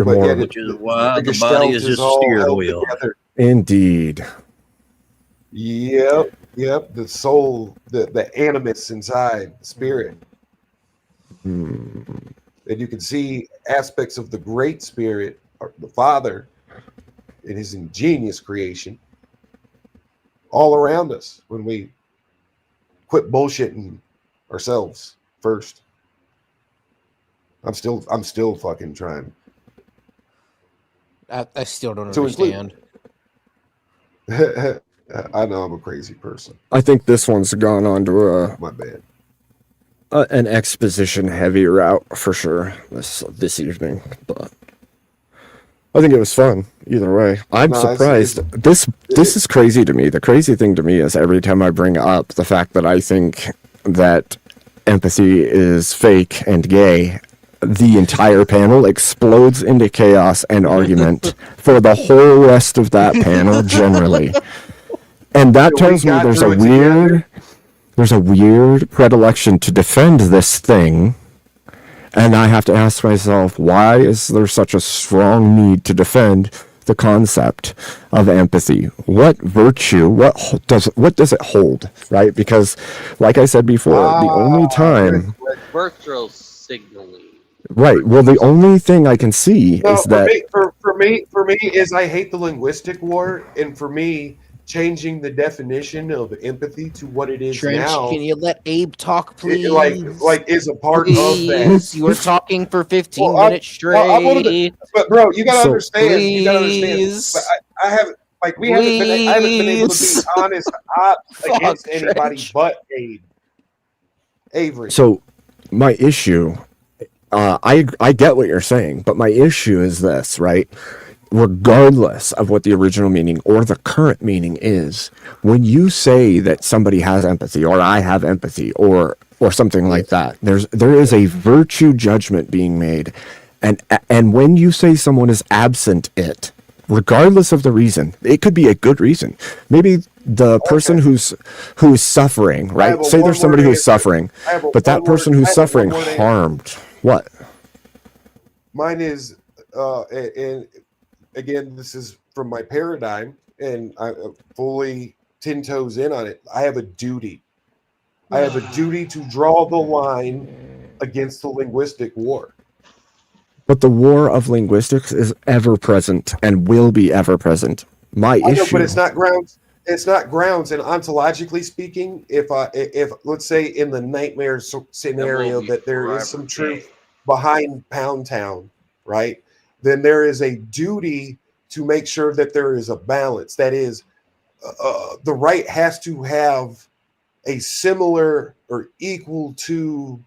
more. Which is why the body is just a steering wheel. Indeed. Yep. The soul, the animus inside, the spirit. And you can see aspects of the great spirit, or the Father, in his ingenious creation, all around us when we quit bullshitting ourselves first. I'm still fucking trying. I still don't To understand. I know I'm a crazy person. I think this one's gone on to my bad. An exposition heavy route for sure this evening, but I think it was fun either way. I'm surprised. This is crazy to me. The crazy thing to me is every time I bring up the fact that I think that empathy is fake and gay, the entire panel explodes into chaos and argument for the whole rest of that panel generally. And that tells me there's a weird predilection to defend this thing. And I have to ask myself, why is there such a strong need to defend the concept of empathy? What virtue, what does it hold, right? Because like I said before, the only time... Virtual signaling. Right. Well, the only thing I can see is that... For me is I hate the linguistic war, and for me, changing the definition of empathy to what it is Trench, now. can you let Abe talk, please? Like is a part of that. You were talking for 15 minutes straight. But bro, you gotta understand. You gotta understand. But I haven't been able to be honest against anybody but Abe. Avery. So my issue, I get what you're saying, but my issue is this, right? Regardless of what the original meaning or the current meaning is, when you say that somebody has empathy or I have empathy or something like that, there is a virtue judgment being made, and when you say someone is absent it, regardless of the reason, it could be a good reason. Maybe the person who's suffering, right? Say there's somebody who's suffering, but that person who's suffering harmed what? Mine is and again, this is from my paradigm, and I'm fully 10 toes in on it. I have a duty. I have a duty to draw the line against the linguistic war. But the war of linguistics is ever present and will be ever present. My issue, but it's not grounds. It's not grounds. And ontologically speaking, if let's say in the nightmare scenario that there is some truth behind Pound Town, right? Then there is a duty to make sure that there is a balance. That is, the right has to have a similar or equal to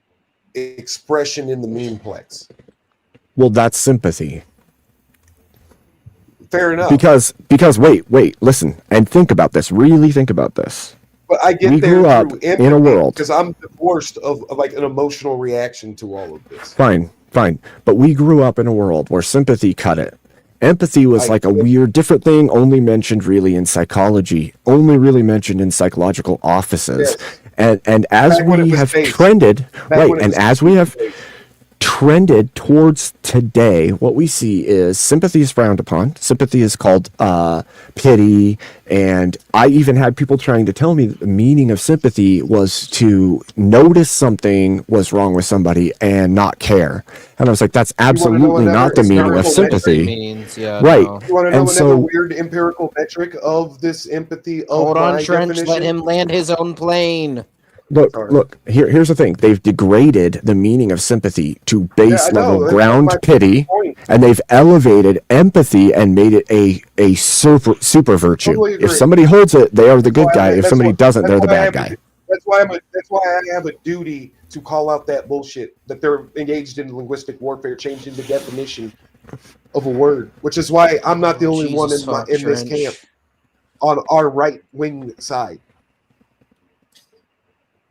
expression in the memeplex. Well, that's sympathy. Fair enough. Because wait, listen, and think about this. Really think about this. But I get we there grew up through empathy in a world because I'm divorced of like an emotional reaction to all of this. Fine. But we grew up in a world where sympathy cut it. Empathy was like a weird, different thing, only mentioned really in psychology, only really mentioned in psychological offices. Yes. And as we have trended, right, and as we have trended towards today, what we see is sympathy is frowned upon. Sympathy is called pity. And I even had people trying to tell me that the meaning of sympathy was to notice something was wrong with somebody and not care. And I was like, that's absolutely not the meaning of sympathy. Means, yeah, right. no. You want to know And another so, weird empirical metric of this empathy? Of Hold on, my Trench. definition? Let him land his own plane. look. Here's the thing. They've degraded the meaning of sympathy to base level That's ground my pity, point. and they've elevated empathy and made it a super virtue. Totally If agree. somebody holds it, they are the good guy. If That's somebody why- doesn't, that's they're the why I bad have guy. That's why I have a duty to call out that bullshit that they're engaged in linguistic warfare, changing the definition of a word. Which is why I'm not the only one in this camp on our right wing side.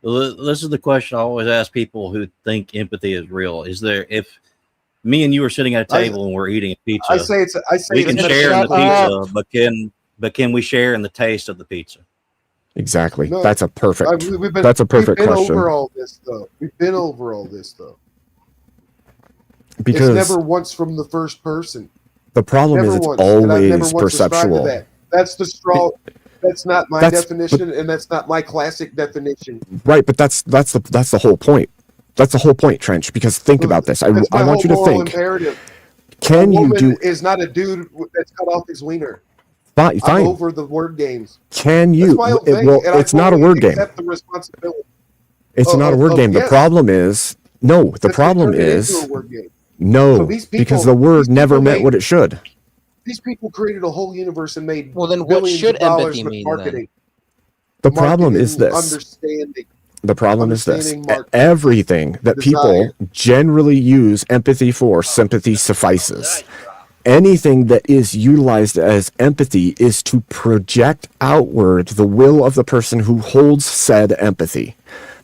Well, this is the question I always ask people who think empathy is real. Is there, if me and you are sitting at a table and we're eating a pizza, we can share in the pizza, but can we share in the taste of the pizza? Exactly. No, that's a perfect. we've been question. over all this though. We've been over all this though. Because it's never once from the first person. The problem is it's always perceptual. That. That's the straw. That's not my definition, and that's not my classic definition. Right, but that's the whole point. That's the whole point, Trench. Because think about this. I want you to think. Imperative. Can you do? Is not a dude that's cut off his wiener. Fine. I'm over the word games. Can you? Well, it's not a word game. The responsibility. It's not a word game. The problem is no. The problem is no, because the word never meant what it should. These people created a whole universe and made well. Then what should empathy mean? Marketing. The problem is this. Understanding. The problem is this. Everything that people generally use empathy for, sympathy suffices. Anything that is utilized as empathy is to project outward the will of the person who holds said empathy.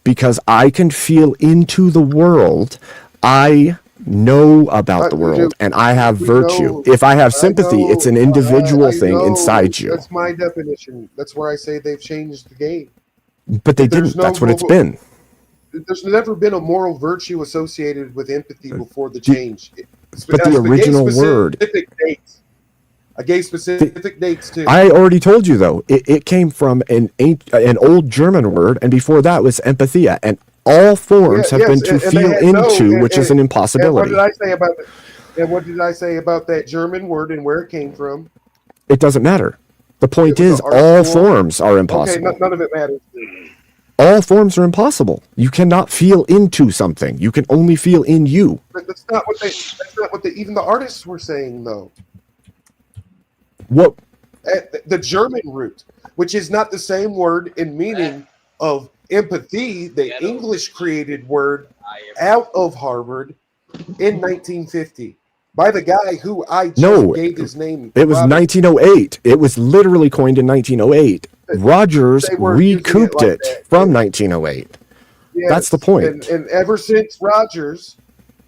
Because I can feel into the world, I know about the world, and I have virtue. If I have sympathy, it's an individual thing inside you. That's my definition. That's where I say they've changed the game. But they didn't. That's what it's been. There's never been a moral virtue associated with empathy before the change. But the original word. I gave specific dates too. I already told you though. It came from an old German word, and before that was empathia, and all forms have been to feel into, which is an impossibility. And what did I say about it? And what did I say about that German word and where it came from? It doesn't matter. The point is, all forms are impossible. Okay, none of it matters. All forms are impossible. You cannot feel into something. You can only feel in you. But that's not what even the artists were saying, though. What? The German root, which is not the same word in meaning of empathy, the English created word out of Harvard in 1950 by the guy who I just gave his name. It was 1908. It was literally coined in 1908. Rogers recouped it from 1908. Yes, that's the point. And ever since Rogers,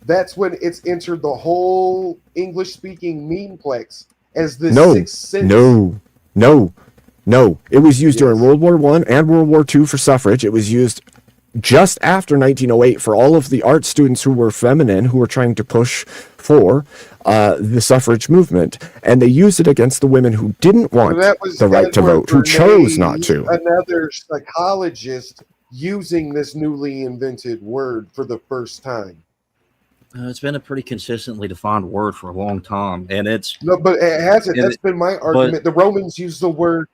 that's when it's entered the whole English-speaking memeplex as the sixth sense. No. It was used during World War I and World War II for suffrage. It was used just after 1908 for all of the art students who were feminine, who were trying to push for the suffrage movement. And they used it against the women who didn't want the right to vote, who chose not to. Another psychologist using this newly invented word for the first time. It's been a pretty consistently defined word for a long time, and it's no, but it hasn't. That's been my argument. The Romans used the word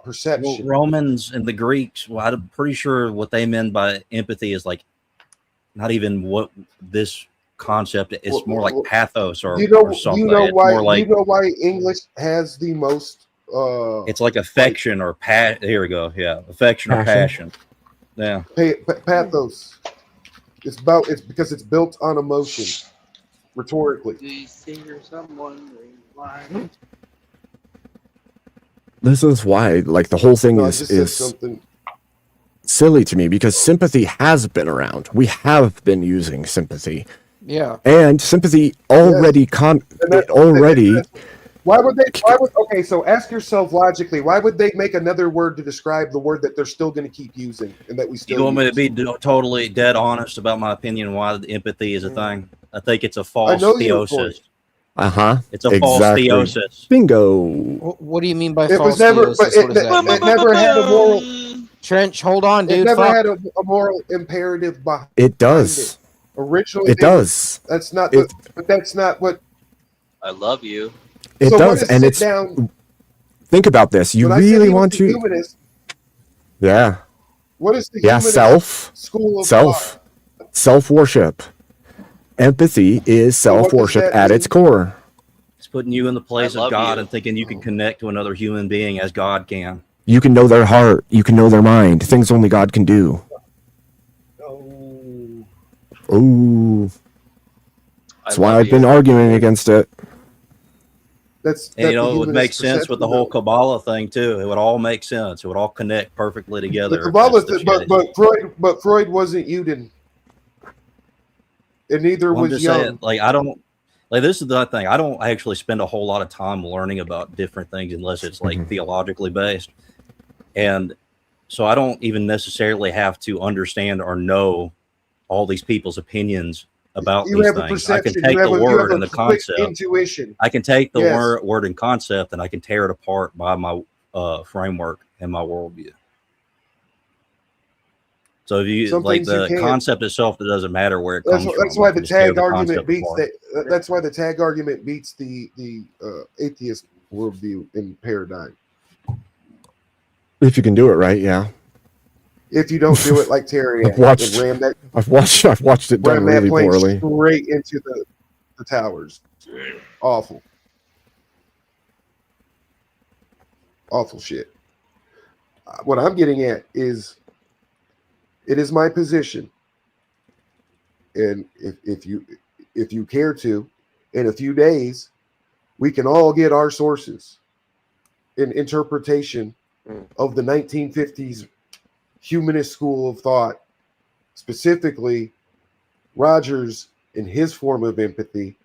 perception. Well, Romans and the Greeks. Well, I'm pretty sure what they meant by empathy is like not even what this concept is. More like pathos or something. You know why English has the most. It's like affection or Here we go. Yeah, affection or passion. Yeah. Pathos. It's because it's built on emotion, rhetorically. Do you see someone? This is why, like, the whole thing is silly to me, because sympathy has been around. We have been using sympathy. Yeah. And sympathy already Why would they? Okay, so ask yourself logically, why would they make another word to describe the word that they're still going to keep using and that we still You want me to use? be totally dead honest about my opinion why empathy is a thing? I think it's a false know you were theosis. It's a false theosis. Bingo. What do you mean by It false was never, theosis? but What does that mean? it never had a moral. Trench, hold on, dude. It never Fuck. had a moral imperative behind It does. Originally, It does. That's not. It- But that's not what. I love you. It So what does, is and sit it's. down? Think about this. You When I said really he was want the to. humanist, Yeah. what is the Yeah. humanist school of thought? Self worship. Empathy is So what self does worship that at mean? its core. It's putting you in the place I of love God you. and thinking you can connect to another human being as God can. You can know their heart. You can know their mind. Things only God can do. Oh. That's why I've been arguing against it. And you know, it would make sense with the whole Kabbalah thing too. It would all make sense. It would all connect perfectly together. The Kabbalah, That's the but Freud wasn't Uden, and neither Well, I'm was just Young. saying, like, I don't like this is the thing. I don't actually spend a whole lot of time learning about different things unless it's like theologically based. And so I don't even necessarily have to understand or know all these people's opinions about You these have a things. I can perception. take You have the a- you word have a and the quick concept. intuition. I can take the Yes. word and concept and I can tear it apart by my framework and my worldview. So if you Some like things you the can't. concept itself, it doesn't matter where it That's, comes that's from. why I can the just tear tag argument concept beats apart. that. That's why the tag argument beats the atheist worldview and paradigm. If you can do it right, yeah. If you don't do it like Terry I've watched. and I've watched it done ram that really plane poorly. straight into the towers. Awful. Awful shit. What I'm getting at is, it is my position, and if you care to, in a few days, we can all get our sources in interpretation of the 1950s humanist school of thought, specifically Rogers and his form of empathy.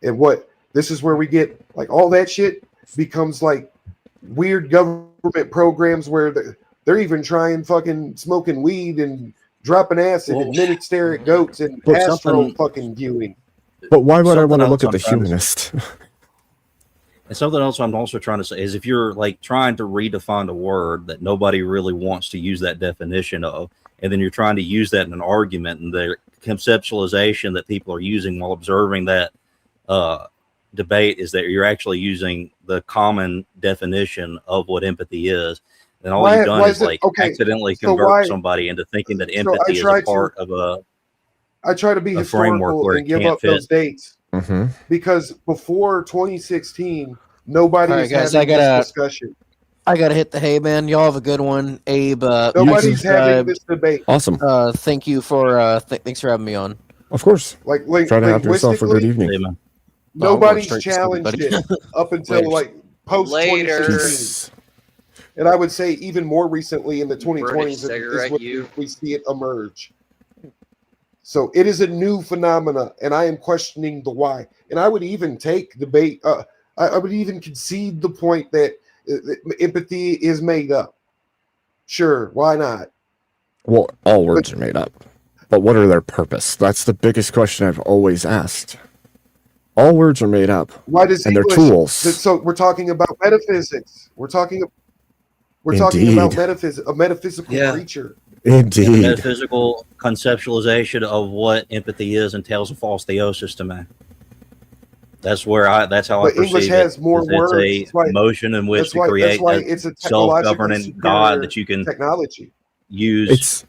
And what this is where we get like all that shit becomes like weird government programs where they're even trying fucking smoking weed and dropping acid and minute stare at goats and But astro something- fucking viewing. But why would I Something want to else look at I'm the trying to- humanist? And something else I'm also trying to say is if you're like trying to redefine a word that nobody really wants to use that definition of, and then you're trying to use that in an argument, and the conceptualization that people are using while observing that debate is that you're actually using the common definition of what empathy is, then all you've done is like accidentally convert somebody into thinking that empathy is a part of a I try to be a framework historical where and it give can't up those fit. dates because before 2016, nobody All was right, guys, having I gotta- this discussion. I gotta hit the hay, man. Y'all have a good one, Abe. Nobody's having this debate. Awesome. Thank you for thanks for having me on. Of course. Like Try to have yourself a good linguistically, evening. nobody's straight to sleep, challenged buddy. it up until Later. like post Later. 2016. And I would say even more recently in the 2020s is cigarette, when you. we see it emerge. So it is a new phenomena, and I am questioning the why. And I would even take debate. I would even concede the point that empathy is made up. Sure, why not? Well, all words are made up. But what are their purpose? That's the biggest question I've always asked. All words are made up. Why does and they're English- tools. So we're talking about metaphysics. We're talking about Indeed. a metaphysical Yeah. creature. And the Indeed. metaphysical conceptualization of what empathy is entails a false theosis to me. That's how But I perceive English has it. more words. That's It's why- a motion in which that's to why- create that's why a it's a technologically self-governing superior God that you can technology. use. It's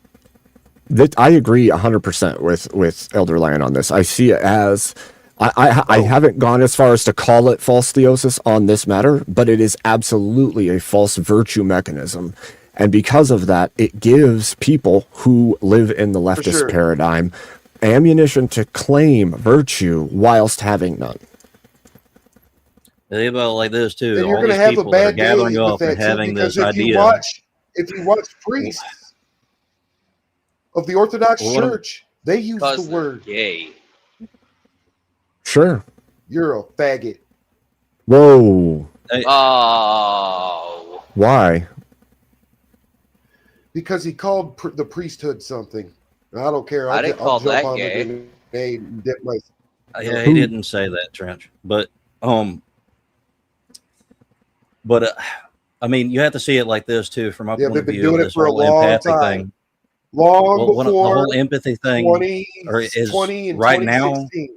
that I agree 100% with Elder Lion on this. I see it as I haven't gone as far as to call it false theosis on this matter, but it is absolutely a false virtue mechanism. And because of that, it gives people who live in the leftist sure. paradigm ammunition to claim virtue whilst having none. Think about it like this too. And you're All going to these have a people that are bad daily gathering with up and that too, having because this if you idea. watch priests of the Orthodox Well, what am- Church, they use Because the they're word gay. Sure. "you're a faggot." Whoa. Oh. Why? Because he called the priesthood something. I don't care. I didn't I'll call jump that on gay. the grenade and dip my. Yeah, he didn't say that, Trench. But I mean, you have to see it like this too, from my point they've of been view doing of it this for a whole long empathic time. thing. Long Well, the before whole empathy thing 20, is 20 and right now. 2016.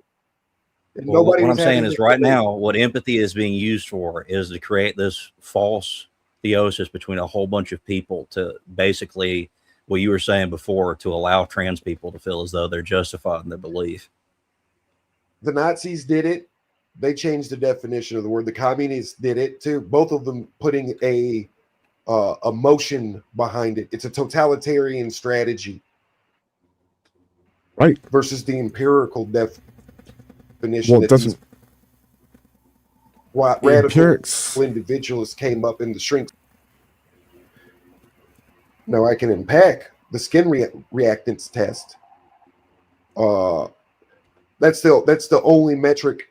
And Well, nobody what I'm was saying having is to right debate. now, what empathy is being used for is to create this false theosis between a whole bunch of people to basically, what you were saying before, to allow trans people to feel as though they're justified in their belief. The Nazis did it. They changed the definition of the word. The communists did it too. Both of them putting a emotion behind it. It's a totalitarian strategy, right? Versus the empirical definition. Well, it doesn't. Radical individualists came up in the shrink. Now I can unpack the skin reactance test. That's the only metric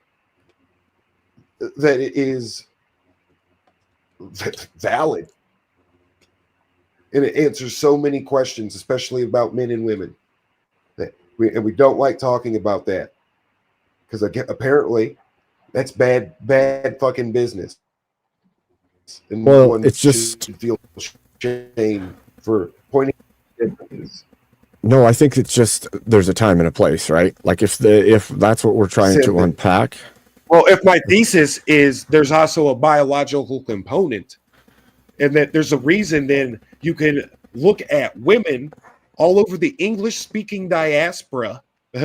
that is valid, and it answers so many questions, especially about men and women. And we don't like talking about that because apparently that's bad fucking business. And well, it's just feel shame for pointing differences. No, I think it's just there's a time and a place, right? Like if that's what we're trying to unpack. Well, if my thesis is there's also a biological component, and that there's a reason, then you can look at women all over the English-speaking diaspora in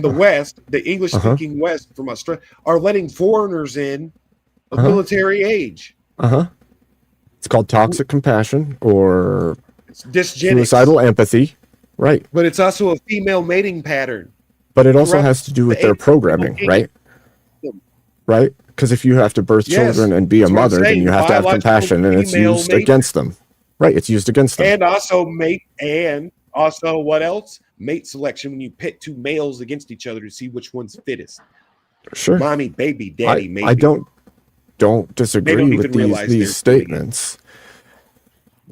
the West, the English-speaking West from Australia, are letting foreigners in of military age. It's called toxic compassion or dysgenics. Suicidal empathy, right? But it's also a female mating pattern. But it also has to do with their programming, right? Right? Because if you have to birth children and be a mother, then you have to have compassion, and it's used against them, right? It's used against them. And also what else? Mate selection, when you pit two males against each other to see which one's fittest. Sure. Mommy, baby, daddy, maybe. I don't disagree with these statements.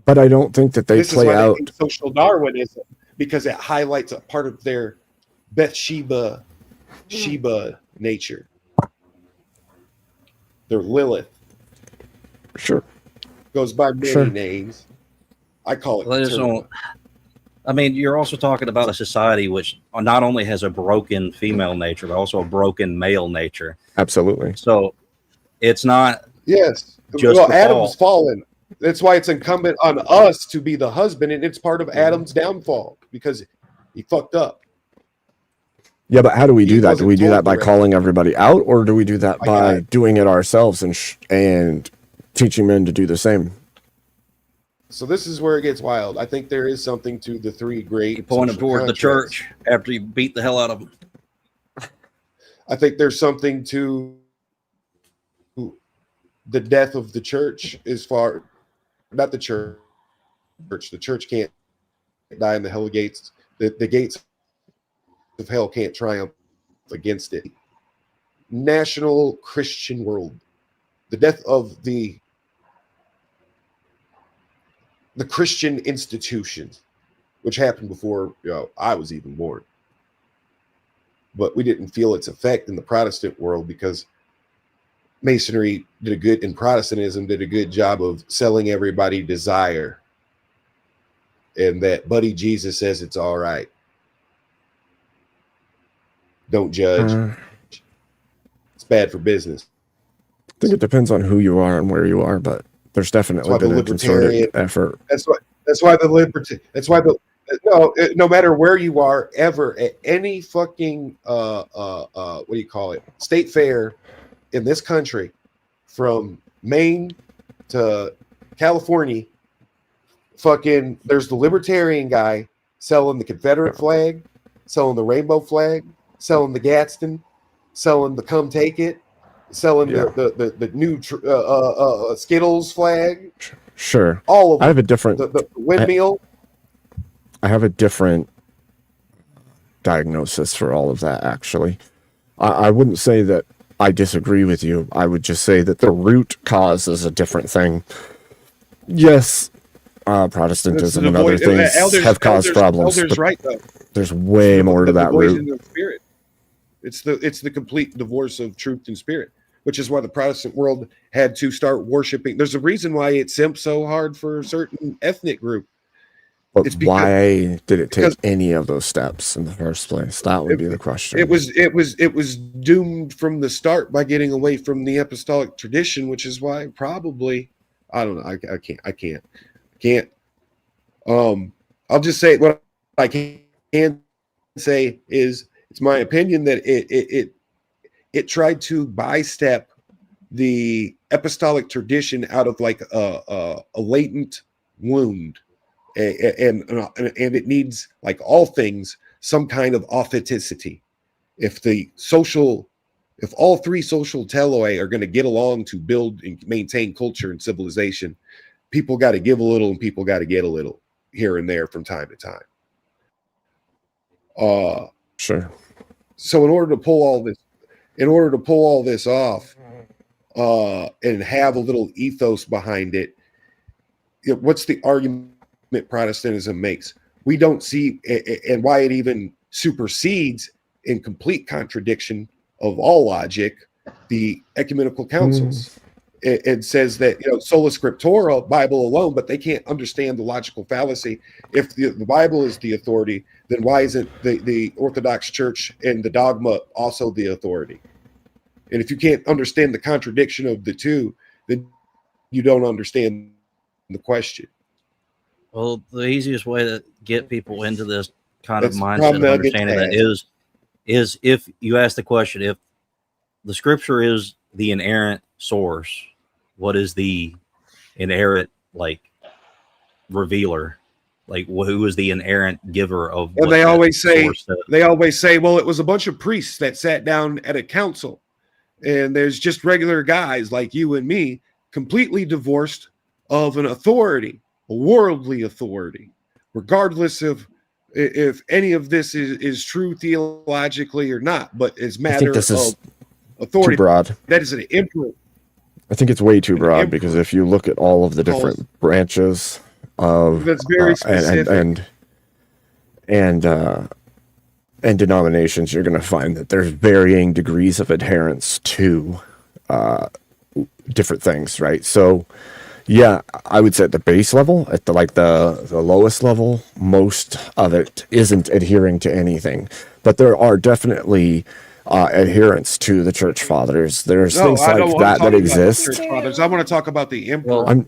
But I don't think that they play out. They social Darwinism, because it highlights a part of their Bathsheba nature. They're Lilith. Sure. Goes by many names. I call it. I mean, you're also talking about a society which not only has a broken female nature, but also a broken male nature. Absolutely. So it's not. Yes. Just well, Adam's fallen. That's why it's incumbent on us to be the husband, and it's part of Adam's downfall because he fucked up. Yeah, but how do we do that? Do we do that by calling everybody out, or do we do that by doing it ourselves and teaching men to do the same? So this is where it gets wild. I think there is something to the three great. You point them toward the church after you beat the hell out of them. I think there's something to the death of the church not the church. The church can't die in the hell gates. The gates of hell can't triumph against it. National Christian world. The death of the Christian institutions, which happened before I was even born. But we didn't feel its effect in the Protestant world because Masonry and Protestantism did a good job of selling everybody desire. And that Buddy Jesus says it's all right. Don't judge. It's bad for business. I think it depends on who you are and where you are, but there's definitely been a concerted effort. No matter where you are ever at any fucking what do you call it? State fair in this country, from Maine to California, fucking there's the libertarian guy selling the Confederate flag, selling the rainbow flag, selling the Gadsden, selling the Come Take It, selling the new Skittles flag. Sure. All of them. I have a different the windmill. I have a different diagnosis for all of that, actually. I wouldn't say that I disagree with you. I would just say that the root cause is a different thing. Yes, Protestantism and other things have caused problems, but right, though. there's way more to that root. Of spirit. It's the complete divorce of truth and spirit, which is why the Protestant world had to start worshiping. There's a reason why it simped so hard for a certain ethnic group. But why did it take any of those steps in the first place? That would be the question. It was doomed from the start by getting away from the apostolic tradition, which is why probably I don't know. I can't. I'll just say what I can say is it's my opinion that it tried to bystep the apostolic tradition out of like a latent wound. And it needs, like all things, some kind of authenticity. If all three social teloi are going to get along to build and maintain culture and civilization, people got to give a little and people got to get a little here and there from time to time. Sure. So in order to pull all this off, and have a little ethos behind it, what's the argument Protestantism makes? We don't see, and why it even supersedes in complete contradiction of all logic, the ecumenical councils. It says that, sola scriptura, Bible alone, but they can't understand the logical fallacy. If the Bible is the authority, then why isn't the Orthodox Church and the dogma also the authority? And if you can't understand the contradiction of the two, then you don't understand the question. Well, the easiest way to get people into this kind of mindset of understanding that is if you ask the question, if the scripture is the inerrant source, what is the inerrant revealer? Like, who is the inerrant giver of? And they always say, well, it was a bunch of priests that sat down at a council, and there's just regular guys like you and me, completely divorced of an authority, a worldly authority, regardless of if any of this is true theologically or not, but it's matter of authority. Too broad. That is an emperor. I think it's way too broad, because if you look at all of the different branches of that's very specific. And denominations, you're going to find that there's varying degrees of adherence to different things, right? So yeah, I would say at the base level, at the lowest level, most of it isn't adhering to anything, but there are definitely adherence to the church fathers. There's things like that exist. I want to talk about the emperor. Well,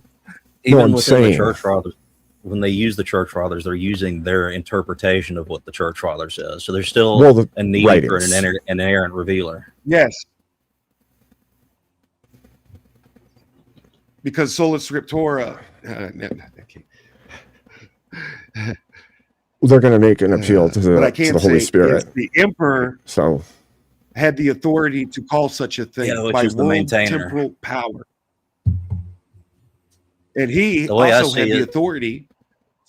even within the church fathers, when they use the church fathers, they're using their interpretation of what the church father says. So there's still a need for an inerrant revealer. Yes. Because sola scriptura, they're going to make an appeal to the Holy Spirit. The emperor had the authority to call such a thing by world temporal power. And he also had the authority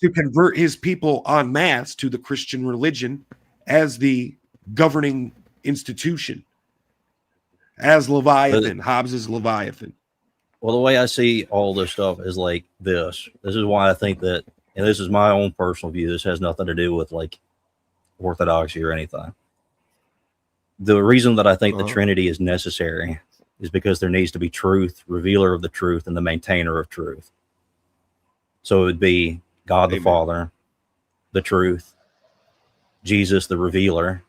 to convert his people en masse to the Christian religion as the governing institution, as Leviathan, Hobbes's Leviathan. Well, the way I see all this stuff is like this. This is why I think that, and this is my own personal view, this has nothing to do with orthodoxy or anything. The reason that I think the Trinity is necessary is because there needs to be truth, revealer of the truth, and the maintainer of truth. So it would be God the Father, the truth, Jesus the revealer,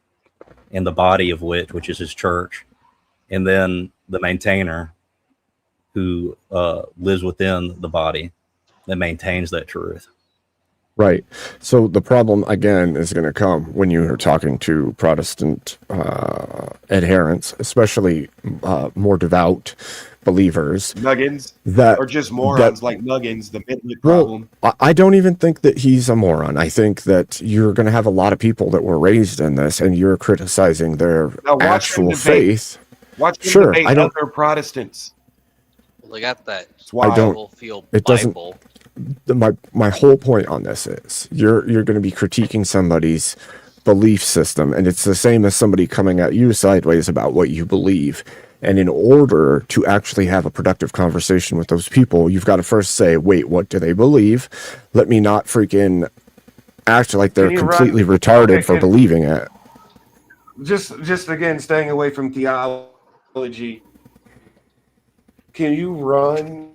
and the body of which is his church, and then the maintainer who lives within the body that maintains that truth. Right. So the problem, again, is going to come when you are talking to Protestant adherents, especially more devout believers. Nuggins that are just morons like Nuggins, the Midland problem. I don't even think that he's a moron. I think that you're going to have a lot of people that were raised in this, and you're criticizing their actual faith. Watch them debate other Protestants. Well, they got that. It doesn't. My whole point on this is you're going to be critiquing somebody's belief system, and it's the same as somebody coming at you sideways about what you believe. And in order to actually have a productive conversation with those people, you've got to first say, wait, what do they believe? Let me not freaking act like they're completely retarded for believing it. Just again, staying away from theology. Can you run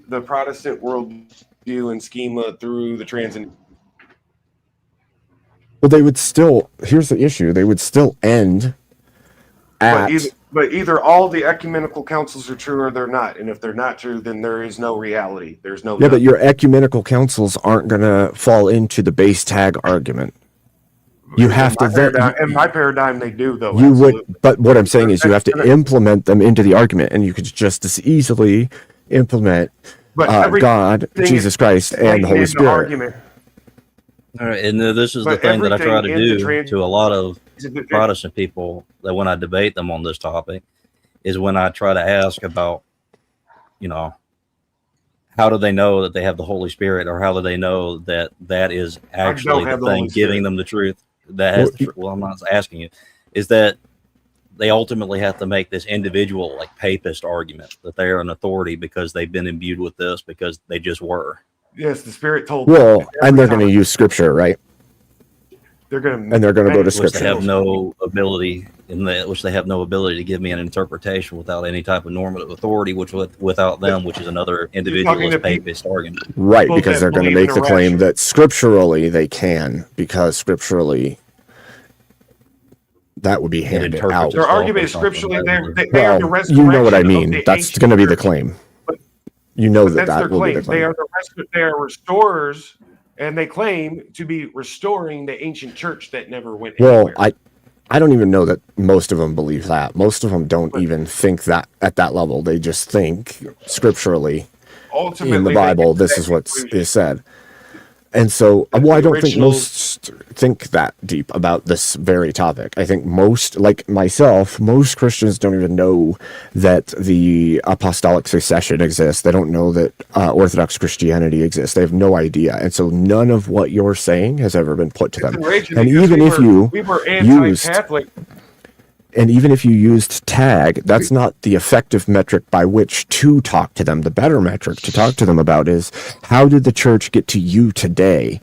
the Protestant worldview and schema through the transcendent? Well, they would still, here's the issue, they would still end at... But either all the ecumenical councils are true or they're not. And if they're not true, then there is no reality. There's no... Yeah, but your ecumenical councils aren't going to fall into the base tag argument. You have to... In my paradigm, they do, though. You would, but what I'm saying is you have to implement them into the argument, and you could just as easily implement God, Jesus Christ, and the Holy Spirit. All right, and this is the thing that I try to do to a lot of Protestant people that when I debate them on this topic is when I try to ask about, you know, how do they know that they have the Holy Spirit, or how do they know that that is actually the thing giving them the truth that has the truth? Well, I'm not asking you. Is that they ultimately have to make this individual like papist argument that they are an authority because they've been imbued with this because they just were. Yes, the Spirit told. Well, and they're going to use Scripture, right? They're going to go to Scripture. Which they have no ability to give me an interpretation without any type of normative authority, which without them, which is another individualist papist argument. Right, because they're going to make the claim that scripturally they can, because scripturally that would be handed out. Their argument is scripturally they are the resurrection. You know what I mean. That's going to be the claim. You know that will be the claim. They are restorers, and they claim to be restoring the ancient church that never went anywhere. Well, I don't even know that most of them believe that. Most of them don't even think that at that level. They just think scripturally in the Bible, this is what is said. And so, well, I don't think most think that deep about this very topic. I think most, like myself, most Christians don't even know that the apostolic succession exists. They don't know that Orthodox Christianity exists. They have no idea. And so none of what you're saying has ever been put to them. And even if you anti-Catholic. And even if you used tag, that's not the effective metric by which to talk to them. The better metric to talk to them about is, how did the church get to you today?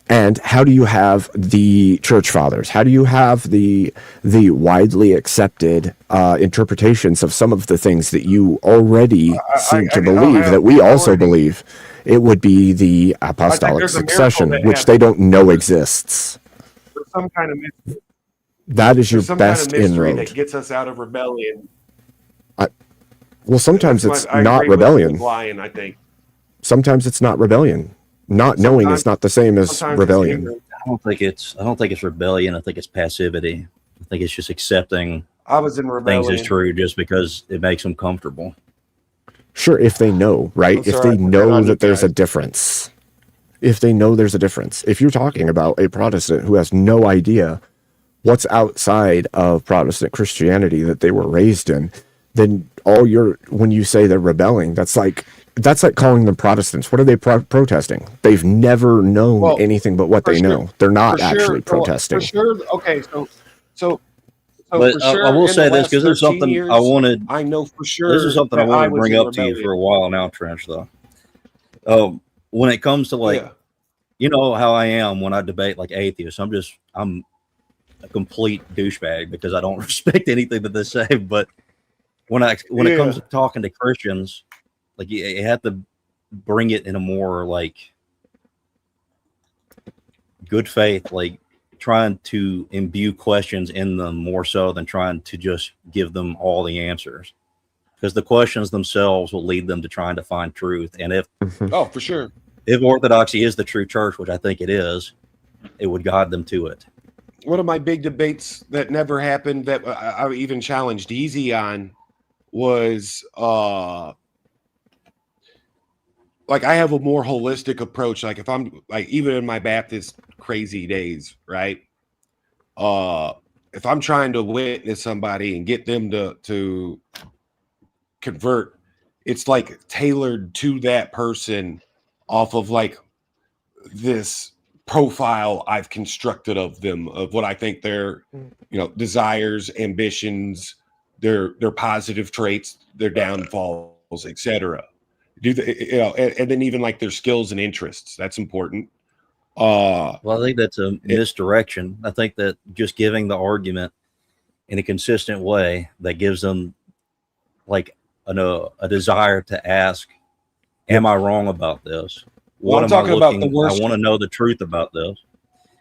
And how do you have the church fathers? How do you have the widely accepted interpretations of some of the things that you already seem to believe that we also believe? It would be the apostolic succession, which they don't know exists. There's some kind of that is your best inroad. That gets us out of rebellion. Well, sometimes it's not rebellion. Lion, I think. Sometimes it's not rebellion. Not knowing is not the same as rebellion. I don't think it's rebellion. I think it's passivity. I think it's just accepting I was in rebellion. things as true just because it makes them comfortable. Sure, if they know, right? If they know that there's a difference. If they know there's a difference. If you're talking about a Protestant who has no idea what's outside of Protestant Christianity that they were raised in, then when you say they're rebelling, that's like calling them Protestants. What are they protesting? They've never known anything but what they know. They're not actually protesting. For sure. Okay, so but sure, I will say this because there's something I wanted. I know for sure. This is something I wanted to bring up to you for a while now, Trench. Though, when it comes to you know how I am when I debate like atheists. I'm a complete douchebag because I don't respect anything that they say. But when it comes to talking to Christians, like you have to bring it in a more like good faith, like trying to imbue questions in them more so than trying to just give them all the answers, because the questions themselves will lead them to trying to find truth. And if for sure, if orthodoxy is the true church, which I think it is, it would guide them to it. One of my big debates that never happened that I even challenged Easy on was like I have a more holistic approach. Like if I'm like even in my Baptist crazy days, right? If I'm trying to witness somebody and get them to convert, it's like tailored to that person off of like this profile I've constructed of them, of what I think their desires, ambitions, their positive traits, their downfalls, etc. Do they, and then even like their skills and interests. That's important. Well, I think that's a misdirection. I think that just giving the argument in a consistent way that gives them like a desire to ask, am I wrong about this? What am I looking? I want to know the truth about this.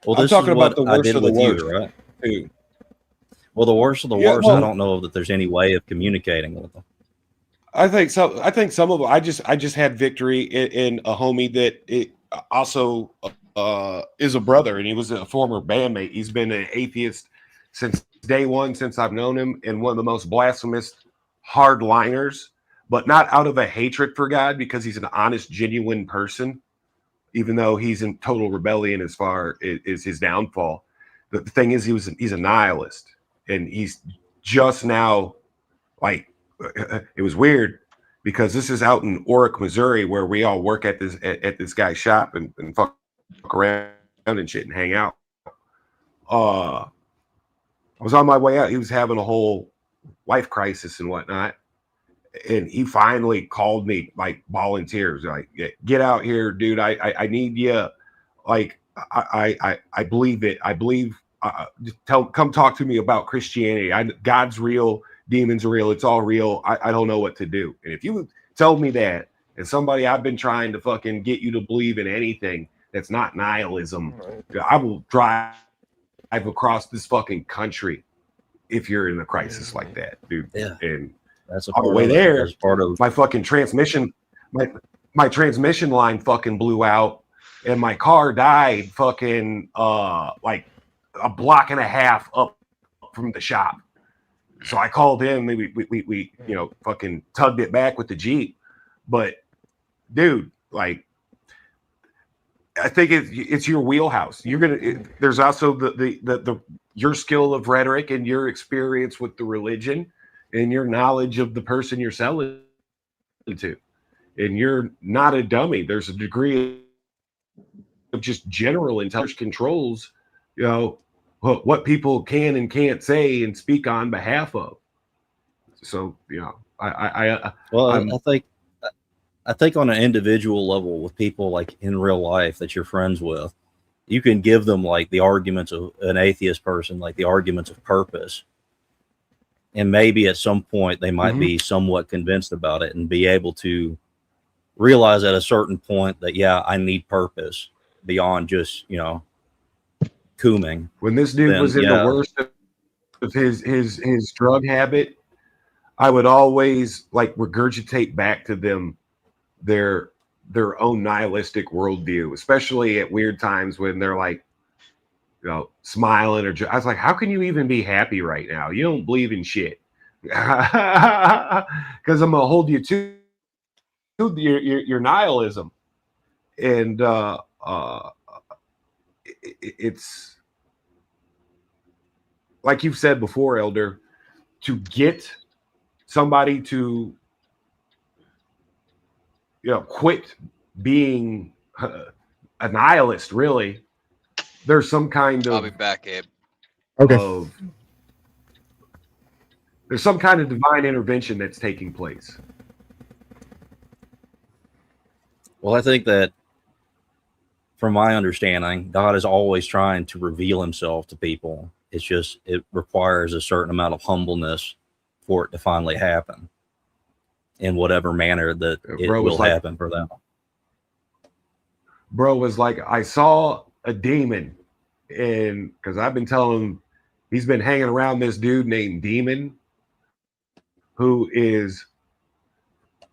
Well, this is what I did with you, right? Too. Well, the worst of the worst, I don't know that there's any way of communicating with them. I think so. I think some of them. I just had victory in a homie that also is a brother, and he was a former bandmate. He's been an atheist since day one, since I've known him, and one of the most blasphemous hardliners, but not out of a hatred for God, because he's an honest, genuine person, even though he's in total rebellion as far as his downfall. The thing is, he's a nihilist, and he's just now, like, it was weird because this is out in Orick, Missouri, where we all work at this guy's shop and fuck around and shit and hang out. I was on my way out. He was having a whole life crisis and whatnot, and he finally called me, like, bawling tears, like, get out here, dude. I need you. Like, I believe it. I believe. Come talk to me about Christianity. God's real. Demons are real. It's all real. I don't know what to do. And if you tell me that, and somebody I've been trying to fucking get you to believe in anything that's not nihilism, I will drive across this fucking country if you're in a crisis like that, dude. Yeah. And that's on the way there, my fucking transmission, my transmission line fucking blew out, and my car died fucking like a block and a half up from the shop. So I called him. We fucking tugged it back with the Jeep. But dude, like, I think it's your wheelhouse. You're gonna. There's also the your skill of rhetoric and your experience with the religion and your knowledge of the person you're selling to. And you're not a dummy. There's a degree of just general intelligence controls, what people can and can't say and speak on behalf of. So, I think on an individual level with people like in real life that you're friends with, you can give them like the arguments of an atheist person, like the arguments of purpose. And maybe at some point they might be somewhat convinced about it and be able to realize at a certain point that, yeah, I need purpose beyond just, cooming. When this dude was in the worst of his drug habit, I would always like regurgitate back to them their own nihilistic worldview, especially at weird times when they're like, smiling or I was like, how can you even be happy right now? You don't believe in shit. Because I'm gonna hold you to your nihilism. And it's like you've said before, Elder, to get somebody to quit being a nihilist, really, there's some kind of, I'll be back, Abe. Okay. There's some kind of divine intervention that's taking place. Well, I think that from my understanding, God is always trying to reveal himself to people. It's just, it requires a certain amount of humbleness for it to finally happen in whatever manner that it will happen for them. Bro was like, I saw a demon, and because I've been telling him he's been hanging around this dude named Demon, who is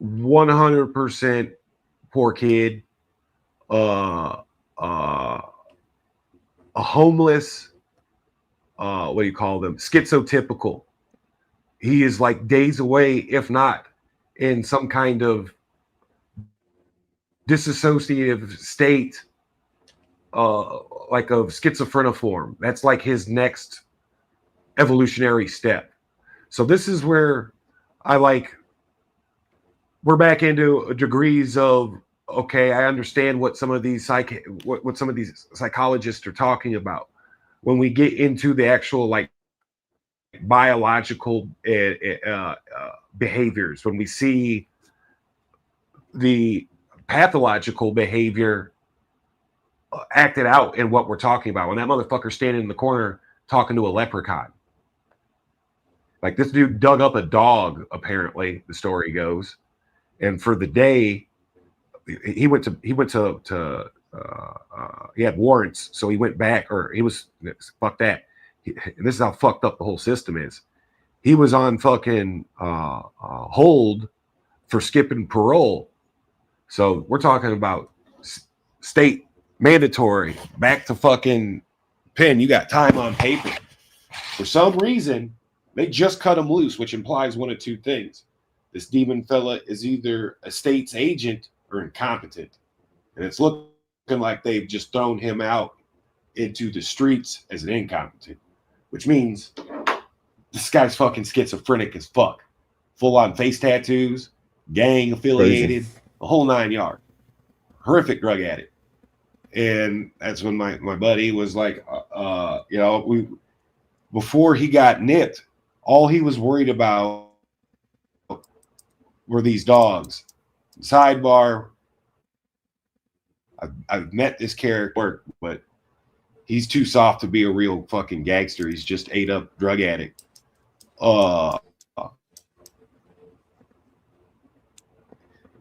100% poor kid, a homeless, what do you call them? Schizotypical. He is like days away, if not in some kind of dissociative state, like of schizophreniform. That's like his next evolutionary step. So this is where we're back into degrees of, okay, I understand what some of these what some of these psychologists are talking about. When we get into the actual like biological behaviors, when we see the pathological behavior acted out in what we're talking about, when that motherfucker's standing in the corner talking to a leprechaun. Like, this dude dug up a dog, apparently, the story goes, and for the day he had warrants, so he went back, or he was, fuck that. And this is how fucked up the whole system is. He was on fucking hold for skipping parole. So we're talking about state mandatory, back to fucking pen. You got time on paper. For some reason, they just cut him loose, which implies one of two things. This demon fella is either a state's agent or incompetent. And it's looking like they've just thrown him out into the streets as an incompetent, which means this guy's fucking schizophrenic as fuck. Full on face tattoos, gang affiliated, the whole 9 yards. Horrific drug addict. And that's when my buddy was like, before he got nipped, all he was worried about were these dogs. Sidebar, I've met this character, but he's too soft to be a real fucking gangster. He's just ate up drug addict.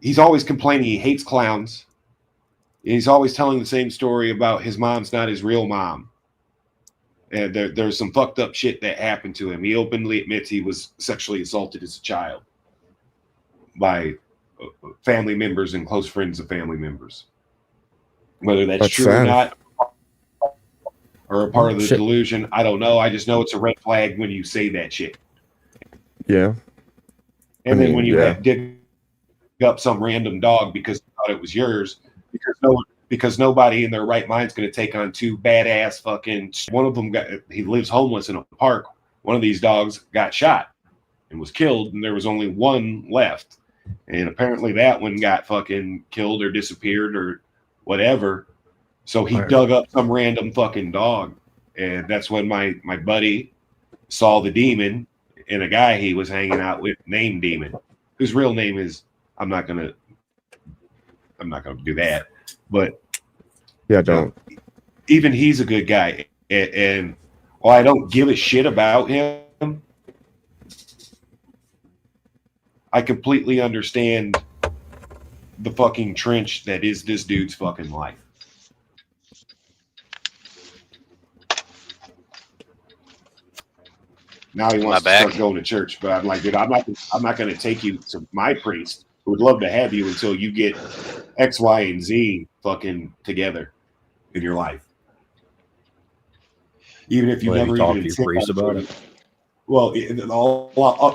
He's always complaining he hates clowns. He's always telling the same story about his mom's not his real mom. And there's some fucked up shit that happened to him. He openly admits he was sexually assaulted as a child by family members and close friends of family members. Whether that's true sad. or not, or a part of the delusion, I don't know. I just know it's a red flag when you say that shit. Yeah. And then when you dig up some random dog because you thought it was yours, because nobody in their right mind is going to take on two badass fucking. One of them he lives homeless in a park. One of these dogs got shot and was killed, and there was only one left. And apparently that one got fucking killed or disappeared or whatever. So he dug up some random fucking dog. And that's when my buddy saw the demon and a guy he was hanging out with named Demon, whose real name is, I'm not gonna do that. But yeah, don't. Even he's a good guy. And while I don't give a shit about him, I completely understand the fucking trench that is this dude's fucking life. Now he wants to start going to church, but I'm like, dude, I'm not going to take you to my priest, who would love to have you until you get X, Y, and Z fucking together in your life. Even if you never talk even to your priest about it. Well,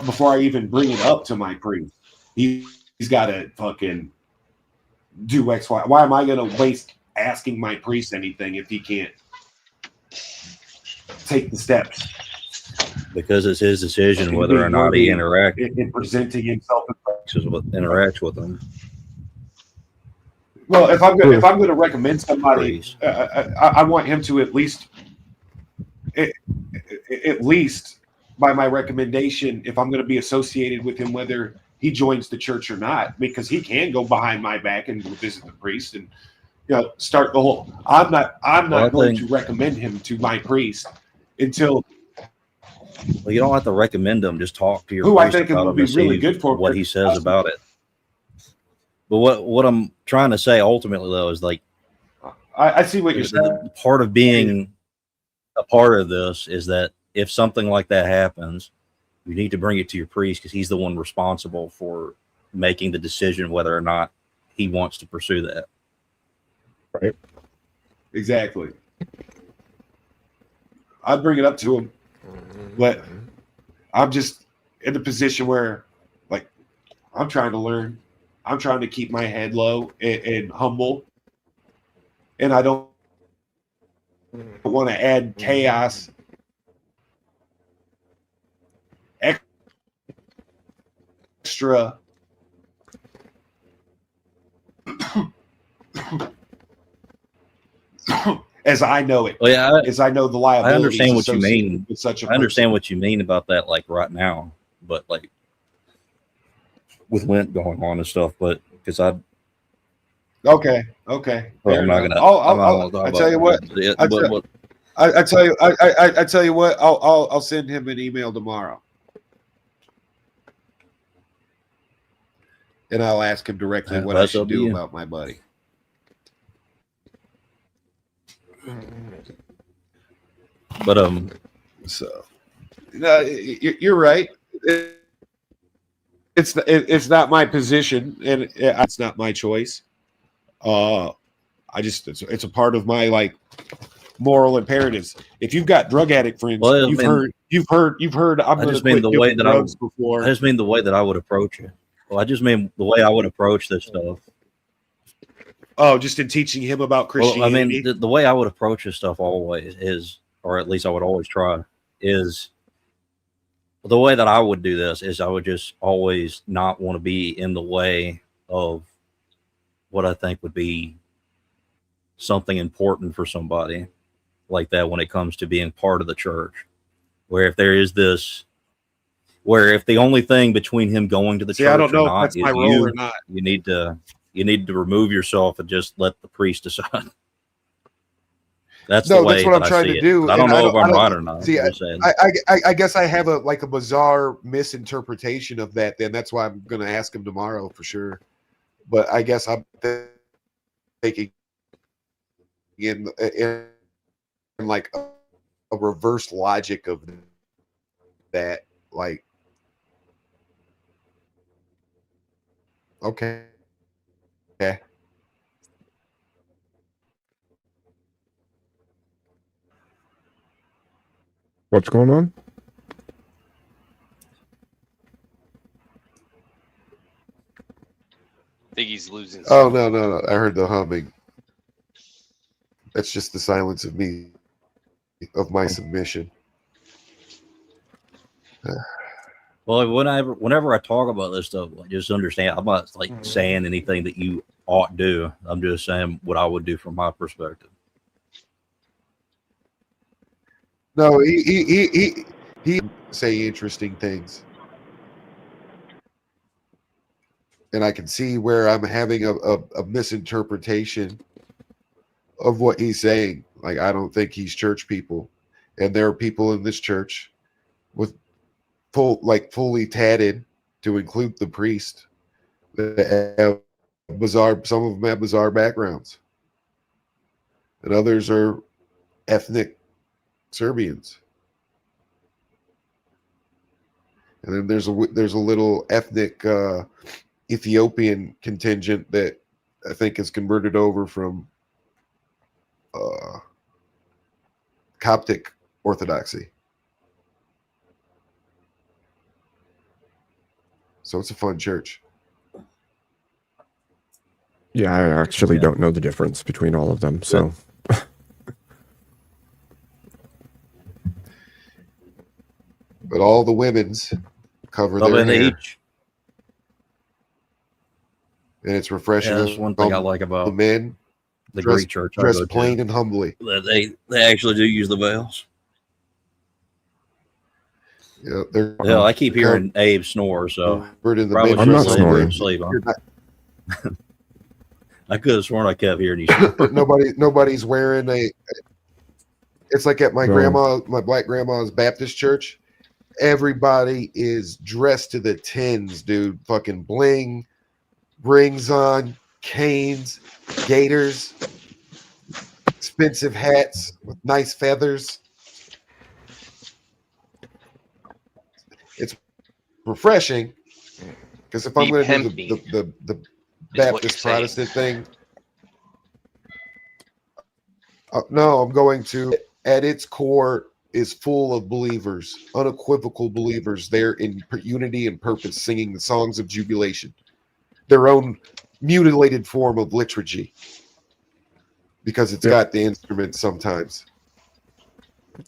before I even bring it up to my priest, he's got to fucking do X, Y. Why am I going to waste asking my priest anything if he can't take the steps? Because it's his decision whether or not he interacts in presenting himself, interacts with them. Well, if I'm going to recommend somebody, I want him to at least by my recommendation, if I'm going to be associated with him, whether he joins the church or not, because he can go behind my back and visit the priest and start the whole. I'm not going to recommend him to my priest until. Well, you don't have to recommend him. Just talk to your who priest I think it would be really good for what he says about it. But what I'm trying to say ultimately, though, is like I see what you're saying. Part of being a part of this is that if something like that happens, you need to bring it to your priest because he's the one responsible for making the decision whether or not he wants to pursue that. Right. Exactly. I'd bring it up to him. But I'm just in the position where, like, I'm trying to learn. I'm trying to keep my head low and humble. And I don't want to add chaos. Extra. as I know it. Well, yeah, as I know the I liabilities. understand what you associated mean. With such a I understand person. what you mean about that, like right now, but like with Lent going on and stuff. But because Okay. well, Fair I'm not enough. gonna. I tell you what. I tell you what. I'll send him an email tomorrow, and I'll ask him directly what I should do about my buddy. But so you're right. It's not my position, and it's not my choice. It's a part of my like moral imperatives. If you've got drug addict friends, you've heard. I'm going to quit doing drugs before. I just mean the way that I would approach it. Well, I just mean the way I would approach this stuff. Oh, just in teaching him about Christianity. Well, I mean, the way I would approach this stuff always is, or at least I would always try, is the way that I would do this is I would just always not want to be in the way of what I think would be something important for somebody like that when it comes to being part of the church. Where if there is this, where if the only thing between him going to the church I don't know or not if that's my is role or not. you need to remove yourself and just let the priest decide. That's the way that's what I'm trying to do. I don't know if I'm right or not. See, I guess I have a bizarre misinterpretation of that. Then that's why I'm going to ask him tomorrow for sure. But I guess I'm thinking in like a reverse logic of that. Like, okay. What's going on? I think he's losing. Oh, no. I heard the humming. That's just the silence of me, of my submission. Well, whenever I talk about this stuff, just understand, I'm not like saying anything that you ought do. I'm just saying what I would do from my perspective. No, he say interesting things, and I can see where I'm having a misinterpretation of what he's saying. Like, I don't think he's church people, and there are people in this church with fully tatted, to include the priest, that have bizarre. Some of them have bizarre backgrounds, and others are ethnic Serbians. And then there's a little ethnic Ethiopian contingent that I think is converted over from Coptic Orthodoxy. So it's a fun church. Yeah, I actually don't know the difference between all of them. So, but all the women's cover their hair. And it's refreshing. Yeah, that's one thing I like about the men. The Greek church. Dress plain and humbly. They actually do use the veils. Yeah, I keep hearing Abe snore, so probably I'm not snoring. I could have sworn I kept hearing you. Nobody's wearing a. It's like at my black grandma's Baptist church. Everybody is dressed to the tins, dude. Fucking bling, rings on, canes, gaiters, expensive hats with nice feathers. It's refreshing because if I'm going to do the Baptist Protestant thing, no, I'm going to. At its core, is full of believers, unequivocal believers there in unity and purpose, singing the songs of jubilation, their own mutilated form of liturgy, because it's got the instruments sometimes.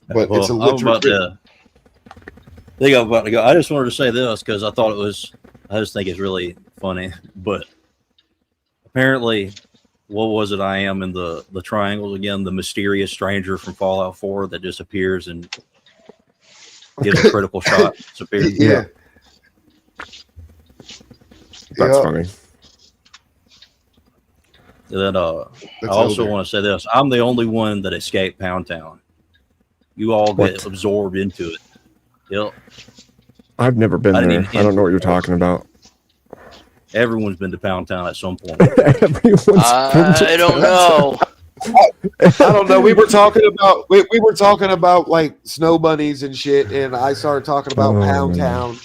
But it's a liturgy. I'm about to go. I just wanted to say this because I just think it's really funny. But apparently, what was it I am in the triangles again? The mysterious stranger from Fallout 4 that just appears and gives a critical shot. Disappears. Yeah. That's funny. And then I also want to say this. I'm the only one that escaped Pound Town. You all get absorbed into it. Yep. I've never been there. I don't know what you're talking about. Everyone's been to Pound Town at some point. I don't know. I don't know. We were talking about like snow bunnies and shit, and I started talking about Pound Town.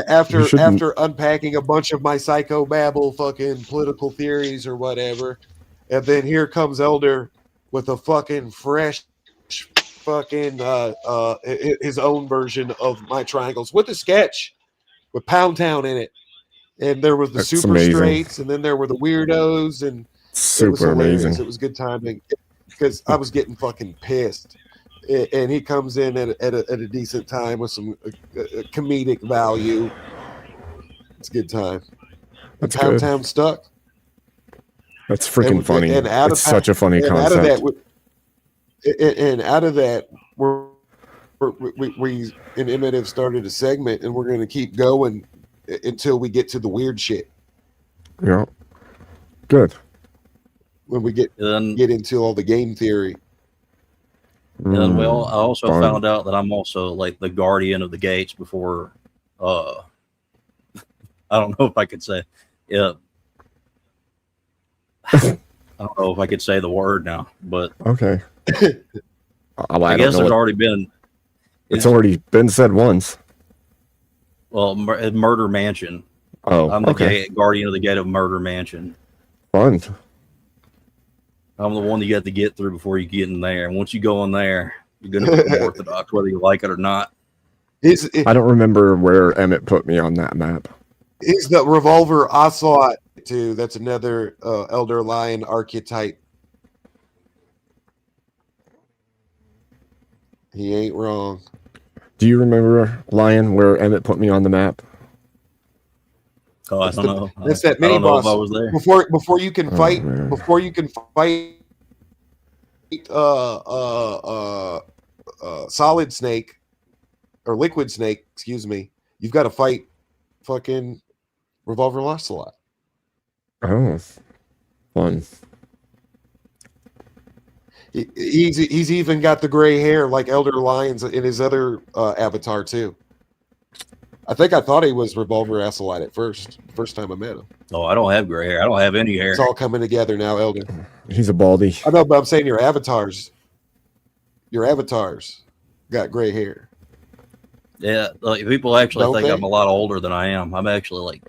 After unpacking a bunch of my psychobabble fucking political theories or whatever, and then here comes Elder with a fucking fresh fucking his own version of my triangles with a sketch with Pound Town in it, and there was the super straights, and then there were the weirdos, and it was hilarious. It was good timing because I was getting fucking pissed. And he comes in at a decent time with some comedic value. It's a good time. That's Pound good. Town stuck. That's freaking funny. It's such a funny concept. Out of that, we in Emmett have started a segment, and we're going to keep going until we get to the weird shit. Yeah. Good. When we get into all the game theory. And well, I also found out that I'm also like the guardian of the gates before. I don't know if I could say. Yeah. I don't know if I could say the word now, but okay. I guess there's already been. It's already been said once. Well, Murder Mansion. Oh, I'm the guardian of the gate of Murder Mansion. Fun. I'm the one you have to get through before you get in there. And once you go in there, you're going to be orthodox, whether you like it or not. I don't remember where Emmett put me on that map. He's the Revolver Ocelot, too. That's another Elder Lion archetype. He ain't wrong. Do you remember, Lion, where Emmett put me on the map? Oh, I don't know. That's that mini boss. I was there. Before you can fight, Solid Snake or Liquid Snake, excuse me. You've got to fight fucking Revolver Ocelot. Oh, fun. He's even got the gray hair like Elder Lions in his other avatar too. I think I thought he was Revolver Ocelot at first time I met him. Oh, I don't have gray hair. I don't have any hair. It's all coming together now, Elder. He's a baldy. I know, but I'm saying your avatars got gray hair. Yeah, like people actually Don't think they? I'm a lot older than I am. I'm actually like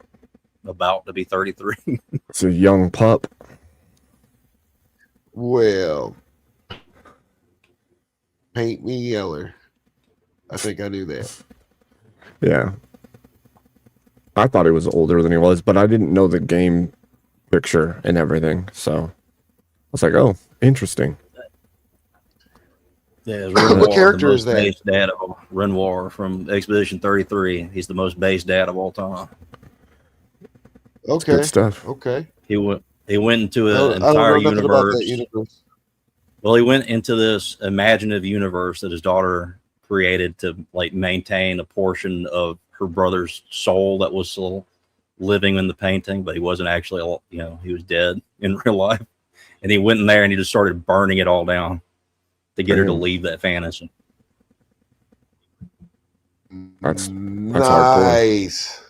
about to be 33. It's a young pup. Well, paint me yeller. I think I knew that. Yeah. I thought he was older than he was, but I didn't know the game picture and everything. So I was like, oh, interesting. Yeah, what character is that? Base dad of Renoir from Expedition 33. He's the most base dad of all time. Okay. Good stuff. Okay. He went into an I don't entire know nothing about universe. that universe. Well, he went into this imaginative universe that his daughter created to like maintain a portion of her brother's soul that was still living in the painting, but he wasn't actually, he was dead in real life. And he went in there and he just started burning it all down to get her to leave that fantasy. That's nice.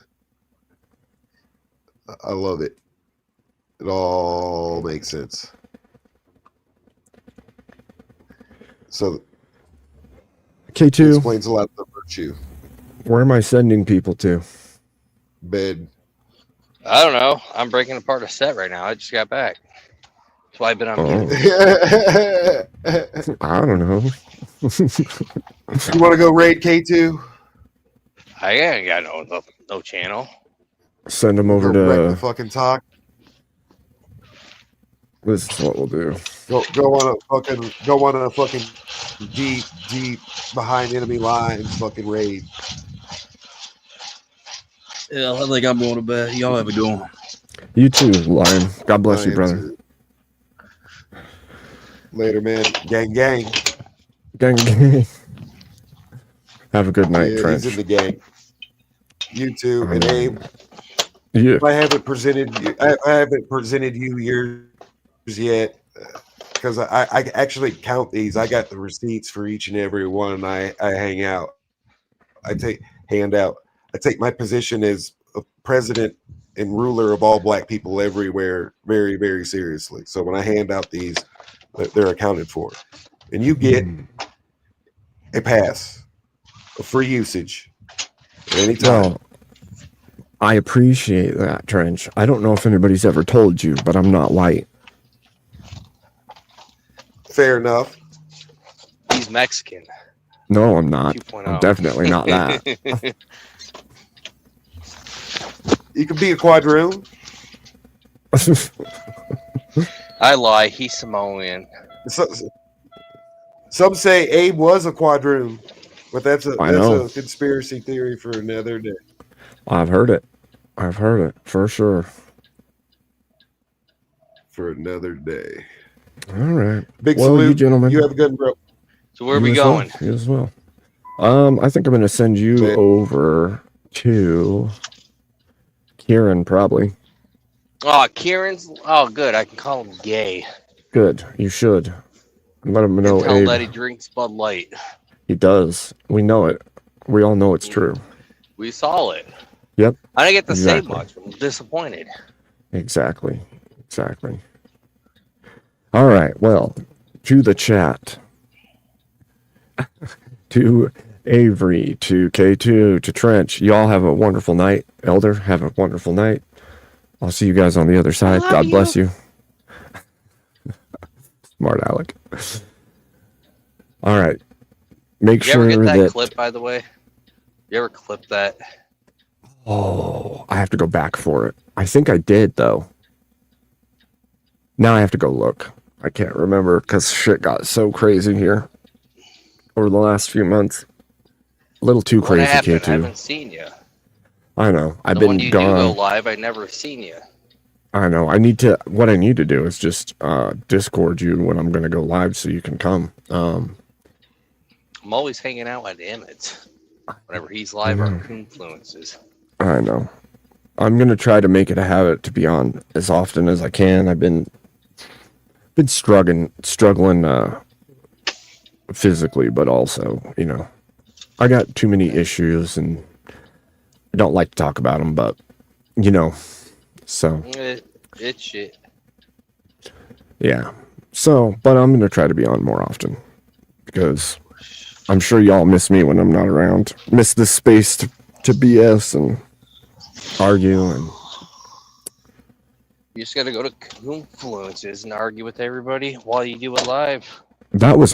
I love it. It all makes sense. So K2 explains a lot of the virtue. Where am I sending people to? Bed. I don't know. I'm breaking apart a set right now. I just got back. That's why I've been on mute. I don't know. You want to go raid K2? I ain't got no channel. Send them over Go wreck to the fucking talk. This is what we'll do. Go on a fucking deep behind enemy lines fucking raid. Yeah, I think I'm going to bed. Y'all have a good one. You too, Lion. God bless you, brother. Later, man. Gang, gang. Gang, gang. Have a good night, Yeah, Trench. he's in the gang. You too, and Abe. Yeah. I haven't presented you yours yet because I actually count these. I got the receipts for each and every one, and I hang out. I take my position as a president and ruler of all black people everywhere very, very seriously. So when I hand out these, they're accounted for, and you get a pass, a free usage at any time. Well, I appreciate that, Trench. I don't know if anybody's ever told you, but I'm not white. Fair enough. He's Mexican. No, I'm not. 2.0. I'm definitely not that. You could be a quadroon. I lie. He's Samoan. Some say Abe was a quadroon, but that's a know. conspiracy theory for another day. I've heard it for sure. For another day. All right. Big well, salute, you gentlemen. You have a good one, bro. So where are we going? You as well. I think I'm going to send you over to Kieran, probably. Oh, Kieran's. Oh, good. I can call him gay. Good. You should. Let him know. Tell Abe. that he drinks Bud Light. He does. We know it. We all know it's true. We saw it. Yep. I didn't get to Exactly. say much. I'm disappointed. Exactly. All right. Well, to the chat. To Avery, to K2, to Trench. Y'all have a wonderful night. Elder, have a wonderful night. I'll see you guys on the other side. God bless you. Smart Alec. All right. Make You ever sure get that that clip, by the way? You ever clip that? Oh, I have to go back for it. I think I did, though. Now I have to go look. I can't remember because shit got so crazy here over the last few months. A little too What crazy, happened? I K2. haven't seen you. I know. I've When been you do go gone. live, I never seen you. I know. What I need to do is just Discord you when I'm going to go live so you can come. I'm always hanging out at Emmett's whenever he's live or Confluences. I know. I'm going to try to make it a habit to be on as often as I can. I've been struggling physically, but also, I got too many issues and I don't like to talk about them, but so It's shit. yeah. So, but I'm going to try to be on more often because I'm sure y'all miss me when I'm not around. Miss this space to BS and argue and You just got to go to Confluences and argue with everybody while you do it live. that was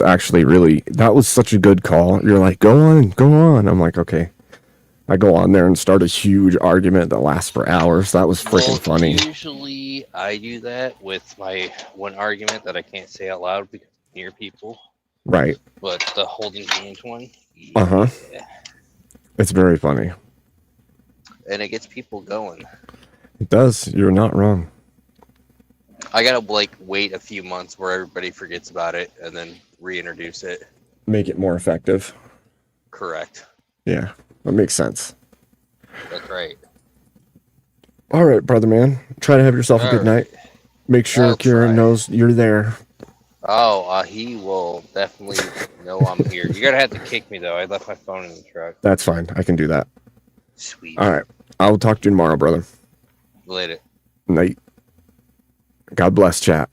such a good call. You're like, go on. I'm like, okay. I go on there and start a huge argument that lasts for hours. That was freaking funny. Usually I do that with my one argument that I can't say out loud because I'm near people. Right. But the holding hands one, Uh-huh. It's very funny. and it gets people going. It does. You're not wrong. I gotta wait a few months where everybody forgets about it and then reintroduce it. Make it more effective. Correct. Yeah, that makes sense. That's right. All right, brother man. Try to have yourself a good night. Make sure Kieran knows you're there. Oh, he will definitely know I'm here. You're gonna have to kick me though. I left my phone in the truck. That's fine. I can do that. Sweet. All right. I'll talk to you tomorrow, brother. Later. Night. God bless, chat.